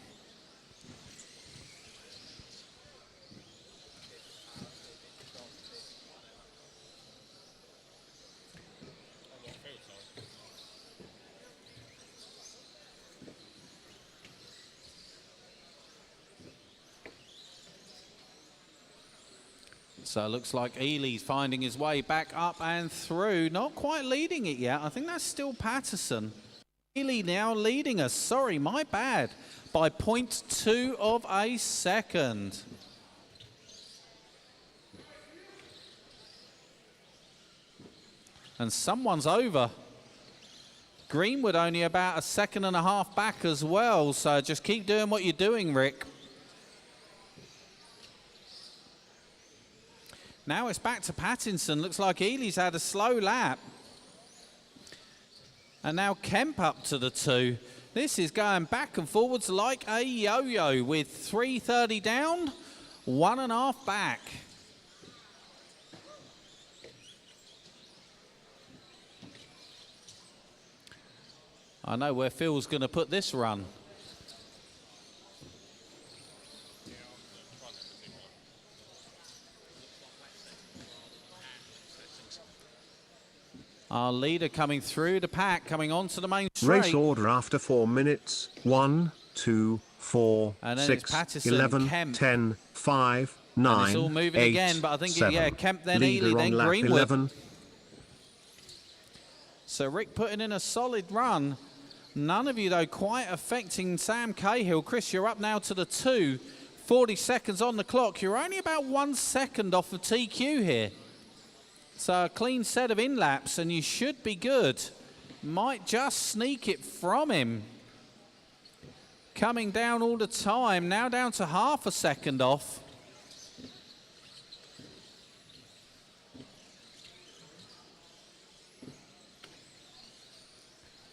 So it looks like Ely's finding his way back up and through. Not quite leading it yet. I think that's still Patterson. Ely now leading us. Sorry, my bad. By 0.2 of a second. And someone's over. Greenwood only about 1.5 seconds back as well. So just keep doing what you're doing, Rick. Now it's back to Pattinson. Looks like Ely's had a slow lap. And now Kemp up to the 2. This is going back and forwards like a yo-yo with 3:30 down, 1.5 back. I know where Phil's going to put this run. Our leader coming through the pack, coming onto the main straight. Race order after 4 minutes. 1, 2, 4, and then 6, Patterson, 11, Kemp. 10, 5, 9, and it's all moving 8, again, but I think, 7. yeah, Kemp, then Leader Ely, on then lap Greenwood. 11. So Rick putting in a solid run. None of you, though, quite affecting Sam Cahill. Chris, you're up now to the 2. 40 seconds on the clock. You're only about 1 second off of TQ here. So a clean set of in-laps, and you should be good. Might just sneak it from him. Coming down all the time, now down to 0.5 second off.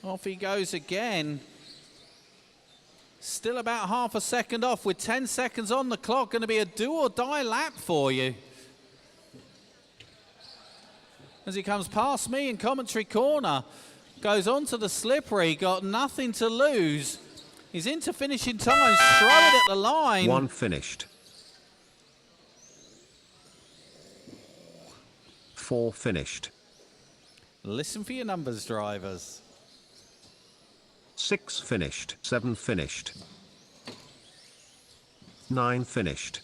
Off he goes again. Still about 0.5 second off with 10 seconds on the clock. Going to be a do or die lap for you. As he comes past me in commentary corner, goes onto the slippery, got nothing to lose. He's into finishing times, throw it at the line. 1 finished. 4 finished. Listen for your numbers, drivers. 6 finished. 7 finished. 9 finished.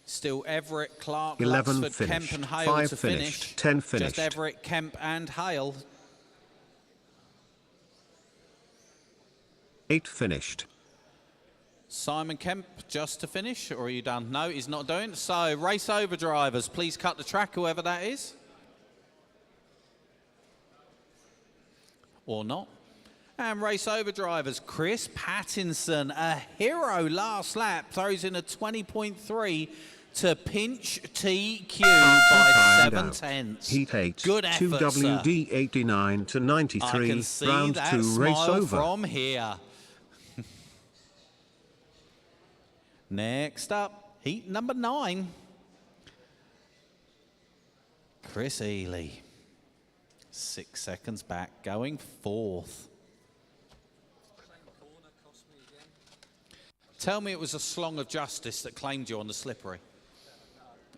Still Everett, Clark, 11 Luxford, finished. Kemp and Hale 5 to finished. finish. 10 finished. Just Everett, Kemp and Hale. 8 finished. Simon Kemp just to finish, or are you done? No, he's not doing. So race over drivers, please cut the track, whoever that is. Or not. And race over drivers, Chris Pattinson, a hero last lap, throws in a 20.3 to pinch TQ by 7/10. Heat 8. Good effort, 2WD 89 to 93. I can see Round that 2 smile race over. from here. Next up, heat number 9. Chris Ely. 6 seconds back, going 4th. Tell me it was a slong of justice that claimed you on the slippery.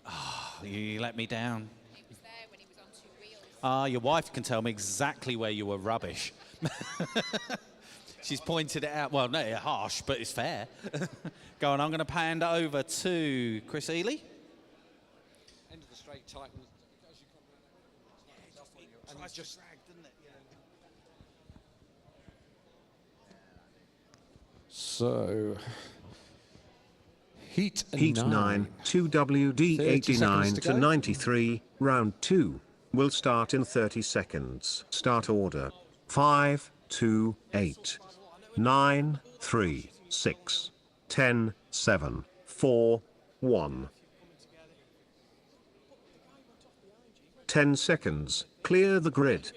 Oh, you let me down. He was there when he was on 2 wheels. Your wife can tell me exactly where you were rubbish. She's pointed it out. Well, no, harsh, but it's fair. Go on, I'm going to hand it over to Chris Ely. End of the straight tightens. And it's just dragged, didn't it? Yeah. So, Heat 9, 2WD 89 to 93, round 2. Will start in 30 seconds. Start order. 5, 2, 8, 9, 3, 6, 10, 7, 4, 1. 10 seconds. Clear the grid.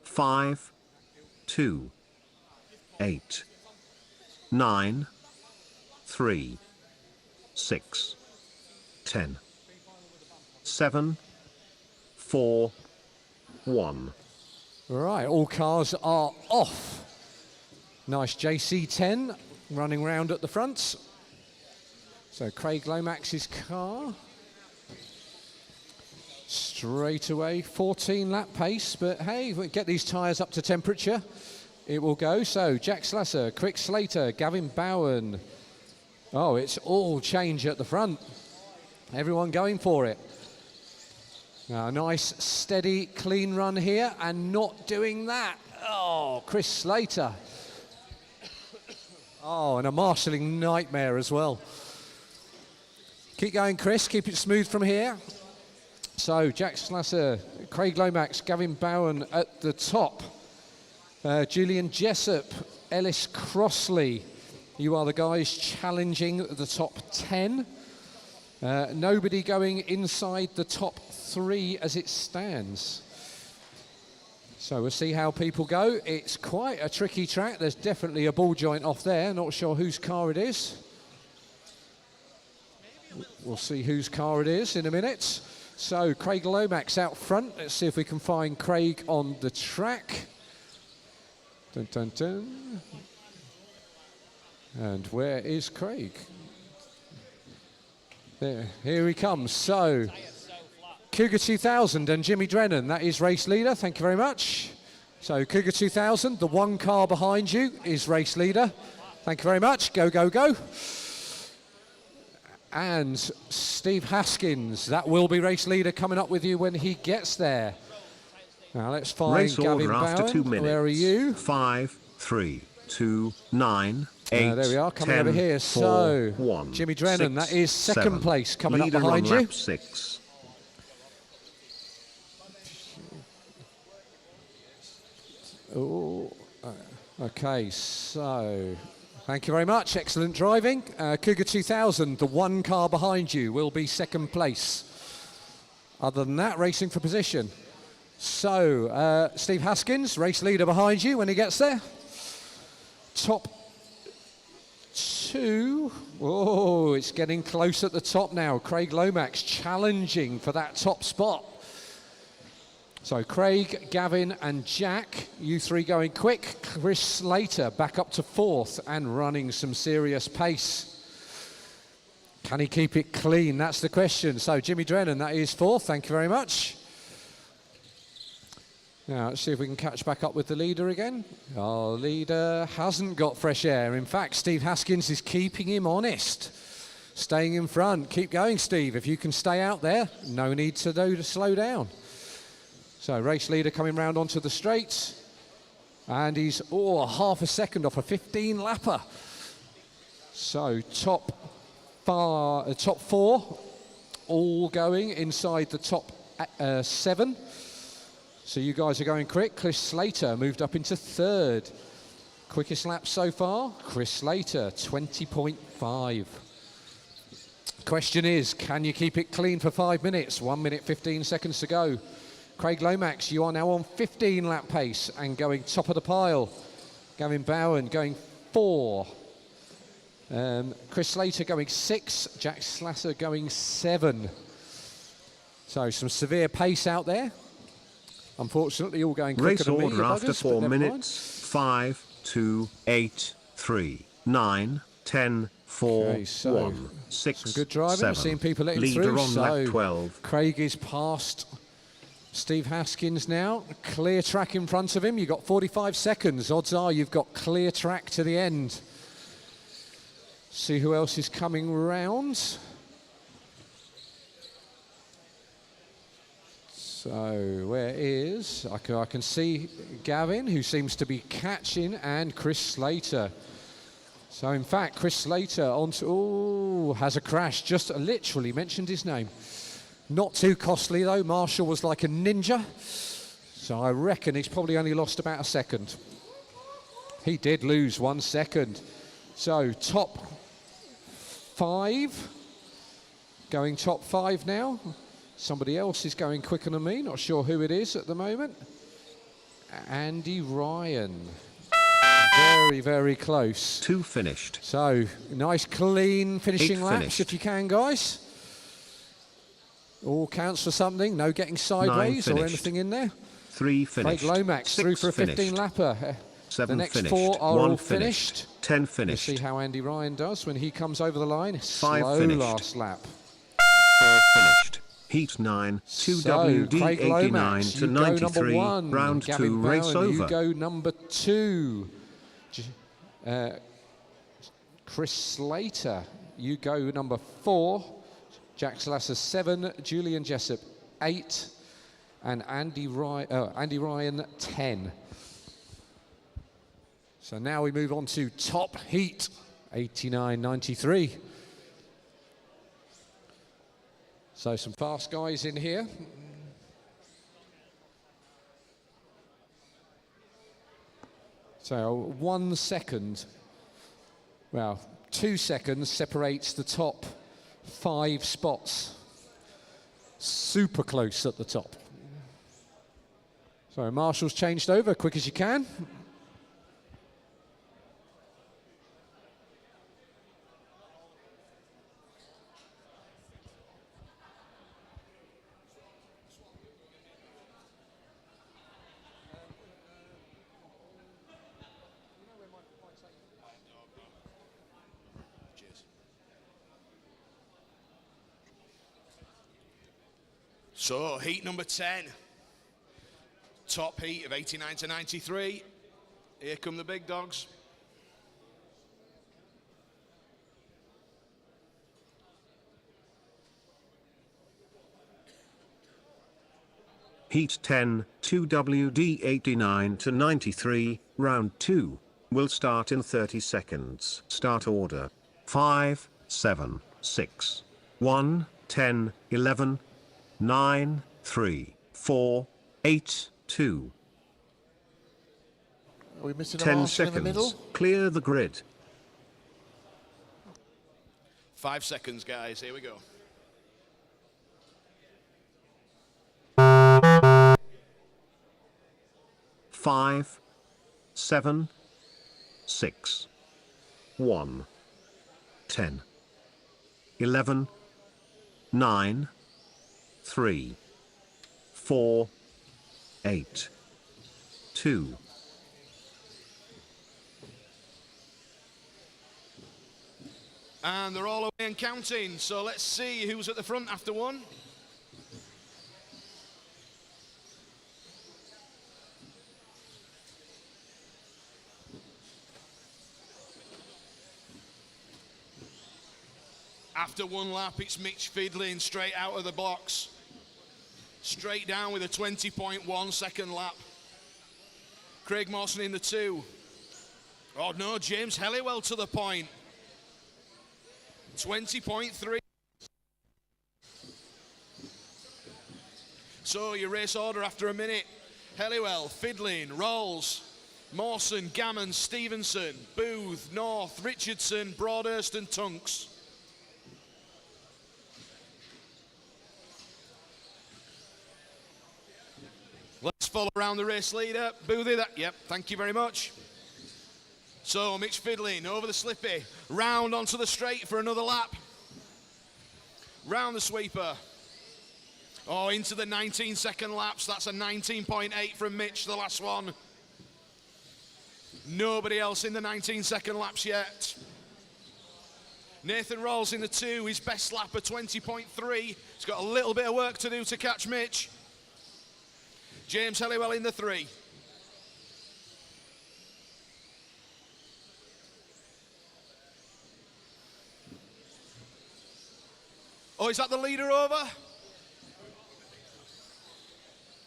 Five, 2, 8, 9, 3, 6, 10, 7, 4, 1. Right, all cars are off. Nice JC10 running round at the front. So Craig Lomax's car. Straight away, 14 lap pace, but hey, we get these tyres up to temperature, it will go. So Jack Slasser, Quick Slater, Gavin Bowen. Oh, it's all change at the front. Everyone going for it. Now, a nice, steady, clean run here, and not doing that. Oh, Chris Slater. Oh, and a marshalling nightmare as well. Keep going, Chris. Keep it smooth from here. So, Jack Slasser, Craig Lomax, Gavin Bowen at the top. Julian Jessup, Ellis Crossley. You are the guys challenging the top 10. Nobody going inside the top 3 as it stands. So we'll see how people go. It's quite a tricky track. There's definitely a ball joint off there. Not sure whose car it is. We'll see whose car it is in a minute. So Craig Lomax out front. Let's see if we can find Craig on the track. Dun, dun, dun. And where is Craig? There, here he comes. So Cougar 2000 and Jimmy Drennan, that is race leader. Thank you very much. So Cougar 2000, the one car behind you is race leader. Thank you very much. Go, go, go. And Steve Haskins, that will be race leader coming up with you when he gets there. Now let's find Race Gavin order after Bowen. 2 minutes. Where are you? 5, 3, 2, 9, 8, there we are, coming 10, over here. 4, So 1, Jimmy Drennan, 6, that is second 7. place coming Leader up behind on you. lap 6. Oh, okay, so thank you very much. Excellent driving. Cougar 2000, the one car behind you, will be second place. Other than that, racing for position. So, Steve Haskins, race leader behind you when he gets there. Top 2. Oh, it's getting close at the top now. Craig Lomax challenging for that top spot. So Craig, Gavin and Jack, you three going quick. Chris Slater back up to 4th and running some serious pace. Can he keep it clean? That's the question. So Jimmy Drennan, that is 4th. Thank you very much. Now let's see if we can catch back up with the leader again. Our leader hasn't got fresh air. In fact, Steve Haskins is keeping him honest. Staying in front. Keep going, Steve. If you can stay out there, no need to slow down. So race leader coming round onto the straights, and he's half a second off a 15 lapper. So top 4 all going inside the top 7. So you guys are going quick. Chris Slater moved up into 3rd. Quickest lap so far, Chris Slater, 20.5. Question is, can you keep it clean for 5 minutes? 1 minute, 15 seconds to go. Craig Lomax, you are now on 15 lap pace and going top of the pile. Gavin Bowen going 4. Chris Slater going 6. Jack Slasser going 7. So some severe pace out there. Unfortunately, all going quicker Race than me. order after buggers, 4 but never mind. minutes. 5, 2, 8, 3, 9, 10, 4, Okay, so 1, 6, some good driving. 7. I've seen people letting Leader through. on So lap 12. Craig is past Steve Haskins now. Clear track in front of him. You've got 45 seconds. Odds are you've got clear track to the end. See who else is coming round. So where is, I can see Gavin, who seems to be catching, and Chris Slater. So in fact, Chris Slater has a crash, just literally mentioned his name. Not too costly though. Marshall was like a ninja. So I reckon he's probably only lost about a second. He did lose 1 second. So top 5. Going top 5 now. Somebody else is going quicker than me. Not sure who it is at the moment. Andy Ryan. very, very close. 2 finished. So, nice clean finishing 8 laps finished. if you can, guys. All counts for something. No getting sideways or finished. anything in there. 3 Craig finished. Lomax through 6 for a finished. 15-lapper. 7 The next finished. 4 are 1 all finished. 10 We'll finished. see how Andy Ryan does when he comes over the line. 5 Slow finished. last lap. 4 finished. Heat 9, So, Craig 2WD 89 Lomax, to you go number 93. 1. Round Gavin 2, race Bowen, over. you go number 2. Chris Slater, you go number 4. Jack Slasser 7. Julian Jessup 8. And Andy Ryan 10. So now we move on to top heat, 89.93. So some fast guys in here. So 1 second, well, 2 seconds separates the top 5 spots. Super close at the top. So Marshall's changed over, quick as you can. So, heat number 10. Top heat of 89 to 93. Here come the big dogs. Heat 10, 2WD 89 to 93. Round 2 will start in 30 seconds. Start order. 5, 7, 6, 1, 10, 11, 9, 3, 4, 8, 2. Are we missing a 10 Marshall in the middle? seconds. Clear the grid. 5 seconds, guys. Here we go. Five, 7, 6, 1, 10, 11, 9, 3, 4, 8, 2. And they're all away and counting. So let's see who's at the front after 1. After 1 lap, it's Mitch Fidlin straight out of the box. Straight down with a 20.1 second lap. Craig Mawson in the 2. Oh no, James Helliwell to the point. 20.3. So your race order after a minute. Helliwell, Fidlin, Rolls, Mawson, Gammon, Stevenson, Booth, North, Richardson, Broadhurst and Tunks. Let's follow around the race leader. Boothie, yep, thank you very much. So Mitch Fidlin over the slippy, round onto the straight for another lap. Round the sweeper. Oh, into the 19-second laps. That's a 19.8 from Mitch, the last one. Nobody else in the 19-second laps yet. Nathan Rolls in the 2, his best lap of 20.3. He's got a little bit of work to do to catch Mitch. James Helliwell in the 3. Oh, is that the leader over?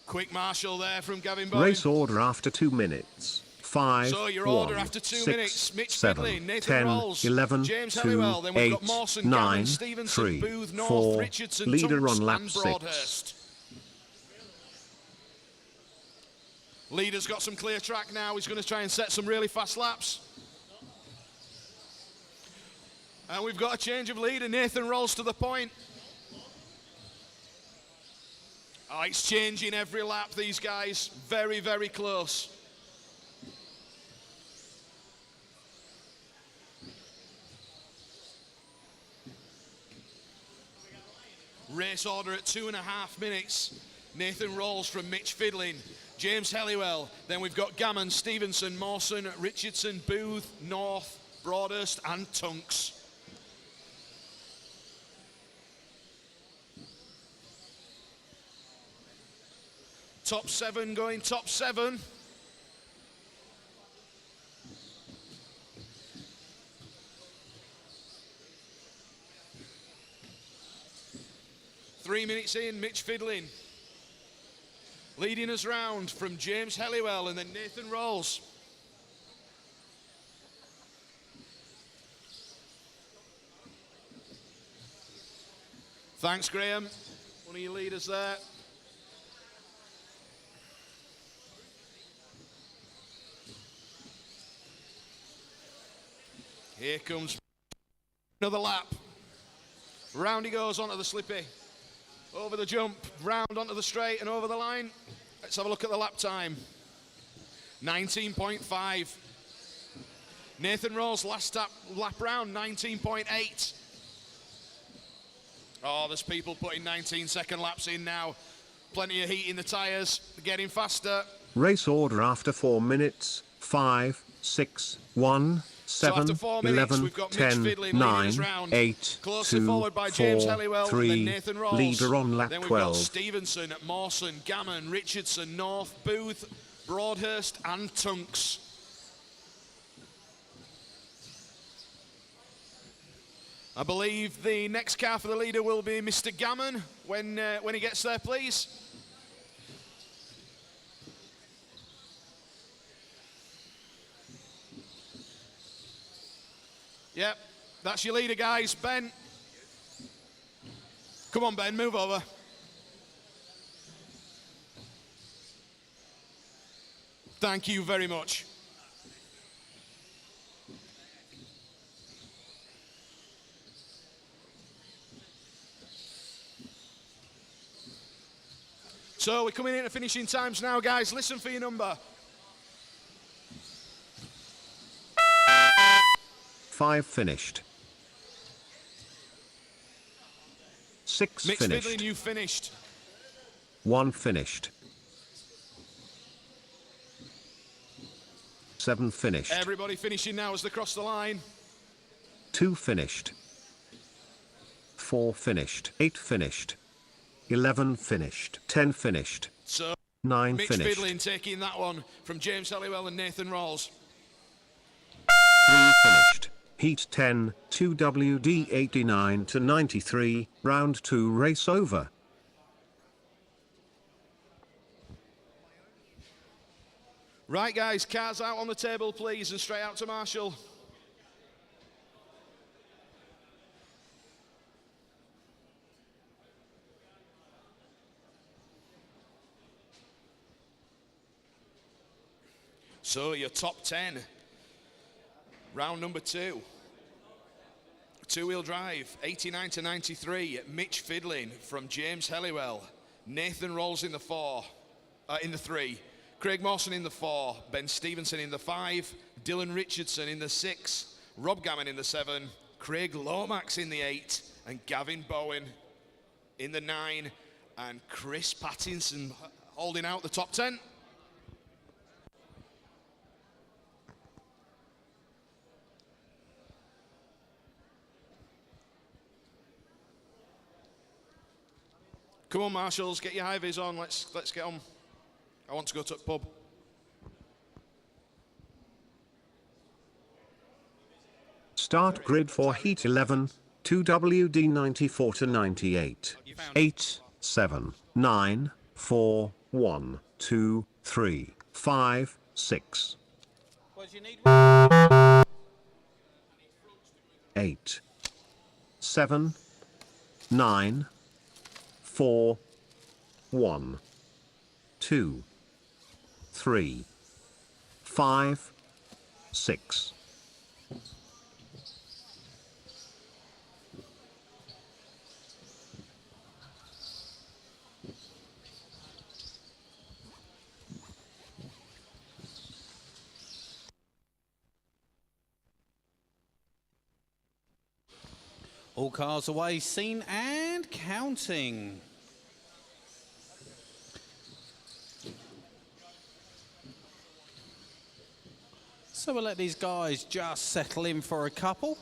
Quick Marshall there from Gavin Bowen. Race order after 2 minutes. 5, So your 1, order after 2 6, minutes. Mitch 7, Fidlin, Nathan 10, Rolls, 11, James 2, Helliwell. Then we've 8, got Mawson, 9, Gammon, Stevenson, 3, Booth, North, 4. Richardson, Leader Tunks on lap and 6. Broadhurst. Leader's got some clear track now. He's going to try and set some really fast laps. And we've got a change of leader. Nathan Rolls to the point. Oh, it's changing every lap, these guys. Very, very close. Race order at 2.5 minutes. Nathan Rolls from Mitch Fidlin. James Helliwell. Then we've got Gammon, Stevenson, Mawson, Richardson, Booth, North, Broadhurst and Tunks. Top 7 going top 7. Three minutes in, Mitch Fidlin. Leading us round from James Helliwell and then Nathan Rolls. Thanks, Graham. One of your leaders there. Here comes another lap. Round he goes onto the slippy. Over the jump, round onto the straight and over the line. Let's have a look at the lap time. 19.5. Nathan Rolls last lap round, 19.8. Oh, there's people putting 19-second laps in now. Plenty of heat in the tyres, getting faster. Race order after 4 minutes. 5, 6, 1, 7, after 4 minutes, 11, we've got 10, Mitch Fidlin 9, 8, closely 2, followed by James 4, Helliwell, 3, and then Nathan Rolls. leader on lap then we've 12. got Stevenson, Mawson, Gammon, Richardson, North, Booth, Broadhurst and Tunks. I believe the next car for the leader will be Mr. Gammon when he gets there, please. Yep, that's your leader, guys. Ben. Come on, Ben, move over. Thank you very much. So we're coming into finishing times now, guys. Listen for your number. 5 finished. 6 Mitch finished. Fidlin, you finished. 1 finished. 7 finished. Everybody finishing now as they cross the line. 2 finished. 4 finished. 8 finished. 11 finished. 10 finished. So 9 Mitch finished. Fidlin taking that one from James Helliwell and Nathan Rolls. 3 finished. Heat 10, 2WD 89 to 93, round 2 race over. Right, guys, cars out on the table, please, and straight out to Marshall. So your top 10. Round number 2. Two-wheel drive, 89 to 93. Mitch Fidlin from James Helliwell. Nathan Rolls in the 3. Craig Mawson in the 4. Ben Stevenson in the 5. Dylan Richardson in the 6. Rob Gammon in the 7. Craig Lomax in the 8. And Gavin Bowen in the 9. And Chris Pattinson holding out the top 10. Come on, Marshals, get your high-vis on. Let's get on. I want to go to the pub. Start grid for Heat 11, 2WD 94 to 98. 8, 7, 9, 4, 1, 2, 3, 5, 6. 8, 7, 9, 4, 1, 2, 3, 5, 6. All cars away, seen and counting. So we'll let these guys just settle in for a couple.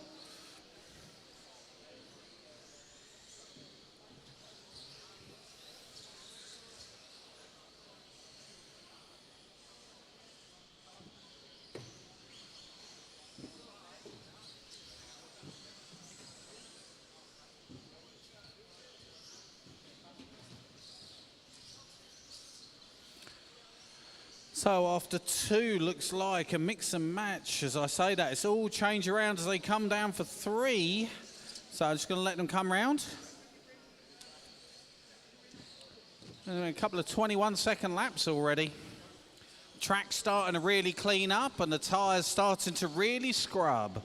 So after 2, looks like a mix and match. As I say that, it's all change around as they come down for 3. So I'm just going to let them come round. And a couple of 21-second laps already. Track's starting to really clean up and the tyres starting to really scrub.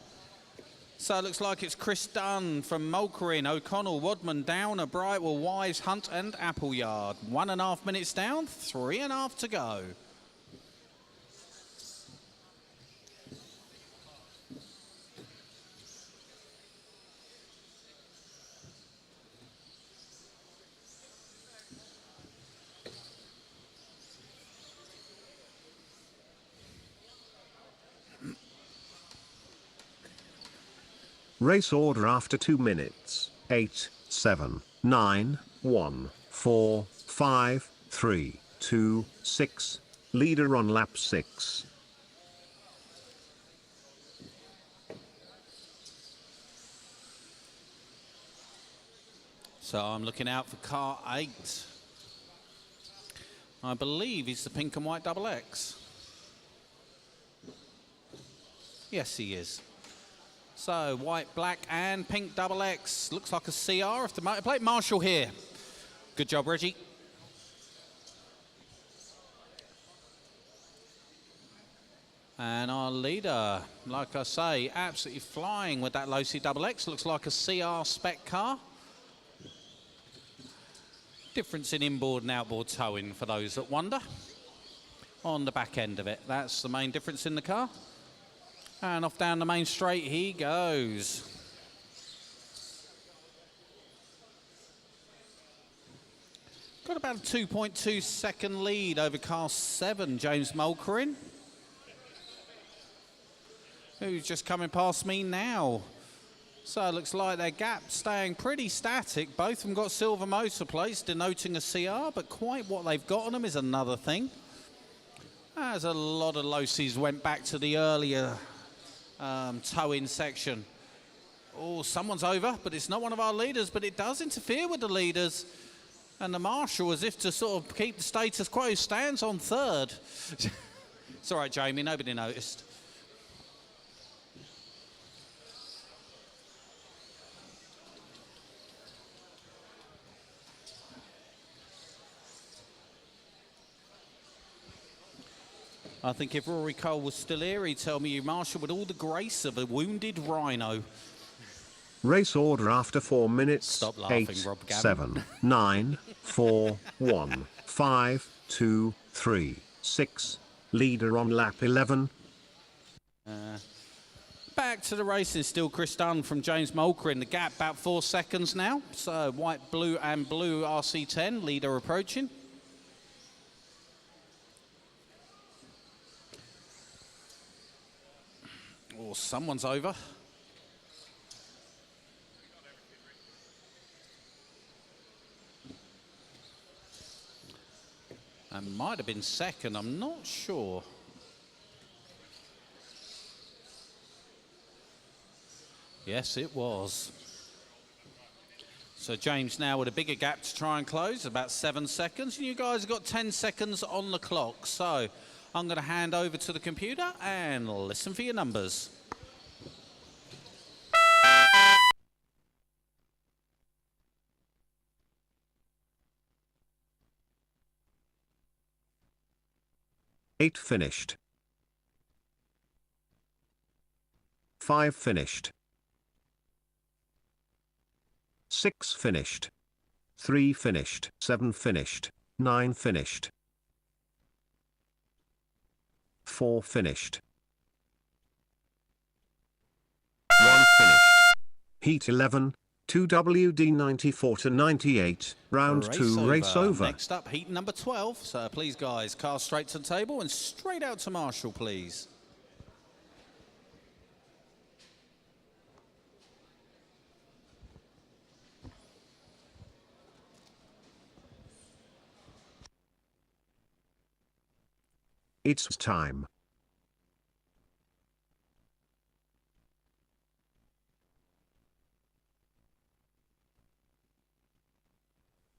So it looks like it's Chris Dunn from Mulcairn, O'Connell, Wadman, Downer, Brightwell, Wise, Hunt and Appleyard. 1.5 minutes down, 3.5 to go. Race order after 2 minutes. 8, 7, 9, 1, 4, 5, 3, 2, 6. Leader on lap 6. So I'm looking out for car 8. I believe he's the pink and white double X. Yes, he is. So white, black and pink double X. Looks like a CR of the motor plate. Marshall here. Good job, Reggie. And our leader, like I say, absolutely flying with that low C double X. Looks like a CR spec car. Difference in inboard and outboard towing for those that wonder. On the back end of it. That's the main difference in the car. And off down the main straight he goes. Got about a 2.2 second lead over car 7, James Mulcairn, who's just coming past me now. So it looks like their gap staying pretty static. Both of them got silver motor plates denoting a CR, but quite what they've got on them is another thing. As a lot of low-Cs went back to the earlier tow-in section. Oh, someone's over, but it's not one of our leaders, but it does interfere with the leaders. And the marshal, as if to sort of keep the status quo, stands on 3rd. It's all right, Jamie, nobody noticed. I think if Rory Cole was still here, he'd tell me you marshal with all the grace of a wounded rhino. Race order after 4 minutes. Stop laughing, 8, Rob Gavin. 7, 9, 4, 1, 5, 2, 3, 6. Leader on lap 11. Back to the racing, still Chris Dunn from James Mulcairn. The gap about 4 seconds now. So white, blue and blue RC10, leader approaching. Oh, someone's over. And might have been second, I'm not sure. Yes, it was. So James now with a bigger gap to try and close, about 7 seconds. And you guys have got 10 seconds on the clock. So I'm going to hand over to the computer and listen for your numbers. Eight finished. 5 finished. 6 finished. 3 finished. 7 finished. 9 finished. 4 finished. 1 finished. Heat 11, 2WD94 to 98, round 2, race over. Next up, heat number 12. So please, guys, car straight to the table and straight out to Marshall, please. It's time.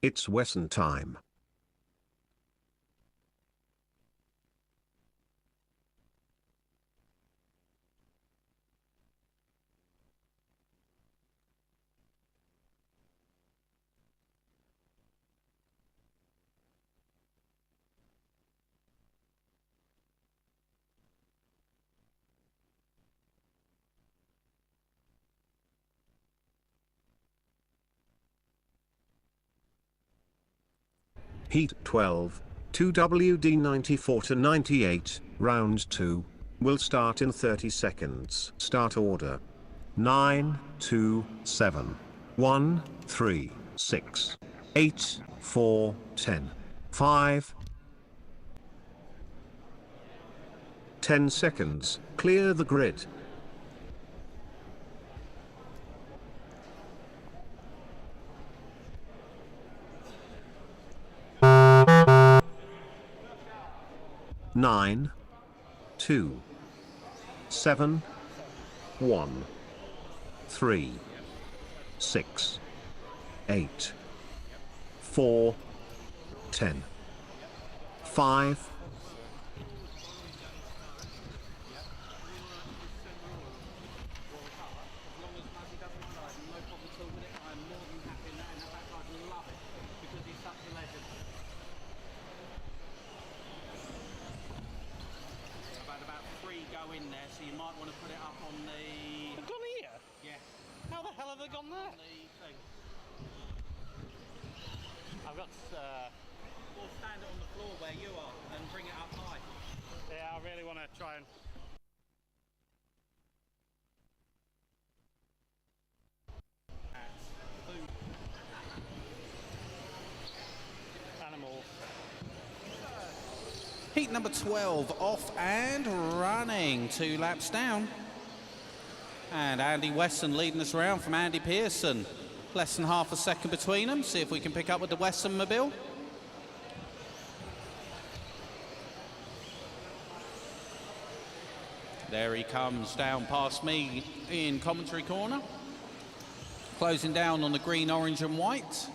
It's Wesson time. Heat 12, 2WD94 to 98, round 2, will start in 30 seconds. Start order. 9, 2, 7, 1, 3, 6, 8, 4, 10, 5. 10 seconds, clear the grid. Nine, 2, 7, 1, 3, 6, 8, 4, 10, 5. I've got Or stand it on the floor where you are and bring it up high. yeah, I really want to try and animals. Heat number 12 off and running. 2 laps down. And Andy Wesson leading us around from Andy Pearson. Less than half a second between them. See if we can pick up with the Wesson mobile. There he comes down past me in commentary corner. Closing down on the green, orange and white.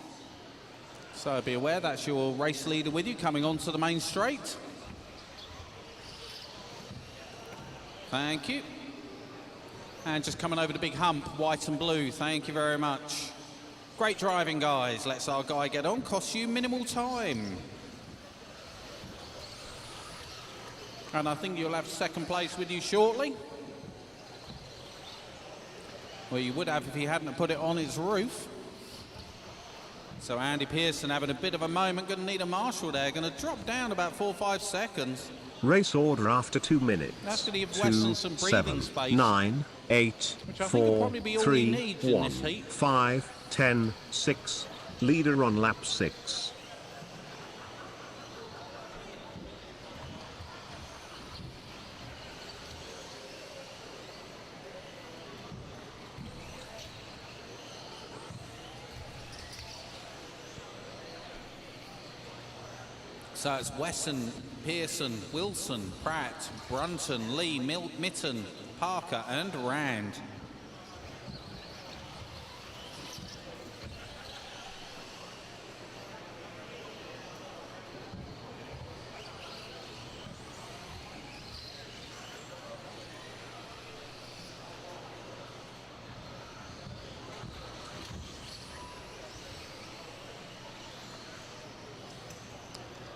So be aware that's your race leader with you coming onto the main straight. Thank you. And just coming over the big hump, white and blue. Thank you very much. Great driving, guys. Let's our guy get on. Costs you minimal time. And I think you'll have second place with you shortly. Well, you would have if he hadn't put it on his roof. So Andy Pearson having a bit of a moment. Going to need a marshal there. Going to drop down about 4 or 5 seconds. Race order after 2 minutes. That's going to give Wesson some breathing 7, space. 9, 8, Which I think will 4, probably be all he 3, needs in 1, this heat. 5, 10, 6. Leader on lap 6. So it's Wesson, Pearson, Wilson, Pratt, Brunton, Lee, Mitten, Parker and Rand.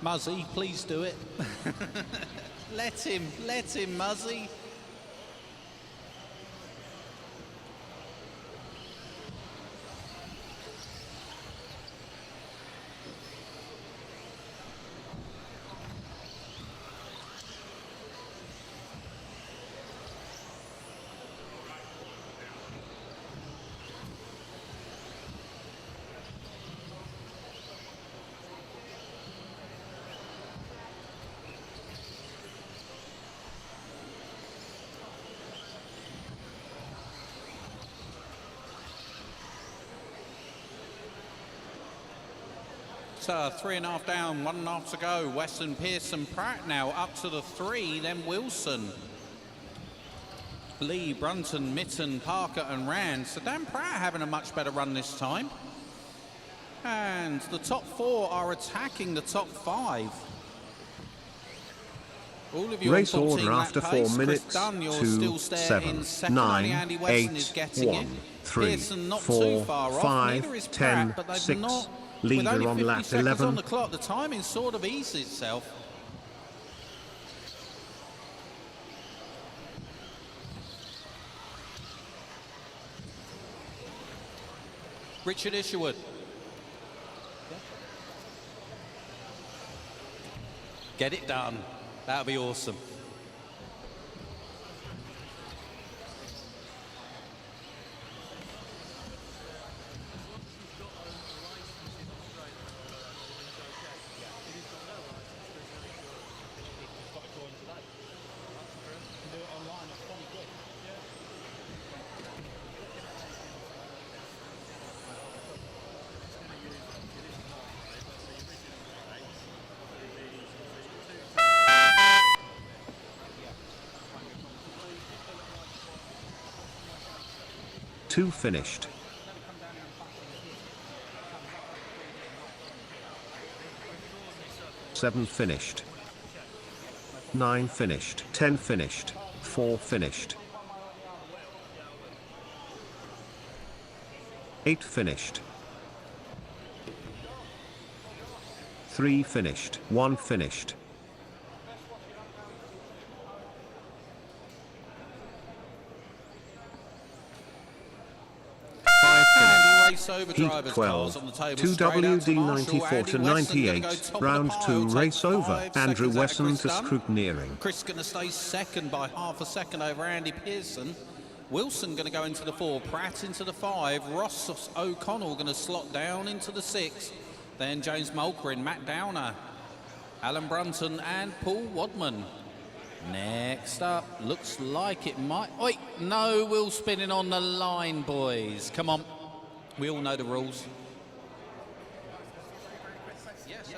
Muzzy, please do it. let him, Muzzy. Jota, 3.5 down, 1.5 to go. Weston, Pearson, Pratt now up to the 3, then Wilson. Lee, Brunton, Mitten, Parker and Rand. So Dan Pratt having a much better run this time. And the top 4 are attacking the top 5. All of you Race on 14 order lap after 4 pace. minutes. Chris Dunn, you're 2, still there in 7, second. 9, Only Andy Weston 8, is getting 1, it. 3, Pearson not 4, too far off. 5, Neither is 10, Pratt, but they've 6. not. With Leader only on 50 lap seconds 11. on the clock, the timing sort of eased itself. Richard Isherwood. Get it done. That'll be awesome. Two finished. 7 finished. 9 finished. 10 finished. 4 finished. 8 finished. 3 finished. 1 finished. 5 finished. Over Heat drivers' 12. cars on the table. 2 WD94 to 98. Round 2 race over. Andrew Wesson to scrutineering. Chris going to stay second by half a second over Andy Pearson. Wilson going to go into the 4. Pratt into the 5. Ross O'Connell going to slot down into the 6. Then James Mulkerin, Matt Downer, Alan Brunton and Paul Wadman. Next up, looks like it might... Oi, no wheel spinning on the line, boys. Come on. We all know the rules. Yes, sir.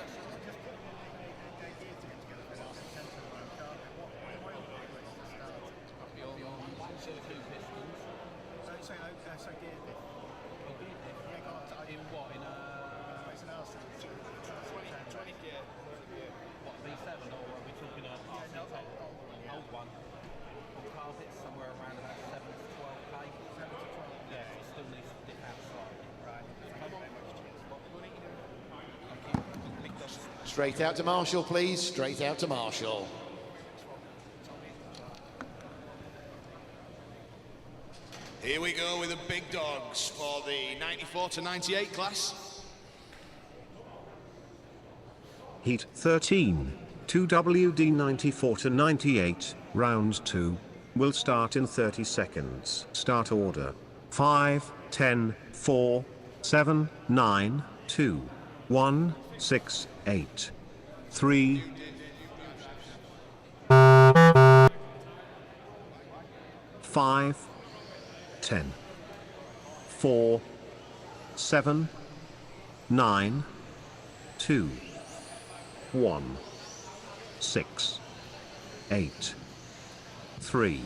Straight out to Marshall, please. Straight out to Marshall. Here we go with the big dogs for the 94 to 98 class. Heat 13. 2 WD94 to 98. Round 2 will start in 30 seconds. Start order. 5, 10, 4, 7, 9, 2, 1, 6, 8, 3, 5, 10, 4, 7, 9, 2, 1, 6, 8, 3.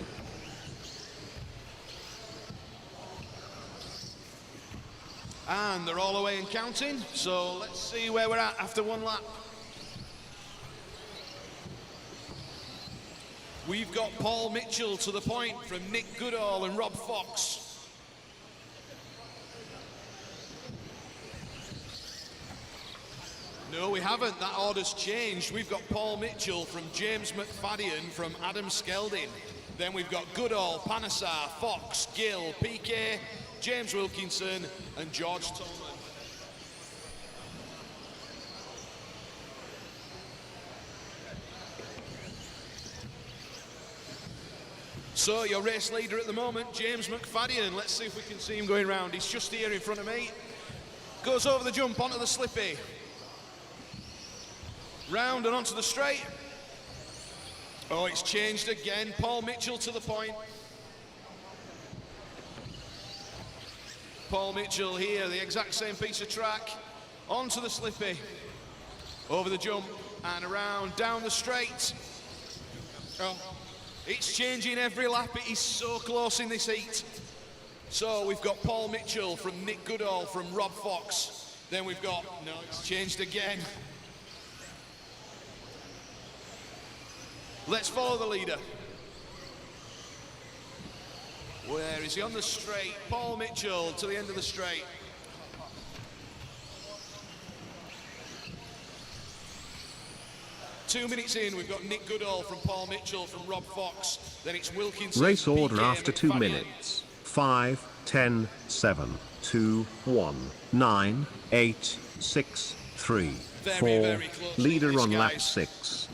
And they're all away and counting, so let's see where we're at after one lap. We've got Paul Mitchell to the point from Nick Goodall and Rob Fox. No, we haven't. That order's changed. We've got Paul Mitchell from James McFadden from Adam Skelding. Then we've got Goodall, Panasar, Fox, Gill, PK, James Wilkinson and George Tolman. So your race leader at the moment, James McFadden. Let's see if we can see him going round. He's just here in front of me. Goes over the jump onto the slippy. Round and onto the straight. Oh, it's changed again. Paul Mitchell to the point. Paul Mitchell here, the exact same piece of track. Onto the slippy. Over the jump and around, down the straight. Oh, it's changing every lap. It is so close in this heat. So we've got Paul Mitchell from Nick Goodall from Rob Fox. Then we've got, no, it's changed again. Let's follow the leader. Where is he? On the straight. Paul Mitchell to the end of the straight. Two minutes in, we've got Nick Goodall from Paul Mitchell from Rob Fox. Then it's Wilkinson. Race order PK, after 2 McFadden. minutes. 5, 10, 7, 2, 1, 9, 8, 6, 3, 4. Very close Leader this, on lap guys. 6.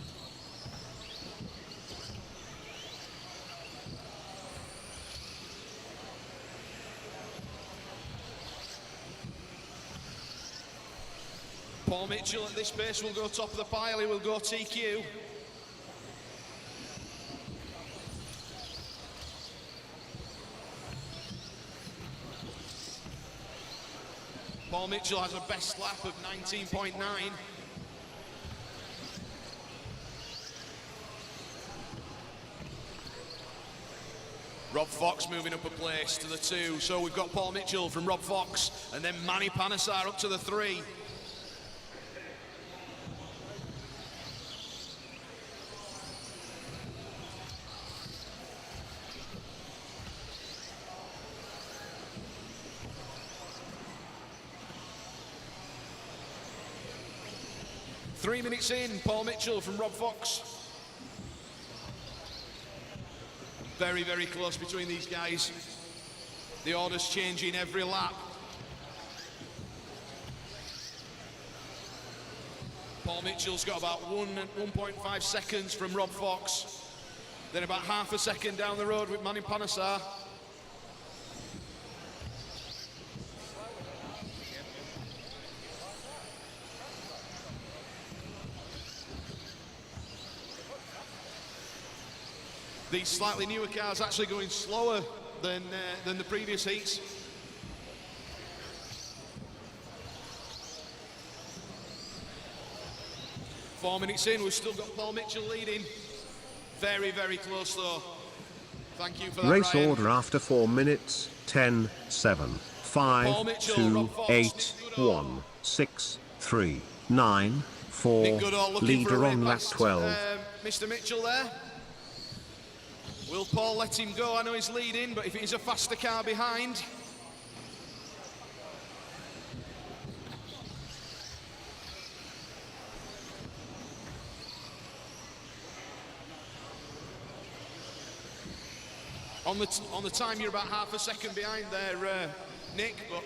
Paul Mitchell at this pace will go top of the pile. He will go TQ. Paul Mitchell has a best lap of 19.9. Rob Fox moving up a place to the 2. So we've got Paul Mitchell from Rob Fox and then Manny Panesar up to the 3. Three minutes in, Paul Mitchell from Rob Fox. Very, very close between these guys. The order's changing every lap. Paul Mitchell's got about 1.5 seconds from Rob Fox. Then about half a second down the road with Manny Panesar. These slightly newer cars actually going slower than the previous heats. Four minutes in, we've still got Paul Mitchell leading. Very, very close though. Thank you for that, Race Ryan. order after 4 minutes. 10, 7, 5, Mitchell, 2, Rob Fox, 8, 1, 6, 3, 9, 4. Nick Goodall looking for a Leader way on lap past, 12. Mr. Mitchell there. Will Paul let him go? I know he's leading, but if it is a faster car behind. On the time, you're about half a second behind there, Nick, but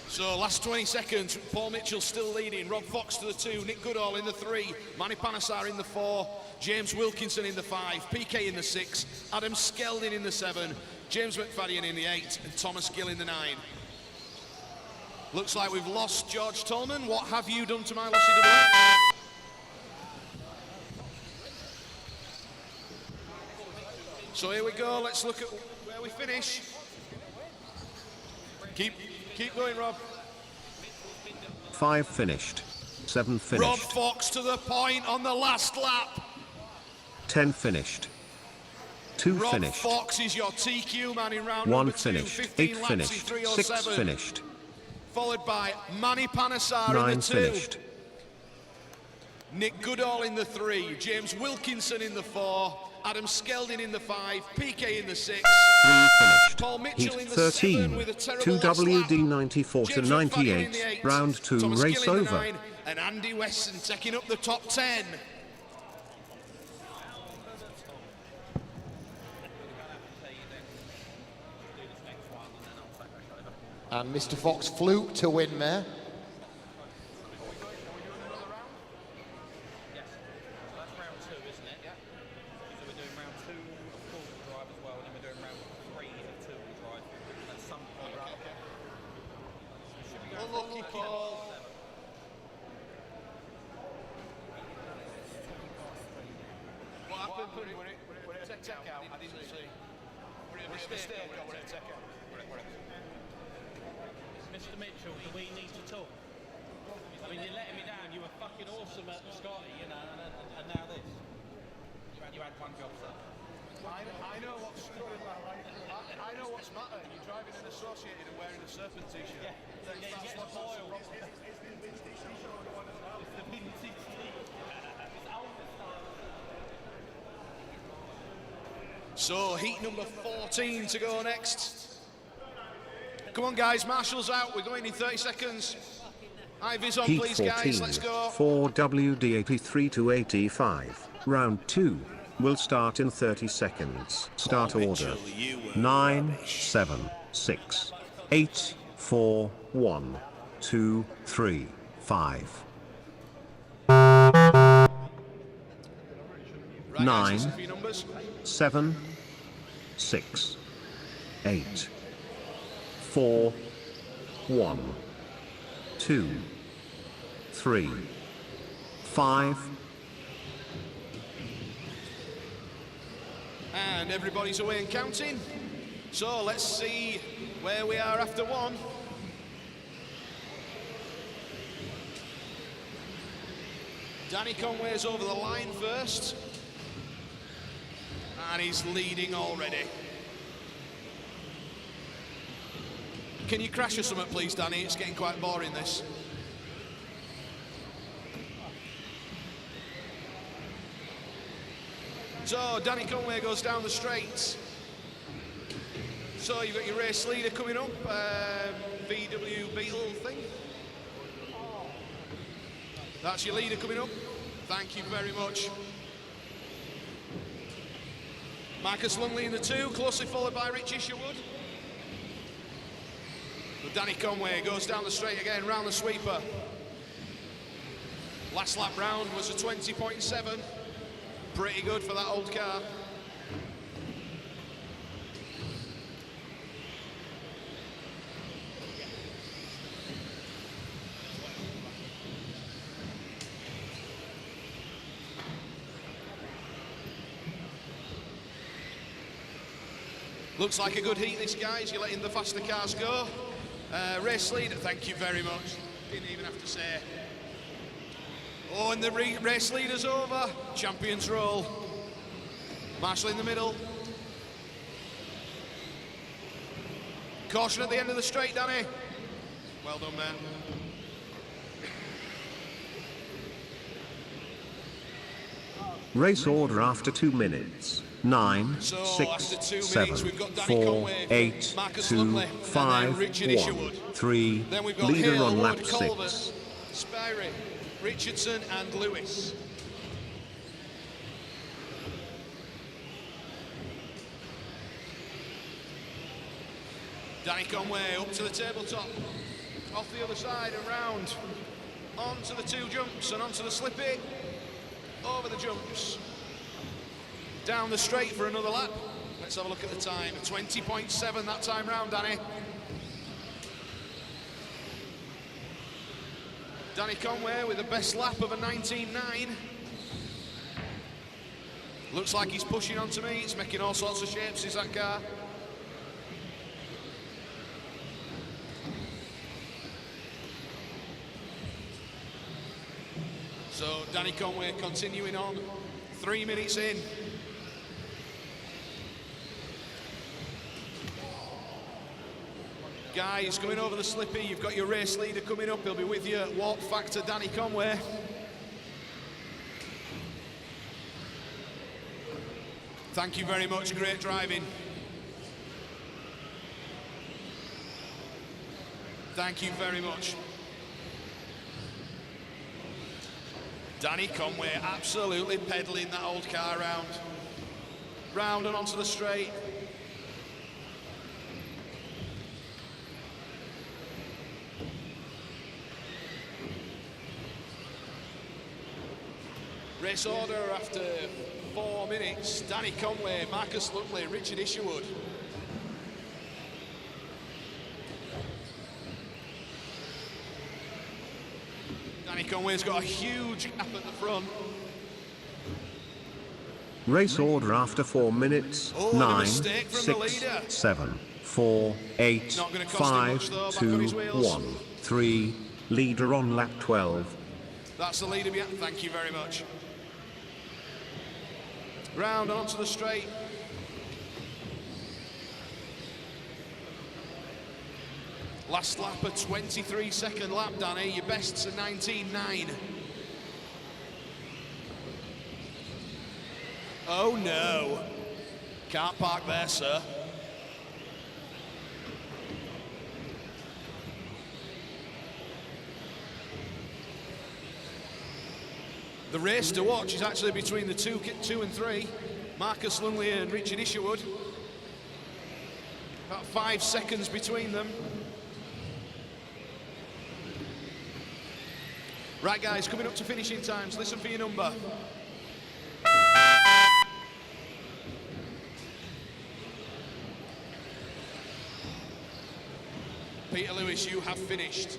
so last 20 seconds, Paul Mitchell still leading, Rob Fox to the 2, Nick Goodall in the 3, Manny Panesar in the 4, James Wilkinson in the 5, PK in the 6, Adam Skelding in the 7, James McFadden in the 8, and Thomas Gill in the 9. Looks like we've lost George Tolman. What have you done to my lossy double? So here we go, let's look at where we finish. Keep going, Rob. 5 finished. 7 Rob finished. Fox to the point on the last lap. 10 finished. 2 Rob finished. Fox is your TQ man in round 1 number 2. finished. 15 8 laps finished. in 3:07. 6 finished. Followed by Manny Panesar in 9 the 2. finished. Nick Goodall in the 3. James Wilkinson in the 4. Adam Skelding in the 5. PK in the 6. 3 finished. Paul Mitchell Heat in the 7 13. with a terrible 2 last lap. WD 94 to James McFadden in the 98. 8. Round 2 Thomas race Gill in the over. 9, and Andy Weston taking up the top 10. And Mr. Fox fluke to win there. Unlucky Paul. What happened? Tech out. I didn't see. Mistake or whatever. Mr. Mitchell, do we need to talk? I mean, you're letting me down. You were fucking awesome at Scotty, you know, and now this. You had one job, sir. I know what's I know what's matter. You're driving an Associated and wearing a Serpent t-shirt. Yeah, you get the foil. It's the vintage t-shirt one as well. It's the vintage t-shirt. It's older style. So heat number 14 to go next. Come on guys, Marshall's out. We're going in 30 seconds. Ivy's on, Heat please 14, guys, let's go. 4 WD83 to 85. Round 2 will start in 30 seconds. Start order. 9, 7, 6, 8, 4, 1, 2, 3, 5. 9, 7, 6, 8, 4, 1, 2, 3, 5. And everybody's away and counting. So let's see where we are after one. Danny Conway's over the line first. And he's leading already. Can you crash or something, please, Danny? It's getting quite boring, this. So, Danny Conway goes down the straight. So, you've got your race leader coming up, VW Beetle thing. That's your leader coming up. Thank you very much. Marcus Lungley in the 2, closely followed by Rich Isherwood. But Danny Conway goes down the straight again, round the sweeper. Last lap round was a 20.7. Pretty good for that old car. Looks like a good heat, this, guys. You're letting the faster cars go. Race leader, thank you very much. Didn't even have to say. Oh, and the race leader's over. Champions roll. Marshall in the middle. Caution at the end of the straight, Danny. Well done, man. Race order after 2 minutes. 9, 6, 7, 4, 8, 2, 5, 1, 3. Leader on lap 6. Spirey, Richardson and Lewis. Danny Conway up to the tabletop, off the other side and round, onto the 2 jumps and onto the slippy, over the jumps, down the straight for another lap. Let's have a look at the time. 20.7 that time round, Danny. Danny Conway with the best lap of a 19.9. Looks like he's pushing onto me. It's making all sorts of shapes, is that car. So Danny Conway continuing on, 3 minutes in. Guys coming over the slippy, you've got your race leader coming up, he'll be with you at Warp Factor, Danny Conway. Thank you very much, great driving. Thank you very much. Danny Conway absolutely pedaling that old car round. Round and onto the straight. Race order after 4 minutes. Danny Conway, Marcus Lungley, Richard Isherwood. Danny Conway's got a huge gap at the front. Race order after 4 minutes. Oh, 9, a mistake from the 6, leader. 7, 4, 8, Not gonna cost him 5, much though, back 2, on his wheels. 1, 3. Leader on lap 12. That's the leader behind. Thank you very much. Round and onto the straight. Last lap, a 23-second lap, Danny. Your best's a 19.9. Oh no. Can't park there, sir. The race to watch is actually between the 2 and 3. Marcus Lungley and Richard Isherwood. About 5 seconds between them. Right, guys, coming up to finishing times. Listen for your number. Peter Lewis, you have finished.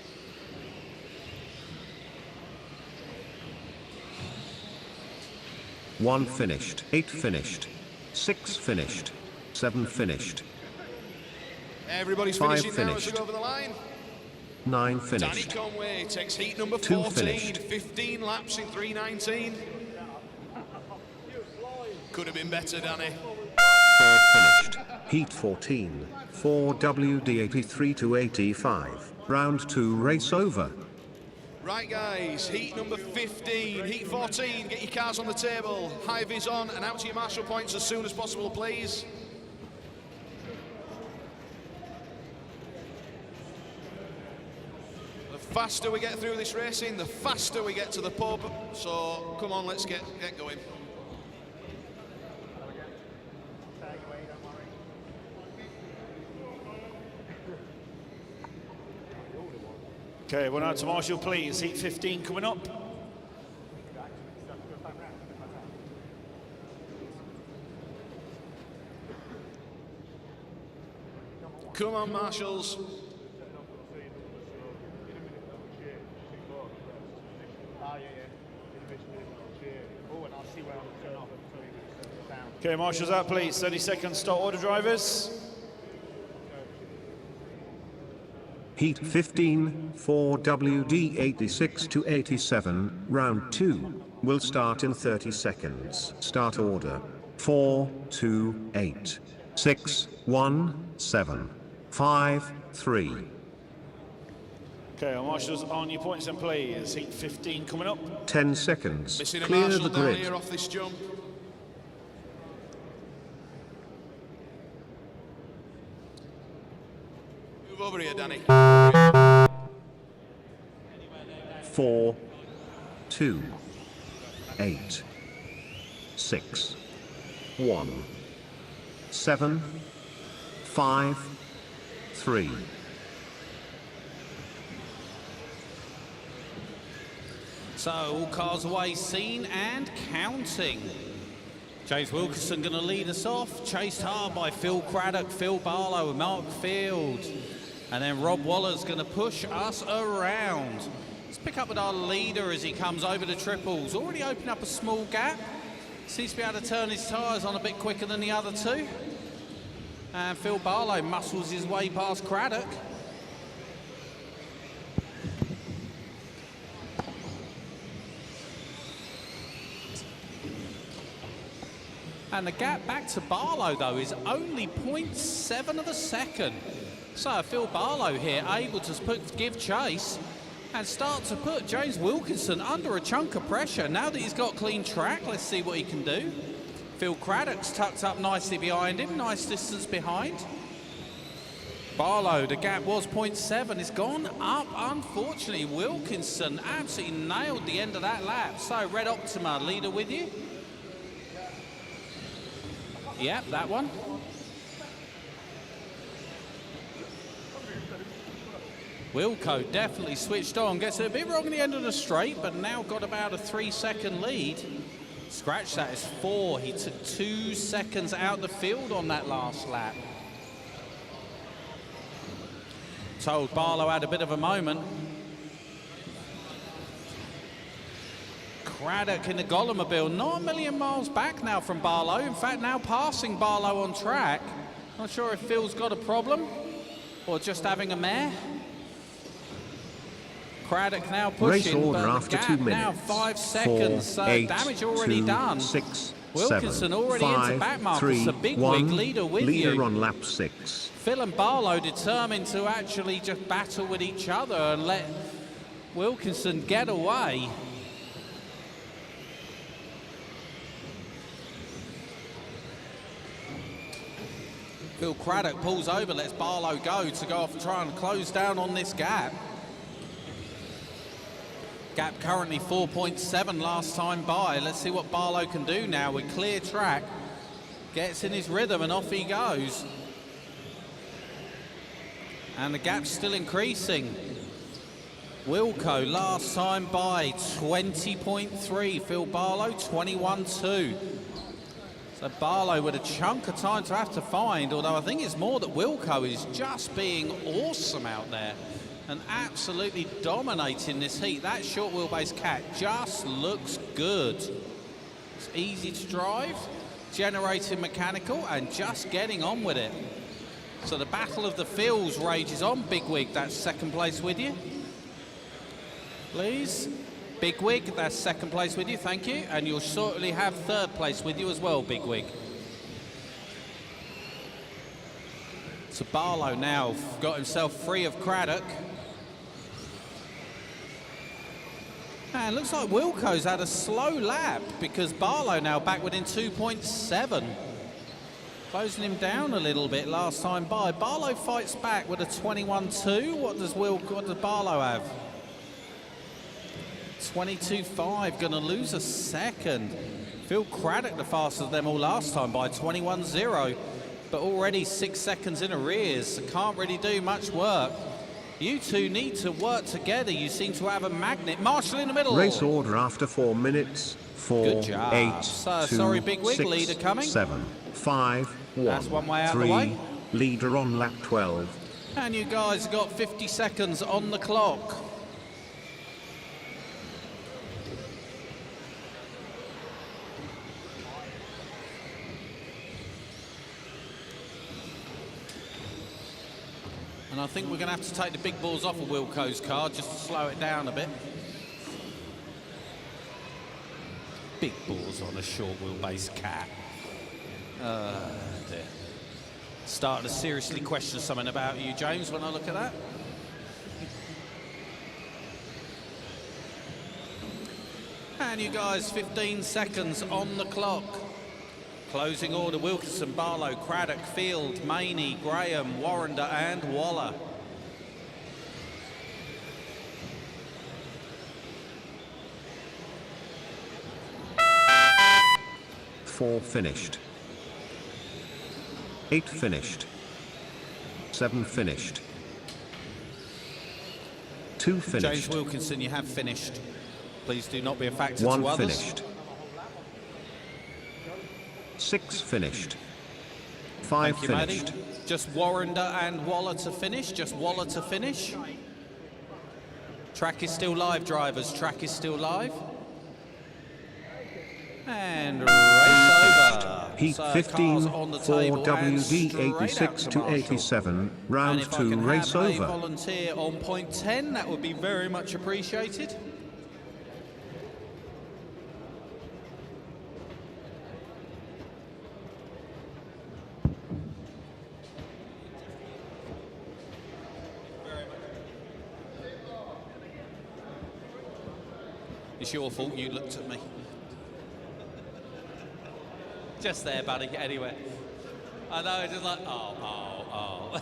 One finished, 8 finished, 6 finished, 7 finished, Everybody's 5 finishing now as we finished. go over the line. 9 Danny finished, Conway takes heat number 2 14, finished. 15 laps in 3:19. Could have been better, Danny. 4 finished, heat 14, 4 WD 83 to 85, round 2 race over. Right, guys, heat number 15, heat 14, get your cars on the table, high vis on and out to your marshal points as soon as possible, please. The faster we get through this racing, the faster we get to the pub, so come on, let's get going. Okay, one out to Marshall, please. Heat 15 coming up. Come on, marshals. Okay, marshals out, please. 30 seconds, start order, drivers. Heat 15, 4 WD 86 to 87, round 2, will start in 30 seconds. Start order, 4, 2, 8, 6, 1, 7, 5, 3. Okay, our marshals on your points and please. Heat 15 coming up. 10 seconds, Missing a clear marshal the down grid. here off this jump. Move over here, Danny. 4, 2, 8, 6, 1, 7, 5, 3. So all cars away, seen and counting. James Wilkinson going to lead us off, chased hard by Phil Craddock, Phil Barlow, Mark Field, and then Rob Waller's going to push us around. Let's pick up with our leader as he comes over the triples. Already opened up a small gap. Seems to be able to turn his tyres on a bit quicker than the other two. And Phil Barlow muscles his way past Craddock. And the gap back to Barlow, though, is only 0.7 of a second. So Phil Barlow here able to give chase and start to put James Wilkinson under a chunk of pressure. Now that he's got clean track, let's see what he can do. Phil Craddock's tucked up nicely behind him, nice distance behind. Barlow, the gap was 0.7, it's gone up, unfortunately. Wilkinson absolutely nailed the end of that lap. So Red Optima, leader with you. Yep, that one. Wilco definitely switched on. Gets it a bit wrong at the end of the straight, but now got about a 3-second lead. Scratch that is 4. He took 2 seconds out the field on that last lap. Told Barlow had a bit of a moment. Craddock in the Gollumobile, not a million miles back now from Barlow. In fact, now passing Barlow on track. Not sure if Phil's got a problem or just having a mare. Craddock now pushing, Race order but after the 2 gap now minutes. 5 seconds, 4, so 8, damage already 2, done. 6, Wilkinson 7, already 5, into back markers, 3, so big 1, wig leader with leader you. on lap 6. Phil and Barlow determined to actually just battle with each other and let Wilkinson get away. Phil Craddock pulls over, lets Barlow go to go off and try and close down on this gap. Gap currently 4.7 last time by. Let's see what Barlow can do now with clear track. Gets in his rhythm and off he goes. And the gap's still increasing. Wilco last time by 20.3. Phil Barlow 21.2. So Barlow with a chunk of time to have to find, although I think it's more that Wilco is just being awesome out there and absolutely dominating this heat. That short wheelbase cat just looks good. It's easy to drive, generating mechanical and just getting on with it. So the battle of the fields rages on. Bigwig, that's second place with you. Please. Bigwig, that's second place with you, thank you. And you'll certainly have third place with you as well, Bigwig. So Barlow now got himself free of Craddock. And looks like Wilco's had a slow lap because Barlow now back within 2.7. Closing him down a little bit last time by. Barlow fights back with a 21.2. What does Barlow have? 22.5, gonna lose a second. Phil Craddock the fastest of them all last time by 21.0, but already 6 seconds in arrears, so can't really do much work. You two need to work together. You seem to have a magnet. Marshall in the middle. Race order after 4 minutes. 4, Good job. 8, So, 2, sorry, Bigwig, 6, leader coming. 7, 5, 1, That's one way out 3, of the way. leader on lap 12. And you guys got 50 seconds on the clock. And I think we're going to have to take the big balls off of Wilco's car just to slow it down a bit. Big balls on a short wheelbase cat. Dear. Starting to seriously question something about you, James, when I look at that. And you guys, 15 seconds on the clock. Closing order: Wilkinson, Barlow, Craddock, Field, Maney, Graham, Warrender and Waller. Four finished. 8 finished. 7 finished. 2 finished. James Wilkinson, you have finished. Please do not be a factor 1 to others. finished. 6 finished. 5 Thank you, finished. Maddie. Just Warrender and Waller to finish. Just Waller to finish. Track is still live, drivers. Track is still live. And race over. Heat So 15, cars on the 4 table and WD straight out 86 to to Marshall. 87, And round if I 2, can race have a over. volunteer on point 10, that would be very much appreciated. It's your fault you looked at me. Just there, buddy, anyway. I know, just like, oh.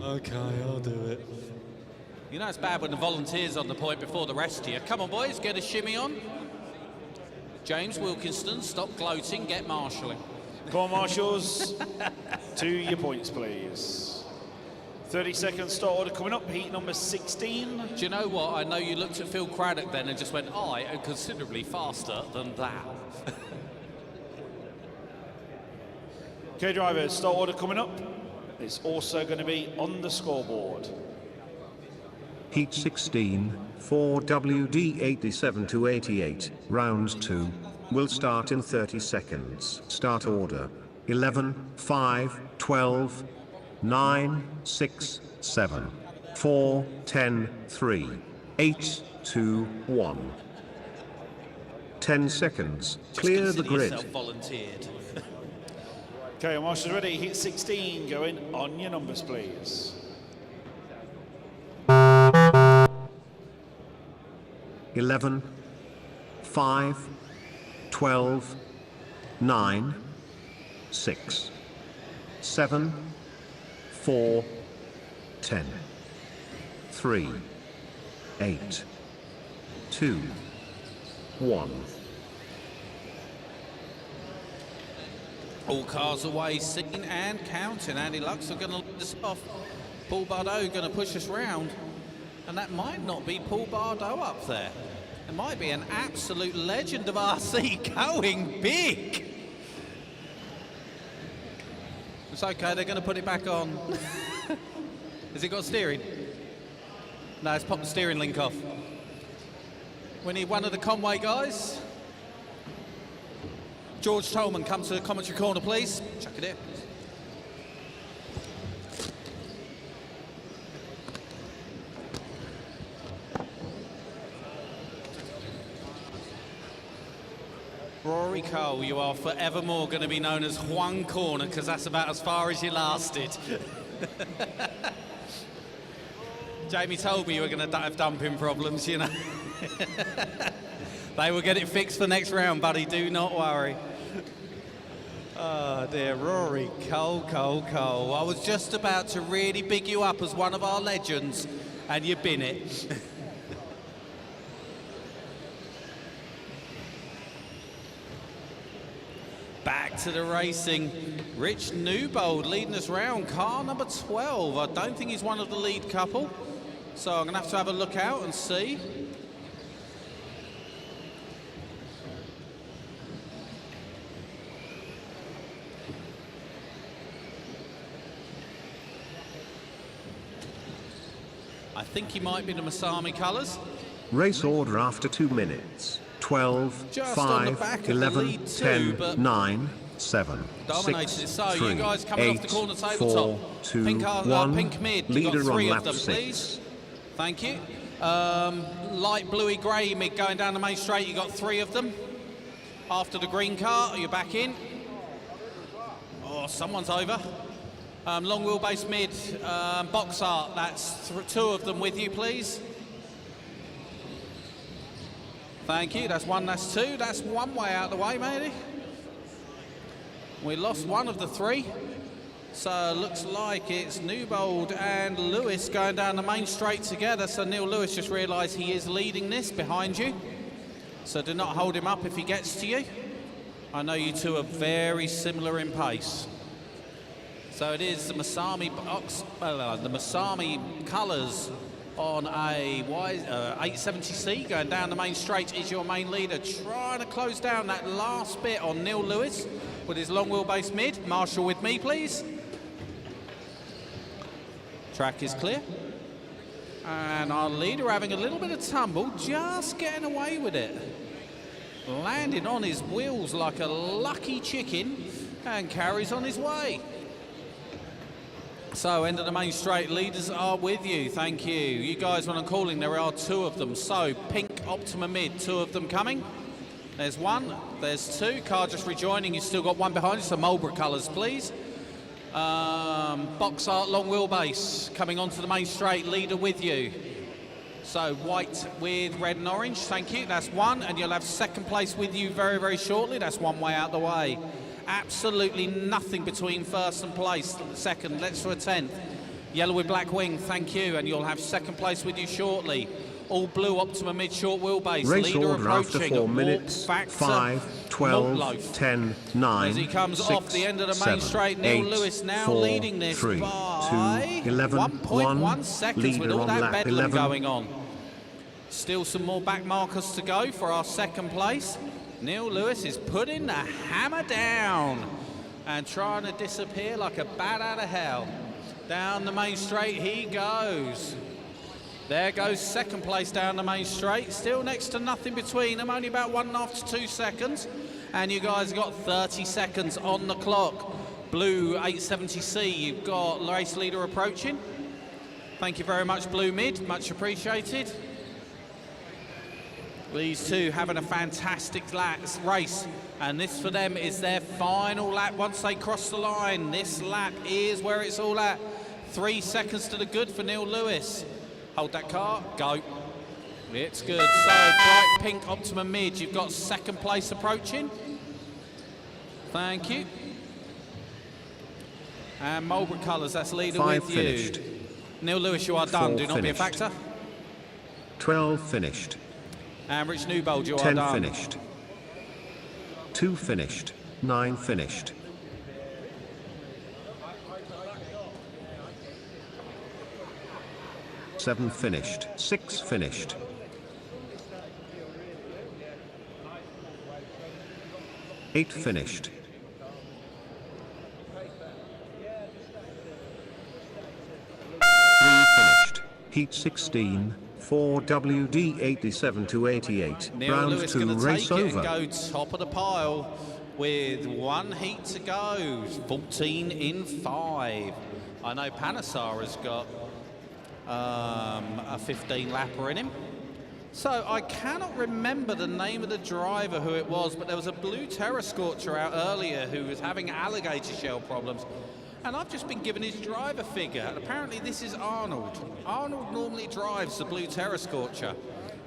Okay, I'll do it. You know it's bad when the volunteer's on the point before the rest of you. Come on, boys, get a shimmy on. James Wilkinson, stop gloating, get marshalling. Come on, marshals. To your points, please. 30 seconds start order coming up, heat number 16. Do you know what? I know you looked at Phil Craddock then and just went, I am considerably faster than that. Okay, drivers, start order coming up. It's also going to be on the scoreboard. Heat 16, 4 WD 87 to 88, round 2, will start in 30 seconds. Start order. 11, 5, 12, 9, 6, 7, 4, 10, 3, 8, 2, 1. 10 seconds. Clear the grid. Volunteered. Okay, marshals ready. Hit 16 going on your numbers, please. 11, 5, 12, 9, 6, 7, 4, 10, 3, 8, 2, 1. All cars away, seen and counting. Andy Lux are going to lead us off. Paul Bardot going to push us round. And that might not be Paul Bardot up there. It might be an absolute legend of RC going big. It's okay, they're going to put it back on. Has it got steering? No, it's popped the steering link off. We need one of the Conway guys. George Tolman, come to the commentary corner, please. Chuck it in. Rory Cole, you are forevermore going to be known as Juan Corner, because that's about as far as you lasted. Jamie told me you were going to have dumping problems, you know. They will get it fixed for next round, buddy, do not worry. Oh dear, Rory Cole, Cole. I was just about to really big you up as one of our legends, and you bin it. Back to the racing. Rich Newbold leading us round, car number 12. I don't think he's one of the lead couple, so I'm going to have a look out and see. I think he might be the Masami colours. Race order after 2 minutes. 12, Just on the 5, back of 11, the lead 10, two, 9, 7, dominated 6, it. So 3, you guys coming 8, off the corner 4, tabletop. 2, Pink, 1. pink mid. Leader You've got three on of lap them, 6. please. Thank you. Light bluey grey mid going down the main straight. You got three of them. After the green car, you're back in. Oh, someone's over. Long wheelbase mid, box art. That's two of them with you, please. Thank you. That's one, that's two. That's one way out of the way, maybe. We lost one of the three. So looks like it's Newbold and Lewis going down the main straight together. So Neil Lewis just realised he is leading this behind you. So do not hold him up if he gets to you. I know you two are very similar in pace. So it is the Masami box, the Masami colours on a 870C going down the main straight is your main leader, trying to close down that last bit on Neil Lewis with his long wheelbase mid. Marshall with me, please. Track is clear. And our leader having a little bit of tumble, just getting away with it. Landing on his wheels like a lucky chicken and carries on his way. So, end of the main straight, leaders are with you, thank you. You guys, when I'm calling, there are two of them. So, pink Optima mid, two of them coming. There's one, there's two. Car just rejoining, you've still got one behind you, so Marlborough colours, please. Box art, long wheelbase, coming onto the main straight, leader with you. So, white with red and orange, thank you. That's one, and you'll have second place with you very, very shortly. That's one way out the way. Absolutely nothing between first and place. Second, let's for a 10th. Yellow with black wing, thank you, and you'll have second place with you shortly. All blue Optima mid short wheelbase. Race leader order after approaching. 4 minutes. 5, 12, 10, 9, as he comes 6, off the end of the main 7, straight, Neil 8, Lewis now 4, leading this 3, by 2, 11, 1.1 seconds leader with all on that lap bedlam 11. going on. Still some more back markers to go for our second place. Neil Lewis is putting the hammer down and trying to disappear like a bat out of hell. Down the main straight he goes. There goes second place down the main straight. Still next to nothing between them, only about 1.5 to 2 seconds. And you guys have got 30 seconds on the clock. Blue 870C, you've got race leader approaching. Thank you very much, Blue Mid, much appreciated. These two having a fantastic race, and this for them is their final lap once they cross the line. This lap is where it's all at. 3 seconds to the good for Neil Lewis. Hold that car, go. It's good. So bright pink Optima Mid, you've got second place approaching. Thank you. And Marlborough Colours, that's leader 5 with finished. you. Neil Lewis, you are done. 4 Do not be a finished. factor. 12 finished. And Rich Newbold, you are 10 done. finished. 2 finished. 9 finished. 7 finished. 6 finished. 8 finished. 3 finished. Heat 16. 4WD 87-88. Neil Round Lewis 2 going to race take it over. and go top of the pile with 1 heat to go. 14 in 5. I know Panasara's got a 15 lapper in him. So I cannot remember the name of the driver who it was, but there was a blue Terra Scorcher out earlier who was having alligator shell problems. And I've just been given his driver figure, and apparently this is Arnold. Arnold normally drives the blue Terra Scorcher.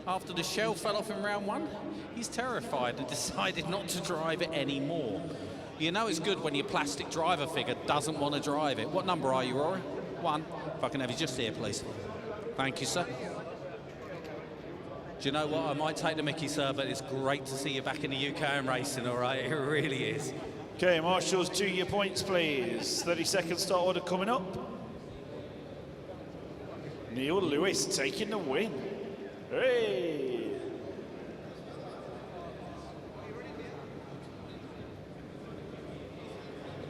After the shell fell off in round 1, he's terrified and decided not to drive it anymore. You know it's good when your plastic driver figure doesn't want to drive it. What number are you, Rory? 1. If I can have you just here, please. Thank you, sir. Do you know what? I might take the mickey, sir, but it's great to see you back in the UK and racing, all right? It really is. Okay, marshals, 2 your points, please. 30-second start order coming up. Neil Lewis taking the win. Hey!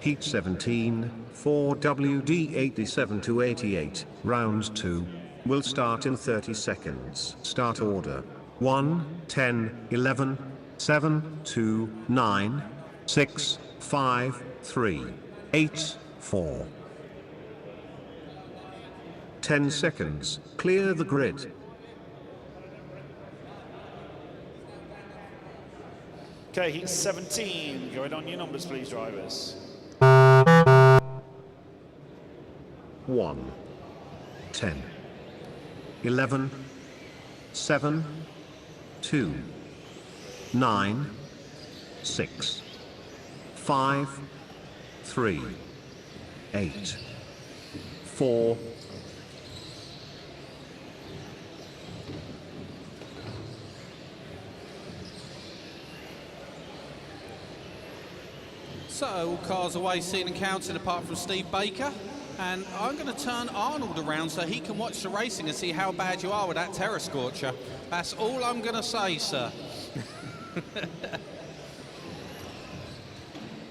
Heat 17. 4WD 87-88. Round 2 will start in 30 seconds. Start order. 1, 10, 11, 7, 2, 9, 6, 5, 3, 8, 4. 10 seconds. Clear the grid. Okay, heat 17. Going on your numbers, please, drivers. 1, 10, 11, 7, 2, 9, 6, 5, 3, 8, 4. So, all cars away seen and counted apart from Steve Baker. And I'm going to turn Arnold around so he can watch the racing and see how bad you are with that Terra Scorcher. That's all I'm going to say, sir.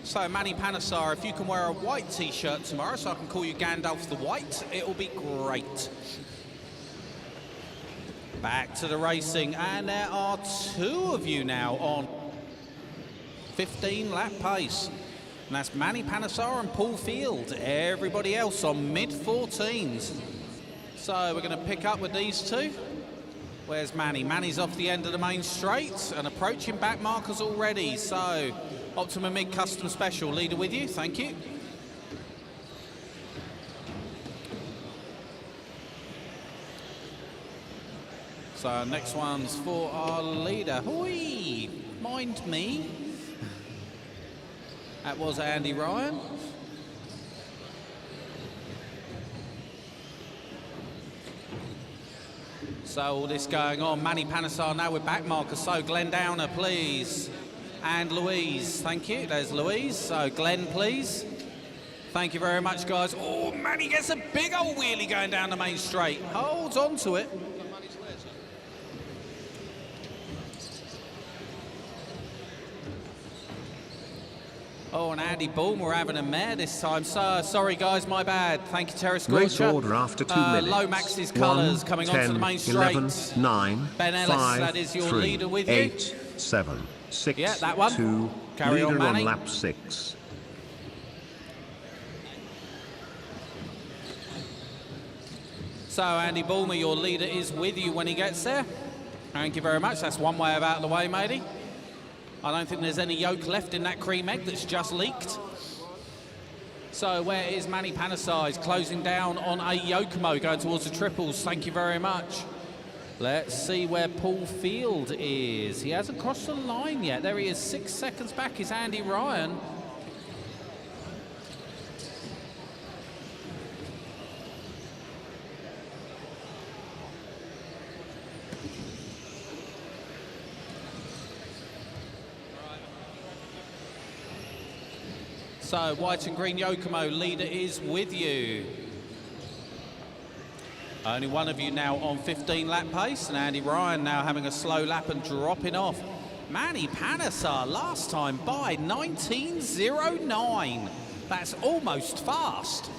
So, Manny Panasar, if you can wear a white T-shirt tomorrow so I can call you Gandalf the White, it'll be great. Back to the racing, and there are 2 of you now on 15 lap pace. And that's Manny Panasar and Paul Field. Everybody else on mid-14s. So we're going to pick up with these 2. Where's Manny? Manny's off the end of the main straight and approaching back markers already. So Optima Mid Custom Special, leader with you. Thank you. So next one's for our leader. Hoi! Mind me. That was Andy Ryan. So all this going on. Manny Panasar now with back markers. So Glenn Downer, please. And Louise, thank you. There's Louise. So Glenn, please. Thank you very much, guys. Oh, Manny gets a big old wheelie going down the main straight. Holds on to it. Oh, and Andy Bourne, we're having a mare this time. So, sorry, guys, my bad. Thank you, Terry Scorcher. Race order after 2 minutes. Lomax's colours coming 10, onto the main straight. 11, 9, Ben Ellis, 5, that is your 3, leader with 8, you. 7, 6, Yeah, that one. 2, Carry on, leader Manny. on lap 6. So, Andy Bulmer, your leader is with you when he gets there. Thank you very much. That's one way out of the way, matey. I don't think there's any yolk left in that cream egg that's just leaked. So, where is Manny Panasar? He's closing down on a Yokomo, going towards the triples. Thank you very much. Let's see where Paul Field is. He hasn't crossed the line yet. There he is, 6 seconds back is Andy Ryan. So, white and green Yokomo, leader is with you. Only one of you now on 15 lap pace, and Andy Ryan now having a slow lap and dropping off. Manny Panasar last time by 19.09. That's almost fast.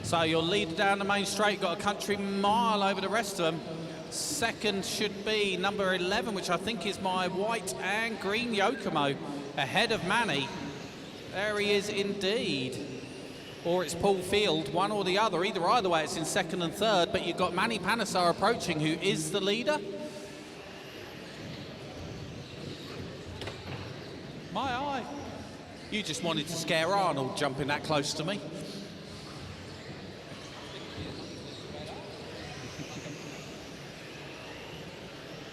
So your leader down the main straight, got a country mile over the rest of them. Second should be number 11, which I think is my white and green Yokomo, ahead of Manny. There he is indeed. Or it's Paul Field, one or the other. Either way, it's in second and third, but you've got Manny Panasar approaching, who is the leader. My eye. You just wanted to scare Arnold jumping that close to me.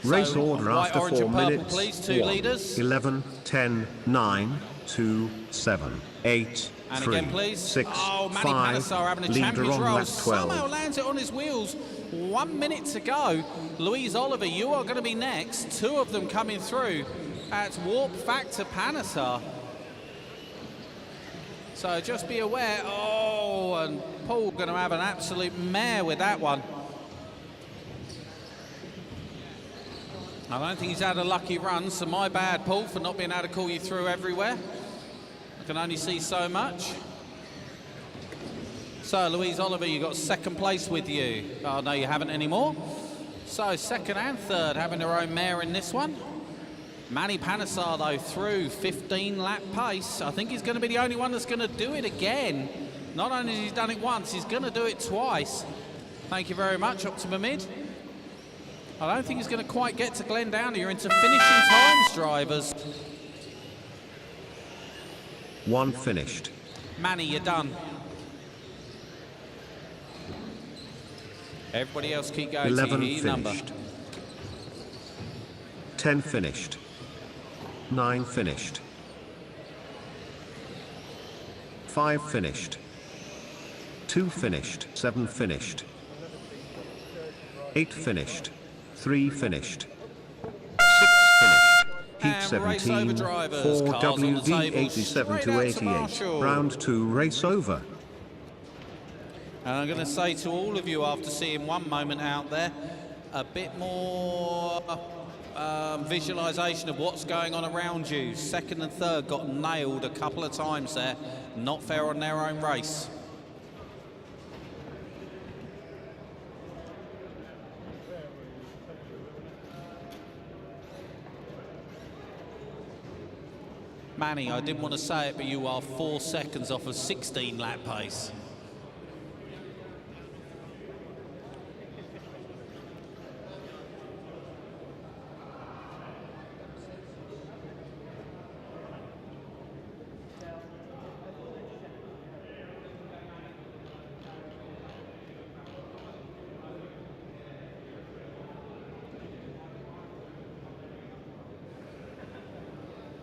Race So, order white, after orange 4 and purple, minutes. please. 2 1, leaders. 11, 10, 9, 2, 7, 8, And 3, again, please. 6, Oh, Manny 5, Panasar having a leader champion's on roll. lap 12. Somehow lands it on his wheels. 1 minute to go. Louise Oliver, you are going to be next. 2 of them coming through. That's Warp Factor Panasar. So just be aware. Oh, and Paul going to have an absolute mare with that one. I don't think he's had a lucky run, so my bad, Paul, for not being able to call you through everywhere. I can only see so much. So, Louise Oliver, you got second place with you. Oh, no, you haven't anymore. So, second and third having their own mare in this one. Manny Panasar, though, through 15-lap pace. I think he's going to be the only one that's going to do it again. Not only has he done it once, he's going to do it twice. Thank you very much, Optima Mid. I don't think he's going to quite get to Glendown. You're into finishing times, drivers. 1 finished. Manny, you're done. Everybody else keep going. 11 to your number. finished. 10 finished. 9 finished. 5 finished. 2 finished. 7 finished. 8 finished. 3 finished. 6 finished. Heat And race over 17, drivers. 4 Cars on the WD table. 87 Straight to out to 88. Marshall. Round 2 race over. And I'm going to say to all of you, after seeing one moment out there, a bit more visualisation of what's going on around you. Second and third got nailed a couple of times there. Not fair on their own race. Manny, I didn't want to say it, but you are 4 seconds off of 16 lap pace.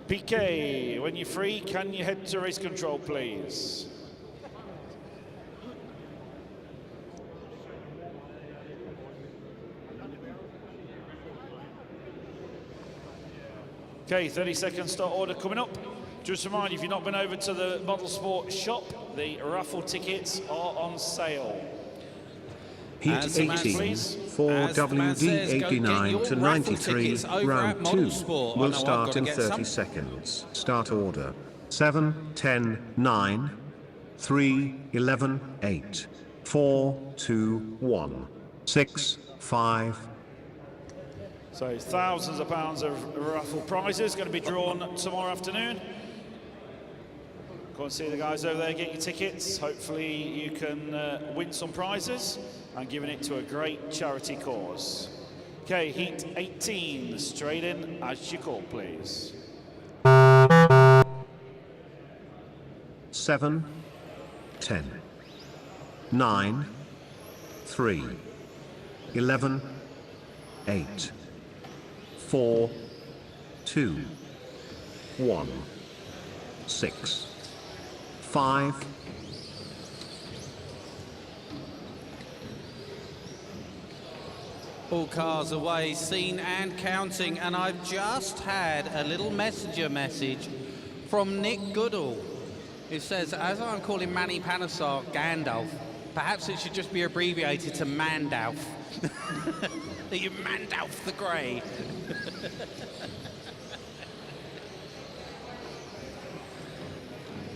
PK, when you're free, can you head to race control, please? Okay, 30-second start order coming up. Just a reminder, if you've not been over to the Modelsport shop, the raffle tickets are on sale. Heat As the man 18, please. 4 As the man says, go get WD89 your to raffle 93, tickets over round at 2. Modelsport. I Will know I've start got to in get 30 some. seconds. Start order. 7, 10, 9, 3, 11, 8, 4, 2, 1, 6, 5. So thousands of pounds of raffle prizes going to be drawn tomorrow afternoon. Go and see the guys over there, get your tickets. Hopefully you can win some prizes and giving it to a great charity cause. Okay, heat 18, straight in as you call, please. 7, 10, 9, 3, 11, 8, 4, 2, 1, 6, 5. All cars away, seen and counting, and I've just had a little messenger message from Nick Goodall. It says, as I'm calling Manny Panesar Gandalf, perhaps it should just be abbreviated to Mandalf. That you Mandalf the Grey.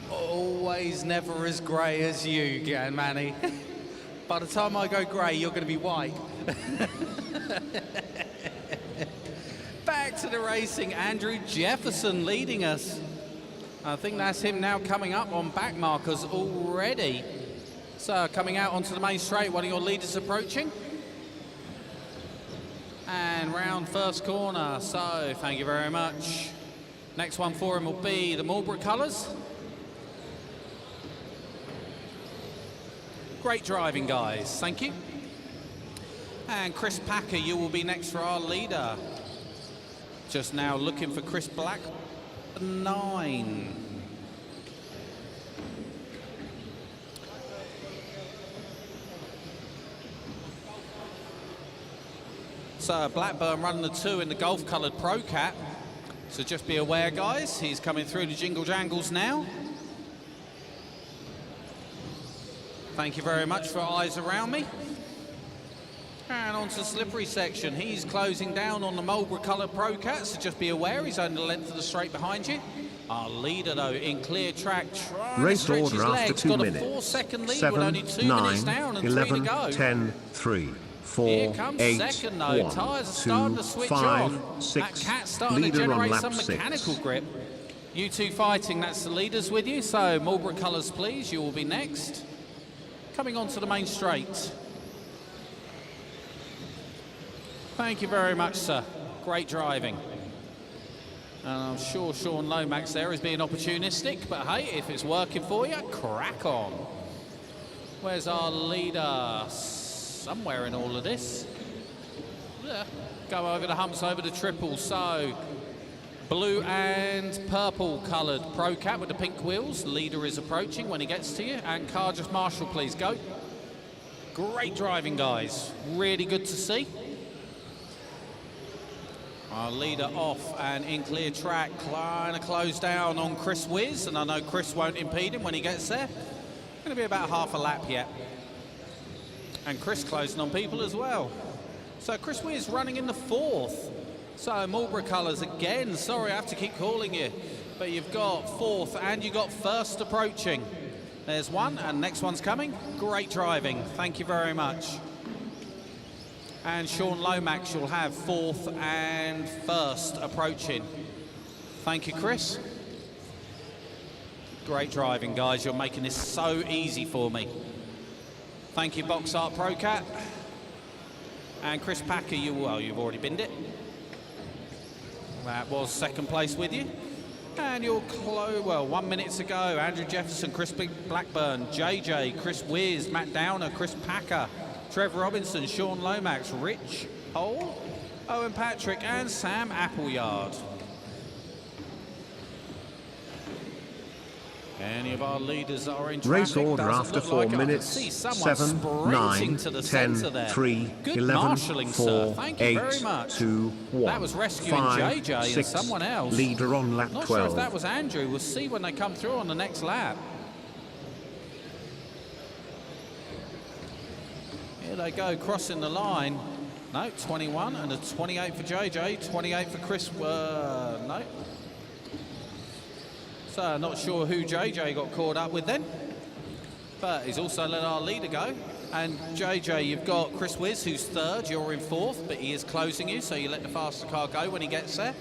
Always never as grey as you, Manny. By the time I go grey, you're going to be white. Back to the racing, Andrew Jefferson leading us. I think that's him now coming up on back markers already. So coming out onto the main straight, one of your leaders approaching. And round first corner, so thank you very much. Next one for him will be the Marlborough colours. Great driving, guys, thank you. And Chris Packer, you will be next for our leader. Just now looking for Chris Black, 9. So Blackburn running the 2 in the golf coloured Pro Cat. So just be aware, guys, he's coming through the jingle jangles now. Thank you very much for eyes around me. And onto the slippery section. He's closing down on the Marlborough coloured Pro Cat, so just be aware he's only the length of the straight behind you. Our leader, though, in clear track, trying to stretch his legs. Got a 4-second lead with only 2 minutes down and 11, 3 to go. 10, 3, 4, Here comes 8, second, though. 1, Tyres are starting 2, to switch 5, on. 6, that cat's starting to leader on generate lap some 6. mechanical grip. You two fighting, that's the leaders with you. So Marlborough colours, please. You will be next. Coming onto the main straight. Thank you very much, sir. Great driving. And I'm sure Sean Lomax there is being opportunistic, but hey, if it's working for you, crack on. Where's our leader? Somewhere in all of this. Yeah. Go over the humps, over the triples. So, blue and purple coloured Pro Cat with the pink wheels. Leader is approaching when he gets to you. And car just marshal, please, go. Great driving, guys. Really good to see. Our leader off and in clear track, trying to close down on Chris Wiz, and I know Chris won't impede him when he gets there. Going to be about half a lap yet. And Chris closing on people as well. So Chris Wiz running in the 4th. So Marlborough colours again, sorry I have to keep calling you, but you've got 4th and you've got 1st approaching. There's one and next one's coming. Great driving, thank you very much. And Sean Lomax will have 4th and 1st approaching. Thank you, Chris. Great driving, guys. You're making this so easy for me. Thank you, Box Art Pro Cat. And Chris Packer, you've already binned it. That was 2nd place with you. And you'll close, 1 minute to go. Andrew Jefferson, Chris Blackburn, JJ, Chris Wiz, Matt Downer, Chris Packer, Trevor Robinson, Sean Lomax, Rich Hole, Owen Patrick and Sam Appleyard. Any of our leaders are in traffic. Race order after 4 minutes. 7, 9, 10, 3, Good 11, marshalling, 4, sir. Thank you 8, very much. 2, 1, That was rescuing 5, JJ 6, and someone else. leader on lap Not 12. sure if that was Andrew. We'll see when they come through on the next lap. Here they go, crossing the line. No, 21 and a 28 for JJ, 28 for Chris. No. So not sure who JJ got caught up with then, but he's also let our leader go. And JJ, you've got Chris Wiz, who's third, you're in fourth, but he is closing you, so you let the faster car go when he gets there.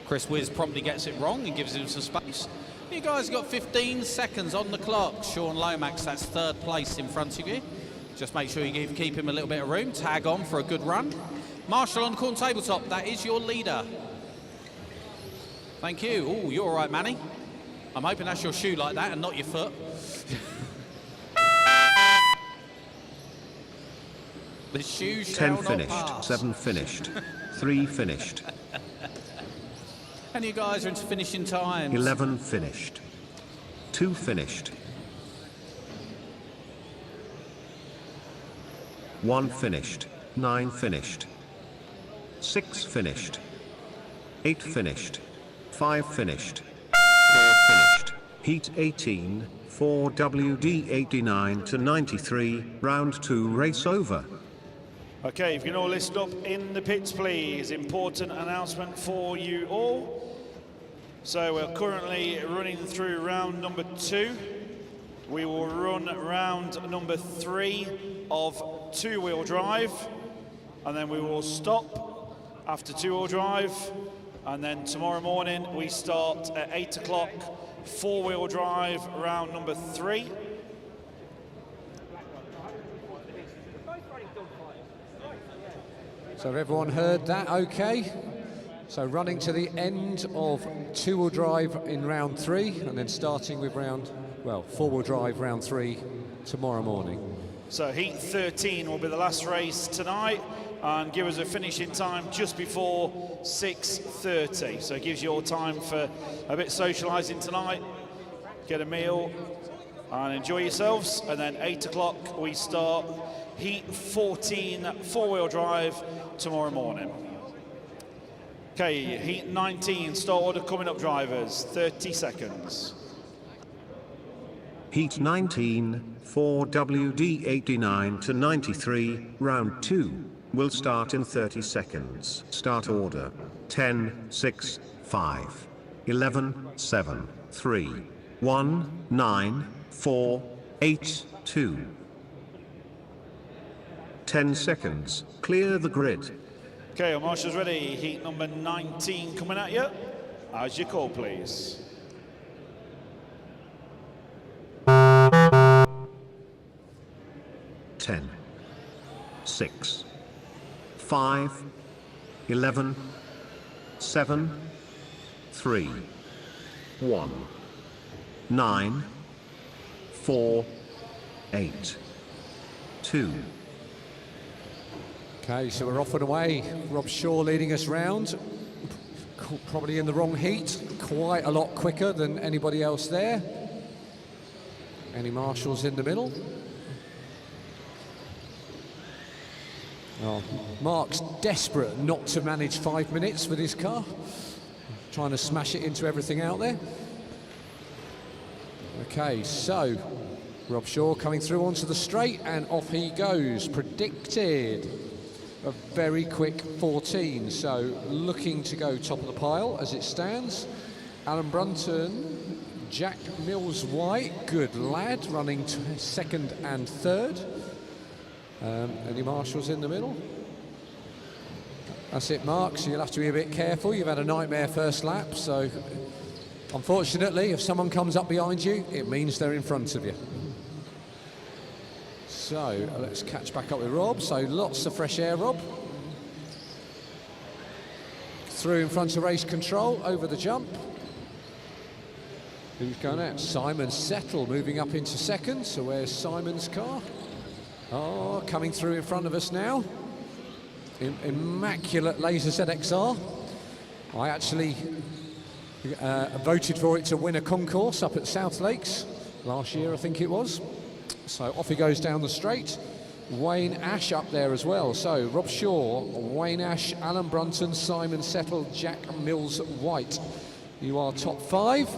Chris Wiz promptly gets it wrong and gives him some space. You guys got 15 seconds on the clock. Sean Lomax, that's third place in front of you. Just make sure you keep him a little bit of room. Tag on for a good run. Marshall on the corner tabletop, that is your leader. Thank you. Oh, you're all right, Manny. I'm hoping that's your shoe like that and not your foot. The shoe shall 10 not finished, pass. 7 finished, 3 finished, And you guys are into finishing times. 11 finished, 2 finished, 1 finished, 9 finished, 6 finished, 8 finished, 5 finished, 4 finished, Heat 18, 4 WD 89 to 93, round 2 race over. Okay, if you can all listen up in the pits, please. Important announcement for you all. So we're currently running through round number 2. We will run round number 3 of two-wheel drive, and then we will stop after two-wheel drive, and then tomorrow morning we start at 8 o'clock, four-wheel drive, round number 3. So have everyone heard that okay? So running to the end of two-wheel drive in round 3, and then starting with four-wheel drive round 3 tomorrow morning. So Heat 13 will be the last race tonight and give us a finishing time just before 6:30. So it gives you all time for a bit socialising tonight, get a meal and enjoy yourselves. And then 8 o'clock we start Heat 14 four-wheel drive tomorrow morning. Okay, Heat 19, start order coming up, drivers, 30 seconds. Heat 19, 4 WD 89 to 93, round 2, will start in 30 seconds. Start order, 10, 6, 5, 11, 7, 3, 1, 9, 4, 8, 2. 10 seconds, clear the grid. Okay, our marshals ready. Heat number 19 coming at you. As you call, please. Ten, 6, 5, 11, 7, 3, 1, 9, 4, 8, 2. Okay, so we're off and away. Rob Shaw leading us round. Probably in the wrong heat. Quite a lot quicker than anybody else there. Any marshals in the middle? Oh, Mark's desperate not to manage 5 minutes with his car. Trying to smash it into everything out there. Okay, so Rob Shaw coming through onto the straight and off he goes. Predicted a very quick 14, so looking to go top of the pile as it stands. Alan Brunton, Jack Mills-White, good lad, running to second and third. Any marshals in the middle? That's it, Mark, so you'll have to be a bit careful. You've had a nightmare first lap, so unfortunately, if someone comes up behind you, it means they're in front of you. So let's catch back up with Rob. So lots of fresh air, Rob. Through in front of race control, over the jump. Who's going out? Simon Settle moving up into second. So where's Simon's car? Oh, coming through in front of us now. Immaculate Laser ZXR. I actually voted for it to win a concourse up at South Lakes last year, I think it was. So off he goes down the straight. Wayne Ash up there as well. So Rob Shaw, Wayne Ash, Alan Brunton, Simon Settle, Jack Mills-White. You are top 5.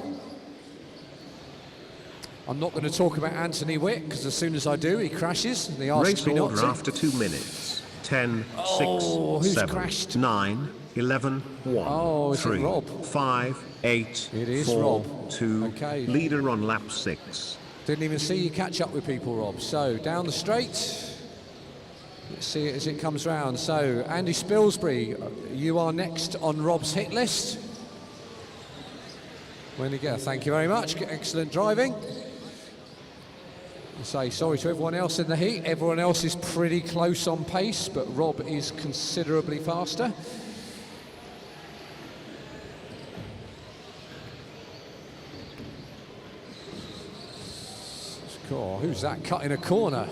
I'm not going to talk about Anthony Witt, because as soon as I do, he crashes. And he asks Race me not order to. after 2 minutes. 10, Oh, 6, who's 7, crashed? 9, 11, 1, Oh, is it 3, Rob? 5, 8, It is 4, Rob. 2, Okay. leader on lap 6. Didn't even see you catch up with people, Rob. So down the straight. Let's see it as it comes round. So Andy Spilsbury, you are next on Rob's hit list. When you go, thank you very much. Excellent driving. Say sorry to everyone else in the heat. Everyone else is pretty close on pace, but Rob is considerably faster. Cool. Who's that cutting a corner?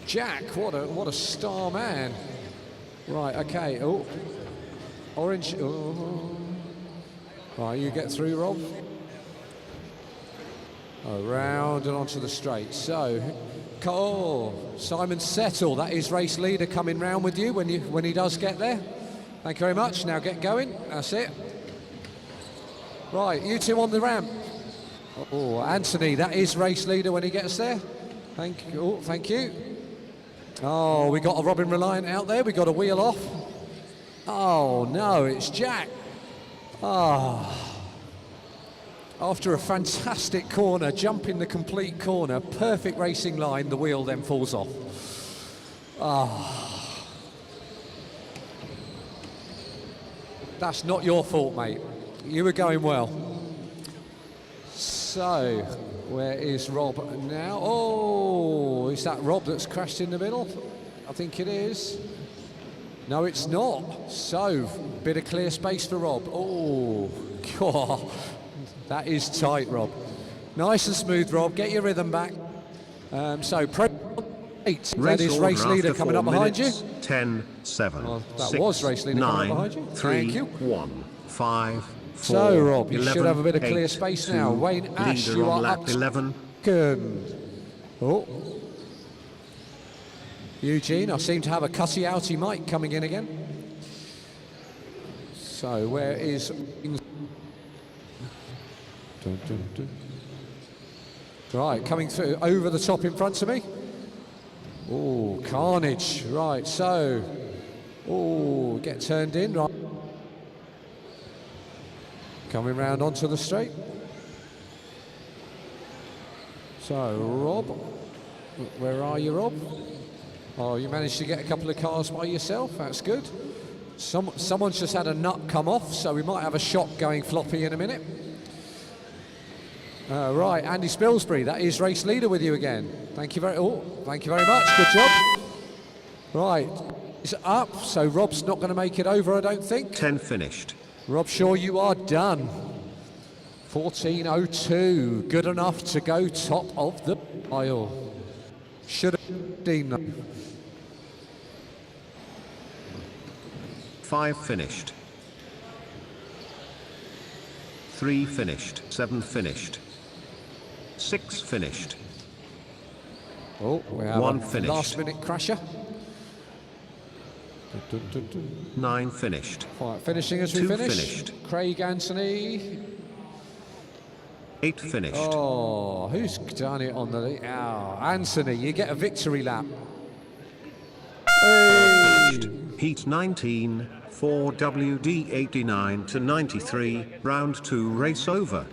Jack, what a star man. Right, okay. Oh, orange. Oh. Right, you get through, Rob. Around and onto the straight. So, Simon Settle, that is race leader, coming round with you when he does get there. Thank you very much. Now get going. That's it. Right, you two on the ramp. Oh, Anthony, that is race leader when he gets there. Thank you. Oh, thank you. Oh, we got a Robin Reliant out there. We got a wheel off. Oh no, it's Jack. Ah. After a fantastic corner, jumping the complete corner, perfect racing line, the wheel then falls off. Ah. That's not your fault, mate. You were going well. So, where is Rob now? Oh, is that Rob that's crashed in the middle? I think it is. No, it's not. So, bit of clear space for Rob. Oh, God. That is tight, Rob. Nice and smooth, Rob. Get your rhythm back. So, Pro 8. That is race leader coming up behind you. 10, 7, Well, that 6, was race leader 9, coming up behind you. 3, Thank you. 1, 5, 4, So, Rob, you 11, should have a bit of clear 8, space 2, now. Wayne Ash, leader you on are lap up 11. second. Oh. Eugene, I seem to have a cutty-outy mic coming in again. So, where is... Dun, dun, dun. Right, coming through over the top in front of me. Oh, carnage. Right, so... Oh, get turned in. Right. Coming round onto the straight. So, Rob. Where are you, Rob? Oh, you managed to get a couple of cars by yourself. That's good. Someone's just had a nut come off, so we might have a shot going floppy in a minute. Right, Andy Spilsbury, that is race leader with you again. Thank you very much. Good job. Right, it's up, so Rob's not going to make it over, I don't think. 10 finished. Rob Shaw, you are done. 14:02, good enough to go top of the pile. Should have been though. 5 finished. 3 finished. 7 finished. 6 finished. Oh, we have 1 a finished. last-minute crasher. 9 finished. Right, finishing as we 2 finish. finished. Craig Anthony. 8 finished. Oh, who's done it on the lead? Oh, Anthony, you get a victory lap. Hey. Heat 19, 4WD 89 to 93, round 2 race over.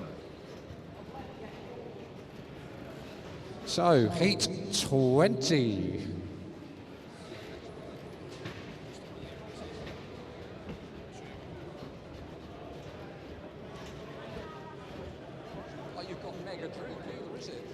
So, heat 20. Oh, you've got mega drink here, is it?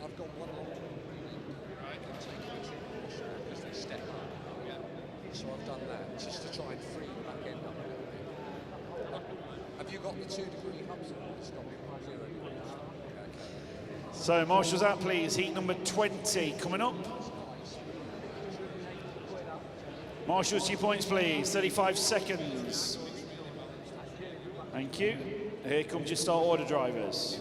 I've got one on because they step up. Yeah. So I've done that just to try and free the back end up a little bit. Have you got the 2-degree hubs? It's got 0 degrees. Okay. So, marshals out, please. Heat number 20 coming up. Marshals, 2 points, please. 35 seconds. Thank you. Here comes your start order, drivers.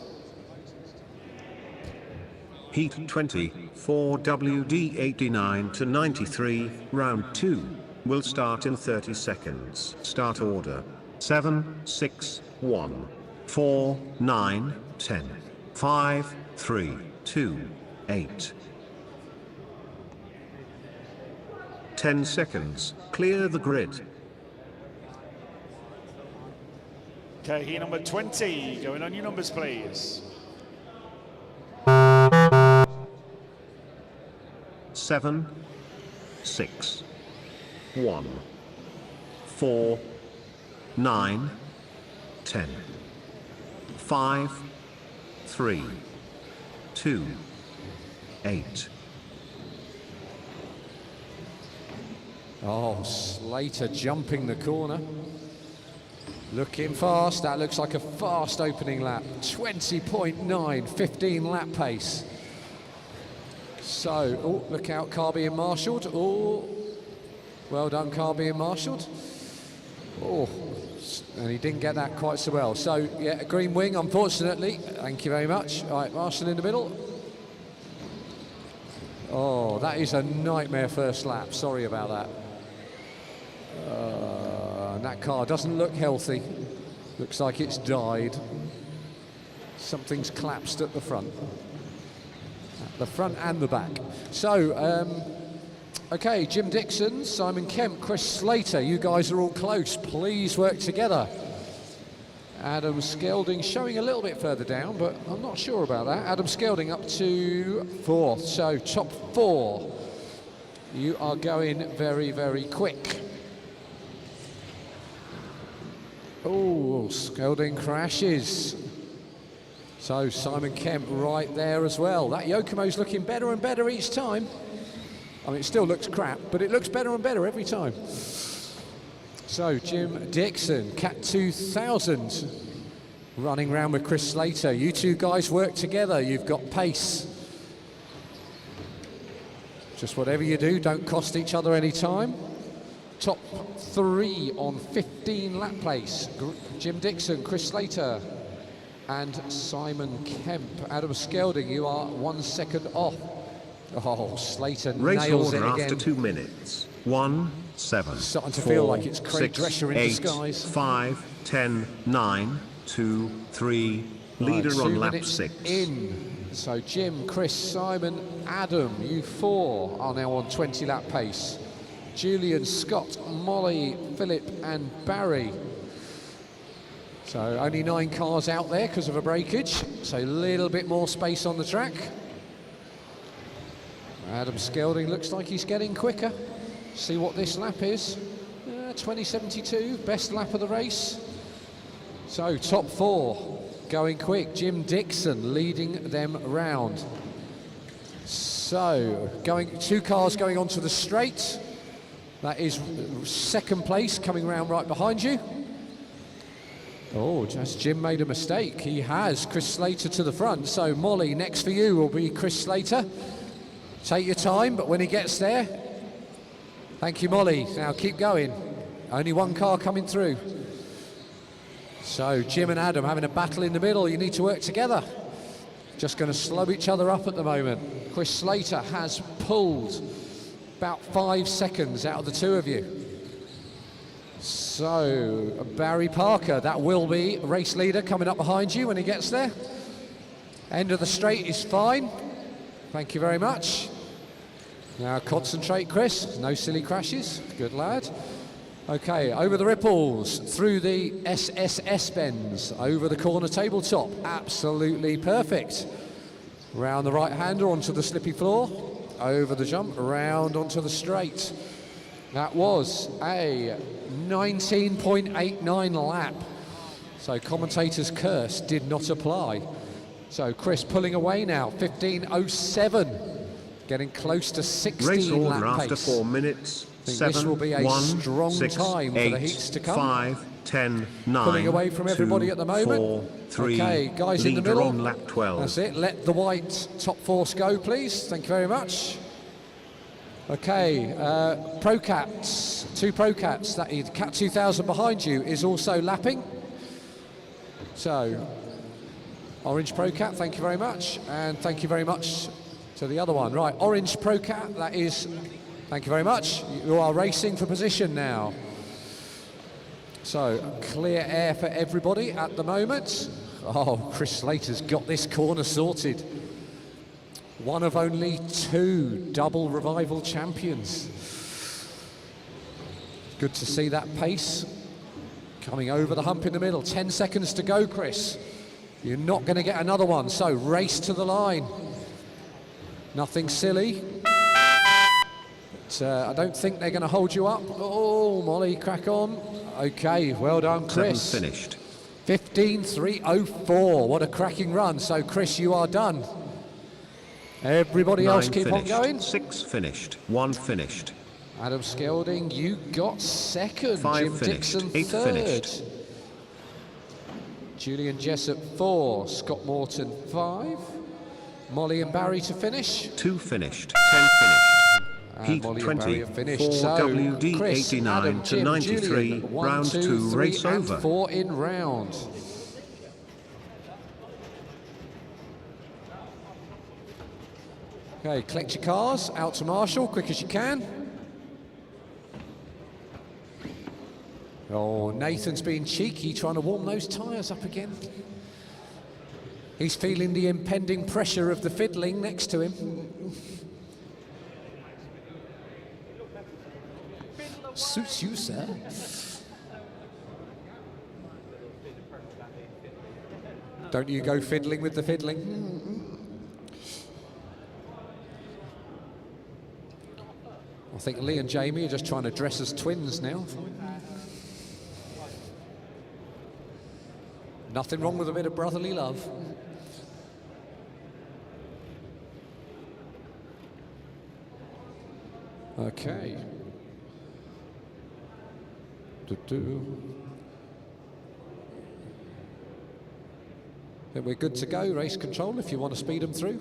Heat 20, 4WD 89 to 93, round 2. will start in 30 seconds. Start order. 7, 6, 1, 4, 9, 10, 5, 3, 2, 8. 10 seconds. Clear the grid. Okay, heat number 20. Going on your numbers, please. 7, 6, 1, 4, 9, 10, 5, 3, 2, 8. Oh, Slater jumping the corner. Looking fast. That looks like a fast opening lap. 20.9, 15 lap pace. So, oh, look out, car being marshalled. Oh, well done, car being marshalled. Oh, and he didn't get that quite so well. So, yeah, a green wing, unfortunately. Thank you very much. All right, Marshall in the middle. Oh, that is a nightmare first lap. Sorry about that. And that car doesn't look healthy. Looks like it's died. Something's collapsed at the front. At the front and the back. So, okay, Jim Dixon, Simon Kemp, Chris Slater, you guys are all close. Please work together. Adam Skelding showing a little bit further down, but I'm not sure about that. Adam Skelding up to 4th, so top 4. You are going very, very quick. Oh, Skelding crashes. So Simon Kemp right there as well. That Yokomo's looking better and better each time. I mean, it still looks crap, but it looks better and better every time. So Jim Dixon, Cat 2000, running around with Chris Slater. You two guys work together, you've got pace. Just whatever you do, don't cost each other any time. Top 3 on 15 lap pace. Jim Dixon, Chris Slater, and Simon Kemp. Adam Skelding, you are 1 second off. Oh, Slater Race nails it order again. after 2 minutes. 1, 7, Starting to 4, feel like it's Craig 6, Drescher in 8, disguise. 5, 10, 9, 2, 3. Leader Right, on 2 lap minutes 6. in. So Jim, Chris, Simon, Adam, you 4 are now on 20 lap pace. Julian, Scott, Molly, Philip and Barry. So only 9 cars out there because of a breakage. So a little bit more space on the track. Adam Skelding looks like he's getting quicker. See what this lap is. 20.72, best lap of the race. So top 4 going quick. Jim Dixon leading them round. So 2 cars going onto the straight. That is second place coming round right behind you. Oh, just Jim made a mistake. He has Chris Slater to the front. So Molly, next for you will be Chris Slater. Take your time, but when he gets there, thank you, Molly. Now keep going. Only 1 car coming through. So Jim and Adam having a battle in the middle. You need to work together. Just going to slow each other up at the moment. Chris Slater has pulled about 5 seconds out of the 2 of you. So Barry Parker, that will be race leader coming up behind you when he gets there. End of the straight is fine. Thank you very much. Now concentrate, Chris. No silly crashes. Good lad. Okay, over the ripples, through the SSS bends, over the corner tabletop. Absolutely perfect. Round the right hander onto the slippy floor. Over the jump, round onto the straight. That was a 19.89 lap. So commentator's curse did not apply. So Chris pulling away now, 15.07. Getting close to 16 Race order lap after pace. 4 minutes. I think 7, this will be a 1, strong 6, time 8, for the heats to come. 5, 10, 9. Pulling away from everybody 2, at the moment. 4, 3. Okay, guys in the Leader middle. on lap 12. That's it. Let the white top force go, please. Thank you very much. Okay, Pro Cats, 2 Pro Cats. That is Cat 2000 behind you is also lapping. So, Orange Pro Cat, thank you very much, and thank you very much to the other one. Right, Orange Pro Cat, that is Thank you very much. You are racing for position now. So, clear air for everybody at the moment. Oh, Chris Slater's got this corner sorted. One of only 2 double revival champions. Good to see that pace coming over the hump in the middle. 10 seconds to go, Chris. You're not going to get another one, so race to the line. Nothing silly. But, I don't think they're going to hold you up. Oh, Molly, crack on. Okay, well done, Chris. 7 finished. 15.304. What a cracking run. So, Chris, you are done. Everybody 9 else keep finished. on going. 6 finished. 1 finished. Adam Skelding, you got second. 5 Jim finished. Dixon 8 third. finished. Julian Jessup 4. Scott Morton 5. Molly and Barry to finish. 2 finished. 10 finished. Heat Molly 20 and Barry have finished. for So, WD Chris, 89 Adam, to Jim, 93. Julian, 1, round 2, 2 3 race and over. 4 in round. Okay, collect your cars out to Marshall, quick as you can. Oh, Nathan's being cheeky, trying to warm those tyres up again. He's feeling the impending pressure of the fiddling next to him. Suits you, sir. Don't you go fiddling with the fiddling? I think Lee and Jamie are just trying to dress as twins now. Nothing wrong with a bit of brotherly love. Okay. Then we're good to go, race control, if you want to speed them through.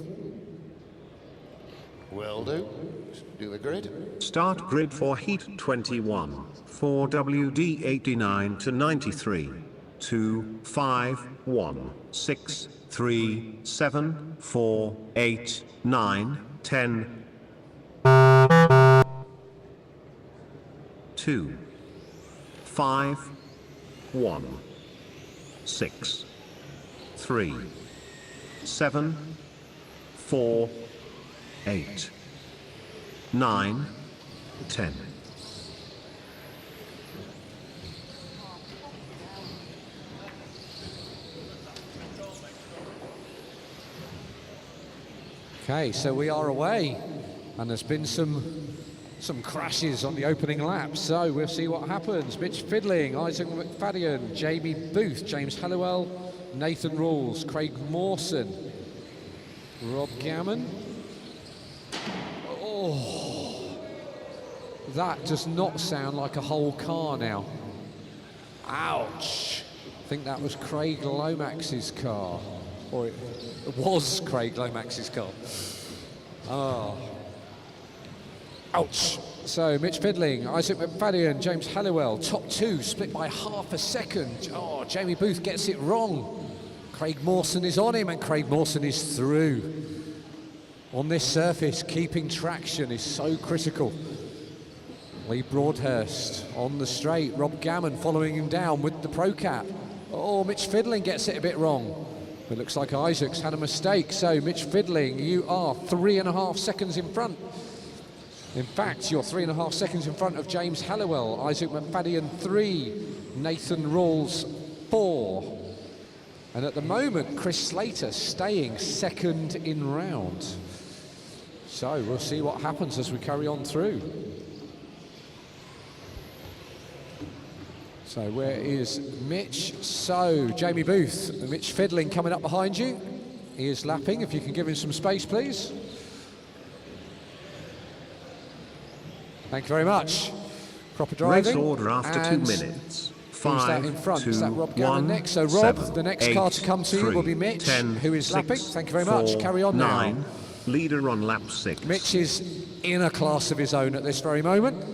Will do. Do the grid. Start grid for Heat 21 for WD 89 to 93. 2, 5, 1, 6, 3, 7, 4, 8, 9, 10. 2, 5, 1, 6, 3, 7, 4, 8, 9, 10. Okay, so we are away, and there's been some crashes on the opening lap, so we'll see what happens. Mitch Fidling, Isaac McFadden, Jamie Booth, James Halliwell, Nathan Rawls, Craig Mawson, Rob Gammon. Oh, that does not sound like a whole car now. Ouch. I think that was Craig Lomax's car, or it was Craig Lomax's car. Oh. Ouch. So Mitch Fidling, Isaac McFadden, James Halliwell, top 2, split by half a second. Oh, Jamie Booth gets it wrong. Craig Mawson is on him, and Craig Mawson is through. On this surface, keeping traction is so critical. Lee Broadhurst on the straight, Rob Gammon following him down with the Pro Cap. Oh, Mitch Fidling gets it a bit wrong. It looks like Isaac's had a mistake, so Mitch Fidling, you are 3.5 seconds in front. In fact, you're 3.5 seconds in front of James Halliwell, Isaac McFadden 3, Nathan Rawls 4. And at the moment, Chris Slater staying second in round. So we'll see what happens as we carry on through. So where is Mitch? So Jamie Booth, Mitch Fidling coming up behind you. He is lapping, if you can give him some space, please. Thank you very much. Proper driving. Race order after 2 minutes. Who's that in front? 2, Is that Rob Gammon 1, next? So Rob, 7, the next 8, car to come to you 3, will be Mitch, 10, who is 6, lapping. Thank you very 4, much. Carry on 9, now. Leader on lap 6. Mitch is in a class of his own at this very moment.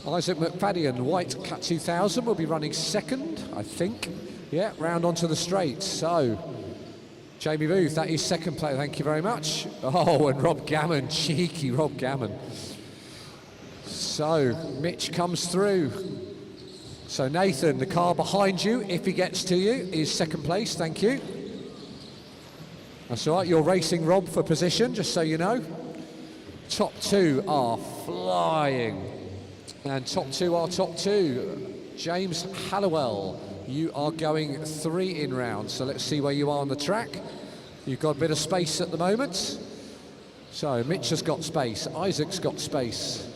Isaac McFadden, White Cat 2000, will be running second, I think. Yeah, round onto the straight. So, Jamie Booth, that is second place. Thank you very much. Oh, and Rob Gammon, cheeky Rob Gammon. So Mitch comes through. So Nathan, the car behind you, if he gets to you, is second place, thank you. That's all right, you're racing Rob for position, just so you know. Top two are flying. And top two are top two. James Hallowell, you are going 3 in round, so let's see where you are on the track. You've got a bit of space at the moment. So Mitch has got space, Isaac's got space.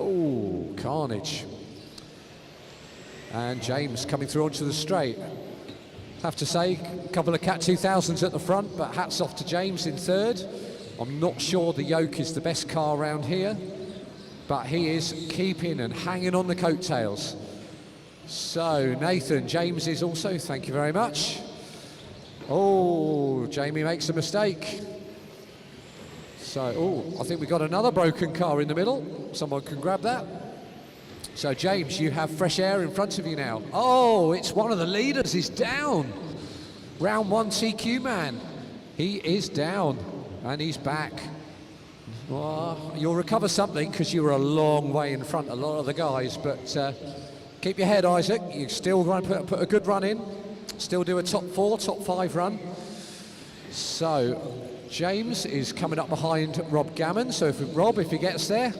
Oh, carnage. And James coming through onto the straight. Have to say, a couple of Cat 2000s at the front, but hats off to James in third. I'm not sure the Yoke is the best car around here, but he is keeping and hanging on the coattails. So Nathan, James is also, thank you very much. Oh, Jamie makes a mistake. So, oh, I think we got another broken car in the middle. Someone can grab that. So James, you have fresh air in front of you now. Oh, it's one of the leaders, he's down. Round 1 TQ man. He is down and he's back. Well, you'll recover something because you were a long way in front of a lot of the guys, but keep your head, Isaac. You're still going to put a good run in. Still do a top 4, top 5 run. So James is coming up behind Rob Gammon. So if he gets there,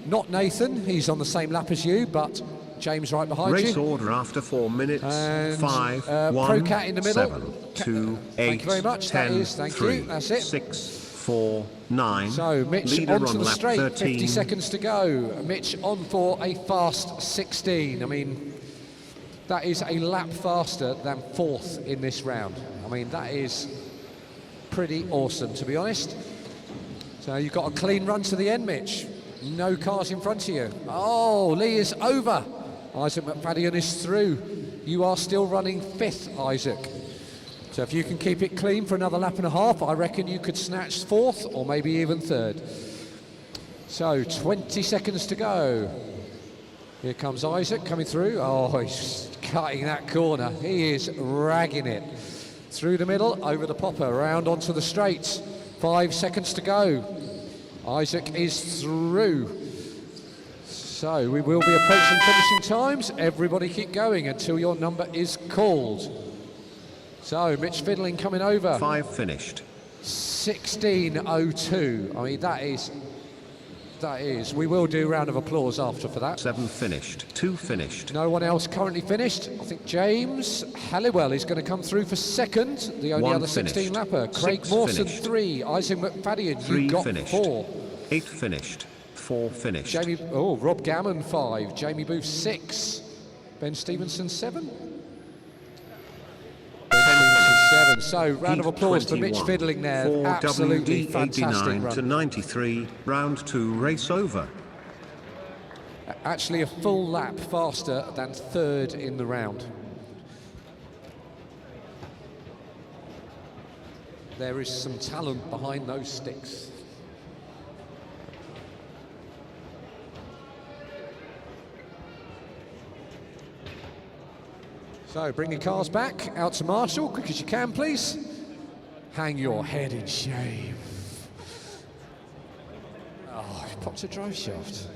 not Nathan, he's on the same lap as you, but James right behind you. Race order after 4 minutes. And 5, 1, Pro-Cat in the middle. 7, 2, 8, thank you very much. 10, that is, thank 3, you. That's it. 6, 4, 9. So Mitch leader onto on the lap straight. 13. 50 seconds to go. Mitch on for a fast 16. I mean, that is a lap faster than 4th in this round. I mean, that is pretty awesome, to be honest. So you've got a clean run to the end, Mitch. No cars in front of you. Oh, Lee is over. Isaac McFadden is through. You are still running 5th, Isaac. So if you can keep it clean for another lap and a half, I reckon you could snatch 4th or maybe even 3rd. So 20 seconds to go. Here comes Isaac coming through. Oh, he's cutting that corner. He is ragging it. Through the middle, over the popper, round onto the straights. 5 seconds to go. Isaac is through. So we will be approaching finishing times. Everybody keep going until your number is called. So Mitch Fiddling coming over. 5 finished. 16:02. I mean, that is. We will do a round of applause after for that. 7 finished. 2 finished. No one else currently finished. I think James Halliwell is going to come through for second. The only 1 other 16 finished. lapper. Craig 6 Mawson finished. 3. Isaac McFadden, 3 you got finished. 4. 8 finished. 4 finished. Rob Gammon 5. Jamie Booth 6. Ben Stevenson 7. Ben Stevenson 7. So round of applause for Mitch Fiddling there. 4 Absolutely WD fantastic 89 run. to 93. Round 2 race over. Actually a full lap faster than 3rd in the round. There is some talent behind those sticks. So bring your cars back out to Marshall, quick as you can, please. Hang your head in shame. Oh, he popped a drive shaft.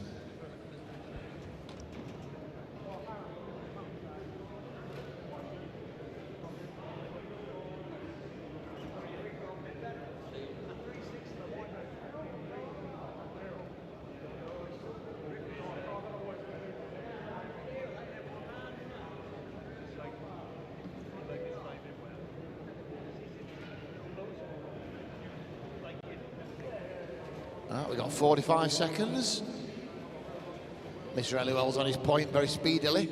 We've got 45 seconds. Mr. Halliwell's on his point very speedily.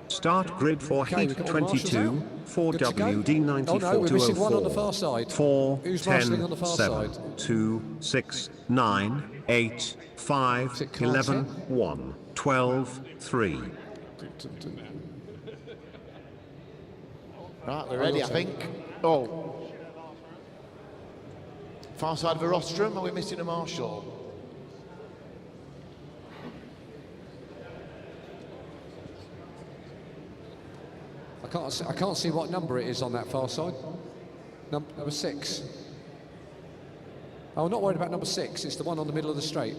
Start grid for Okay, heat we've got all the marshals 22, out. 4 Good to go. WD 94 Oh no, we're missing one on the 204. far side. 4, Who's marshalling 10, on the far 7, side? 2, 6, 9, 8, 5, Is it Carter? 11, 1, 12, 3. Right, we're ready, I think. Oh. Far side of a rostrum, are we missing a marshal? I can't see what number it is on that far side. Number 6. Oh, I'm not worried about number 6. It's the one on the middle of the straight.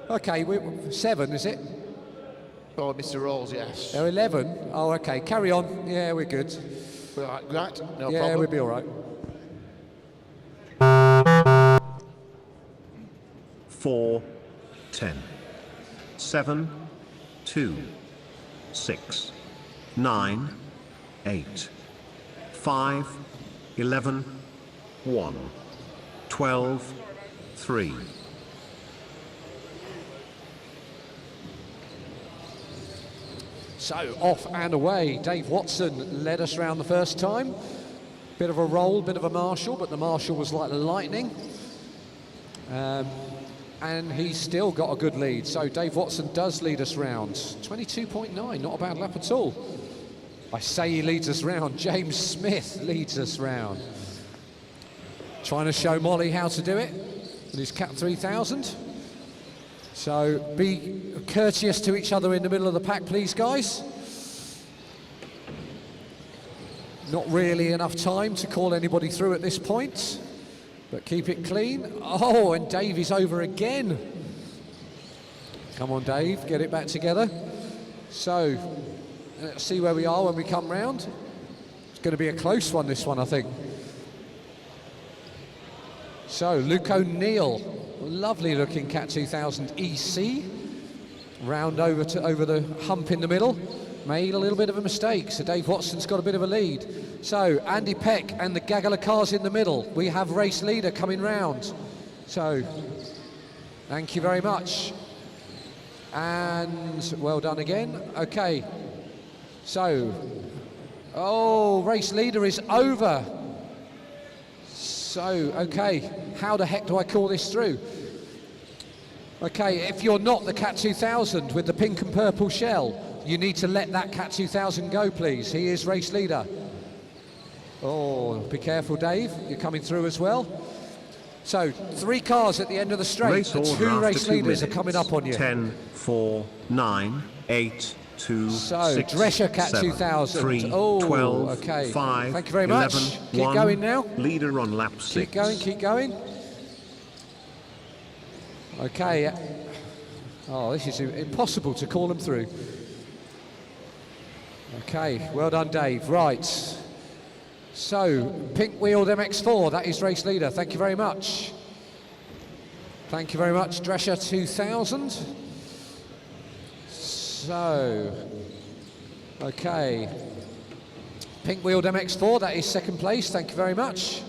Okay, 7, is it? Oh, Mr. Rolls, yes. They're 11. Oh, okay. Carry on. Yeah, we're good. Right, no yeah, problem. we'll be all right. 4, 10, 7, 2, 6, 9, 8, 5, 11, 1, 12, 3. So off and away. Dave Watson led us round the first time. Bit of a roll, bit of a marshal, but the marshal was like lightning. And he's still got a good lead. So Dave Watson does lead us round. 22.9, not a bad lap at all. I say he leads us round. James Smith leads us round. Trying to show Molly how to do it with his Cat 3000. So be courteous to each other in the middle of the pack, please, guys. Not really enough time to call anybody through at this point, but keep it clean. Oh, and Dave is over again. Come on, Dave, get it back together. So let's see where we are when we come round. It's going to be a close one, this one, I think. So Luke O'Neill, lovely looking Cat 2000 EC, round over the hump in the middle, made a little bit of a mistake, so Dave Watson's got a bit of a lead. So Andy Peck and the gaggle of cars in the middle. We have race leader coming round. So thank you very much, and well done again. Okay, so race leader is over. So, okay, how the heck do I call this through? Okay, if you're not the Cat 2000 with the pink and purple shell, you need to let that Cat 2000 go, please. He is race leader. Oh, be careful, Dave. You're coming through as well. So, 3 cars at the end of the straight. Race The order 2 after race 2 leaders minutes. are coming up on you. 10, 4, 9, 8, 2, So, 6, Drescher Cat 7, 2000. 3, Oh, 12, okay. 5, Thank you very much. 11, Keep 1, going now. Leader on lap 6. Keep going, keep going. Okay. Oh, this is impossible to call them through. Okay, well done, Dave. Right. So, pink wheeled MX4, that is race leader. Thank you very much. Thank you very much, Drescher 2000. So, okay. Pink wheeled MX4, that is second place. Thank you very much.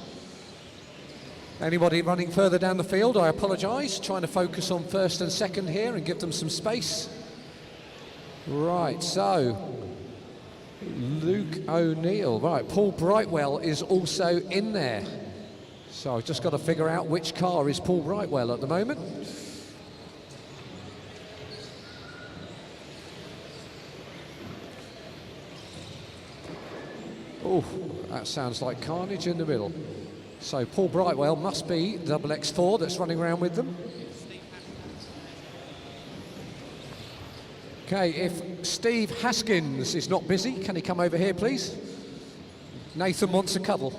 Anybody running further down the field, I apologise. Trying to focus on first and second here and give them some space. Right, so Luke O'Neill. Right, Paul Brightwell is also in there. So I've just got to figure out which car is Paul Brightwell at the moment. Oh, that sounds like carnage in the middle. So Paul Brightwell must be double X4 that's running around with them. Okay, if Steve Haskins is not busy, can he come over here, please? Nathan wants a cuddle.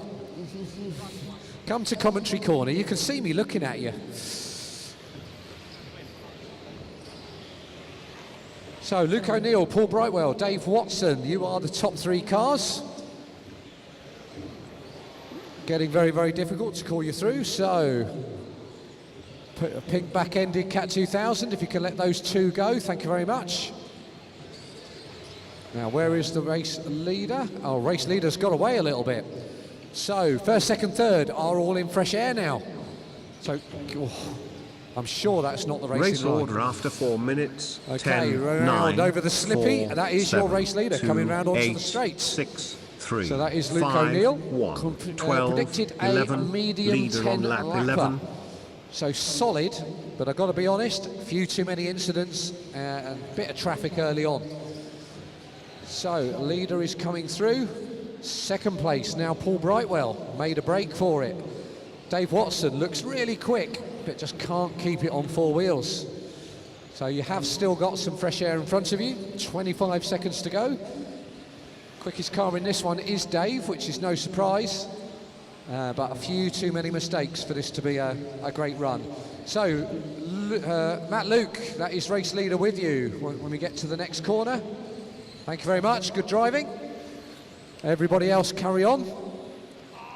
Come to commentary corner. You can see me looking at you. So Luke O'Neill, Paul Brightwell, Dave Watson, you are the top 3 cars. Getting very, very difficult to call you through, so put a pink back-ended Cat 2000, if you can let those 2 go, thank you very much. Now, where is the race leader? Oh, race leader's got away a little bit. So, first, second, third are all in fresh air now. So, I'm sure that's not the racing Race line. order after 4 minutes. Okay, 10, round 9, over the slippy. 4, That is 7, your race leader 2, coming round onto 8, the straight. 6, 3, So that is Luke 5, O'Neill. 1, 12, predicted 11, a medium leader 10 on lap lapper. 11. So solid, but I've got to be honest, a few too many incidents and a bit of traffic early on. So leader is coming through. Second place now Paul Brightwell, made a break for it. Dave Watson looks really quick, but just can't keep it on 4 wheels. So you have still got some fresh air in front of you, 25 seconds to go. Quickest car in this one is Dave, which is no surprise, but a few too many mistakes for this to be a great run. So, Matt Luke, that is race leader with you when we get to the next corner. Thank you very much, good driving. Everybody else carry on.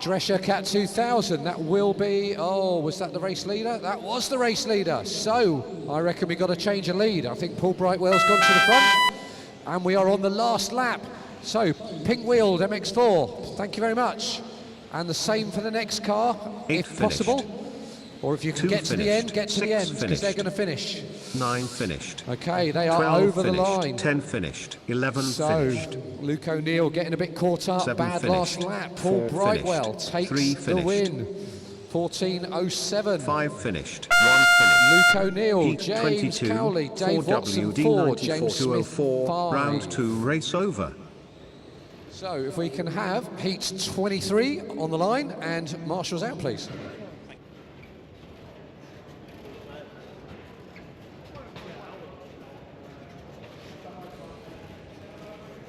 Drescher Cat 2000, that will be, oh, was that the race leader? That was the race leader. So, I reckon we got to change a lead. I think Paul Brightwell's gone to the front, and we are on the last lap. So, pink wheeled MX4, thank you very much. And the same for the next car, if possible. Or if you can get to the end, get to the end, because they're going to finish. 9 finished. Okay, they are over the line. 10 finished. 11 finished. Luke O'Neill getting a bit caught up. 7 Bad finished. last lap. Paul Brightwell takes the win. 14.07. 5 finished. 1 finished. Luke O'Neill, Heat James 22, Cowley, Dave Watson 4, 4WD94 James Smith 5. Round 2 race over. So if we can have Heat 23 on the line and marshals out, please.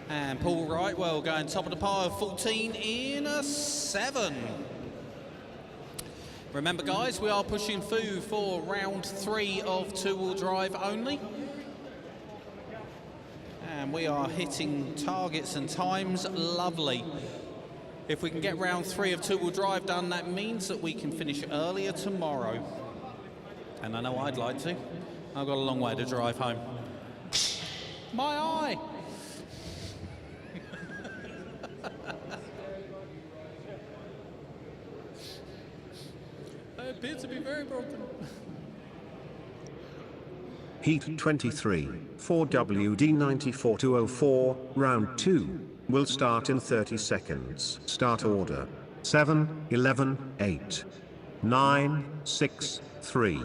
And Paul Brightwell going top of the pile, 14 in a 7. Remember guys, we are pushing through for round 3 of two-wheel drive only. And we are hitting targets and times lovely. If we can get round 3 of two-wheel drive done, that means that we can finish earlier tomorrow. And I know I'd like to. I've got a long way to drive home. My eye! I appear to be very broken. Heat 23, 4WD94 204, round 2, will start in 30 seconds. Start order. 7, 11, 8, 9, 6, 3,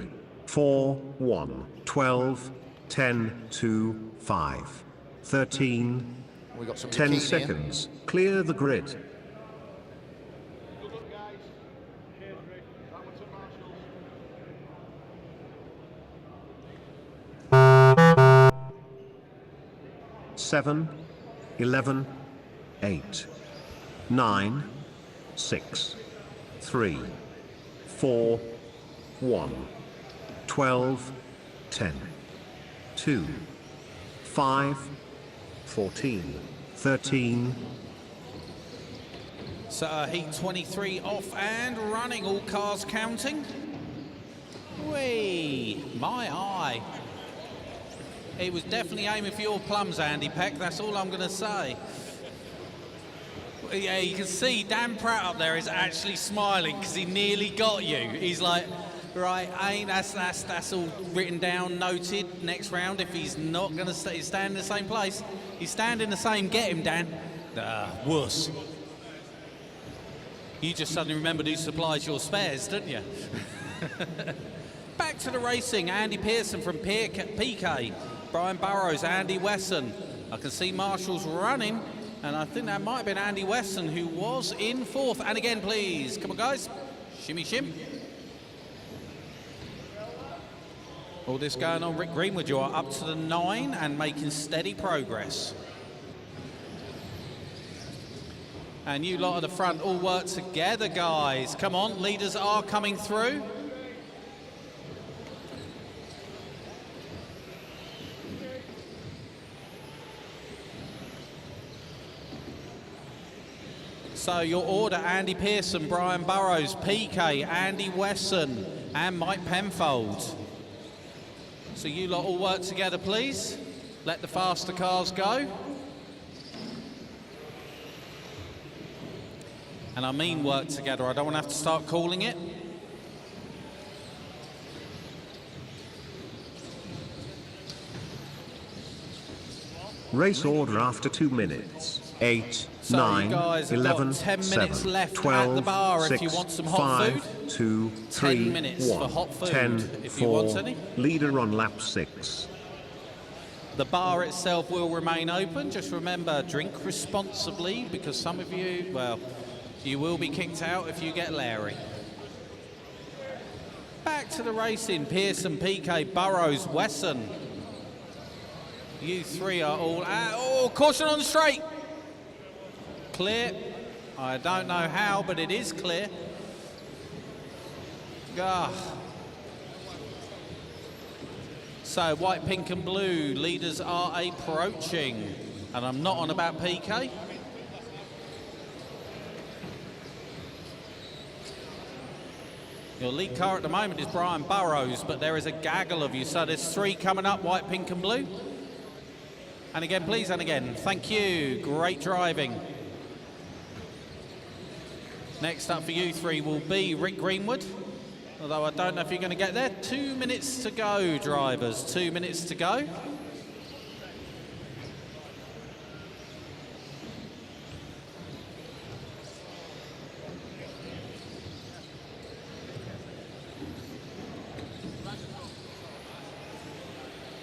4, 1, 12, 10, 2, 5, 13, We got some 10 bikini seconds. Clear the grid. Good luck, guys. Cheers, Rick. That one's at Marshall's. 7, 11, 8, 9, 6, 3, 4, 1, 12, 10, 2, 5, 14, 13. So Heat 23 off and running, all cars counting. Whee, my eye. It was definitely aiming for your plums, Andy Peck, that's all I'm going to say. Yeah, you can see Dan Pratt up there is actually smiling because he nearly got you. He's like, right, that's all written down, noted, next round. If he's not going to stand in the same place, he's standing the same, get him, Dan. Wuss. You just suddenly remembered who supplies your spares, didn't you? Back to the racing, Andy Pearson from PK, Brian Burrows, Andy Wesson. I can see Marshall's running, and I think that might have been Andy Wesson who was in 4th. And again, please, come on guys, shimmy shim. All this going on, Rick Greenwood, you are up to the 9 and making steady progress. And you lot at the front all work together, guys. Come on, leaders are coming through. So your order, Andy Pearson, Brian Burrows, PK, Andy Wesson, and Mike Penfold. So you lot all work together, please. Let the faster cars go. And I mean work together, I don't want to have to start calling it. Race order after 2 minutes. 8, So 9, you guys have 11, got 10 minutes 7, left 12, at the bar 6, if you want some hot 5, food. 2, 3, 10 minutes 1, for hot food 10, if 4, you want any. leader on lap 6. The bar itself will remain open. Just remember, drink responsibly, because some of you, well, you will be kicked out if you get Larry. Back to the racing. Pearson, PK, Burrows, Wesson. You three are all out. Oh, caution on the straight. clear. I don't know how, but it is clear. Ah. So white, pink and blue leaders are approaching. And I'm not on about PK. Your lead car at the moment is Brian Burrows, but there is a gaggle of you. So there's 3 coming up, white, pink and blue. And again, please, and again. Thank you. Great driving. Next up for you 3 will be Rick Greenwood. Although I don't know if you're going to get there. 2 minutes to go, drivers. 2 minutes to go.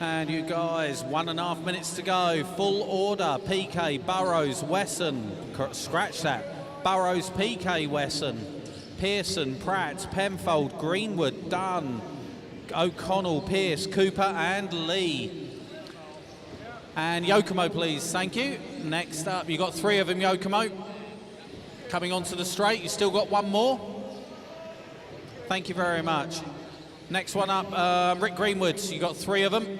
And you guys, 1.5 minutes to go. Full order. PK, Burrows, Wesson. Scratch that. Burrows, PK, Wesson. Pearson, Pratt, Penfold, Greenwood, Dunn, O'Connell, Pierce, Cooper and Lee. And Yokomo, please. Thank you. Next up, you got 3 of them, Yokomo. Coming onto the straight. You still got 1 more. Thank you very much. Next one up, Rick Greenwood. You got 3 of them.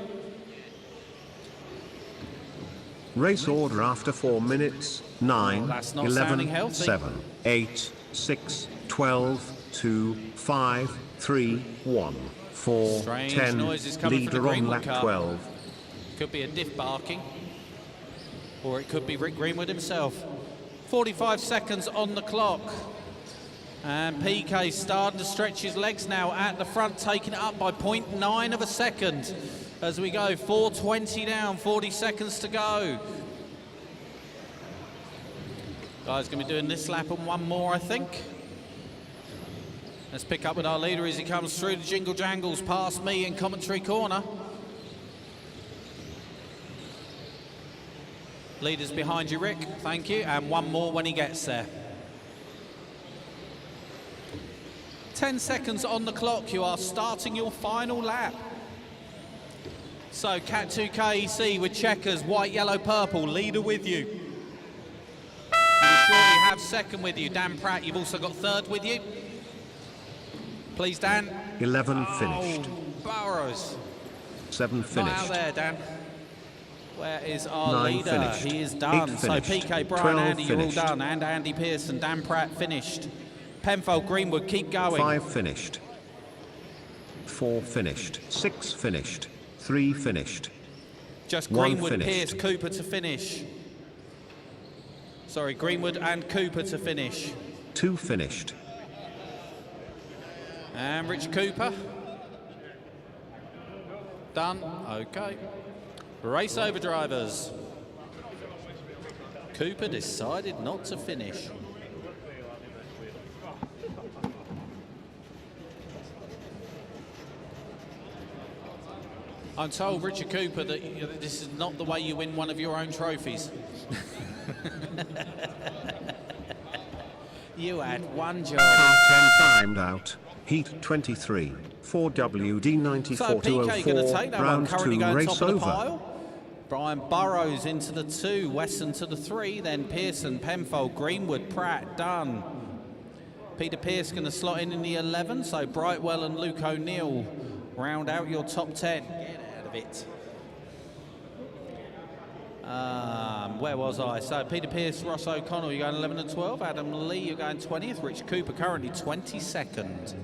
Race order after 4 minutes. 9, that's not 11, sounding healthy. 7, 8, 6, 12, 2, 5, 3, 1, 4, Strange 10. noises coming from Leader the on Greenwood lap car. 12. Could be a diff barking. Or it could be Rick Greenwood himself. 45 seconds on the clock. And PK starting to stretch his legs now at the front, taking it up by 0.9 of a second. As we go, 4:20 down, 40 seconds to go. Guy's going to be doing this lap and 1 more, I think. Let's pick up with our leader as he comes through the jingle jangles past me in commentary corner. Leader's behind you, Rick. Thank you. And 1 more when he gets there. 10 seconds on the clock. You are starting your final lap. So Cat 2 KEC with checkers, white, yellow, purple, leader with you. You surely have second with you. Dan Pratt, you've also got third with you. Please, Dan. 11 finished. Burrows. 7 Not finished. out there, Dan. Where is our 9 leader? finished. He is done. 8 So finished. PK, Brian, 12 Andy, you're all finished. done. And Andy Pearson, Dan Pratt finished. Penfold, Greenwood, keep going. 5 finished. 4 finished. 6 finished. 3 finished. Just 1 Greenwood, finished. Pierce, Cooper to finish. Sorry, Greenwood and Cooper to finish. 2 finished. And Rich Cooper. Done. Okay. Race over, drivers. Cooper decided not to finish. I'm told, Richard Cooper, that this is not the way you win one of your own trophies. You had 1 job. 10 timed out. Heat 23. 4WD So PK going to take 94. that one, Round currently 2 going race top of the over. pile. Brian Burrows into the 2, Wesson to the 3, then Pearson, Penfold, Greenwood, Pratt, Dunn. Peter Pearce going to slot in the 11, so Brightwell and Luke O'Neill round out your top 10. Get out of it. Where was I? So Peter Pearce, Ross O'Connell, you're going 11 and 12. Adam Lee, you're going 20th. Rich Cooper currently 22nd.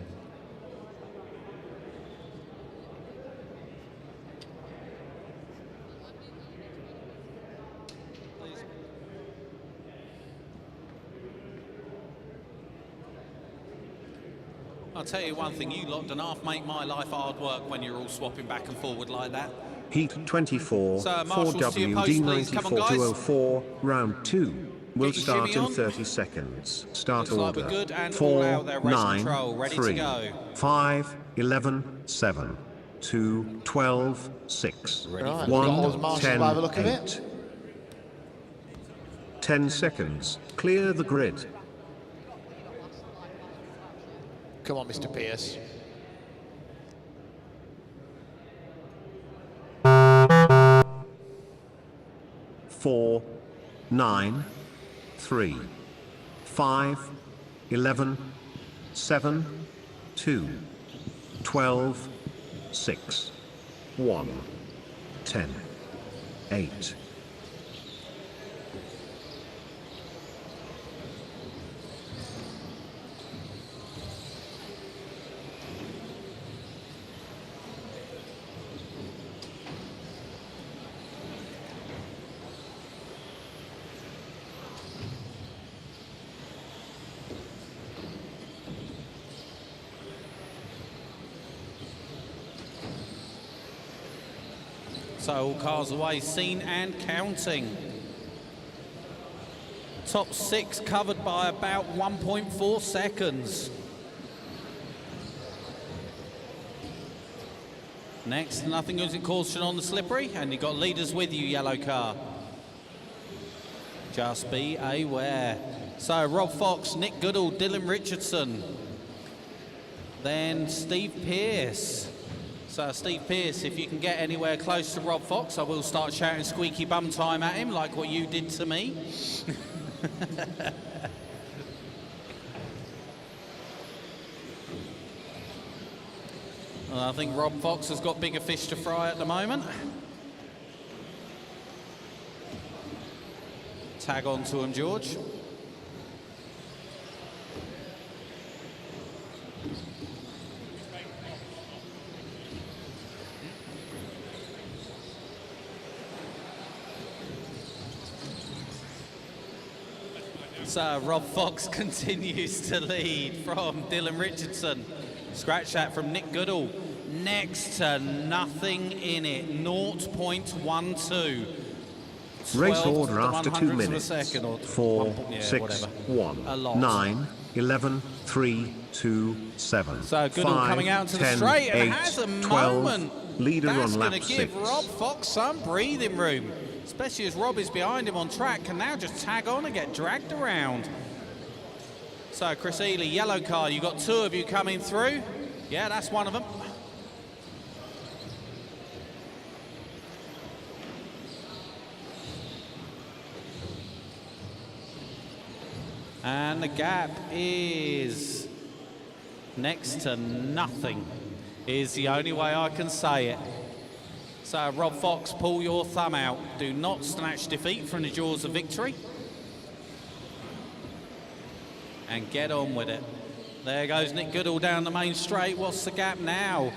I'll tell you one thing, you lot don't half make my life hard work when you're all swapping back and forward like that. Heat 24. So, marshals to your post, please. Come on, guys. 4WD 94-204. Round 2 will Get your start shimmy in on. 30 seconds. Start Looks like order. we're good and all 4, out there, race 9, control, ready to 3, go. 5, 11, 7, 2, 12, 6, Right, we've got 1, all the marshals 10, by the look of 8. it. 10 seconds. Clear the grid. Come on, Mr. Pearce. Four, 9, 3, 5, 11, 7, 2, 12, 6, 1, 10, 8. So all cars away, seen and counting. Top 6 covered by about 1.4 seconds. Next, nothing using caution on the slippery, and you've got leaders with you, yellow car. Just be aware. So Rob Fox, Nick Goodall, Dylan Richardson. Then Steve Pearce. So Steve Pearce, if you can get anywhere close to Rob Fox, I will start shouting squeaky bum time at him, like what you did to me. Well, I think Rob Fox has got bigger fish to fry at the moment. Tag on to him, George. So Rob Fox continues to lead from Dylan Richardson. Scratch that from Nick Goodall. Next to nothing in it, 0.12. Race order after 2 minutes. 4, yeah, 6, whatever. 1, 9, 11, 3, 2, 7. So Goodall 5, coming out to 10, the straight and 8, has a 12, moment. leader That's on lap going to 6. give Rob Fox some breathing room, especially as Rob is behind him on track, can now just tag on and get dragged around. So Chris Ely, yellow car, you've got 2 of you coming through. Yeah, that's one of them. And the gap is next to nothing, is the only way I can say it. So Rob Fox, pull your thumb out. Do not snatch defeat from the jaws of victory. And get on with it. There goes Nick Goodall down the main straight. What's the gap now?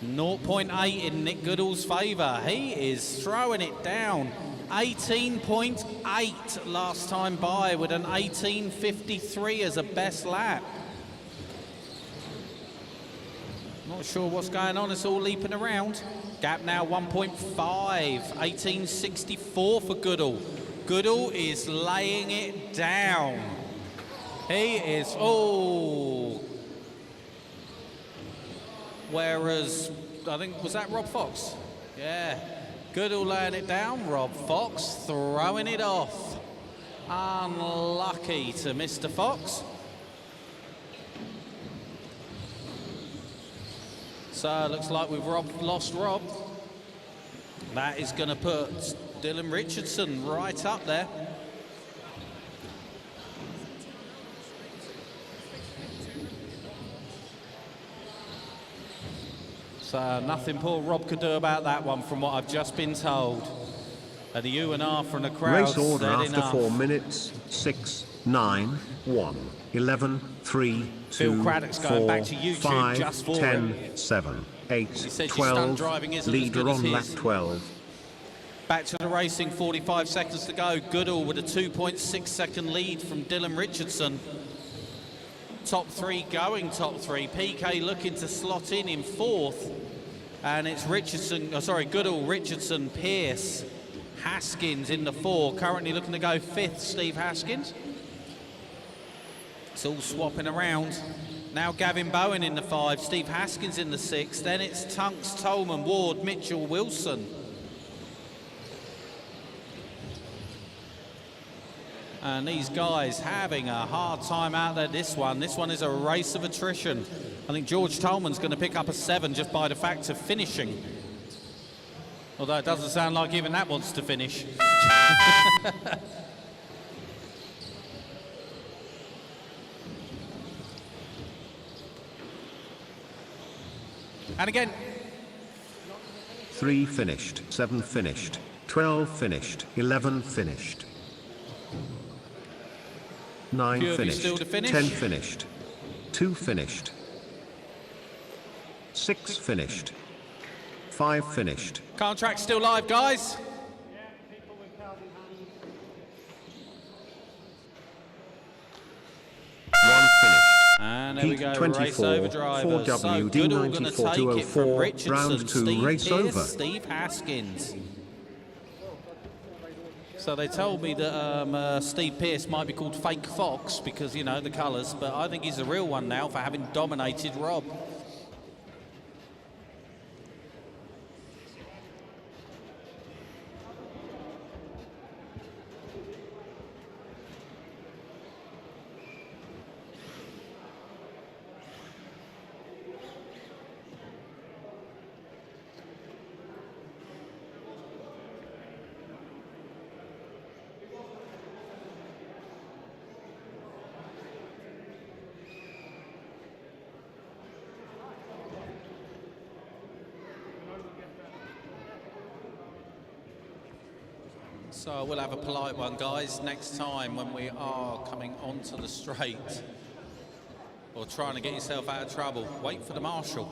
0.8 in Nick Goodall's favour. He is throwing it down. 18.8 last time by with an 18.53 as a best lap. Not sure what's going on, it's all leaping around. Gap now 1.5, 18.64 for Goodall. Goodall is laying it down. He is, oh. Whereas, I think, was that Rob Fox? Yeah. Goodall laying it down, Rob Fox throwing it off. Unlucky to Mr. Fox. So it looks like we've lost Rob. That is going to put Dylan Richardson right up there. So nothing poor Rob could do about that one from what I've just been told. And the U&R from the crowd. Race order after 4 minutes. 6, 9, 1, 11, 3, 2, 4, back to YouTube 5, just for 10, him. 7, 8, He said 12, driving isn't leader as good on lap as his. 12. Back to the racing, 45 seconds to go. Goodall with a 2.6 second lead from Dylan Richardson. Top 3 going top 3. PK looking to slot in 4th. And it's Goodall, Richardson, Pearce, Haskins in the 4. Currently looking to go 5th, Steve Haskins. It's all swapping around. Now Gavin Bowen in the 5, Steve Haskins in the 6. Then it's Tunks, Tolman, Ward, Mitchell, Wilson. And these guys having a hard time out there. This one is a race of attrition. I think George Tolman's going to pick up a 7 just by the fact of finishing. Although it doesn't sound like even that wants to finish. And again. 3 finished, 7 finished, 12 finished, 11 finished. 9 Few of you finished, still to finish. 10 finished, 2 finished, 6 finished, 5 finished. Contract still live, guys. And there we Heat go, 24, race over drivers. So Goodall going to take it from 4WD94 Richardson, round 2, Steve race Pearce, over. Steve Haskins. So they told me that Steve Pearce might be called Fake Fox because, you know, the colours, but I think he's the real one now for having dominated Rob. So we'll have a polite one, guys, next time when we are coming onto the straight or trying to get yourself out of trouble. Wait for the marshal.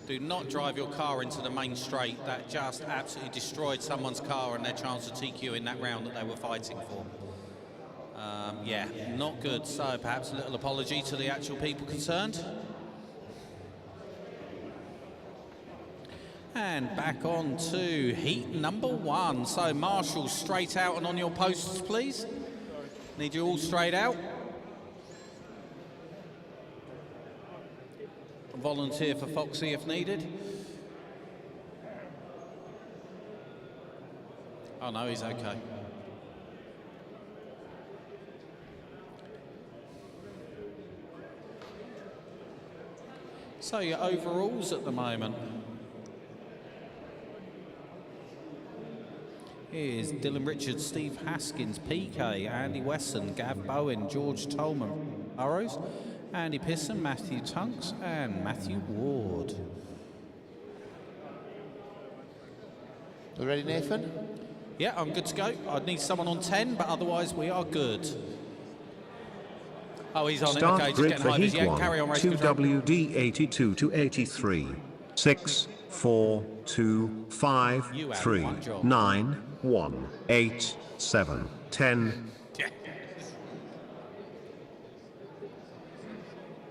Do not drive your car into the main straight. That just absolutely destroyed someone's car and their chance of TQ in that round that they were fighting for. Yeah, not good. So perhaps a little apology to the actual people concerned. And back on to heat number 1. So Marshall, straight out and on your posts, please. Need you all straight out. Volunteer for Foxy if needed. Oh no, he's okay. So your overalls at the moment. Here's Dylan Richards, Steve Haskins, PK, Andy Wesson, Gav Bowen, George Tolman, Burrows, Andy Pisson, Matthew Tunks, and Matthew Ward. You ready, Nathan? Yeah, I'm good to go. I'd need someone on 10, but otherwise we are good. Oh, he's on Start it. Okay, just grid getting for high vis. heat Yeah, 1, carry on, race control. 2WD 82 to 83, 6, 4, 2, 5, You had 3, one job. 9, 1, 8, 7, 10. Yeah.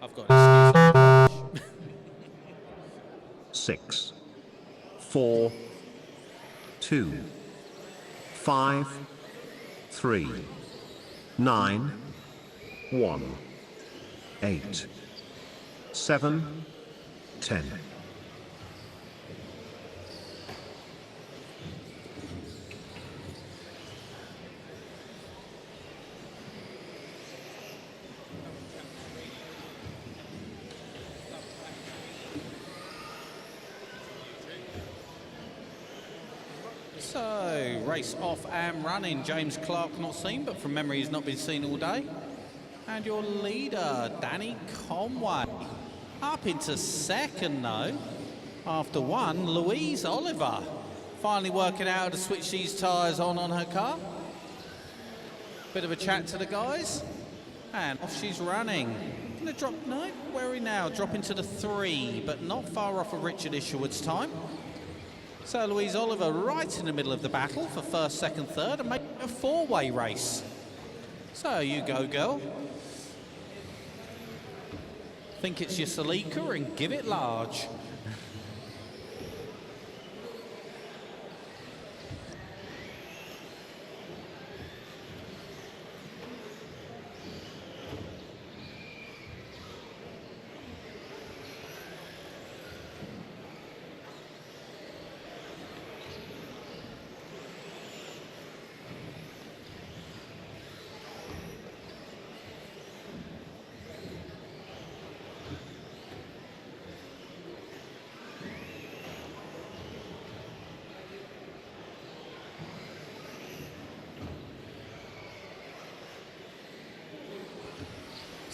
I've got an excuse. 6, 4, 2, 5, 3, 9, 1, 8, 7, 10. So, race off and running. James Clark not seen, but from memory he's not been seen all day. And your leader, Danny Conway. Up into second, though. After one, Louise Oliver. Finally working out how to switch these tyres on her car. Bit of a chat to the guys. And off she's running. Gonna drop, no, where are we now? Drop into the 3, but not far off of Richard Isherwood's time. So Louise Oliver right in the middle of the battle for first, second, third, and make a 4-way race. So you go, girl. Think it's your Celica and give it large.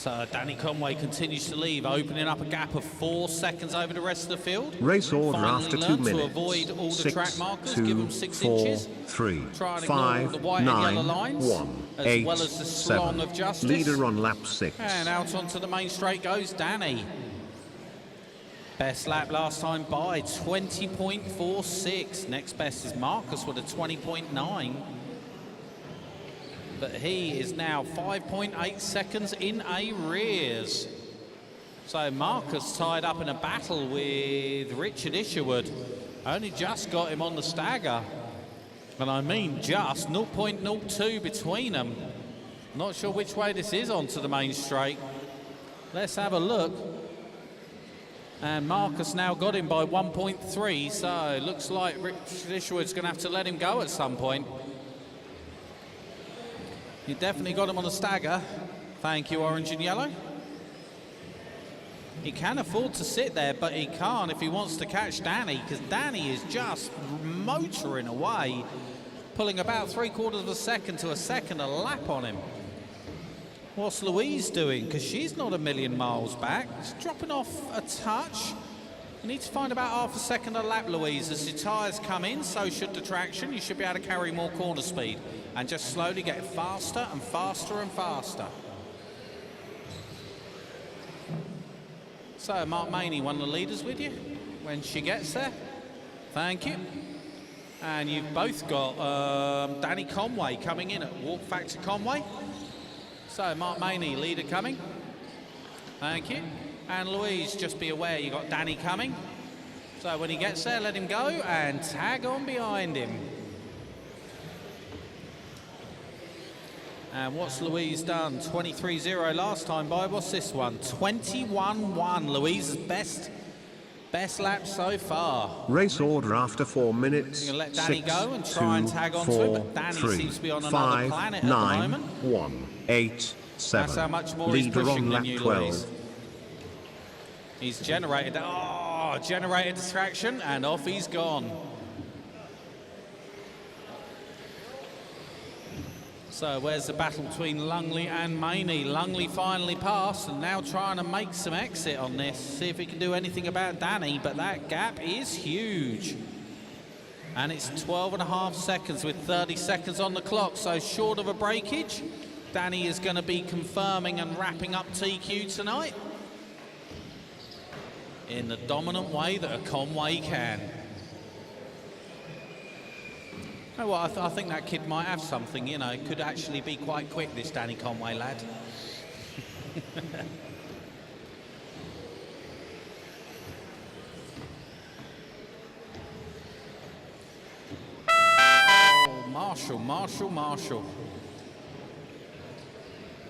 So Danny Conway continues to leave, opening up a gap of 4 seconds over the rest of the field. Race order Finally after 2 learned minutes. to avoid all the 6, track markers, 2, give them 6 4, inches. 3, Try and 5, ignore the white 9, and yellow lines, 1, as 8, well as the slong 7. of justice. Leader on lap 6. And out onto the main straight goes Danny. Best lap last time by 20.46. Next best is Marcus with a 20.9. But he is now 5.8 seconds in arrears. So Marcus tied up in a battle with Richard Isherwood. Only just got him on the stagger. And I mean just 0.02 between them. Not sure which way this is onto the main straight. Let's have a look. And Marcus now got him by 1.3, so it looks like Richard Isherwood's going to have to let him go at some point. You definitely got him on the stagger. Thank you, orange and yellow. He can afford to sit there, but he can't if he wants to catch Danny, because Danny is just motoring away, pulling about 3/4 of a second to a second a lap on him. What's Louise doing? Because she's not a million miles back. She's dropping off a touch. You need to find about half a second a lap, Louise. As your tyres come in, so should the traction. You should be able to carry more corner speed and just slowly get faster and faster and faster. So Mark Maney, one of the leaders with you when she gets there. Thank you. And you've both got Danny Conway coming in at Walk Factor Conway. So Mark Maney, leader coming. Thank you. And Louise, just be aware you got Danny coming. So when he gets there, let him go and tag on behind him. And what's Louise done? 23.0 last time by. What's this one? 21.1. Louise's best lap so far. Race order after 4 minutes. You're going to let Danny 6, go and try and tag onto 4, him, but Danny 3, seems to be on 5, another planet 9, at the moment. 1, 8, 7. That's how much more he's Leader pushing on than lap you, 12. Louise. He's generated distraction, and off he's gone. So where's the battle between Lungley and Maney? Lungley finally passed and now trying to make some exit on this. See if he can do anything about Danny, but that gap is huge. And it's 12.5 seconds with 30 seconds on the clock, so short of a breakage. Danny is going to be confirming and wrapping up TQ tonight in the dominant way that a Conway can. Oh, well, I think that kid might have something, you know. Could actually be quite quick, this Danny Conway lad. Oh, Marshall.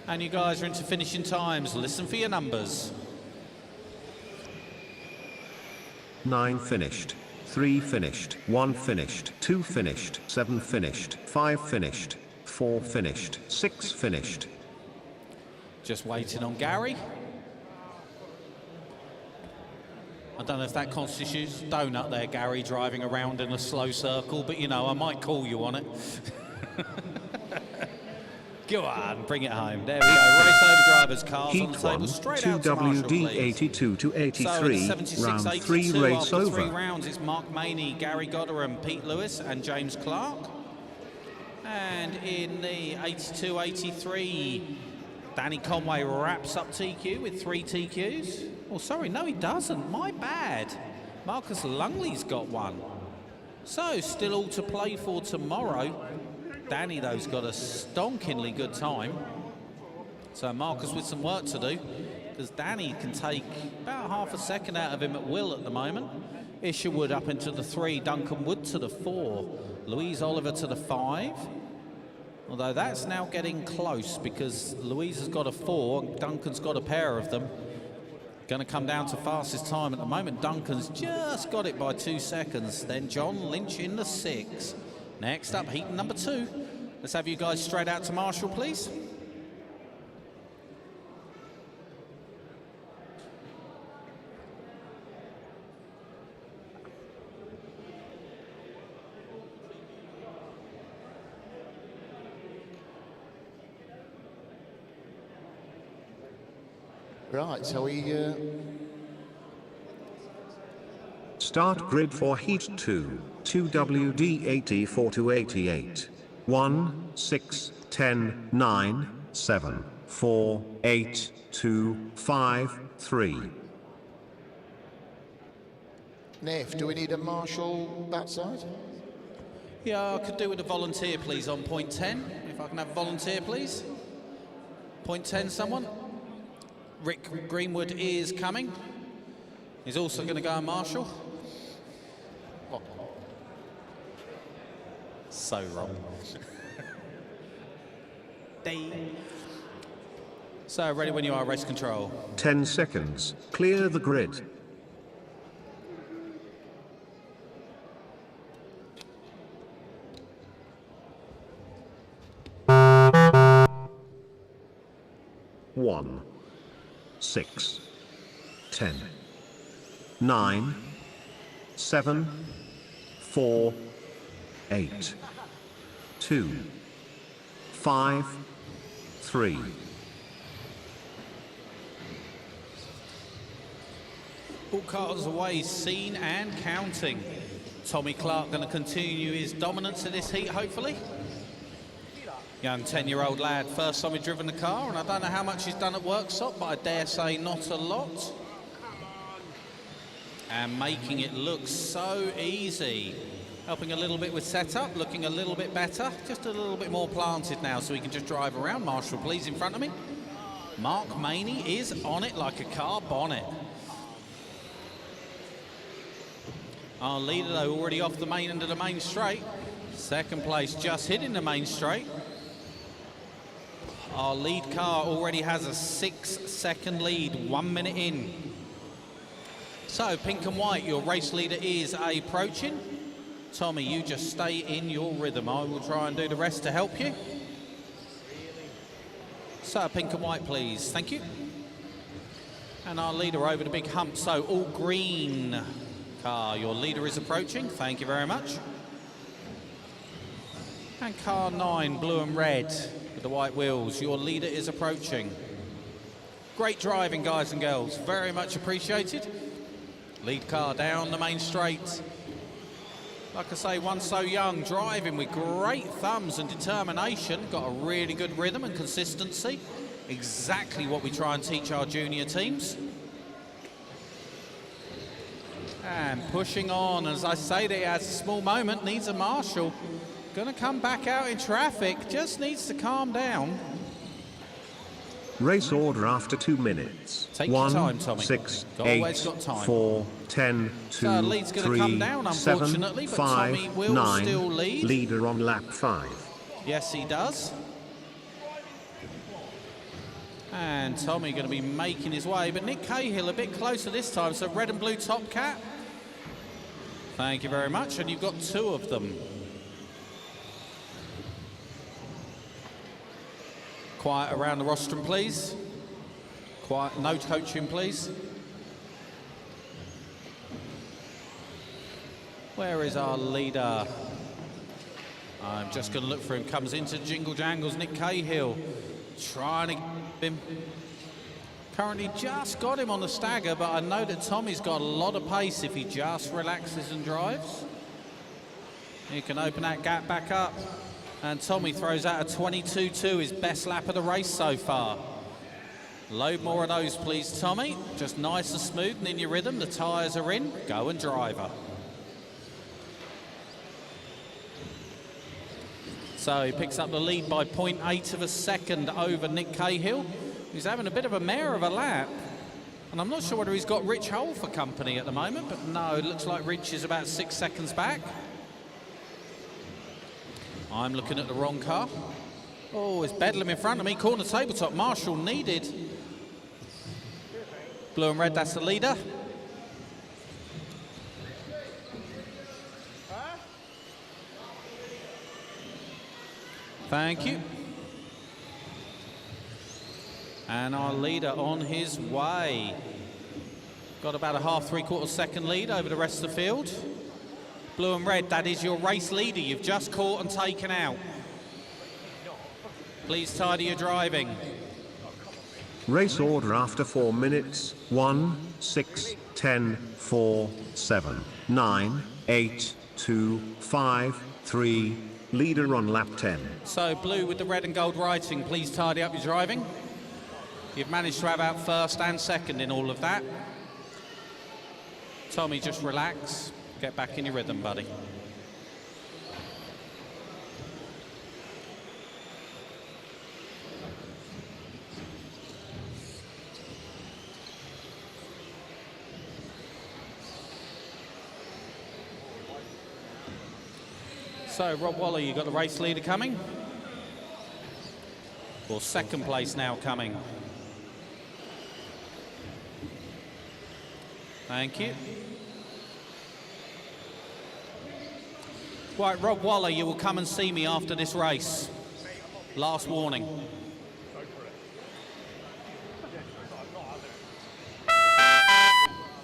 And you guys are into finishing times. Listen for your numbers. 9 finished, 3 finished, 1 finished, 2 finished, 7 finished, 5 finished, 4 finished, 6 finished. Just waiting on Gary. I don't know if that constitutes donut there, Gary, driving around in a slow circle, but you know, I might call you on it. Go on, bring it home. There we go. Race over drivers, cars on the table, straight out to Marshall, please. 82 to 83, So round 3 76-82 race after over. 3 rounds, it's Mark Maney, Gary Goddard, Pete Lewis, and James Clark. And in the 82-83, Danny Conway wraps up TQ with 3 TQs. Oh, sorry, no, he doesn't. My bad. Marcus Lungley's got 1. So, still all to play for tomorrow. Danny, though's got a stonkingly good time. So Marcus with some work to do, because Danny can take about half a second out of him at will at the moment. Isherwood up into the 3, Duncan Wood to the 4, Louise Oliver to the 5. Although that's now getting close, because Louise has got a 4, and Duncan's got a pair of them. Going to come down to fastest time at the moment. Duncan's just got it by 2 seconds. Then John Lynch in the 6. Next up, heat number 2. Let's have you guys straight out to Marshall, please. Right, so we... Start grid for Heat 2, 2WD84 to 88. 1, 6, 10, 9, 7, 4, 8, 2, 5, 3. Niff, do we need a marshal that side? Yeah, I could do with a volunteer, please, on point 10. If I can have a volunteer, please. Point 10, someone. Rick Greenwood is coming. He's also going to go on marshal. So wrong. So, ready when you are, race control. 10 seconds. Clear the grid. One, 6, 10, 9, 7, 4, 8, 2, 5, 3. All cars away, seen and counting. Tommy Clark going to continue his dominance in this heat, hopefully. Young 10-year-old lad, first time he's driven the car, and I don't know how much he's done at workshop, but I dare say not a lot. And making it look so easy. Helping a little bit with setup, looking a little bit better. Just a little bit more planted now so he can just drive around. Marshall, please, in front of me. Mark Maney is on it like a car bonnet. Our leader, though, already off the main end of the main straight. Second place, just hitting the main straight. Our lead car already has a 6-second lead, 1 minute in. So, pink and white, your race leader is approaching. Tommy, you just stay in your rhythm. I will try and do the rest to help you. So, pink and white, please. Thank you. And our leader over the big hump. So, all green car, your leader is approaching. Thank you very much. And car 9, blue and red, with the white wheels. Your leader is approaching. Great driving, guys and girls. Very much appreciated. Lead car down the main straight. Like I say, one so young, driving with great thumbs and determination. Got a really good rhythm and consistency. Exactly what we try and teach our junior teams. And pushing on. As I say, that he has a small moment, needs a marshal. Going to come back out in traffic, just needs to calm down. Race order after 2 minutes. Take 1, your time, Tommy. 6, Always 8, got time. 4, 10, 2, So lead's gonna 3, come down, 7, unfortunately, but Tommy 5, will 9. still lead. Leader on lap 5. Yes, he does. And Tommy going to be making his way, but Nick Cahill a bit closer this time, so red and blue top cap. Thank you very much, and you've got 2 of them. Quiet around the rostrum, please. Quiet, no coaching, please. Where is our leader? I'm just going to look for him. Comes into Jingle Jangles, Nick Cahill. Trying to get him. Currently just got him on the stagger, but I know that Tommy's got a lot of pace if he just relaxes and drives. He can open that gap back up. And Tommy throws out a 22.2, his best lap of the race so far. Load more of those, please, Tommy. Just nice and smooth and in your rhythm. The tyres are in. Go and drive her. So he picks up the lead by 0.8 of a second over Nick Cahill. He's having a bit of a mare of a lap. And I'm not sure whether he's got Rich Hull for company at the moment, but no, it looks like Rich is about 6 seconds back. I'm looking at the wrong car. Oh, it's Bedlam in front of me. Corner tabletop. Marshall needed. Blue and red, that's the leader. Thank you. And our leader on his way. Got about a half, 3/4 second lead over the rest of the field. Blue and red, that is your race leader. You've just caught and taken out. Please tidy your driving. Race order after 4 minutes. 1, 6, 10, 4, 7, 9, 8, 2, 5, 3. Leader on lap 10. So blue with the red and gold writing, please tidy up your driving. You've managed to have out first and second in all of that. Tommy, just relax. Get back in your rhythm, buddy. So, Rob Waller, you got the race leader coming? Or second place now coming? Thank you. Right, Rob Waller, you will come and see me after this race. Last warning.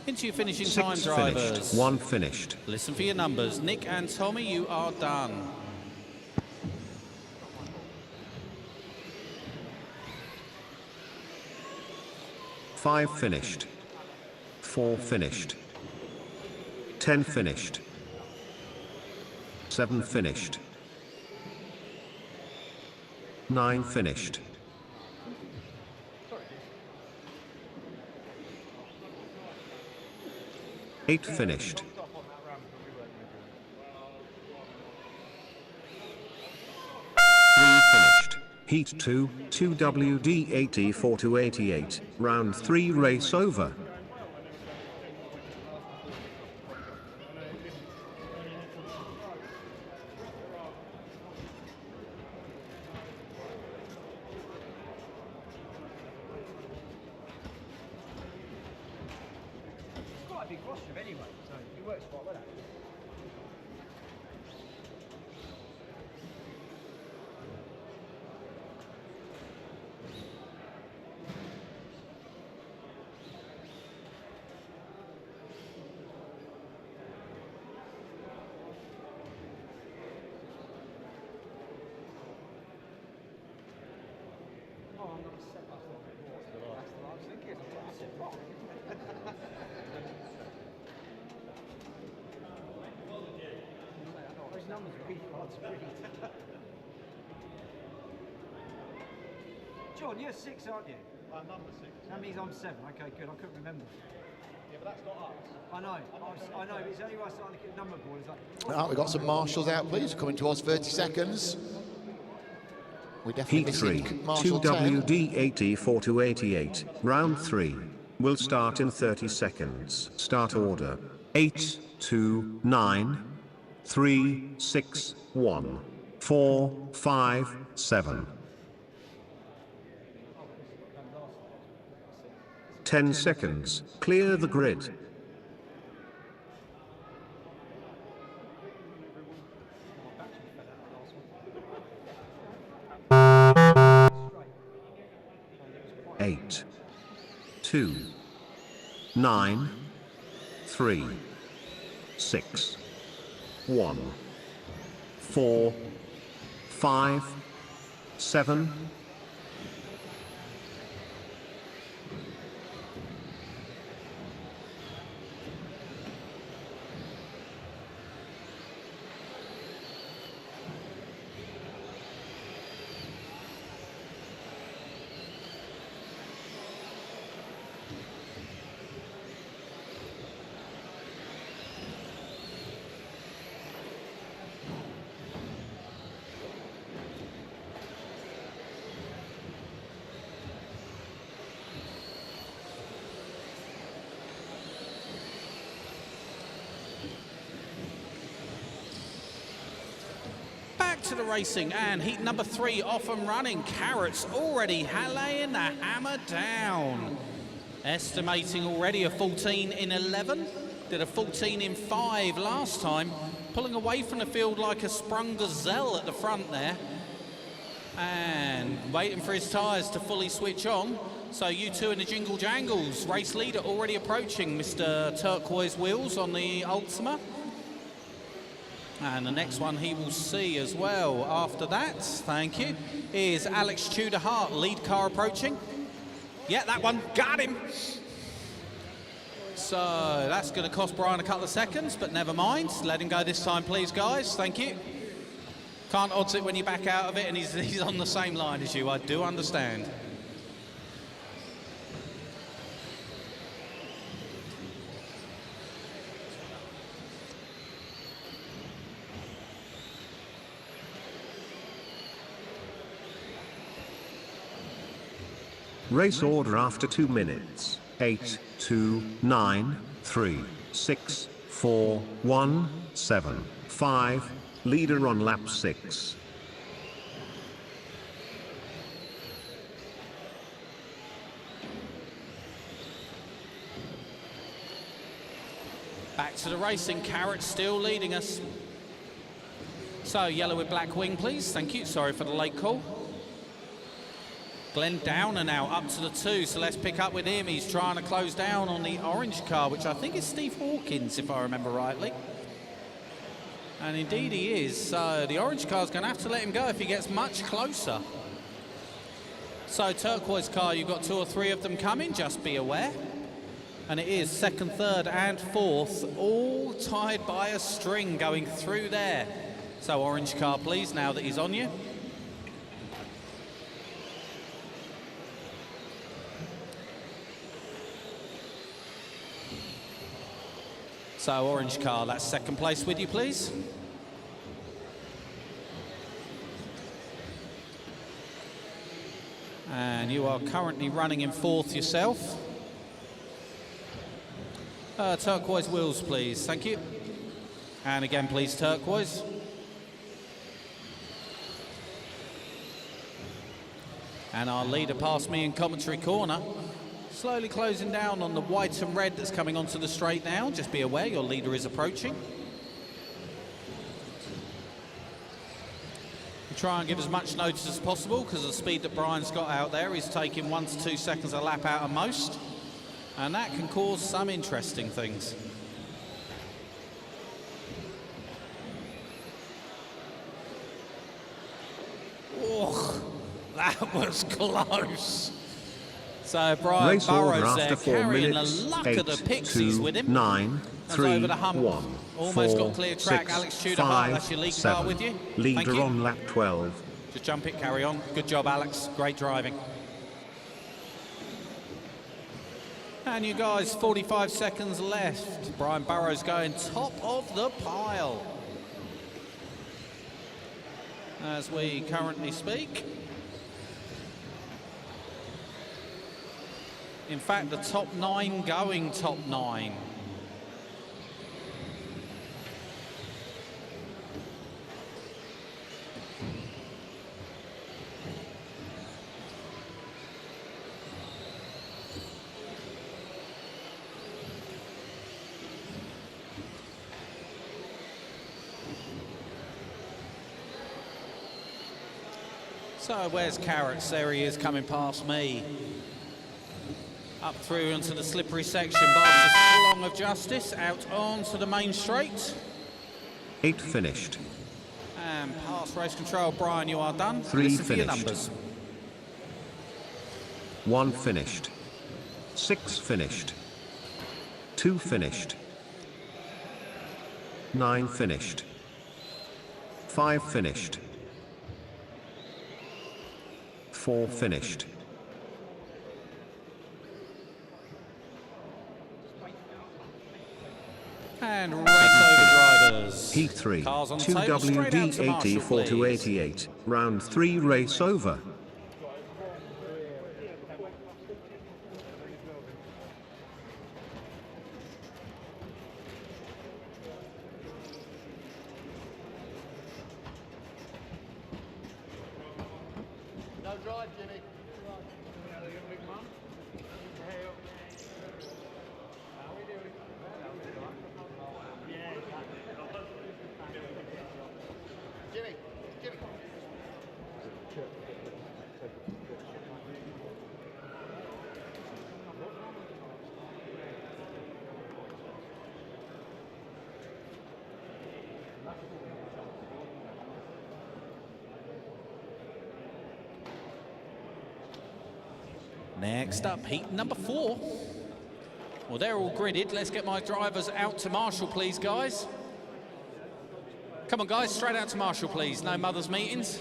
Into your finishing time, 6 drivers. finished, 1 finished. Listen for your numbers. Nick and Tommy, you are done. Five finished. 4 finished. 10 finished. 7 finished. 9 finished. 8 finished. 3 finished. Heat 2, 2WD80 to 88. Round 3 race over. John, you're 6, aren't you? I'm number 6. That means I'm 7. Okay, good. I couldn't remember. Yeah, but that's not us. I know. I know. But it's only when I started looking at the number board. It's like. Right, we've got some marshals out, please. Coming towards 30 seconds. We definitely Heat 3, missing Marshal 10. 2WD80 to 88. Round 3 will start in 30 seconds. Start order. 8, 2, 9, 3, 6, 1, 4, 5, 7. 10 seconds. Clear the grid. Eight, 2, 9, 3, 6, 1, 4, 5, 7. To the racing, and heat number 3 off and running. Carrots already laying the hammer down. Estimating already a 14 in 11. Did a 14 in 5 last time. Pulling away from the field like a sprung gazelle at the front there. And waiting for his tyres to fully switch on. So you two in the jingle jangles. Race leader already approaching Mr. Turquoise Wheels on the Ultima. And the next one he will see as well after that, thank you, is Alex Tudor Hart, lead car approaching. Yeah, that one, got him. So that's going to cost Brian a couple of seconds, but never mind. Let him go this time, please, guys. Thank you. Can't odds it when you back out of it and he's on the same line as you. I do understand. Race order after 2 minutes. 8, 2, 9, 3, 6, 4, 1, 7, 5. Leader on lap 6. Back to the racing. Carrot still leading us. So yellow with black wing, please. Thank you. Sorry for the late call. Glenn Downer now up to the 2, so let's pick up with him. He's trying to close down on the orange car, which I think is Steve Hawkins, if I remember rightly. And indeed he is. So the orange car's going to have to let him go if he gets much closer. So turquoise car, you've got 2 or 3 of them coming, just be aware. And it is 2nd, 3rd and 4th, all tied by a string going through there. So orange car, please, now that he's on you. So orange car, that's 2nd place with you, please. And you are currently running in 4th yourself. Turquoise wheels, please. Thank you. And again, please, turquoise. And our leader past me in commentary corner. Slowly closing down on the white and red that's coming onto the straight now. Just be aware, your leader is approaching. Try and give as much notice as possible because of the speed that Brian's got out there. He's taking 1 to 2 seconds a lap out of most. And that can cause some interesting things. Oh, that was close. So Brian Race order Burrows there after 4 carrying minutes. the luck 8, of the Pixies 2, with him. 9, That's 3, over the hump. 1, Almost 4, got clear track. 6, Alex Tudor Hart, 5, that's your lead 7. car with you. Thank Leader you. on lap 12. Just jump it, carry on. Good job, Alex. Great driving. And you guys, 45 seconds left. Brian Burrows going top of the pile as we currently speak. In fact, the top 9 going top 9. So where's Carrots? There he is coming past me. Up through into the slippery section, past the Slong of Justice, out onto the main straight. 8 finished. And past race control. Brian, you are done. 3 Listen for your finished. numbers. 1 finished. 6 finished. 2 finished. 9 finished. 5 finished. 4 finished. And race over drivers. Heat 3, Cars on the table, straight out to Marshall, 2WD84 to please. 88. Round 3 race over. No drive, Jimmy. Jimmy, Jimmy. Next up, heat number 4. Well, they're all gridded. Let's get my drivers out to Marshall, please, guys. Come on, guys, straight out to Marshall, please. No mothers' meetings.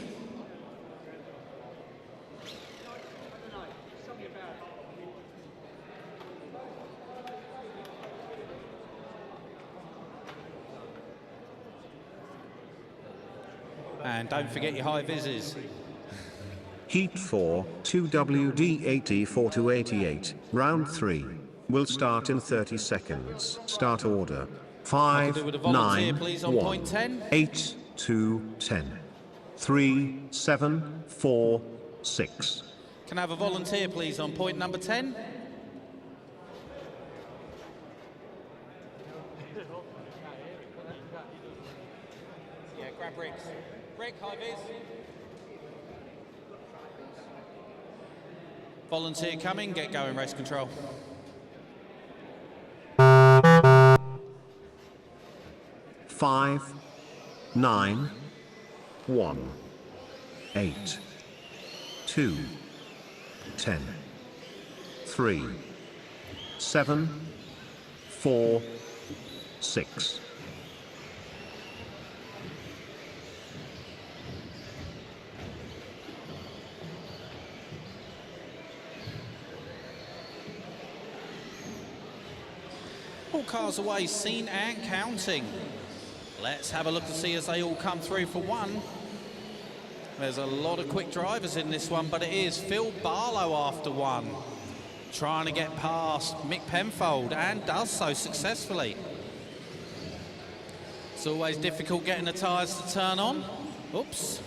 And don't forget your high vises. Heat 4, 2WD84 to 88, round 3. Will start in 30 seconds. Start order. 5, 9, please, on 1, point 10. 8, 2, 10. 3, 7, 4, 6. Can I have a volunteer, please, on point number 10? Yeah, grab Rick. Rick, high vis. Volunteer coming, get going, race control. 5, 9, 1, 8, 2, 10, 3, 7, 4, 6. All cars away, seen and counting. Let's have a look to see as they all come through for one. There's a lot of quick drivers in this one, but it is Phil Barlow after one. Trying to get past Mick Penfold, and does so successfully. It's always difficult getting the tyres to turn on. Oops.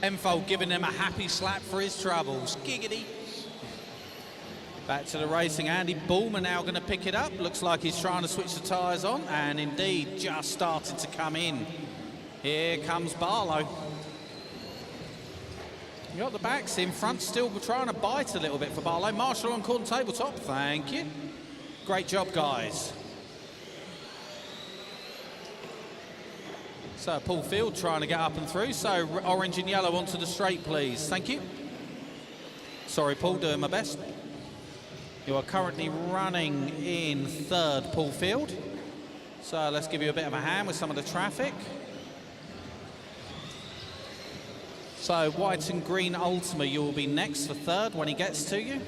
Penfold giving them a happy slap for his troubles. Giggity. Back to the racing. Andy Bullman now going to pick it up. Looks like he's trying to switch the tyres on, and indeed just started to come in. Here comes Barlow. You got the backs in front, still trying to bite a little bit for Barlow. Marshall on corner tabletop, thank you. Great job, guys. So Paul Field trying to get up and through. So orange and yellow onto the straight, please. Thank you. Sorry, Paul, doing my best. You are currently running in third, Paul Field. So let's give you a bit of a hand with some of the traffic. So white and green Ultima, you will be next for third when he gets to you.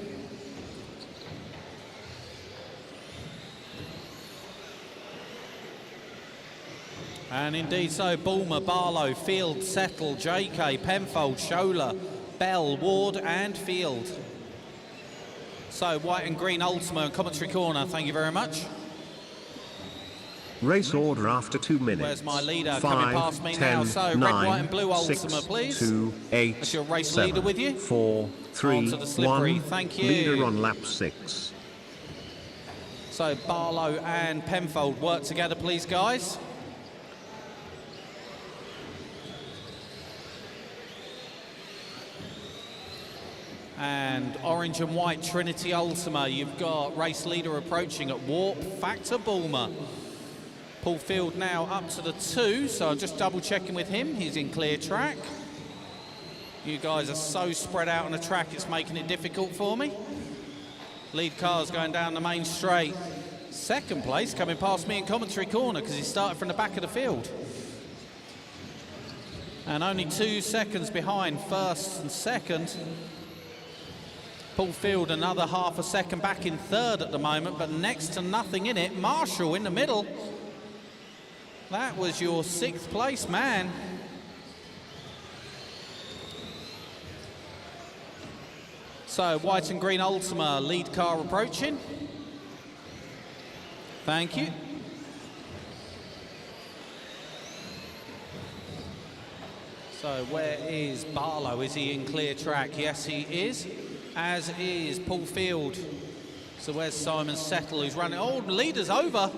And indeed so, Bulmer, Barlow, Field, Settle, JK, Penfold, Schola, Bell, Ward and Field. So white and green Ultima and commentary corner, thank you very much. Race order after 2 minutes. Where's my leader? 5, coming past me 10, now. So 9, red, white and blue 6, Ultima, please. 2, 8, That's your race 7, leader with you. 4, 3, Onto the slippery. 1. Thank you. Leader on lap 6. So Barlow and Penfold work together, please, guys. And orange and white Trinity Ultima, you've got race leader approaching at Warp Factor Bulmer. Paul Field now up to the 2, so I'm just double checking with him. He's in clear track. You guys are so spread out on the track, it's making it difficult for me. Lead car's going down the main straight. Second place coming past me in commentary corner because he started from the back of the field. And only 2 seconds behind first and second. Paul Field another half a second back in third at the moment, but next to nothing in it. Marshall in the middle. That was your 6th place man. So white and green Ultima, lead car approaching. Thank you. So where is Barlow? Is he in clear track? Yes, he is. As is Paul Field. So where's Simon Settle, who's running? Oh, leader's over.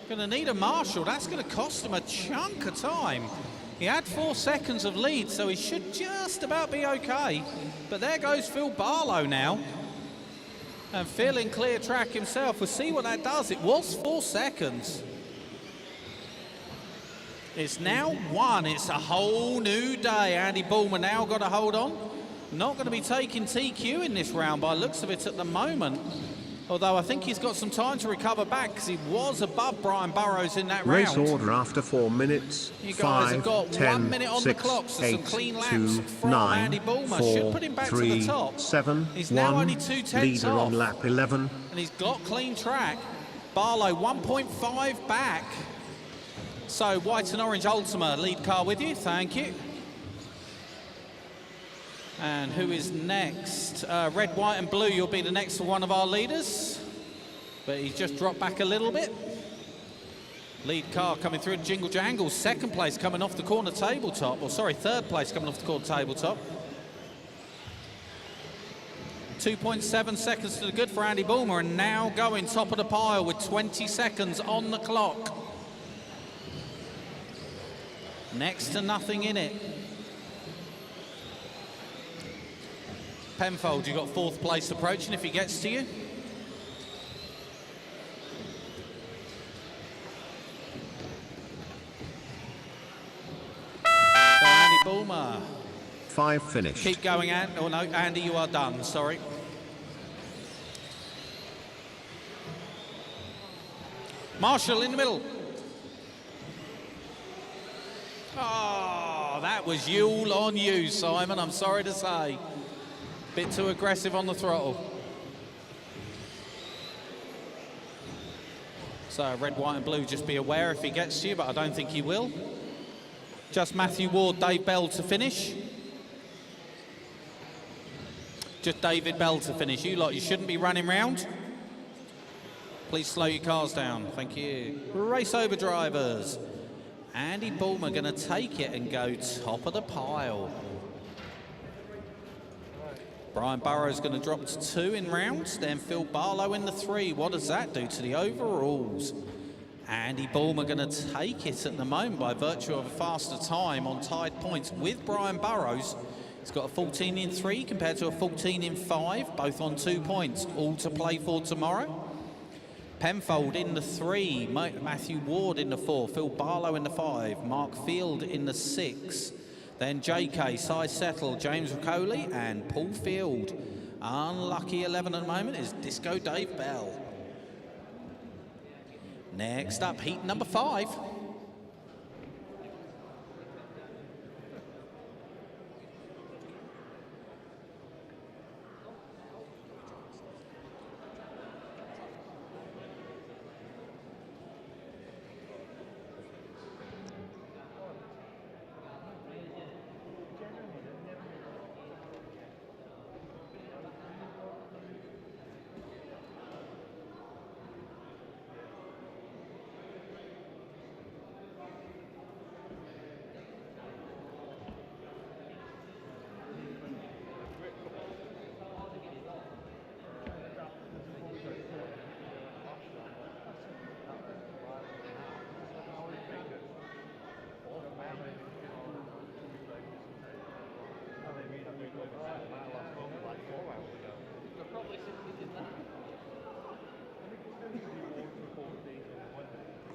Going to need a Marshall. That's going to cost him a chunk of time. He had 4 seconds of lead, so he should just about be okay. But there goes Phil Barlow now. And Phil in clear track himself. We'll see what that does. It was 4 seconds. It's now 1. It's a whole new day. Andy Bullman now got to hold on. Not going to be taking TQ in this round by the looks of it at the moment. Although I think he's got some time to recover back because he was above Brian Burrows in that Race round. order after 4 minutes. You guys have got 10, 1 minute on 6, the clock, so 8, some clean laps 2, from 9, Andy Bulmer. 4, Should put him back 3, to the top. 7, He's 1. now only 2/10 Leader off. on lap 11. And he's got clean track. Barlow 1.5 back. So white and orange Ultima lead car with you, thank you. And who is next? Red, white and blue, you'll be the next one of our leaders. But he's just dropped back a little bit. Lead car coming through in Jingle Jangle. Second place coming off the corner tabletop. Or sorry, third place coming off the corner tabletop. 2.7 seconds to the good for Andy Bulmer, and now going top of the pile with 20 seconds on the clock. Next to nothing in it. Penfold, you've got fourth place approaching if he gets to you. So Andy Bulmer. 5 finished. Keep going, Andy. Oh no, Andy, you are done, sorry. Marshall in the middle. Oh, that was you all on you, Simon, I'm sorry to say. Bit too aggressive on the throttle. So red, white and blue, just be aware if he gets to you, but I don't think he will. Just Matthew Ward, Dave Bell to finish. Just David Bell to finish. You lot, you shouldn't be running round. Please slow your cars down. Thank you. Race over drivers. Andy Bulmer going to take it and go top of the pile. Brian Burrows going to drop to 2 in rounds, then Phil Barlow in the 3. What does that do to the overalls? Andy Bulmer going to take it at the moment by virtue of a faster time on tied points with Brian Burrows. He's got a 14 in 3 compared to a 14 in 5, both on 2 points, all to play for tomorrow. Penfold in the 3, Matthew Ward in the 4, Phil Barlow in the 5, Mark Field in the 6, then JK, Cy Settle, James Riccoli and Paul Field. Unlucky 11 at the moment is Disco Dave Bell. Next up, heat number 5.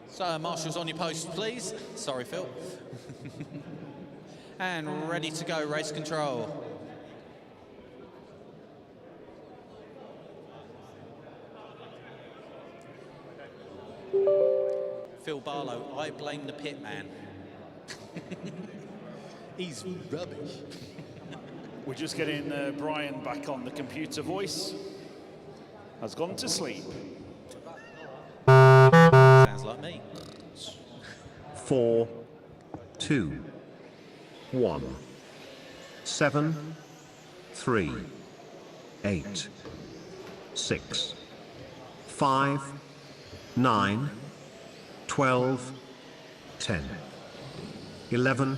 So, marshals on your post, please. Sorry, Phil. And ready to go, race control. Phil Barlow, I blame the pit man. He's rubbish. We're just getting Brian back on. The computer voice has gone to sleep. Sounds like me. 4, 2, 1, 7, 3, 8, 6, 5, 9, 12, 10, 11,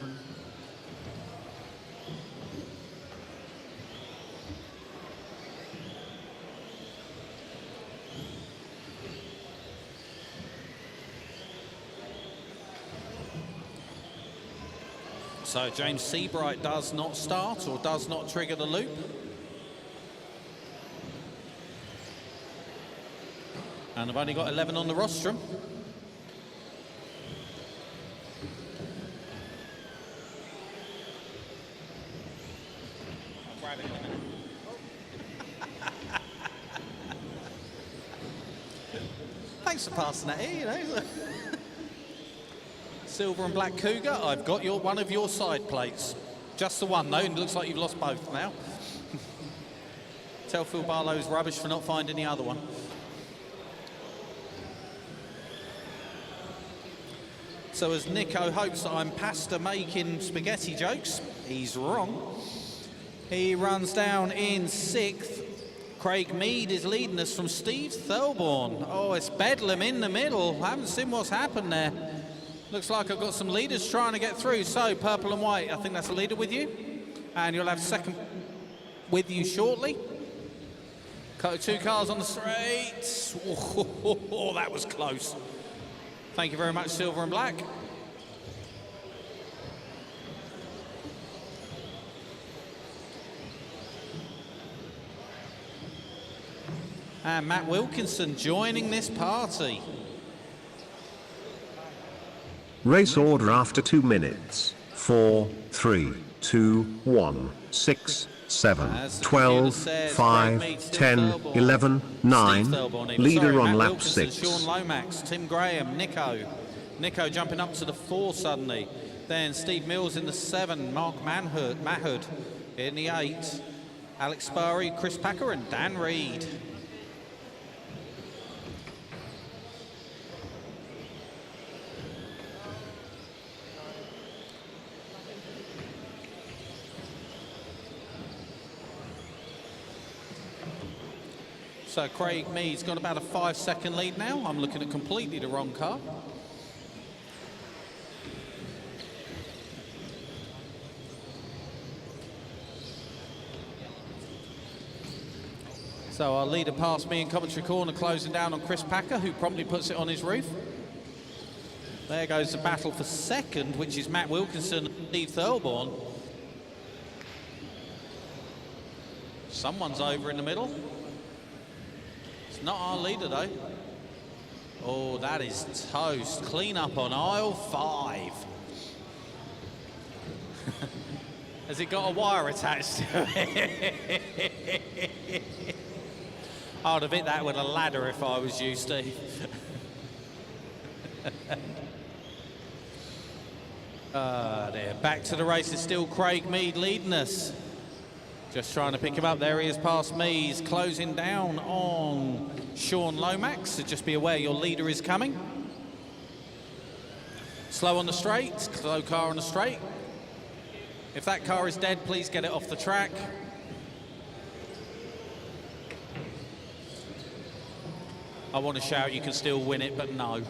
So James Seabright does not start or does not trigger the loop. And I've only got 11 on the rostrum. I'll grab it. Thanks for passing that here, you know. Silver and black Cougar, I've got one of your side plates. Just the one, though, and it looks like you've lost both now. Tell Phil Barlow's rubbish for not finding the other one. So as Nico hopes that I'm pasta making spaghetti jokes, he's wrong. He runs down in 6th. Craig Mead is leading us from Steve Thurlborn. Oh, it's Bedlam in the middle. I haven't seen what's happened there. Looks like I've got some leaders trying to get through. So, purple and white, I think that's a leader with you. And you'll have second with you shortly. 2 cars on the straight. Oh, that was close. Thank you very much, Silver and Black. And Matt Wilkinson joining this party. Race order after 2 minutes. 4, 3, 2, 1, 6, 7, 12, 5, 10, 11, 9. Leader on lap 6. Sean Lomax, Tim Graham, Nico jumping up to the 4 suddenly. Then Steve Mills in the 7, Mark Mahud in the 8. Alex Sparry, Chris Packer and Dan Reed. So Craig Mead's got about a 5-second lead now. I'm looking at completely the wrong car. So our leader past me in commentary corner, closing down on Chris Packer, who promptly puts it on his roof. There goes the battle for second, which is Matt Wilkinson and Steve Thurlborn. Someone's over in the middle. It's not our leader, though. Oh, that is toast. Clean up on aisle 5. Has it got a wire attached to it? I would have hit that with a ladder if I was you, Steve. There. Back to the race is still Craig Mead leading us. Just trying to pick him up. There he is past me. He's closing down on Sean Lomax. So just be aware your leader is coming. Slow on the straight. Slow car on the straight. If that car is dead, please get it off the track. I want to shout you can still win it, but no.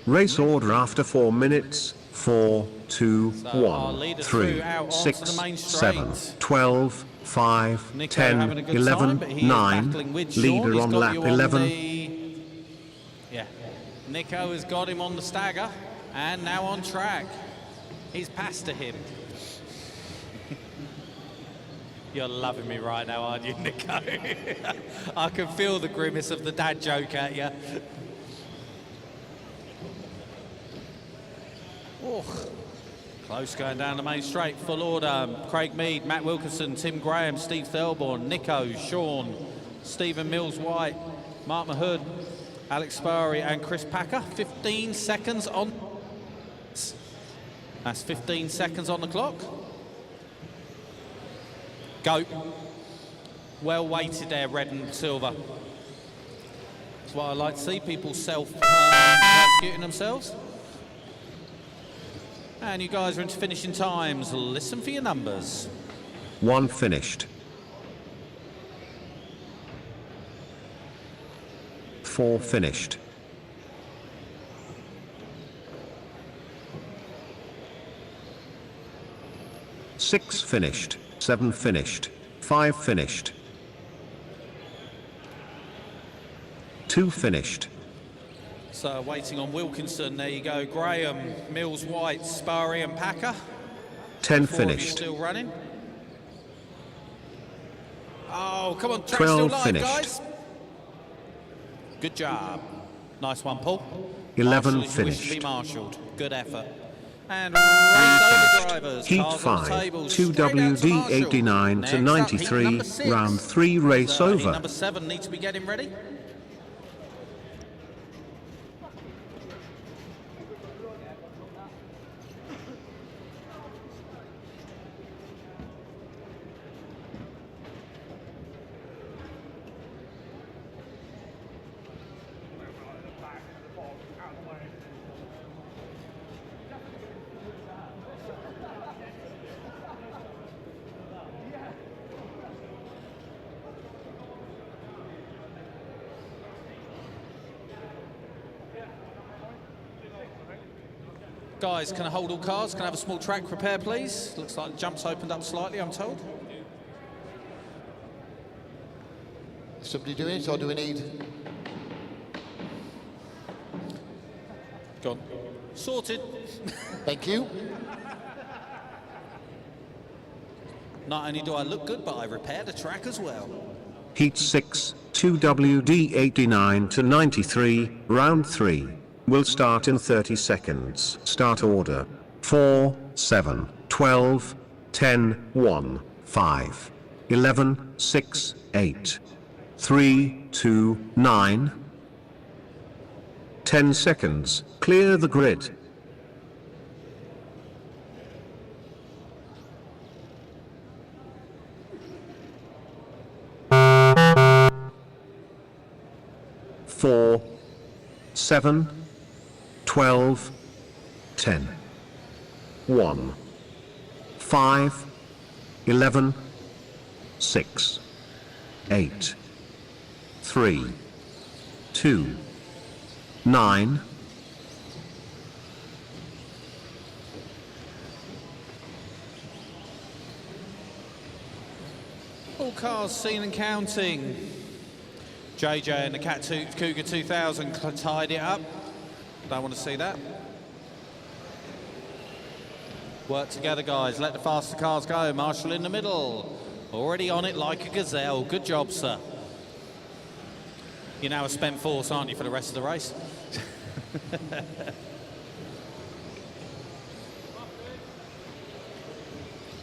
Race order after 4 minutes. 4, 2, 1, 3, 6, 7, 12, 5, 10, 11, 9. Leader on lap 11. Yeah, Nico has got him on the stagger and now on track. He's passed to him. You're loving me right now, aren't you, Nico? I can feel the grimace of the dad joke at you. Oh, close going down the main straight, full order. Craig Mead, Matt Wilkinson, Tim Graham, Steve Thurlborn, Nico, Sean, Stephen Mills-White, Mark Mahud, Alex Sparry and Chris Packer. 15 seconds on. That's 15 seconds on the clock. Go. Well weighted there, red and silver. That's why I like to see people self-persecuting themselves. And you guys are into finishing times. Listen for your numbers. 1 finished. 4 finished. 6 finished. 7 finished. 5 finished. 2 finished. So waiting on Wilkinson, there you go. Graham, Mills, White, Sparry and Packer. 10 finished. Still running. Oh, come on, track's 12 still live, finished. guys. Good job. Nice one, Paul. 11 Marshall, finished. You wish to be marshalled. Good effort. And race over drivers. Heat Cars on the 5, tables, 2 straight out to WD Marshall. 89 to Next up, heat 93, number 6. round 3 race So, heat over. number 7 needs to be getting ready. Guys, can I hold all cars? Can I have a small track repair, please? Looks like the jump's opened up slightly, I'm told. Is somebody doing it, or do we need? Gone. Sorted. Thank you. Not only do I look good, but I repaired the track as well. Heat 6, 2WD 89 to 93, round 3. Will start in 30 seconds. Start order. 4, 7, 12, 10, 1, 5, 11, 6, 8, 3, 2, 9. 10 seconds. Clear the grid. Four, 7, 12, 10, 1, 5, 11, 6, 8, 3, 2, 9. All cars seen and counting. JJ and the Cougar 2000 tied it up. Don't want to see that. Work together, guys. Let the faster cars go. Marshall in the middle. Already on it like a gazelle. Good job, sir. You're now a spent force, aren't you, for the rest of the race?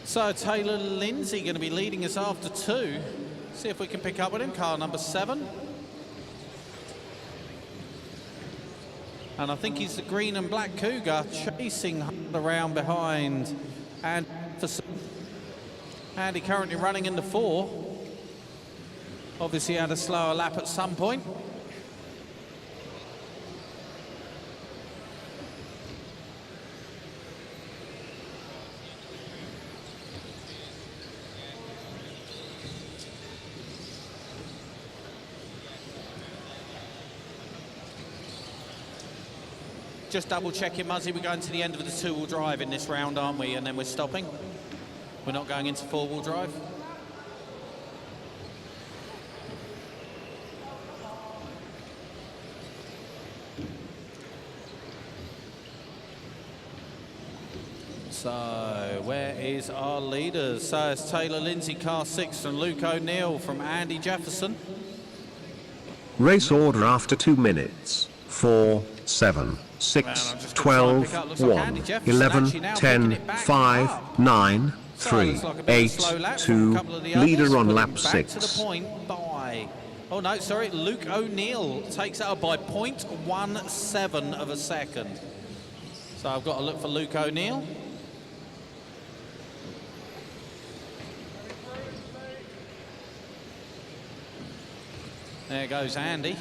So Taylor Lindsay going to be leading us after 2. See if we can pick up with him. Car number 7. And I think he's the green and black Cougar chasing around behind. And Andy currently running in the 4. Obviously had a slower lap at some point. Just double checking, Muzzy, we're going to the end of the 2-wheel drive in this round, aren't we? And then we're stopping. We're not going into 4-wheel drive. So, where is our leaders? So it's Taylor Lindsay, car 6, and Luke O'Neill from Andy Jefferson. Race order after 2 minutes. 4, 7, 6, 12, 1, 11, 10, 5, 9, 3, 8, 2. Leader on lap 6. Oh no, sorry, Luke O'Neill takes it up by 0.17 of a second. So I've got to look for Luke O'Neill. There goes Andy.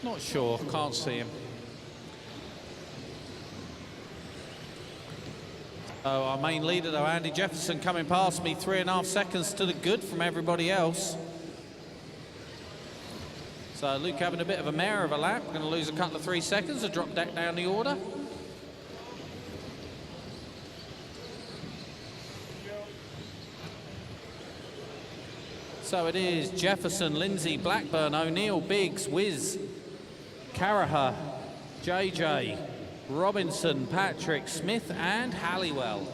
Not sure, can't see him. Oh, our main leader though, Andy Jefferson, coming past me, 3.5 seconds to the good from everybody else. So Luke having a bit of a mare of a lap, going to lose a couple of 3 seconds to drop back down the order. So it is Jefferson, Lindsay, Blackburn, O'Neill, Biggs, Wiz, Caraher, JJ, Robinson, Patrick, Smith and Halliwell.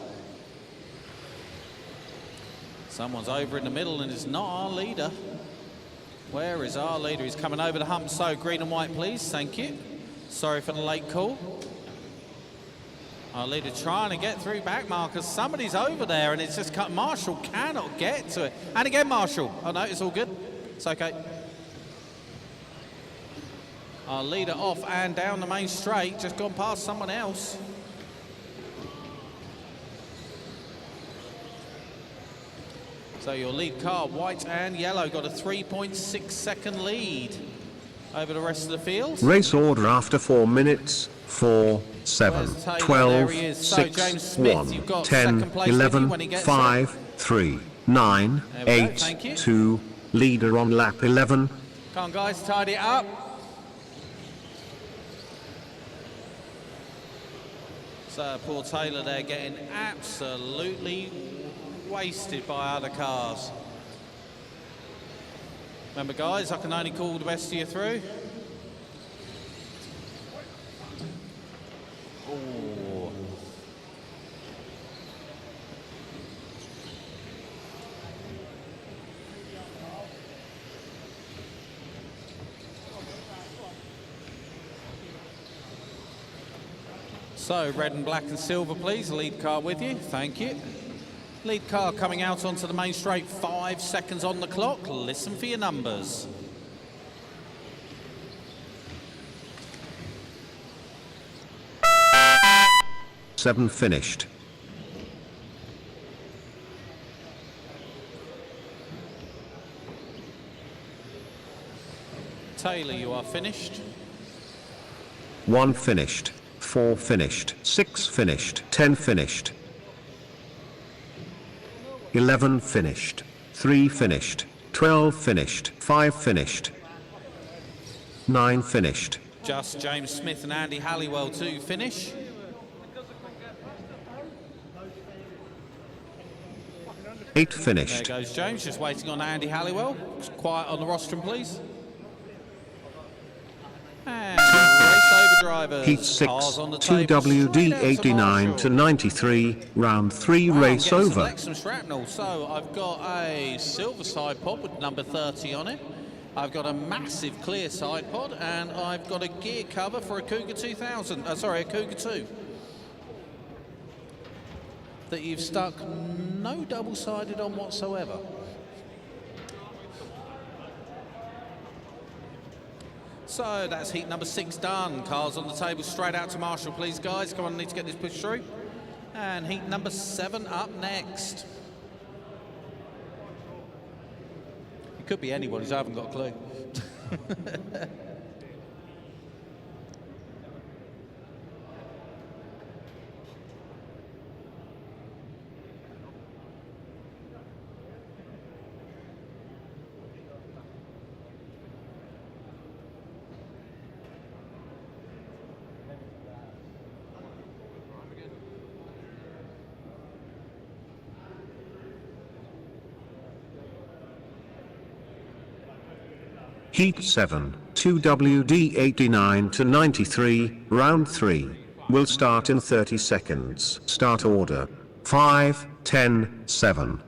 Someone's over in the middle and it's not our leader. Where is our leader? He's coming over the hump. So green and white, please. Thank you. Sorry for the late call. Our leader trying to get through back markers. Somebody's over there and it's just cut. Marshall cannot get to it. And again, Marshall. Oh no, it's all good. It's okay. Our leader off and down the main straight, just gone past someone else. So your lead car, white and yellow, got a 3.6 second lead. over the rest of the field. Race order after 4 minutes. 4, 7, Where's Taylor? 12, There he is. So, 6, James Smith, 1, you've got 10, second place with you 11, when he gets 5, 3, 9, There we go, 8, thank you. 2, leader on lap 11. Come on, guys, tidy it up. So poor Taylor there getting absolutely wasted by other cars. Remember, guys, I can only call the best of you through. Oh. So, red and black and silver, please. Lead car with you. Thank you. Lead car coming out onto the main straight. 5 seconds on the clock. Listen for your numbers. Seven finished. Taylor, you are finished. 1 finished. 4 finished. 6 finished. 10 finished. 11 finished. 3 finished. 12 finished. 5 finished. 9 finished. Just James Smith and Andy Halliwell to finish. Eight finished. There goes James, just waiting on Andy Halliwell. Just quiet on the rostrum, please. And race over drivers. Heat 6, Cars on the 2 table. WD 89 to 93, round 3 Wow, I'm race getting some over. Lexus shrapnel. So I've got a silver side pod with number 30 on it. I've got a massive clear side pod, and I've got a gear cover for a Cougar 2000. A Cougar 2. That you've stuck no double-sided on whatsoever. So that's heat number 6 done. Cars on the table, straight out to Marshall, please, guys. Come on, I need to get this pushed through. And heat number 7 up next. It could be anyone, I haven't got a clue. Heat 7, 2 WD 89 to 93, round 3. Will start in 30 seconds. Start order. 5, 10, 7,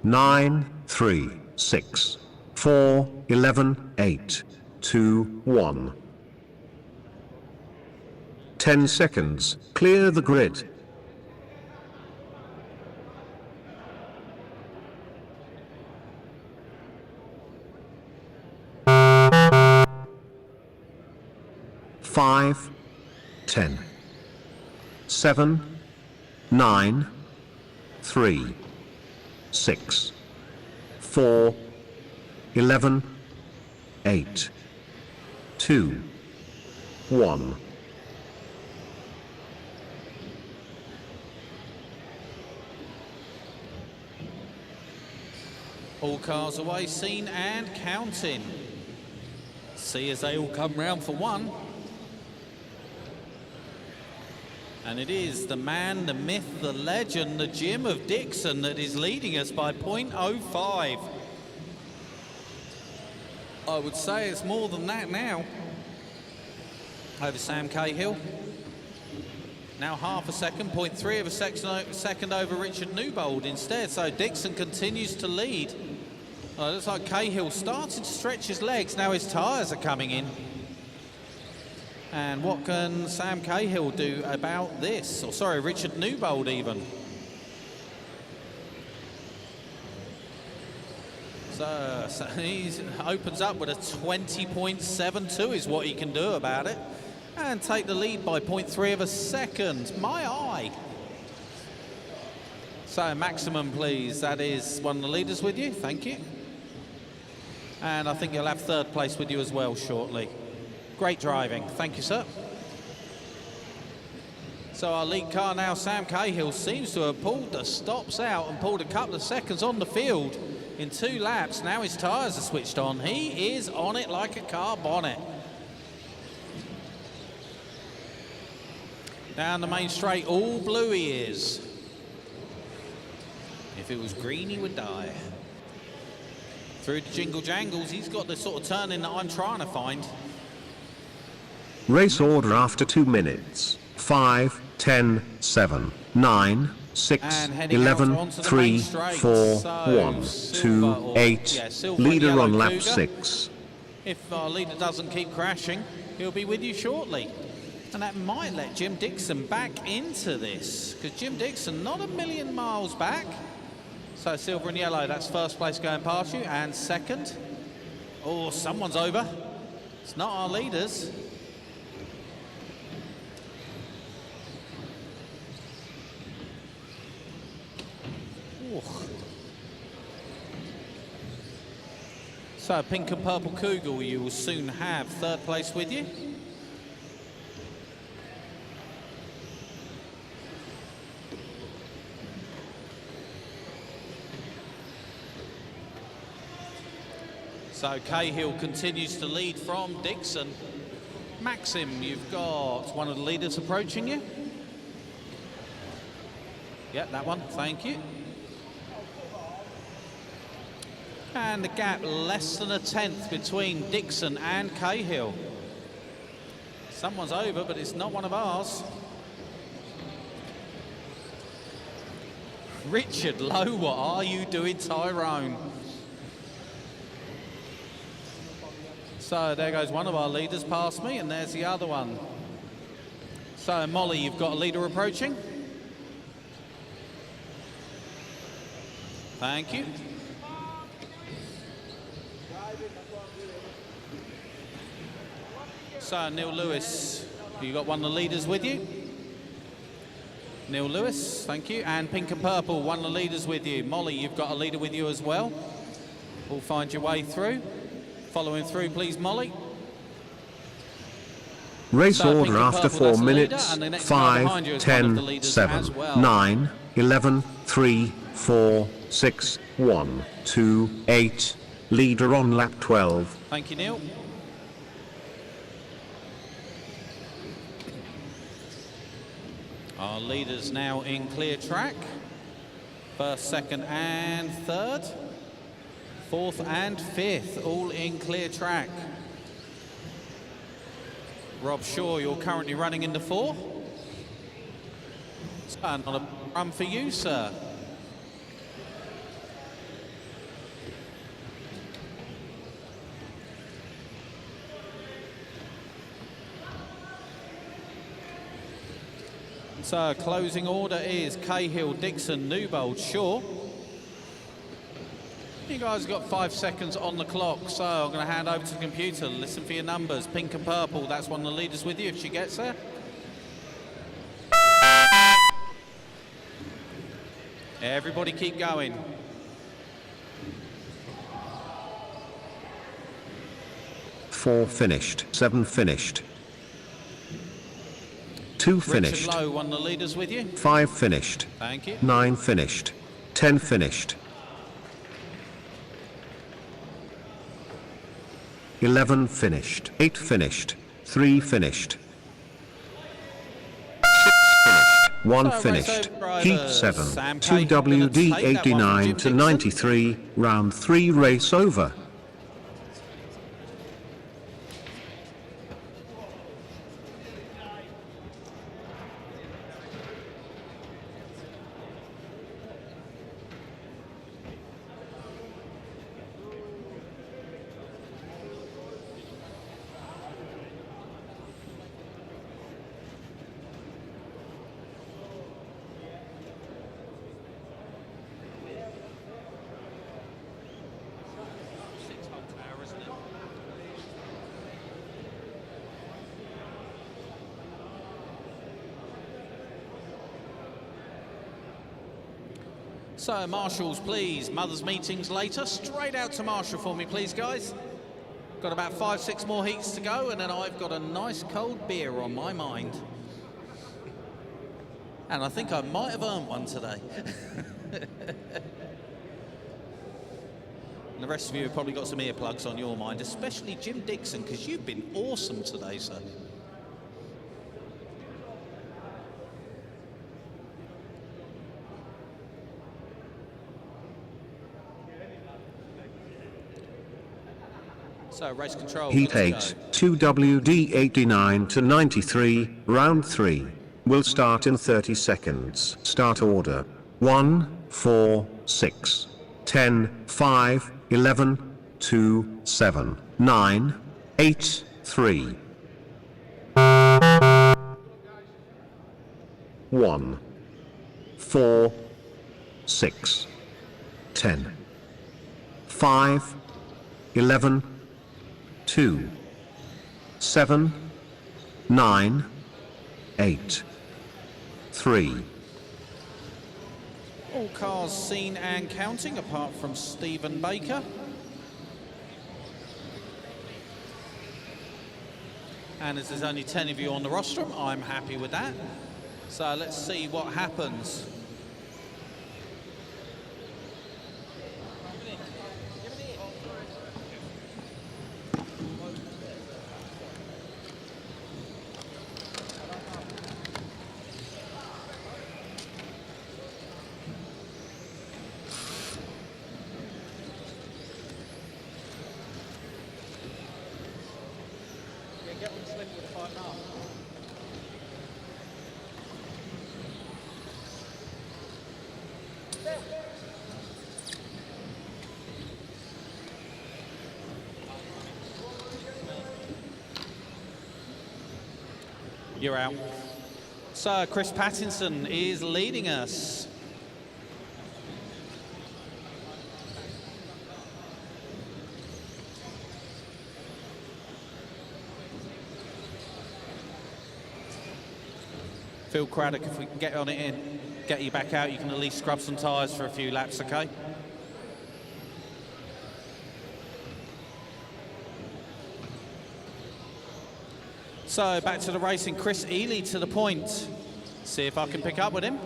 9, 3, 6, 4, 11, 8, 2, 1. 10 seconds. Clear the grid. Five, 10, 7, 9, 3, 6, 4, 11, 8, 2, 1. All cars away, seen and counting. See as they all come round for one. And it is the man, the myth, the legend, the Jim of Dixon that is leading us by 0.05. I would say it's more than that now. Over Sam Cahill. Now half a second, 0.3 of a second over Richard Newbold instead. So Dixon continues to lead. It looks like Cahill started to stretch his legs. Now his tyres are coming in. And what can Sam Cahill do about this? Or sorry, Richard Newbold even. So he opens up with a 20.72 is what he can do about it. And take the lead by 0.3 of a second. My eye. So maximum, please. That is one of the leaders with you. Thank you. And I think you'll have third place with you as well shortly. Great driving. Thank you, sir. So our lead car now, Sam Cahill, seems to have pulled the stops out and pulled a couple of seconds on the field in 2 laps. Now his tyres are switched on. He is on it like a car bonnet. Down the main straight, all blue he is. If it was green, he would die. Through the jingle jangles, he's got the sort of turning that I'm trying to find. Race order after 2 minutes. 5, 10, 7, 9, 6, 11, 3, 4, 1, 2, 8. Leader on lap 6. If our leader doesn't keep crashing, he'll be with you shortly. And that might let Jim Dixon back into this, because Jim Dixon not a million miles back. So silver and yellow, that's first place going past you, and second. Oh, someone's over. It's not our leaders. Ooh. So pink and purple Cougar, you will soon have third place with you. So Cahill continues to lead from Dixon. Maxim, you've got one of the leaders approaching you. Yeah, that one, thank you. And the gap less than a tenth between Dixon and Cahill. Someone's over, but it's not one of ours. Richard Lowe, what are you doing, Tyrone? So there goes one of our leaders past me, and there's the other one. So Molly, you've got a leader approaching. Thank you. So Neil Lewis, you got one of the leaders with you. Neil Lewis, thank you. And pink and purple, one of the leaders with you. Molly, you've got a leader with you as well. We'll find your way through. Following through, please, Molly. Race order after 4 minutes. 5, 10, 7, 9, 11, 3, 4, 6, 1, 2, 8. Leader on lap 12. Thank you, Neil. Our leaders now in clear track. First, second, and third. Fourth and fifth, all in clear track. Rob Shaw, you're currently running into 4. So not a run for you, sir. So closing order is Cahill, Dixon, Newbold, Shaw. You guys have got 5 seconds on the clock, so I'm going to hand over to the computer. Listen for your numbers. Pink and purple, that's one of the leaders with you if she gets there. Everybody keep going. Four finished. 7 finished. 2 finished. Richard Lowe, one of the leaders with you. 5 finished. Thank you. 9 finished. 10 finished. 11 finished. 8 finished. 3 finished. 6 finished. 1 finished. Heat 7. 2 WD 89 to 93. Round 3 race over. So, marshals, please. Mothers' meetings later. Straight out to Marshall for me, please, guys. Got about 5, 6 more heats to go, and then I've got a nice cold beer on my mind. And I think I might have earned one today. And the rest of you have probably got some earplugs on your mind, especially Jim Dixon, because you've been awesome today, sir. So, race control. Heat 8, 2WD 89 to 93, round 3. Will start in 30 seconds. Start order. 1, 4, 6, 10, 5, 11, 2, 7, 9, 8, 3. 1, 4, 6, 10, 5, 11, 2, 7, 9, 8, 3. All cars seen and counting, apart from Stephen Baker. And as there's only 10 of you on the rostrum, I'm happy with that. So let's see what happens. You're out. So Chris Pattinson is leading us. Phil Craddock, if we can get on it in, get you back out, you can at least scrub some tyres for a few laps, okay? So back to the racing, Chris Ely to the point. See if I can pick up with him.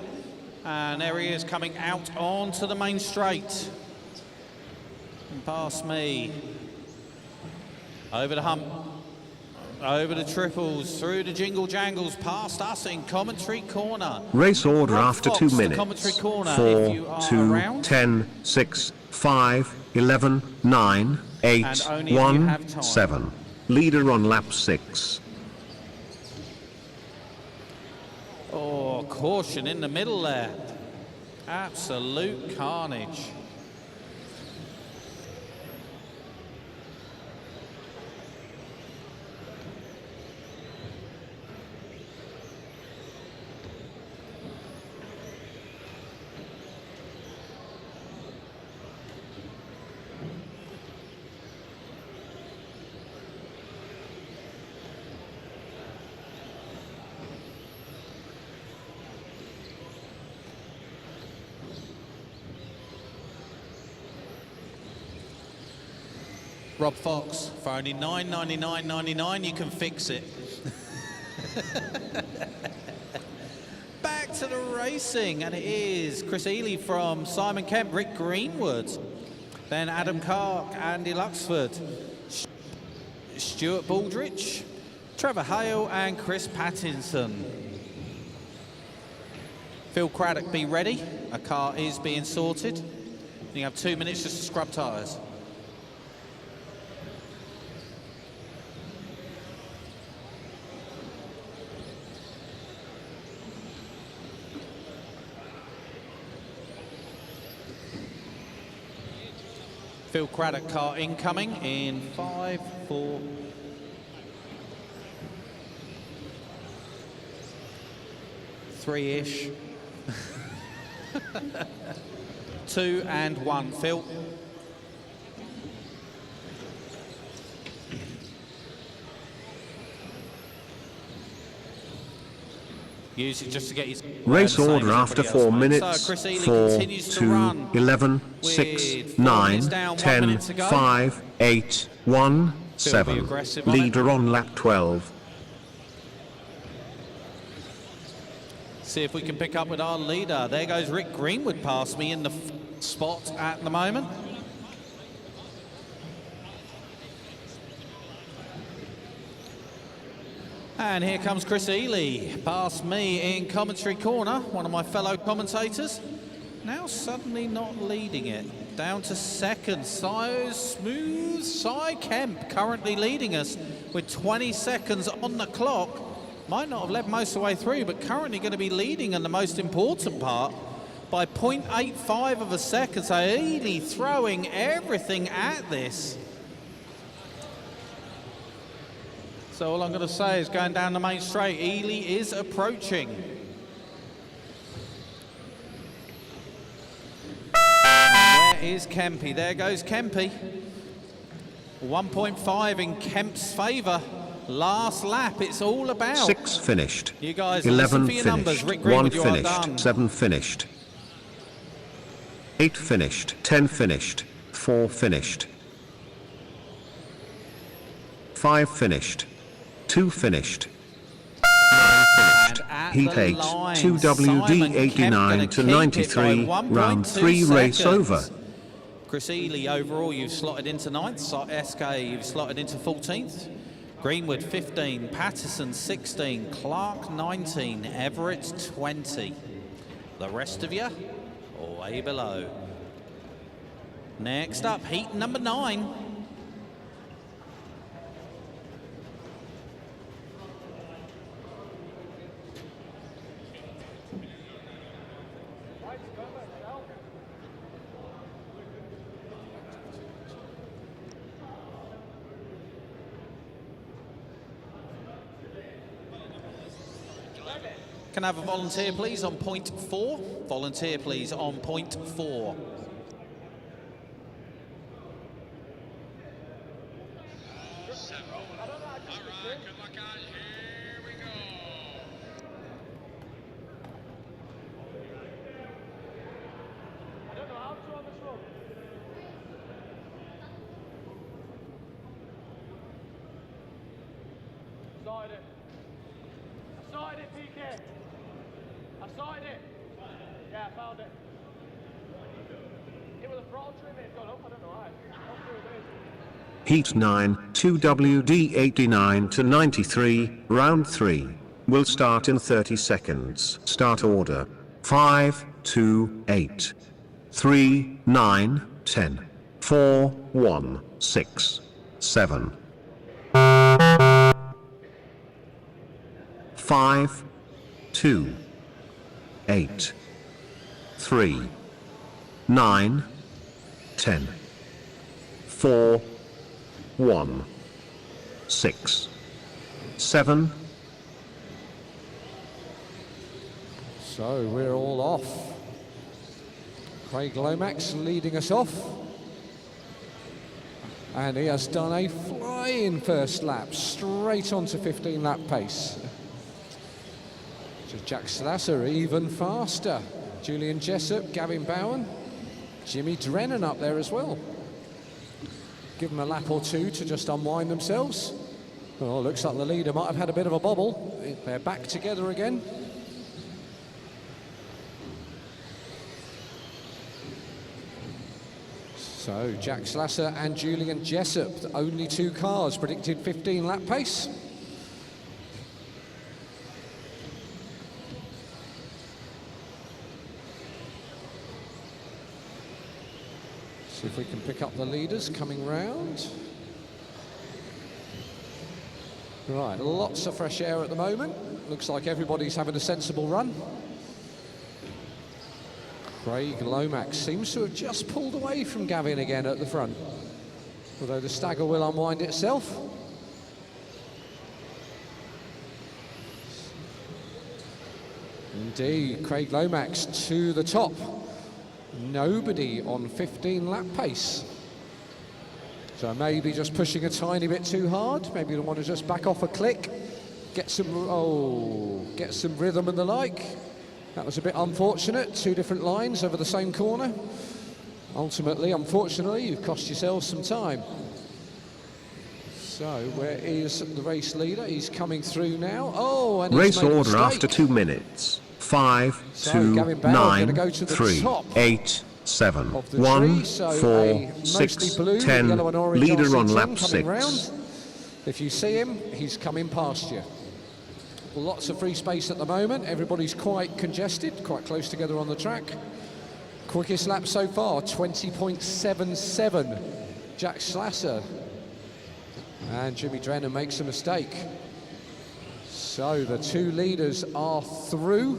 And there he is coming out onto the main straight. And past me. Over the hump. Over the triples, through the jingle jangles, past us in commentary corner. Race order Rob after Fox 2 to minutes. commentary corner if you 4, are 2, around. 10, 6, 5, 11, 9, 8, And only if you 1, have time. 7. Leader on lap 6. Oh, caution in the middle there. Absolute carnage. Rob Fox, for only $9.99.99, you can fix it. Back to the racing, and it is Chris Ely from Simon Kemp, Rick Greenwood, then Adam Clark, Andy Luxford, Stuart Baldrich, Trevor Hale, and Chris Pattinson. Phil Craddock, be ready. A car is being sorted. You have 2 minutes just to scrub tyres. Phil Craddock car incoming in 5, 4, 3-ish. 2 and 1, Phil. Use it just to get his Race order after 4 minutes. So Chris Ely 4, continues to 2, run 11, with 6, 4 9, minutes down, 1 10, minute to go. 5, 8, 1, 7. aggressive on Leader on lap 12. See if we can pick up with our leader. There goes Rick Greenwood past me in the spot at the moment. And here comes Chris Ely past me in commentary corner, one of my fellow commentators. Now suddenly not leading it. Down to second. So smooth. Cy Kemp currently leading us with 20 seconds on the clock. Might not have led most of the way through, but currently going to be leading in the most important part by 0.85 of a second. So Ely throwing everything at this. So all I'm going to say is going down the main straight, Ely is approaching. And where is Kempy? There goes Kempy. 1.5 in Kemp's favour. Last lap, it's all about. 6 finished. You guys 11 listen for your numbers. finished. Rick 1 Greenwood, you are done. finished. 7 finished. 8 finished. 10 finished. 4 finished. 5 finished. 2 finished. 9 finished. Heat 8, 2WD 89 to 93, round 3 race over. Chris Ely, overall, you've slotted into 9th. SK, you've slotted into 14th. Greenwood, 15. Patterson, 16. Clark, 19. Everett, 20. The rest of you, way below. Next up, heat number 9. Can I have a volunteer, please, on point 4? Volunteer, please, on point 4. Heat 9, 2WD 89 to 93, round 3. Will start in 30 seconds. Start order. 5, 2, 8, 3, 9, 10, 4, 1, 6, 7. 5, 2, 8, 3, 9, 10, 4, 1, 6, 7. So we're all off. Craig Lomax leading us off. And he has done a flying first lap, straight onto 15 lap pace. So Jack Slasser even faster. Julian Jessup, Gavin Bowen, Jimmy Drennan up there as well. Give them a lap or two to just unwind themselves. Well, looks like the leader might have had a bit of a bobble. They're back together again. So Jack Slasser and Julian Jessup, the only two cars predicted 15 lap pace. See if we can pick up the leaders coming round. Right, lots of fresh air at the moment. Looks like everybody's having a sensible run. Craig Lomax seems to have just pulled away from Gavin again at the front. Although the stagger will unwind itself. Indeed, Craig Lomax to the top. Nobody on 15 lap pace. So maybe just pushing a tiny bit too hard. Maybe you want to just back off a click, get some rhythm and the like. That was a bit unfortunate. 2 different lines over the same corner. Ultimately, unfortunately, you've cost yourselves some time. So where is the race leader? He's coming through now. Oh, and Race he's made a order mistake. after 2 minutes. 5, So 2, Gavin Bauer 9, gonna go to the 3, top 8, 7, of the 1, tree. So 4, a 6, mostly blue, 10. yellow and orange Leader on RC10 lap coming 6. round. If you see him, he's coming past you. Lots of free space at the moment. Everybody's quite congested, quite close together on the track. Quickest lap so far, 20.77. Jack Slasser. And Jimmy Drennan makes a mistake. So the two leaders are through.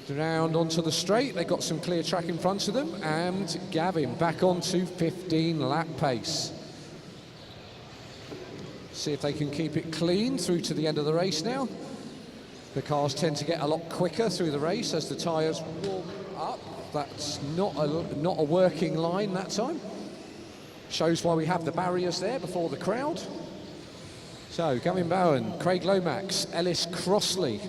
Round onto the straight. They've got some clear track in front of them. And Gavin back onto 15 lap pace. See if they can keep it clean through to the end of the race now. The cars tend to get a lot quicker through the race as the tyres warm up. That's not a working line that time. Shows why we have the barriers there before the crowd. So Gavin Bowen, Craig Lomax, Ellis Crossley.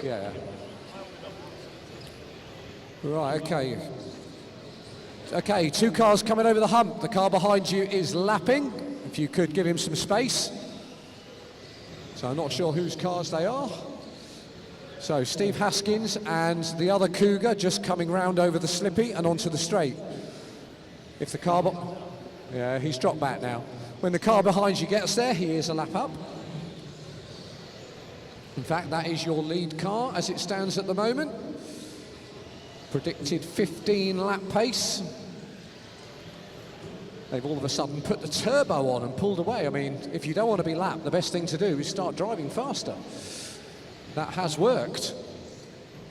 Yeah. Right, okay. Okay, two cars coming over the hump. The car behind you is lapping. If you could give him some space. So I'm not sure whose cars they are. So Steve Haskins and the other Cougar just coming round over the slippy and onto the straight. If the car... Yeah, he's dropped back now. When the car behind you gets there, he is a lap up. In fact, that is your lead car as it stands at the moment. Predicted 15 lap pace. They've all of a sudden put the turbo on and pulled away. I mean, if you don't want to be lapped, the best thing to do is start driving faster. That has worked.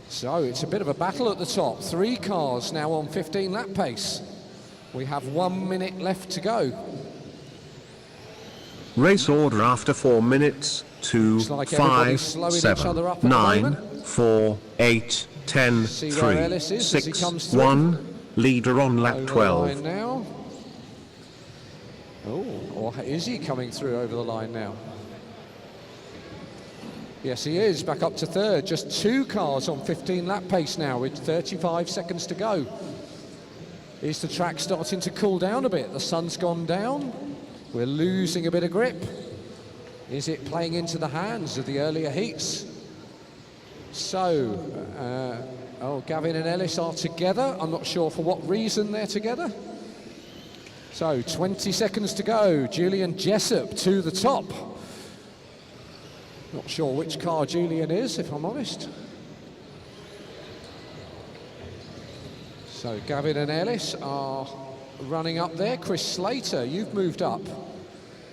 So it's a bit of a battle at the top. Three cars now on 15 lap pace. We have 1 minute left to go. Race order after 4 minutes. 2, like 5, slowing each other 7, up at the 9, moment. 4, 8, 10, See where 3, Ellis is as he 6, comes through. 1. Leader on lap Over the 12. line now. Oh, or is he coming through over the line now? Yes, he is, back up to third. Just two cars on 15 lap pace now with 35 seconds to go. Is the track starting to cool down a bit? The sun's gone down. We're losing a bit of grip. Is it playing into the hands of the earlier heats? So, Gavin and Ellis are together. I'm not sure for what reason they're together. So 20 seconds to go. Julian Jessup to the top. Not sure which car Julian is, if I'm honest. So Gavin and Ellis are running up there. Chris Slater, you've moved up.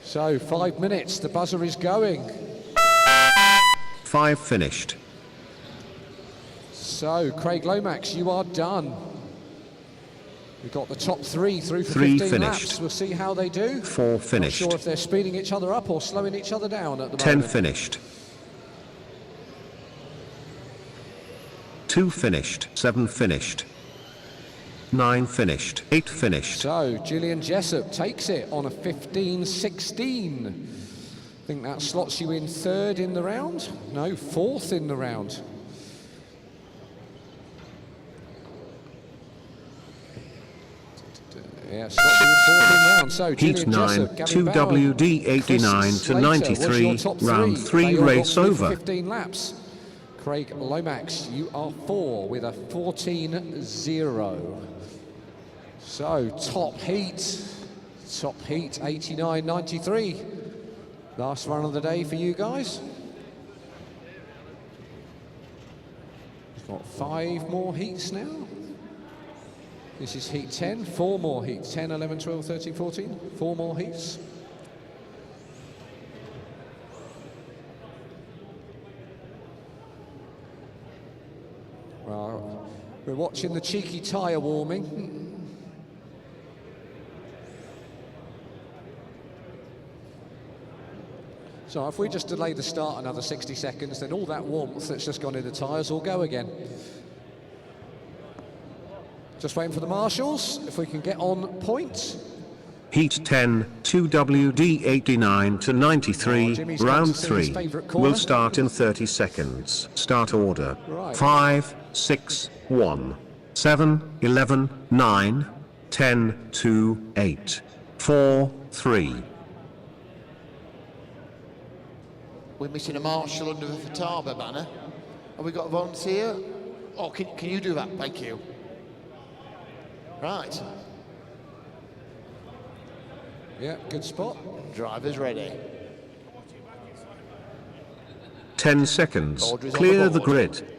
So 5 minutes, the buzzer is going. 5 finished. So Craig Lomax, you are done. We've got the top three through for 3 15 finished. laps. We'll see how they do. 4 finished. Not sure if they're speeding each other up or slowing each other down at the 10 moment. finished. 2 finished. 7 finished. 9 finished. 8 finished. So Julian Jessup takes it on a 15-16. I think that slots you in third in the round. No, fourth in the round. Yeah, slots you in fourth in the round. So Heat Julian 9, Jessup, Gavin 2 Bowen, WD 89 Chris to Slater was your 93, top round three. 3 They all got race through for over. 15 laps. Craig Lomax, you are 4 with a 14-0. So top heat 89.93. Last run of the day for you guys. We've got 5 more heats now. This is heat 10, 4 more heats, 10, 11, 12, 13, 14, 4 more heats. Well, we're watching the cheeky tyre warming. So if we just delay the start another 60 seconds, then all that warmth that's just gone in the tyres will go again. Just waiting for the marshals, if we can get on point. Heat 10, 2 WD 89 to 93, Jimmy's round gone to see his 3. favourite corner. Will start in 30 seconds. Start order. Right. 5, 6, 1, 7, 11, 9, 10, 2, 8, 4, 3. We're missing a marshal under the Fataba banner. Have we got a volunteer? Oh, can you do that? Thank you. Right. Yeah, good spot. Driver's ready. 10 seconds. Audrey's on Clear the board. grid.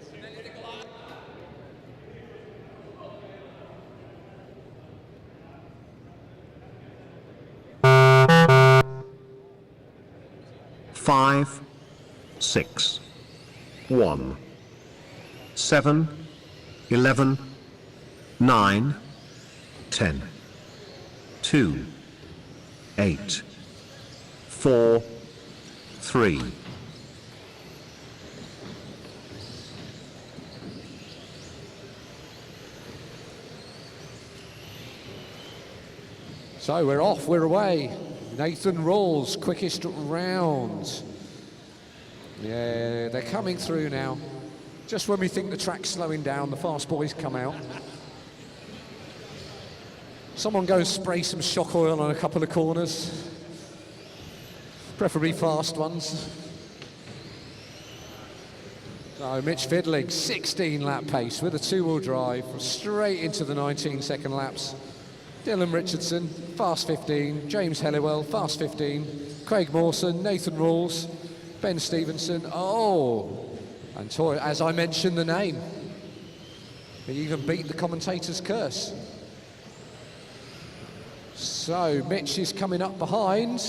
Five, 6, 1, 7, 11, 9, 10, 2, 8, 4, 3. So we're off, we're away. Nathan Rawls, quickest round. Yeah, they're coming through now. Just when we think the track's slowing down, the fast boys come out. Someone go and spray some shock oil on a couple of corners. Preferably fast ones. So Mitch Fidling, 16 lap pace with a two-wheel drive, straight into the 19-second laps. Dylan Richardson, fast 15. James Helliwell, fast 15. Craig Mawson, Nathan Rawls, Ben Stevenson. Oh, and as I mentioned the name, he even beat the commentator's curse. So Mitch is coming up behind.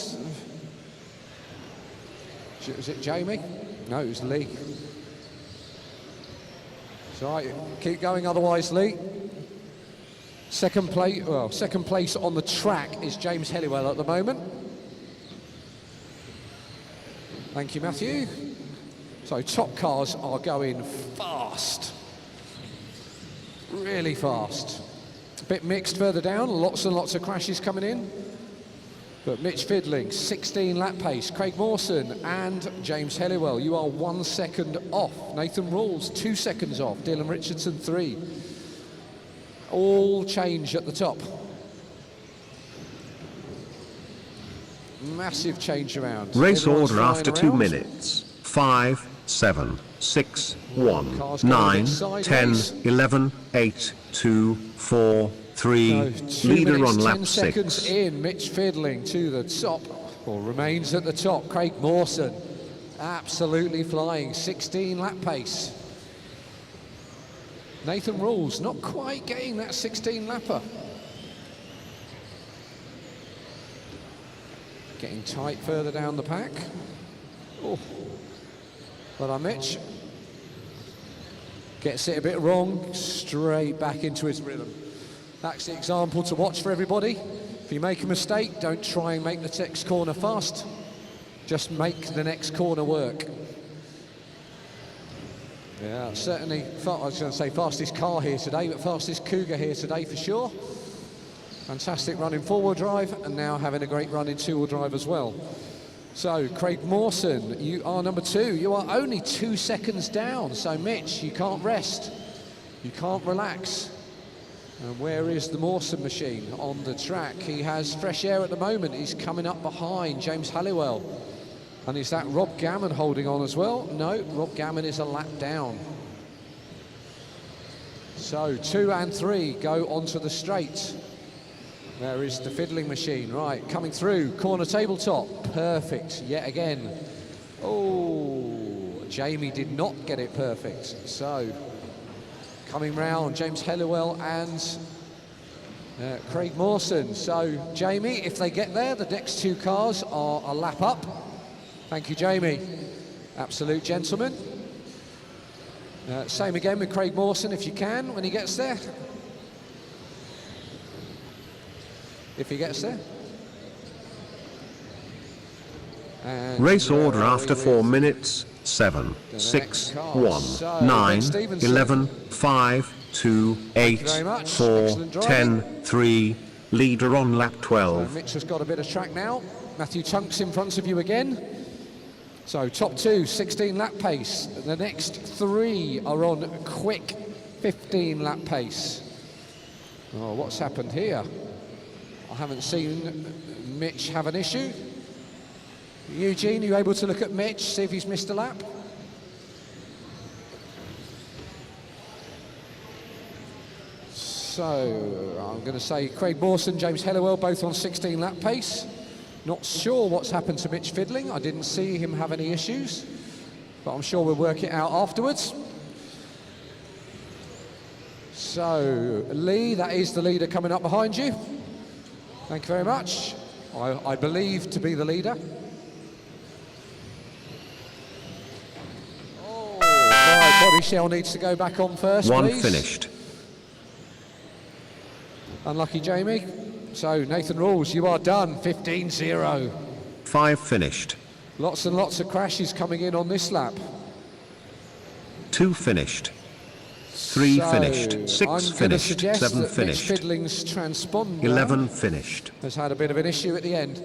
Was it Jamie? No, it was Lee. It's all right, keep going otherwise, Lee. Second place on the track is James Helliwell at the moment. Thank you, Matthew. So top cars are going fast. Really fast. A bit mixed further down, lots and lots of crashes coming in. But Mitch Fidling, 16 lap pace. Craig Mawson and James Helliwell, you are 1 second off. Nathan Rawls, 2 seconds off. Dylan Richardson, 3. All change at the top. Massive change around. Race Everyone's order after flying 2 around. minutes. 5, 7, 6, 1, Cars going a 9, bit 10, sideways. 11, 8, 2, 4, 3. So 2 Leader minutes, on 10 lap seconds 6. in. Mitch Fidling to the top, or remains at the top. Craig Mawson, absolutely flying. 16 lap pace. Nathan Rawls not quite getting that 16 lapper. Getting tight further down the pack. Oh, well done, Mitch. Gets it a bit wrong, straight back into his rhythm. That's the example to watch for everybody. If you make a mistake, don't try and make the next corner fast. Just make the next corner work. Yeah, certainly, I was going to say fastest car here today, but fastest Cougar here today for sure. Fantastic run in four-wheel drive, and now having a great run in two-wheel drive as well. So, Craig Mawson, you are number 2. You are only 2 seconds down. So, Mitch, you can't rest. You can't relax. And where is the Mawson machine? On the track. He has fresh air at the moment. He's coming up behind James Halliwell. And is that Rob Gammon holding on as well? No, Rob Gammon is a lap down. So 2 and 3 go onto the straight. There is the fiddling machine, right, coming through, corner tabletop, perfect, yet again. Oh, Jamie did not get it perfect. So, coming round, James Helliwell and Craig Mawson. So, Jamie, if they get there, the next 2 cars are a lap up. Thank you, Jamie. Absolute gentleman. Same again with Craig Mawson, if you can, when he gets there. If he gets there. And race order after 4 minutes. 7, 6, 1, So, 9, Ben 11, 5, 2, 8, very much. 4, Excellent driving. 10, 3. Leader on lap 12. So Mitch has got a bit of track now. Matthew Chunk's in front of you again. So top 2, 16 lap pace. The next 3 are on quick 15 lap pace. Oh, what's happened here? I haven't seen Mitch have an issue. Eugene, are you able to look at Mitch, see if he's missed a lap? So, I'm going to say Craig Mawson, James Helliwell, both on 16 lap pace. Not sure what's happened to Mitch Fidling. I didn't see him have any issues, but I'm sure we'll work it out afterwards. So, Lee, that is the leader coming up behind you. Thank you very much. I believe to be the leader. Oh, right, body shell needs to go back on first, One please. finished. Unlucky, Jamie. So, Nathan Rawls, you are done, 15-0. 5 finished. Lots and lots of crashes coming in on this lap. 2 finished. 3 So, finished. 6 I'm gonna finished. suggest 7 that finished. Mitch Fidling's transponder 11 finished. has had a bit of an issue at the end.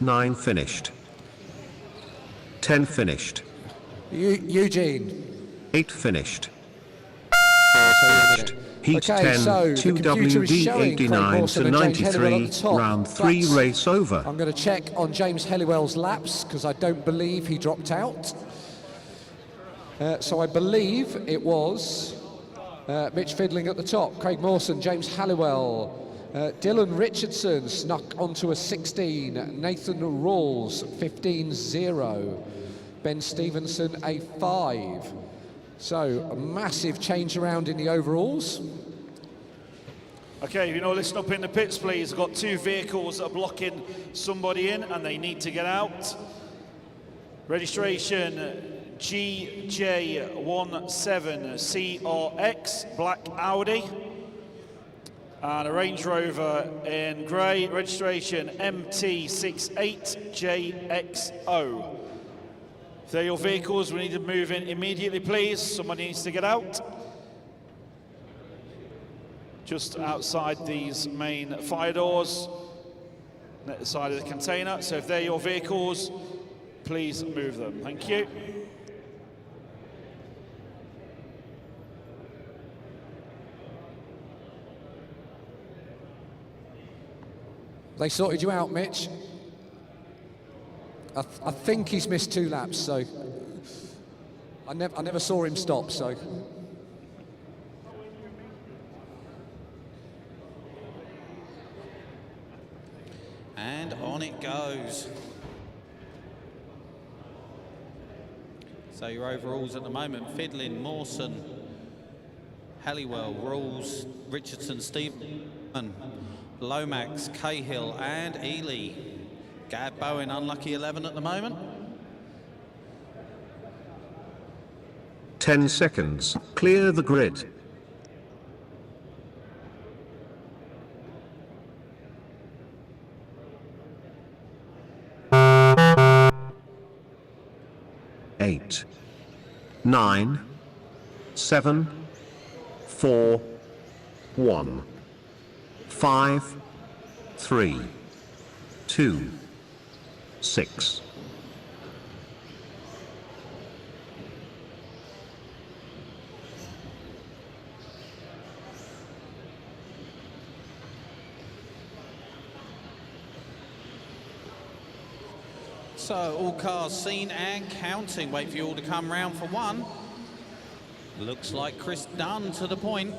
9 finished. 10 finished. Eugene. 8 finished. So, Heat okay, 10, so the computer is showing Craig 2WD89 Mawson to and James Helliwell 93, at the top, round 3 but race over. I'm going to check on James Helliwell's laps because I don't believe he dropped out. So I believe it was Mitch Fidling at the top, Craig Mawson, James Halliwell, Dylan Richardson snuck onto a 16, Nathan Rawls 15-0, Ben Stevenson a 5. So a massive change around in the overalls. Okay, listen up in the pits, please. I've got 2 vehicles that are blocking somebody in and they need to get out. Registration GJ17CRX, black Audi. And a Range Rover in grey, registration MT68JXO. If they're your vehicles, we need to move in immediately, please. Somebody needs to get out. Just outside these main fire doors, at the side of the container. So if they're your vehicles, please move them. Thank you. They sorted you out, Mitch. I think he's missed 2 laps, so I never saw him stop, so. And on it goes. So your overalls at the moment, Fidling, Mawson, Halliwell, Rawls, Richardson, Stephen, Lomax, Cahill and Ely. Gad Bowen, unlucky 11 at the moment. 10 seconds. Clear the grid. Eight, 9, 7, 4, 1, 5, 3, 2, 6. So all cars seen and counting. Wait for you all to come round for one. Looks like Chris Dunn to the point.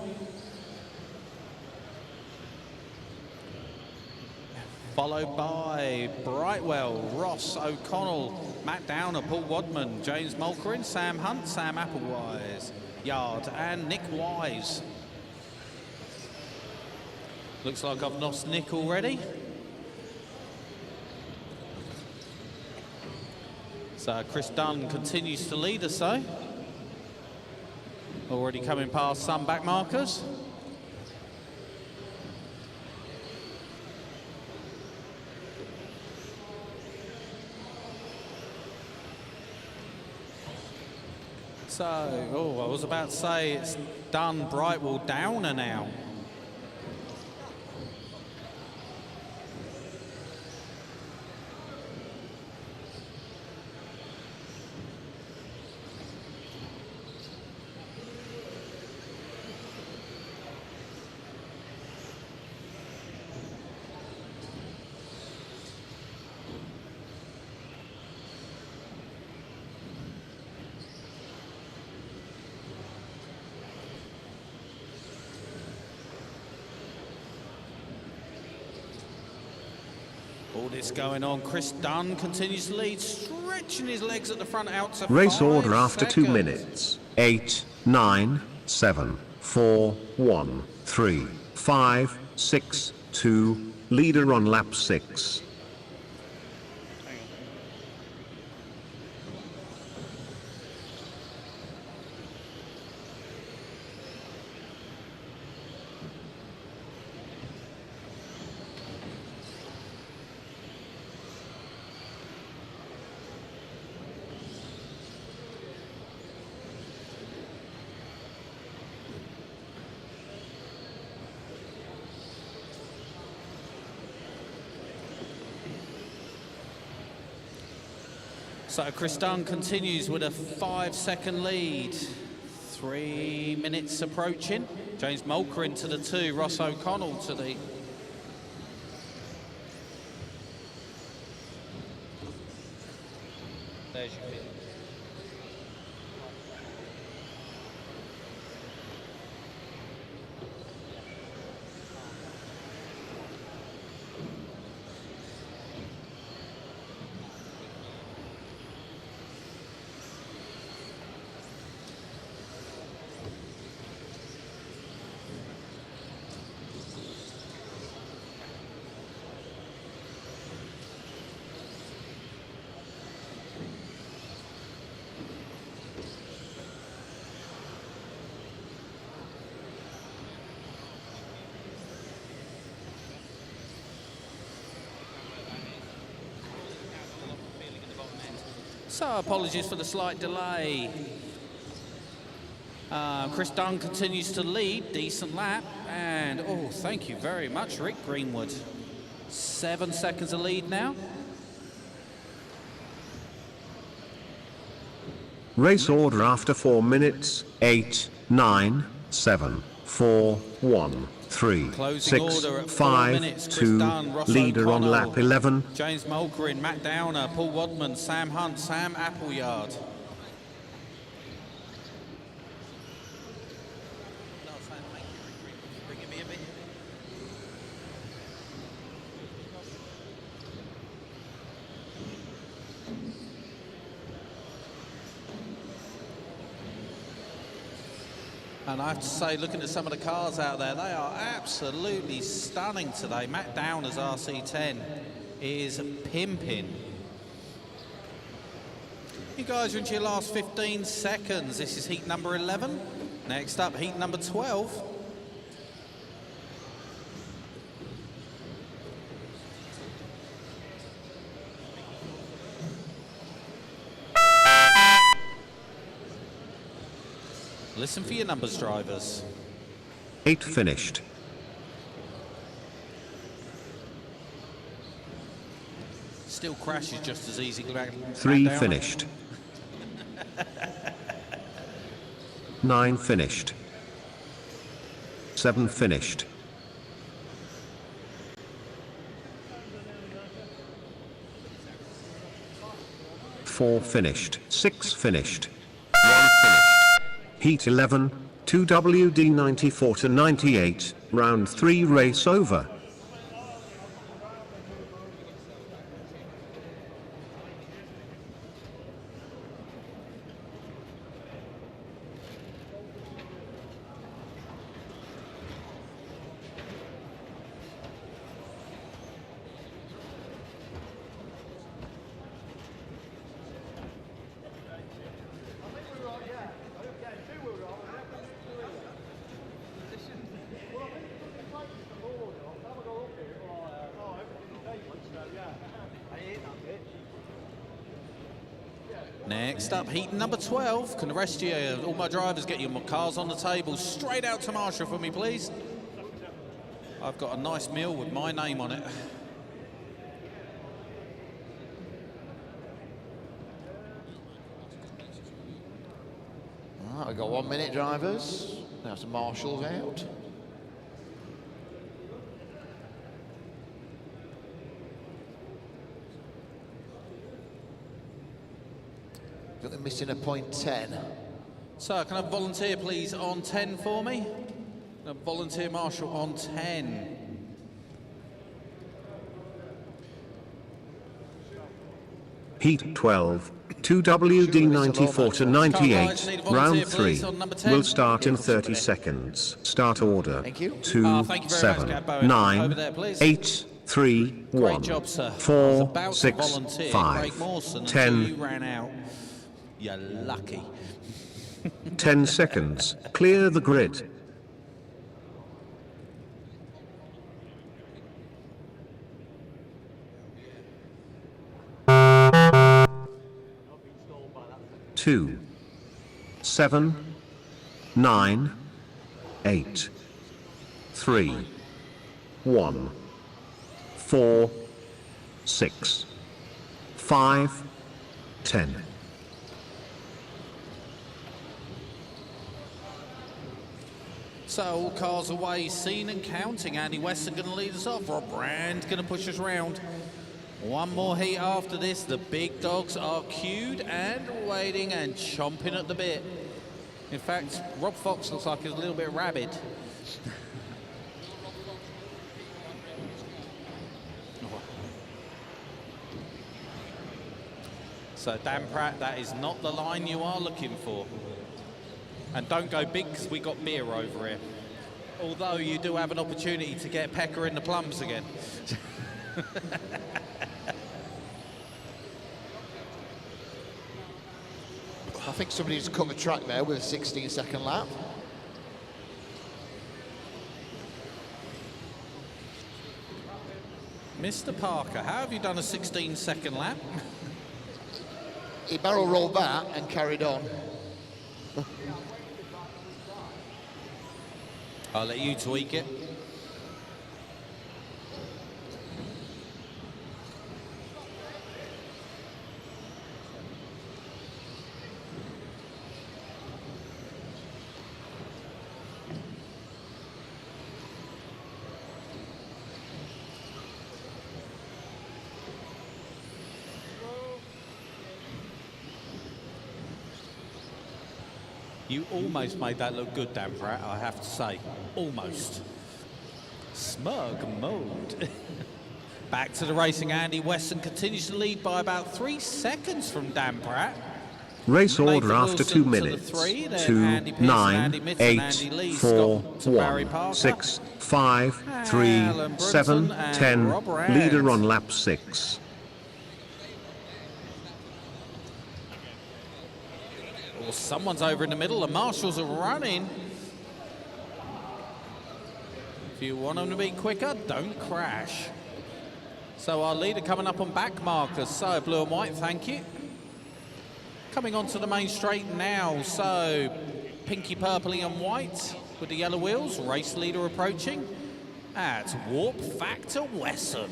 Followed by Brightwell, Ross O'Connell, Matt Downer, Paul Wadman, James Mulkerin, Sam Hunt, Sam Applewise, Yard and Nick Wise. Looks like I've lost Nick already. So Chris Dunn continues to lead us though. Already coming past some back markers. So, I was about to say it's Dunn, Brightwell, Downer now. All this going on. Chris Dunn continues to lead, stretching his legs at the front out to Race 5 order after 2 seconds. minutes. 8, 9, 7, 4, 1, 3, 5, 6, 2. Leader on lap 6. So Chris Dunn continues with a 5-second lead. 3 minutes approaching. James Mulker into the 2, Ross O'Connell to the... There's your pin. So apologies for the slight delay. Chris Dunn continues to lead, decent lap, and oh, thank you very much, Rick Greenwood. 7 seconds of lead now. Race order after 4 minutes. 8, 9, 7, 4, 1, 3, Closing 6, order at 4 5, minutes. Chris 2. Dunn, Ross Leader on O'Connell, lap 11. James Mulker, Matt Downer, Paul Wadman, Sam Hunt, Sam Appleyard. And I have to say, looking at some of the cars out there, they are absolutely stunning today. Matt Downer's RC10 is pimping. You guys are into your last 15 seconds. This is heat number 11. Next up, heat number 12. Listen for your numbers, drivers. 8 finished. Still crashes just as easy. 3 finished. 9 finished. 7 finished. 4 finished. 6 finished. 1 finished. Heat 11, 2WD 94 to 98, round 3 race over. Next up, heat number 12. Can the rest of you, all my drivers, get your cars on the table straight out to Marshall for me, please? I've got a nice meal with my name on it. All right, we've got 1 minute, drivers. Now some marshals out. I think they're missing a point 10. So, can I volunteer, please, on 10 for me? Can I volunteer Marshall on 10? Heat 12. 2WD 94 to 98. Round 3. Will start in 30 seconds. Start order. 2, 7, 9, 8, 3, 1, 4, 6, 5, 10. ran out. You're lucky. 10 seconds. Clear the grid. Two, 7, 9, 8, 3, 1, 4, 6, 5, 10. So all cars away, seen and counting. Andy Weston going to lead us off. Rob Brand going to push us round. One more heat after this. The big dogs are queued and waiting and chomping at the bit. In fact, Rob Fox looks like he's a little bit rabid. So Dan Pratt, that is not the line you are looking for. And don't go big because we got beer over here. Although you do have an opportunity to get Pecker in the plums again. I think somebody's cut the track there with a 16-second lap. Mr. Parker, how have you done a 16-second lap? He barrel rolled that and carried on. I'll let you tweak it. You almost made that look good, Dan Pratt, I have to say. Almost. Smug mode. Back to the racing. Andy Weston continues to lead by about 3 seconds from Dan Pratt. Race order after 2 minutes. 2, 9, 8, 4, 1, 6, 5, 3, 7, 10. Leader on lap 6. Well, someone's over in the middle. The marshals are running. If you want them to be quicker, don't crash. So our leader coming up on back markers. So blue and white, thank you. Coming onto the main straight now. So pinky, purpley and white with the yellow wheels. Race leader approaching at Warp Factor Wesson.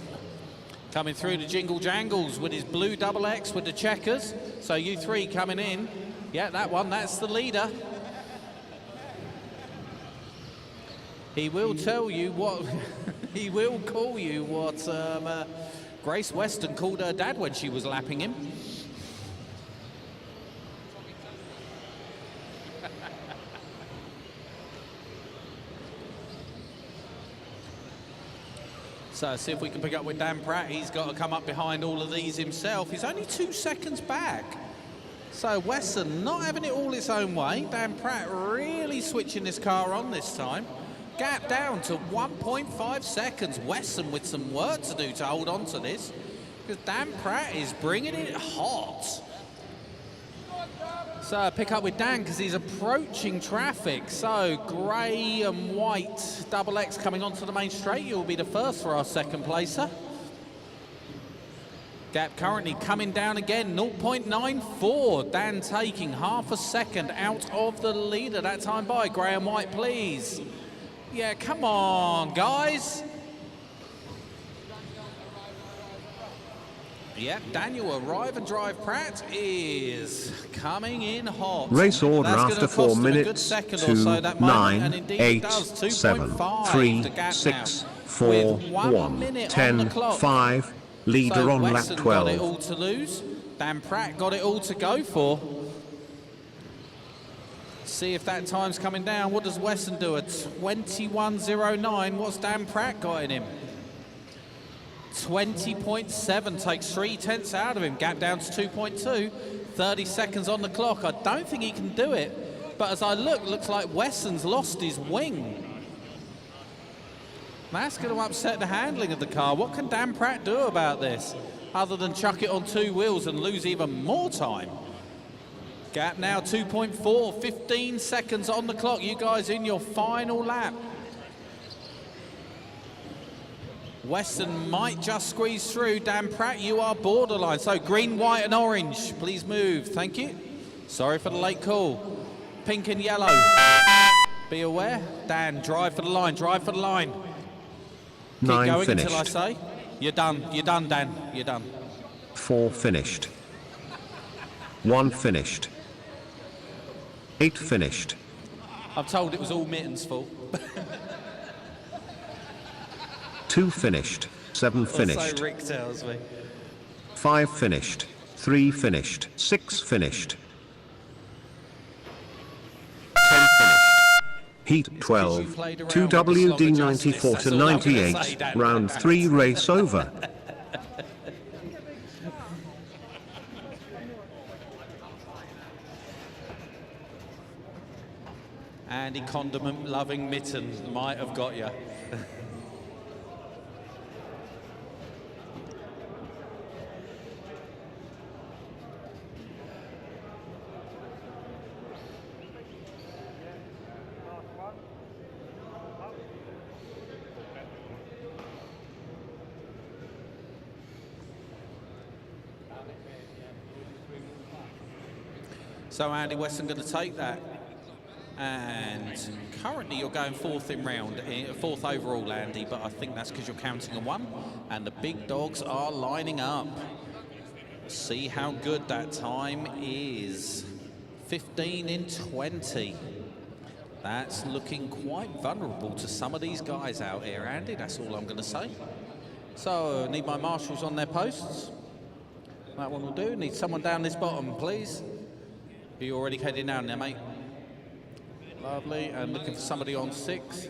Coming through the jingle jangles with his blue double X with the checkers. So you three coming in. Yeah, that one, that's the leader. He will tell you what, he will call you what Grace Weston called her dad when she was lapping him. So see if we can pick up with Dan Pratt. He's got to come up behind all of these himself. He's only 2 seconds back. So Weston not having it all its own way. Dan Pratt really switching this car on this time. Gap down to 1.5 seconds. Weston with some work to do to hold on to this, because Dan Pratt is bringing it hot. So pick up with Dan because he's approaching traffic. So grey and white double X coming onto the main straight. You'll be the first for our second placer. Gap currently coming down again, 0.94. Dan taking half a second out of the leader that time by. Grey and white, please. Yeah, come on, guys. Yep, Daniel Arrive and Drive Pratt is coming in hot. Race order That's after 4 minutes. 2, 9, 8, 7, 3, 6, 4, 1, 10, 5. Leader so on Weston lap 12. Got it all to lose. Dan Pratt got it all to go for. See if that time's coming down. What does Weston do? A 21.09. What's Dan Pratt got in him? 20.7 takes 3/10 out of him. Gap down to 2.2. 30 seconds on the clock. I don't think he can do it. But as I look, looks like Wesson's lost his wing. That's going to upset the handling of the car. What can Dan Pratt do about this, other than chuck it on 2 wheels and lose even more time? Gap now 2.4, 15 seconds on the clock. You guys in your final lap. Weston might just squeeze through. Dan Pratt, you are borderline. So green, white and orange, please move. Thank you. Sorry for the late call. Pink and yellow. Be aware. Dan, drive for the line, drive for the line. Keep 9 going finished. until I say. You're done, Dan, you're done. 4 finished. 1 finished. 8 finished. I'm told it was all Mitten's fault. 2 finished. 7 Or finished. so Rick tells me. 5 finished. 3 finished. 6 finished. 10 finished. Heat 12. 2 WD 94 to 98. Round 3 race over. Andy Condiment loving Mitten might have got you. So Andy Weston going to take that. And currently you're going 4th in round, 4th overall, Andy, but I think that's because you're counting a 1. And the big dogs are lining up. See how good that time is. 15 in 20. That's looking quite vulnerable to some of these guys out here, Andy. That's all I'm going to say. So, need my marshals on their posts. That one will do. Need someone down this bottom, please. Are you already heading down there, mate? Lovely. And looking for somebody on 6.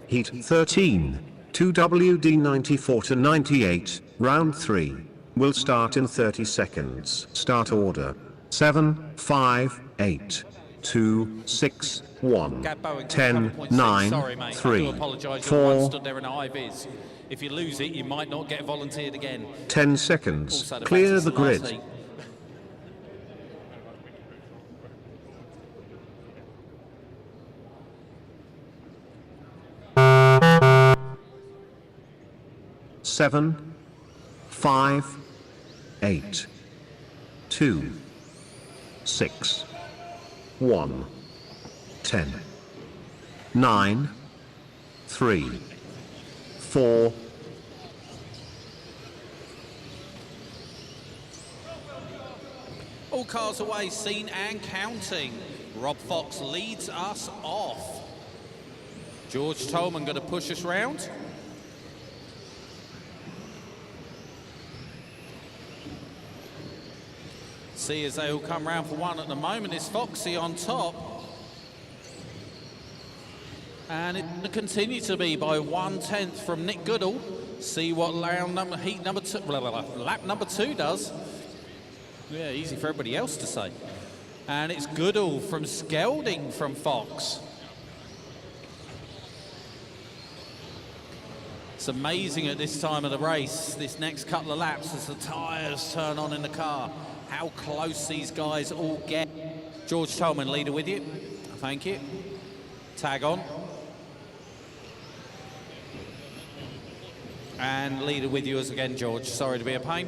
Heat 13. 2 WD 94 to 98. Round 3. Will start in 30 seconds. Start order. 7, 5, 8, 2, 6, 1, 10, 9, Sorry, mate. 3, I do apologise. 4, You're one stood there in a high vis. If you lose it, you might not get volunteered again. 10 seconds. Also, the Clear fact the it's last grid. heat. Seven, 5, 8, 2, 6, 1, 10, 9, 3, 4. All cars away, seen and counting. Rob Fox leads us off. George Tolman going to push us round. See as they all come round for one at the moment is Foxy on top. And it will continue to be by 1/10 from Nick Goodall. See what lap number 2 does. Yeah, easy for everybody else to say. And it's Goodall from Skelding from Fox. It's amazing at this time of the race, this next couple of laps as the tyres turn on in the car, how close these guys all get. George Tolman, leader with you. Thank you. Tag on. And leader with you as again, George. Sorry to be a pain.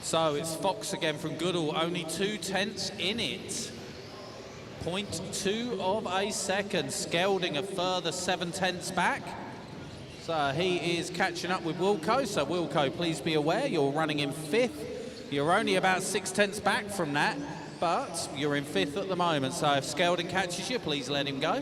So it's Fox again from Goodall, only 2/10 in it. 0.2 of a second, Skelding a further 7/10 back. So he is catching up with Wilco. So Wilco, please be aware, you're running in 5th. You're only about 6/10 back from that, but you're in 5th at the moment. So if Skelding catches you, please let him go.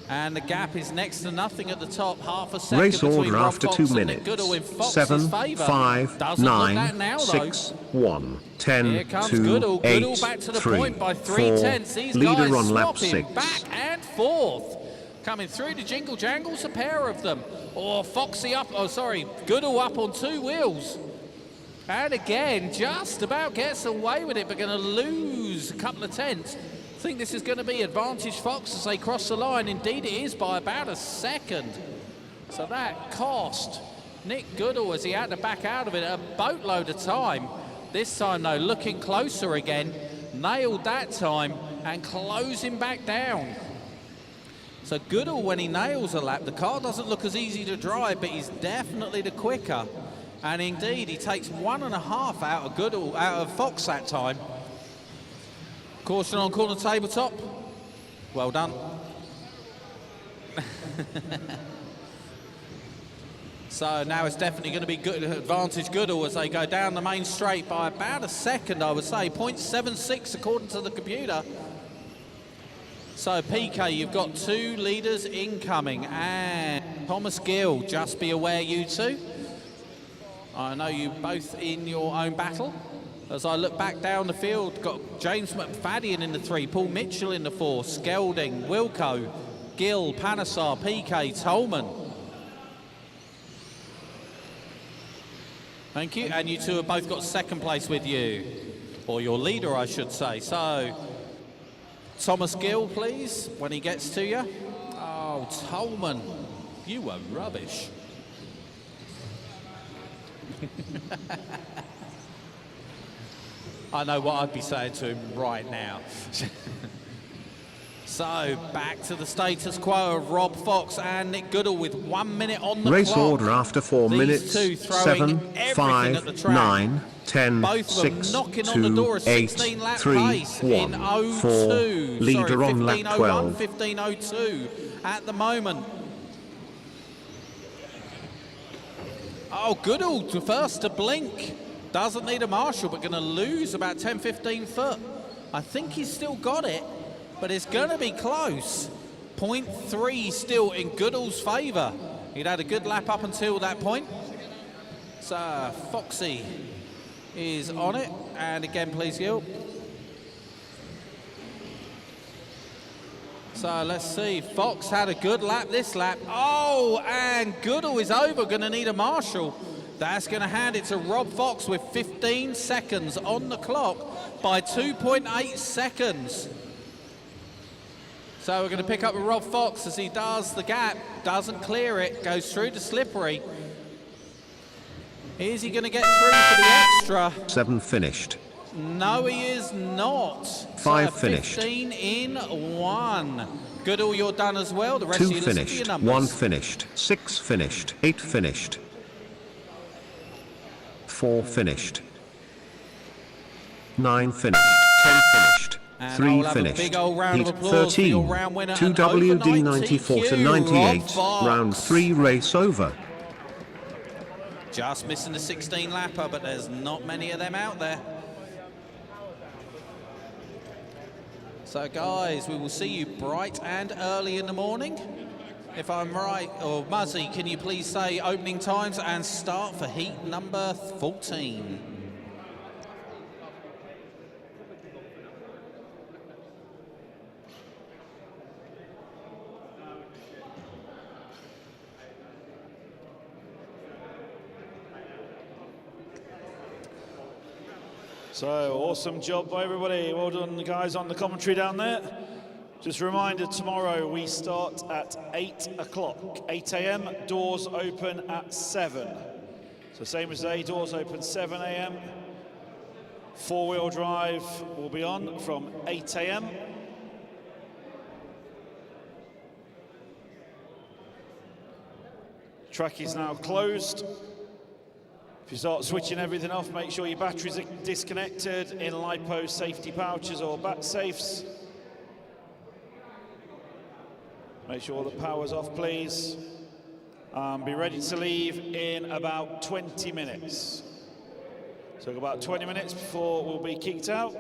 And the gap is next to nothing at the top. Half a second Race between order Rob after Fox 2 and Nick minutes. Goodall in Fox's 7, favour. 5, Doesn't look that 9, now, 6, though. 1, 10, Here comes 2, Goodall. 8, Goodall back to the 3, point by 4, 3/10. These leader guys on lap swapping 6. back and forth. Coming through the jingle jangles, a pair of them. Or Foxy up, oh sorry, Goodall up on 2 wheels. And again, just about gets away with it, but going to lose a couple of tenths. I think this is going to be advantage Fox as they cross the line. Indeed, it is by about a second. So that cost Nick Goodall, as he had to back out of it, a boatload of time. This time, though, looking closer again. Nailed that time and closing back down. So Goodall, when he nails a lap, the car doesn't look as easy to drive, but he's definitely the quicker. And indeed, he takes 1.5 out of Goodall, out of Fox that time. Caution on corner tabletop. Well done. So now it's definitely going to be good advantage Goodall as they go down the main straight by about a second, I would say. 0.76 according to the computer. So PK, you've got 2 leaders incoming, and Thomas Gill, just be aware you two. I know you both in your own battle. As I look back down the field, got James McFadden in the 3, Paul Mitchell in the 4, Skelding, Wilco, Gill, Panesar, PK, Tolman. Thank you, and you two have both got second place with you, or your leader, I should say. So, Thomas Gill, please, when he gets to you. Oh, Tolman, you were rubbish. I know what I'd be saying to him right now. So, back to the status quo of Rob Fox and Nick Goodall with 1 minute on the Race clock. order after 4 These minutes. two throwing 7, everything at the 5, track. 9, 10, Both of them 6, knocking 2, on the door of 8, 16 lap 3, pace 1, in 02. 4, leader Sorry, on lap 15:01, 12. 15:02 at the moment. Oh, Goodall to first to blink. Doesn't need a marshal, but going to lose about 10, 15 foot. I think he's still got it, but it's going to be close. 0.3 still in Goodall's favour. He'd had a good lap up until that point. So Foxy is on it, and again, please, Gil. So let's see, Fox had a good lap this lap. Oh, and Goodall is over, going to need a marshal. That's going to hand it to Rob Fox with 15 seconds on the clock by 2.8 seconds. So we're going to pick up with Rob Fox as he does the gap, doesn't clear it, goes through the slippery. Is he going to get through for the extra? 7 finished. No, he is not. 5 so finished. 15 in 1. Goodall, you're done as well. The rest 2 of you, listen to your finished. numbers. 1 finished. 6 finished. 8 finished. 4 finished. 9 finished. 10 finished. And 3 I'll have a finished. big old round Heat of applause for your 13. round winner 2 and WD overnight 94 to TQ, 98. Rob Fox. Round 3 race over. Just missing the 16 lapper, but there's not many of them out there. So guys, we will see you bright and early in the morning. If I'm right, or Muzzy, can you please say opening times and start for heat number 14? So, awesome job by everybody. Well done, the guys on the commentary down there. Just a reminder, tomorrow we start at 8 o'clock. 8 a.m., doors open at 7. So same as today, doors open 7 a.m. Four-wheel drive will be on from 8 a.m. Track is now closed. If you start switching everything off, make sure your batteries are disconnected in LiPo safety pouches or bat safes. Make sure the power's off, please. Be ready to leave in about 20 minutes. So about 20 minutes before we'll be kicked out.